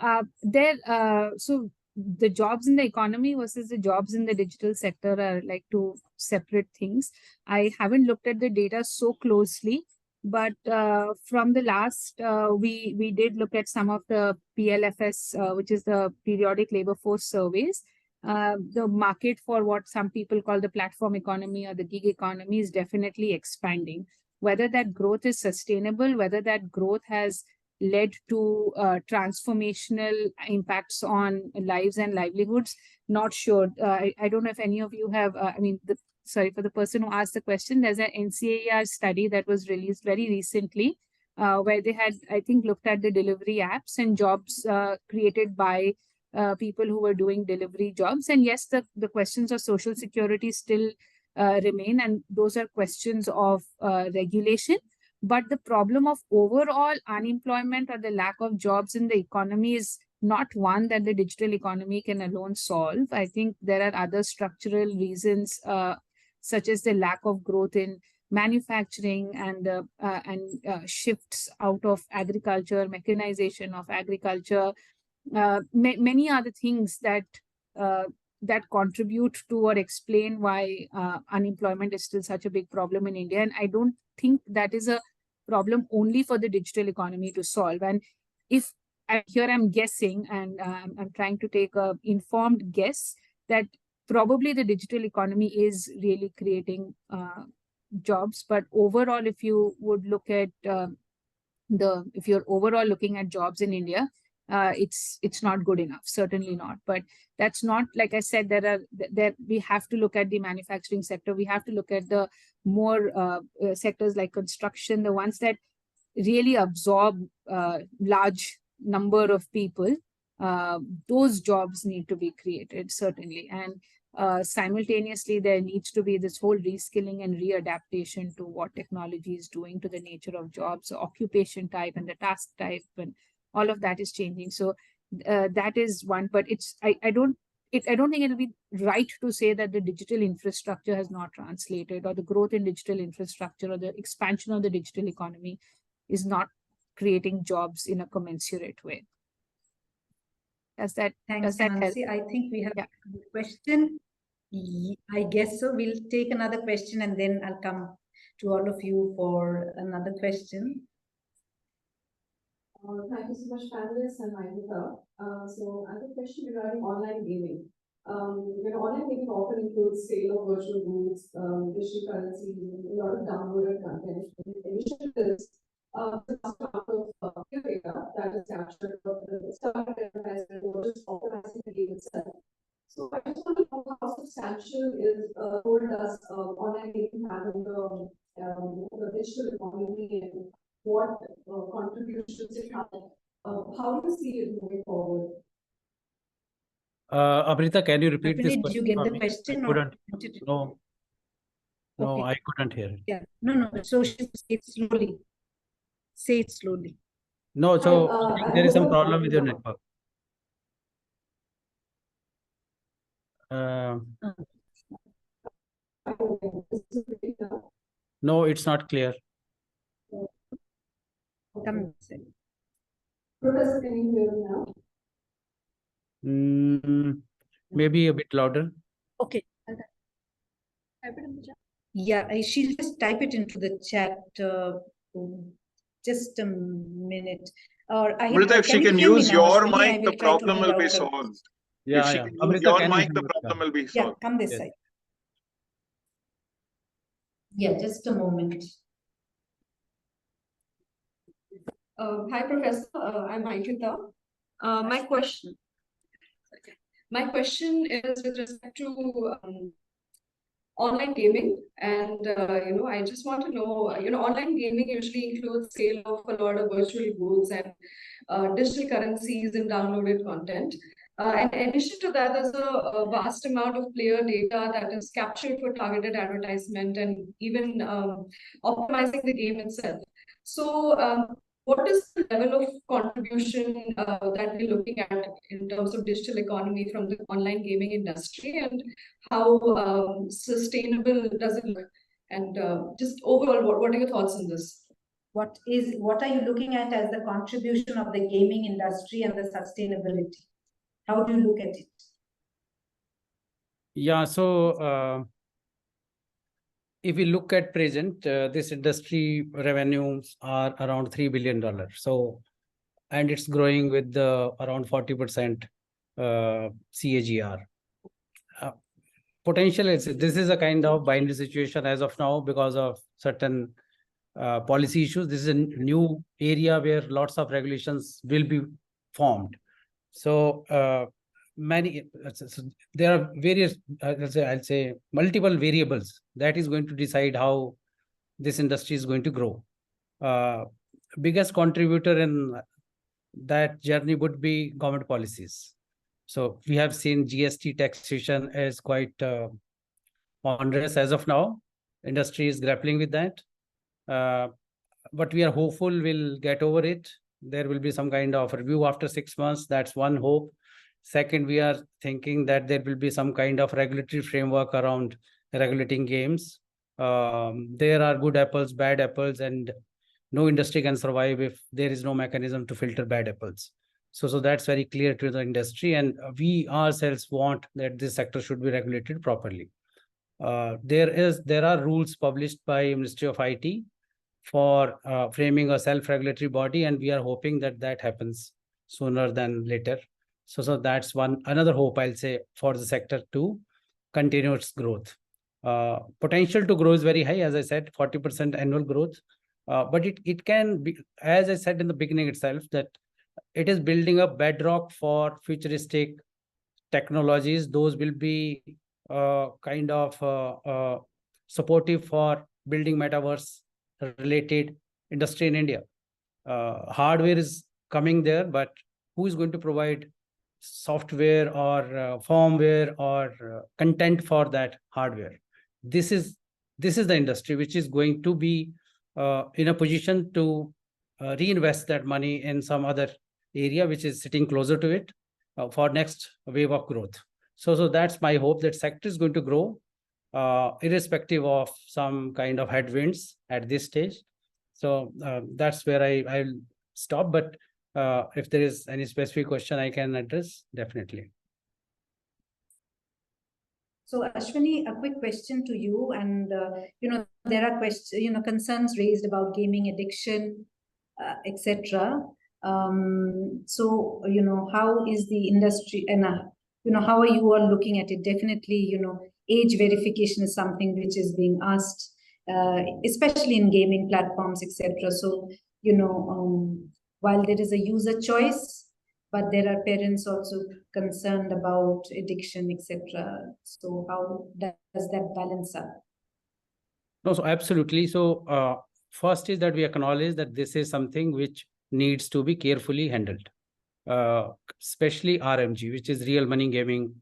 so the jobs in the economy versus the jobs in the digital sector are like two separate things. I haven't looked at the data so closely, but from the last, we did look at some of the PLFS, which is the periodic labor force surveys. The market for what some people call the platform economy or the gig economy is definitely expanding. Whether that growth is sustainable, whether that growth has led to transformational impacts on lives and livelihoods, not sure. I don't know if any of you have, sorry, for the person who asked the question, there's an NCAR study that was released very recently where they had, I think, looked at the delivery apps and jobs created by people who were doing delivery jobs. And yes, the questions of social security still remain, and those are questions of regulation. But the problem of overall unemployment or the lack of jobs in the economy is not one that the digital economy can alone solve. I think there are other structural reasons, such as the lack of growth in manufacturing and shifts out of agriculture, mechanization of agriculture, many other things that contribute to or explain why unemployment is still such a big problem in India. And I don't think that is a problem only for the digital economy to solve. And if I'm guessing, and I'm trying to take an informed guess, that probably the digital economy is really creating jobs. But overall, if you would look at if you're overall looking at jobs in India, it's not good enough, certainly not. But that's not, like I said, there we have to look at the manufacturing sector. We have to look at the more sectors like construction, the ones that really absorb large number of people. Those jobs need to be created, certainly. And simultaneously, there needs to be this whole reskilling and readaptation to what technology is doing to the nature of jobs, so occupation type and the task type, and all of that is changing. So that is one, but I don't think it'll be right to say that the digital infrastructure has not translated, or the growth in digital infrastructure, or the expansion of the digital economy is not creating jobs in a commensurate way. Does that Thanks, help? Mansi. I think we have a question. I guess so. We'll take another question and then I'll come to all of you for another question. Thank you so much, panelists and Mahika. So I have a question regarding online gaming. Online gaming often includes sale of virtual goods, digital currency, a lot of downloaded content. In addition to this, the amount of data that is captured of the start advertisement or just optimizing the game itself. So I just want to know how substantial is role does online gaming have in the digital economy, and what contributions it has. How do you see it moving forward? Amrita, can you repeat this Did question? you get for the me? question? I couldn't. No, Okay. I couldn't hear it. Yeah, no. So say it slowly. Say it slowly. No, so I think there is some problem with your network. No, it's not clear. Professor, can you hear me now? Maybe a bit louder. Okay. Yeah, she'll just type it into the chat. Just a minute. Or Amrita, if she can use your mic, the problem will be solved. Yeah, if she yeah. can use Amrita, your can you mic, the hear me? problem will be Yeah, solved. come this Yes. side. Yeah, just a moment. Hi, Professor. I'm Ankita. My question is with respect to online gaming, and I just want to know, online gaming usually includes sale of a lot of virtual goods and digital currencies and downloaded content. And in addition to that, there's a vast amount of player data that is captured for targeted advertisement and even optimizing the game itself. So, what is the level of contribution that we're looking at in terms of digital economy from the online gaming industry, and how sustainable does it look? And just overall, what are your thoughts on this? What are you looking at as the contribution of the gaming industry and the sustainability? How do you look at it? Yeah, so if we look at present, this industry revenues are around $3 billion. So, and it's growing with around 40% CAGR. Potential, this is a kind of binary situation as of now because of certain policy issues. This is a new area where lots of regulations will be formed. So there are various, I'll say multiple variables that is going to decide how this industry is going to grow. Biggest contributor in that journey would be government policies. So we have seen GST taxation as quite onerous as of now. Industry is grappling with that. But we are hopeful we'll get over it. There will be some kind of review after 6 months. That's one hope. Second, we are thinking that there will be some kind of regulatory framework around regulating games. There are good apples, bad apples, and no industry can survive if there is no mechanism to filter bad apples. So that's very clear to the industry, and we ourselves want that this sector should be regulated properly. There are rules published by Ministry of IT for framing a self-regulatory body, and we are hoping that happens sooner than later. So that's another hope, I'll say, for the sector to continue its growth. Potential to grow is very high, as I said, 40% annual growth. But it can be, as I said in the beginning itself, that it is building a bedrock for futuristic technologies. Those will be kind of supportive for building metaverse related industry in India. Hardware is coming there, but who is going to provide software or firmware or content for that hardware? This is the industry which is going to be in a position to reinvest that money in some other area which is sitting closer to it for next wave of growth. So that's my hope, that sector is going to grow irrespective of some kind of headwinds at this stage. So that's where I'll stop. But if there is any specific question I can address, definitely. So Ashwini, a quick question to you, and there are concerns raised about gaming addiction, etc. So how is the industry, and how are you all looking at it? Definitely, age verification is something which is being asked, especially in gaming platforms, etc. So while there is a user choice, but there are parents also concerned about addiction, etc. So how does that balance up? No, so absolutely. So first is that we acknowledge that this is something which needs to be carefully handled, especially RMG, which is real money gaming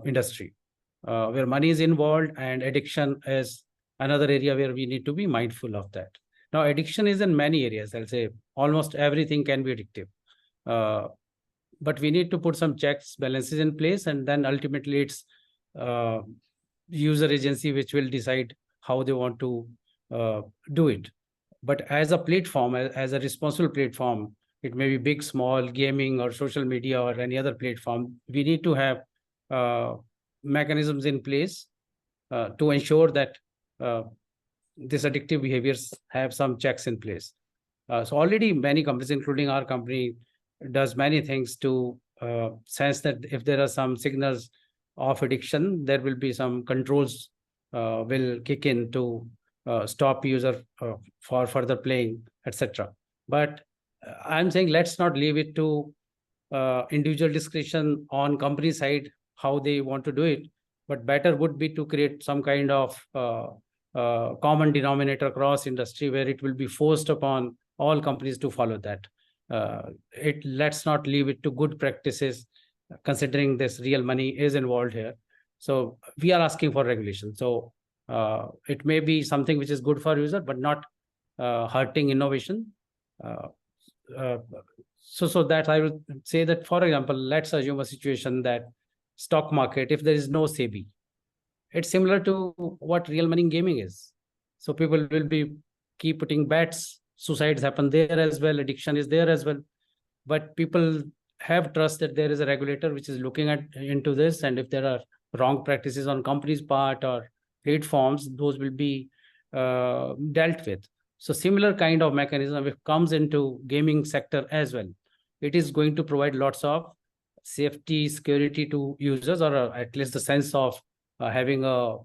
industry, where money is involved, and addiction is another area where we need to be mindful of that. Now, addiction is in many areas. I'll say almost everything can be addictive. But we need to put some checks, balances in place, and then ultimately it's user agency which will decide how they want to do it. But as a platform, as a responsible platform, it may be big, small, gaming or social media or any other platform, we need to have mechanisms in place to ensure that these addictive behaviors have some checks in place. So already many companies, including our company, does many things to sense that if there are some signals of addiction, there will be some controls will kick in to stop user for further playing, etc. But I'm saying let's not leave it to individual discretion on company side how they want to do it, but better would be to create some kind of common denominator across industry where it will be forced upon all companies to follow that. Let's not leave it to good practices, considering this real money is involved here. So we are asking for regulation. So it may be something which is good for user, but not hurting innovation. So that I would say that, for example, let's assume a situation that stock market, if there is no SEBI, it's similar to what real money gaming is. So people will be keep putting bets, suicides happen there as well, addiction is there as well. But people have trust that there is a regulator which is looking into this, and if there are wrong practices on company's part or platforms, those will be dealt with. So similar kind of mechanism, if comes into gaming sector as well, it is going to provide lots of safety, security to users, or at least the sense of having a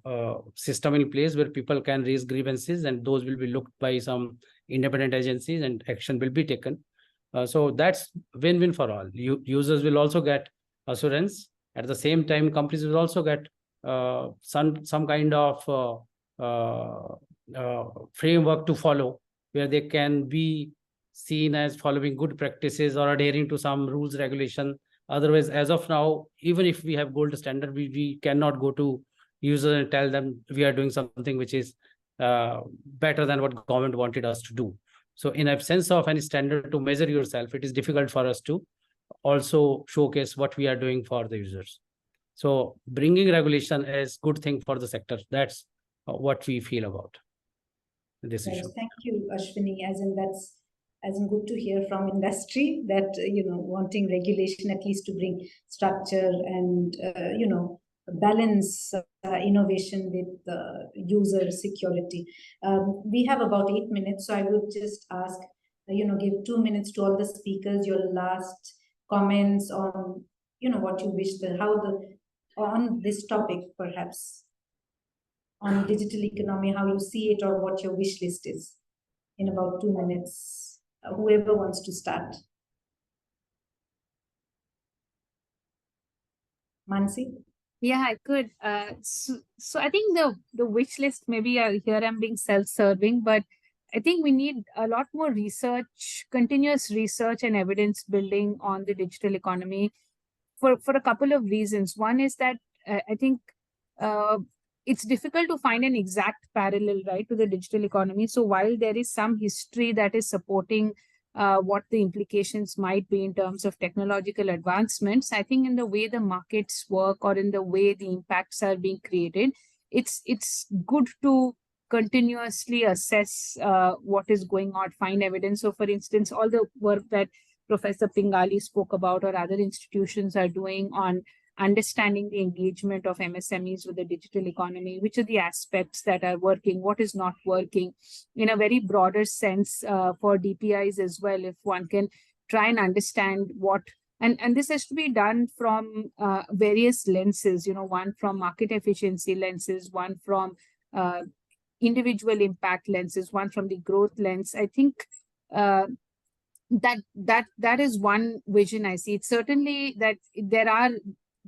system in place where people can raise grievances, and those will be looked by some independent agencies and action will be taken. So that's win-win for all. Users will also get assurance. At the same time, companies will also get some kind of framework to follow, where they can be seen as following good practices or adhering to some rules, regulation. Otherwise, as of now, even if we have gold standard, we cannot go to users and tell them we are doing something which is better than what government wanted us to do. So in absence of any standard to measure yourself, it is difficult for us to also showcase what we are doing for the users. So bringing regulation is good thing for the sector. That's what we feel about this issue. Thank you, Ashwini. As in good to hear from industry that wanting regulation at least to bring structure and balance innovation with user security. We have about 8 minutes, so I would just ask, give 2 minutes to all the speakers, your last comments on, what you wish, on this topic, perhaps, on digital economy, how you see it, or what your wish list is, in about 2 minutes. Whoever wants to start. Mansi? Yeah, I could. So I think the wish list, maybe here I'm being self-serving, but I think we need a lot more research, continuous research and evidence building on the digital economy for a couple of reasons. One is that I think uh, it's difficult to find an exact parallel, right, to the digital economy. So while there is some history that is supporting what the implications might be in terms of technological advancements, I think in the way the markets work or in the way the impacts are being created, it's good to continuously assess what is going on, find evidence. So, for instance, all the work that Professor Pingali spoke about or other institutions are doing on understanding the engagement of MSMEs with the digital economy, which are the aspects that are working, what is not working, in a very broader sense for DPIs as well, if one can try and understand what, and this has to be done from various lenses, one from market efficiency lenses, one from individual impact lenses, one from the growth lens. I think that is one vision I see. It's certainly that there are,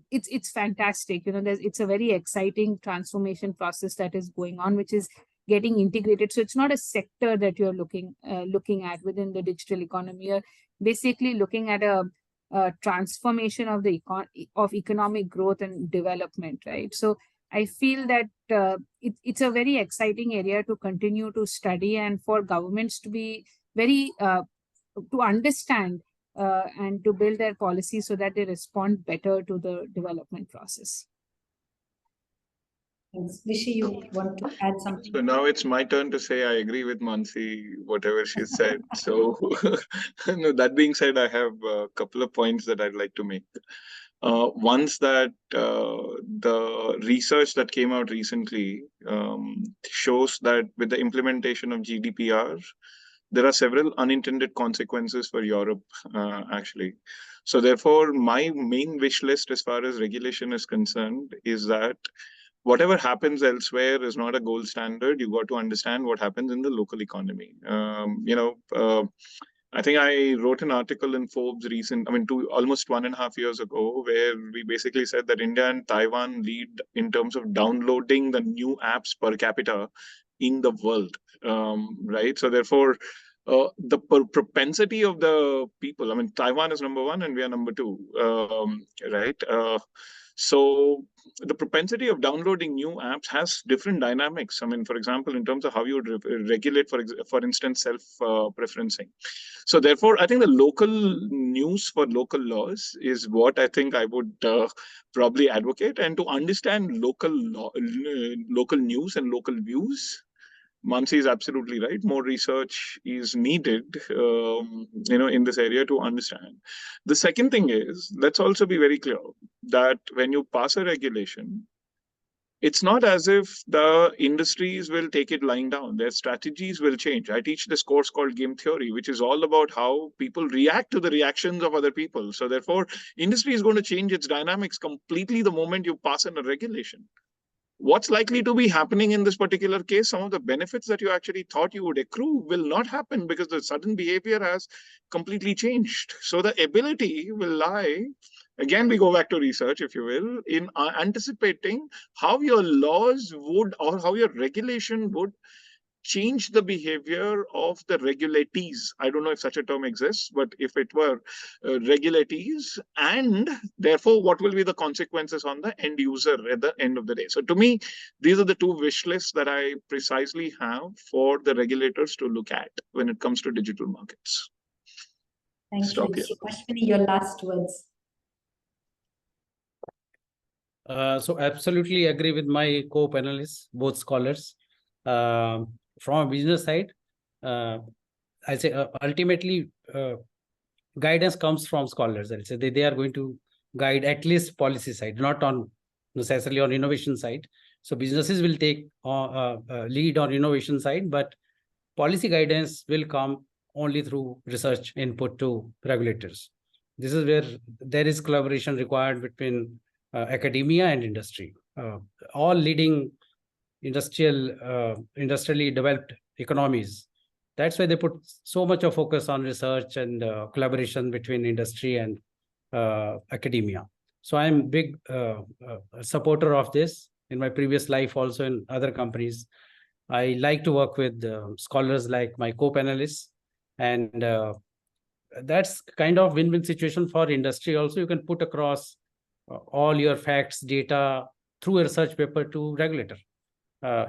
it's fantastic, it's a very exciting transformation process that is going on, which is getting integrated. So it's not a sector that you're looking at within the digital economy. You're basically looking at a transformation of the economic growth and development, right? So I feel that it's a very exciting area to continue to study, and for governments to be very to understand and to build their policy so that they respond better to the development process. Thanks. Rishi, you want to add something? So now it's my turn to say I agree with Mansi, whatever she said. So no, that being said, I have a couple of points that I'd like to make. One's that the research that came out recently shows that with the implementation of GDPR, there are several unintended consequences for Europe, actually. So therefore, my main wish list as far as regulation is concerned is that whatever happens elsewhere is not a gold standard. You got to understand what happens in the local economy. I think I wrote an article in Forbes almost 1.5 years ago, where we basically said that India and Taiwan lead in terms of downloading the new apps per capita in the world, right? So therefore, the propensity of the people, Taiwan is number one and we are number two, right? So the propensity of downloading new apps has different dynamics. For example, in terms of how you would regulate, for instance, self-preferencing. So therefore, I think the local news for local laws is what I think I would probably advocate. And to understand local news and local views, Mansi is absolutely right. More research is needed, in this area to understand. The second thing is, let's also be very clear that when you pass a regulation, it's not as if the industries will take it lying down. Their strategies will change. I teach this course called Game Theory, which is all about how people react to the reactions of other people. So therefore, industry is going to change its dynamics completely the moment you pass in a regulation. What's likely to be happening in this particular case? Some of the benefits that you actually thought you would accrue will not happen because the sudden behavior has completely changed. So the ability will lie, again, we go back to research, if you will, in anticipating how your laws would or how your regulation would change the behavior of the regulatees. I don't know if such a term exists, but if it were regulatees, and therefore what will be the consequences on the end user at the end of the day. So to me, these are the two wish lists that I precisely have for the regulators to look at when it comes to digital markets. Thank you. Ashwini, your last words. So absolutely agree with my co-panelists, both scholars. From a business side, I say ultimately guidance comes from scholars. I'll say they are going to guide at least policy side, not on necessarily on innovation side. So businesses will take lead on innovation side, but policy guidance will come only through research input to regulators. This is where there is collaboration required between academia and industry. All leading industrially developed economies. That's why they put so much of focus on research and collaboration between industry and academia. So I'm big supporter of this. In my previous life, also in other companies, I like to work with scholars like my co-panelists, and that's kind of win-win situation for industry. Also, you can put across all your facts, data through a research paper to regulator.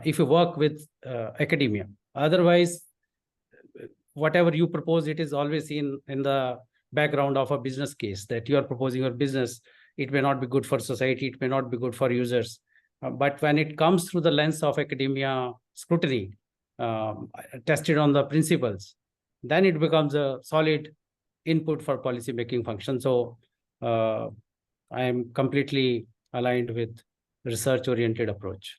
If you work with academia, otherwise, whatever you propose, it is always in the background of a business case that you are proposing your business. It may not be good for society, it may not be good for users. But when it comes through the lens of academia scrutiny, tested on the principles, then it becomes a solid input for policy making function. So I am completely aligned with research oriented approach.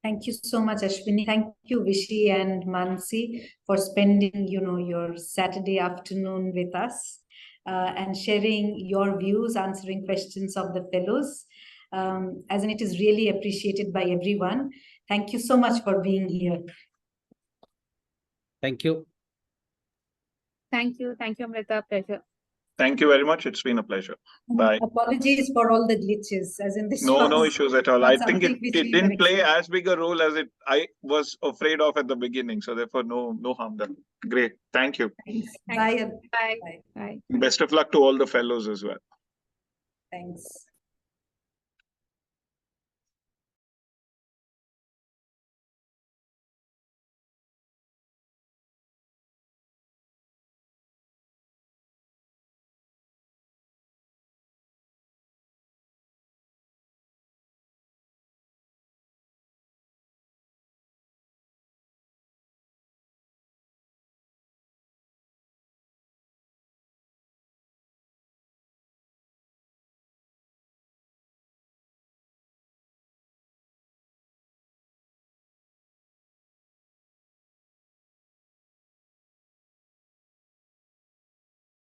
Thank you so much, Ashwini. Thank you, Vishy and Mansi, for spending, your Saturday afternoon with us and sharing your views, answering questions of the fellows. As in, it is really appreciated by everyone. Thank you so much for being here. Thank you. Thank you. Thank you, Amrita. Pleasure. Thank you very much. It's been a pleasure. Bye. Apologies for all the glitches, as in this No issues at all. I think something it didn't play as big a role as I was afraid of at the beginning. So therefore, no harm done. Great. Thank you. Thanks. Bye. Bye. Bye. Best of luck to all the fellows as well. Thanks.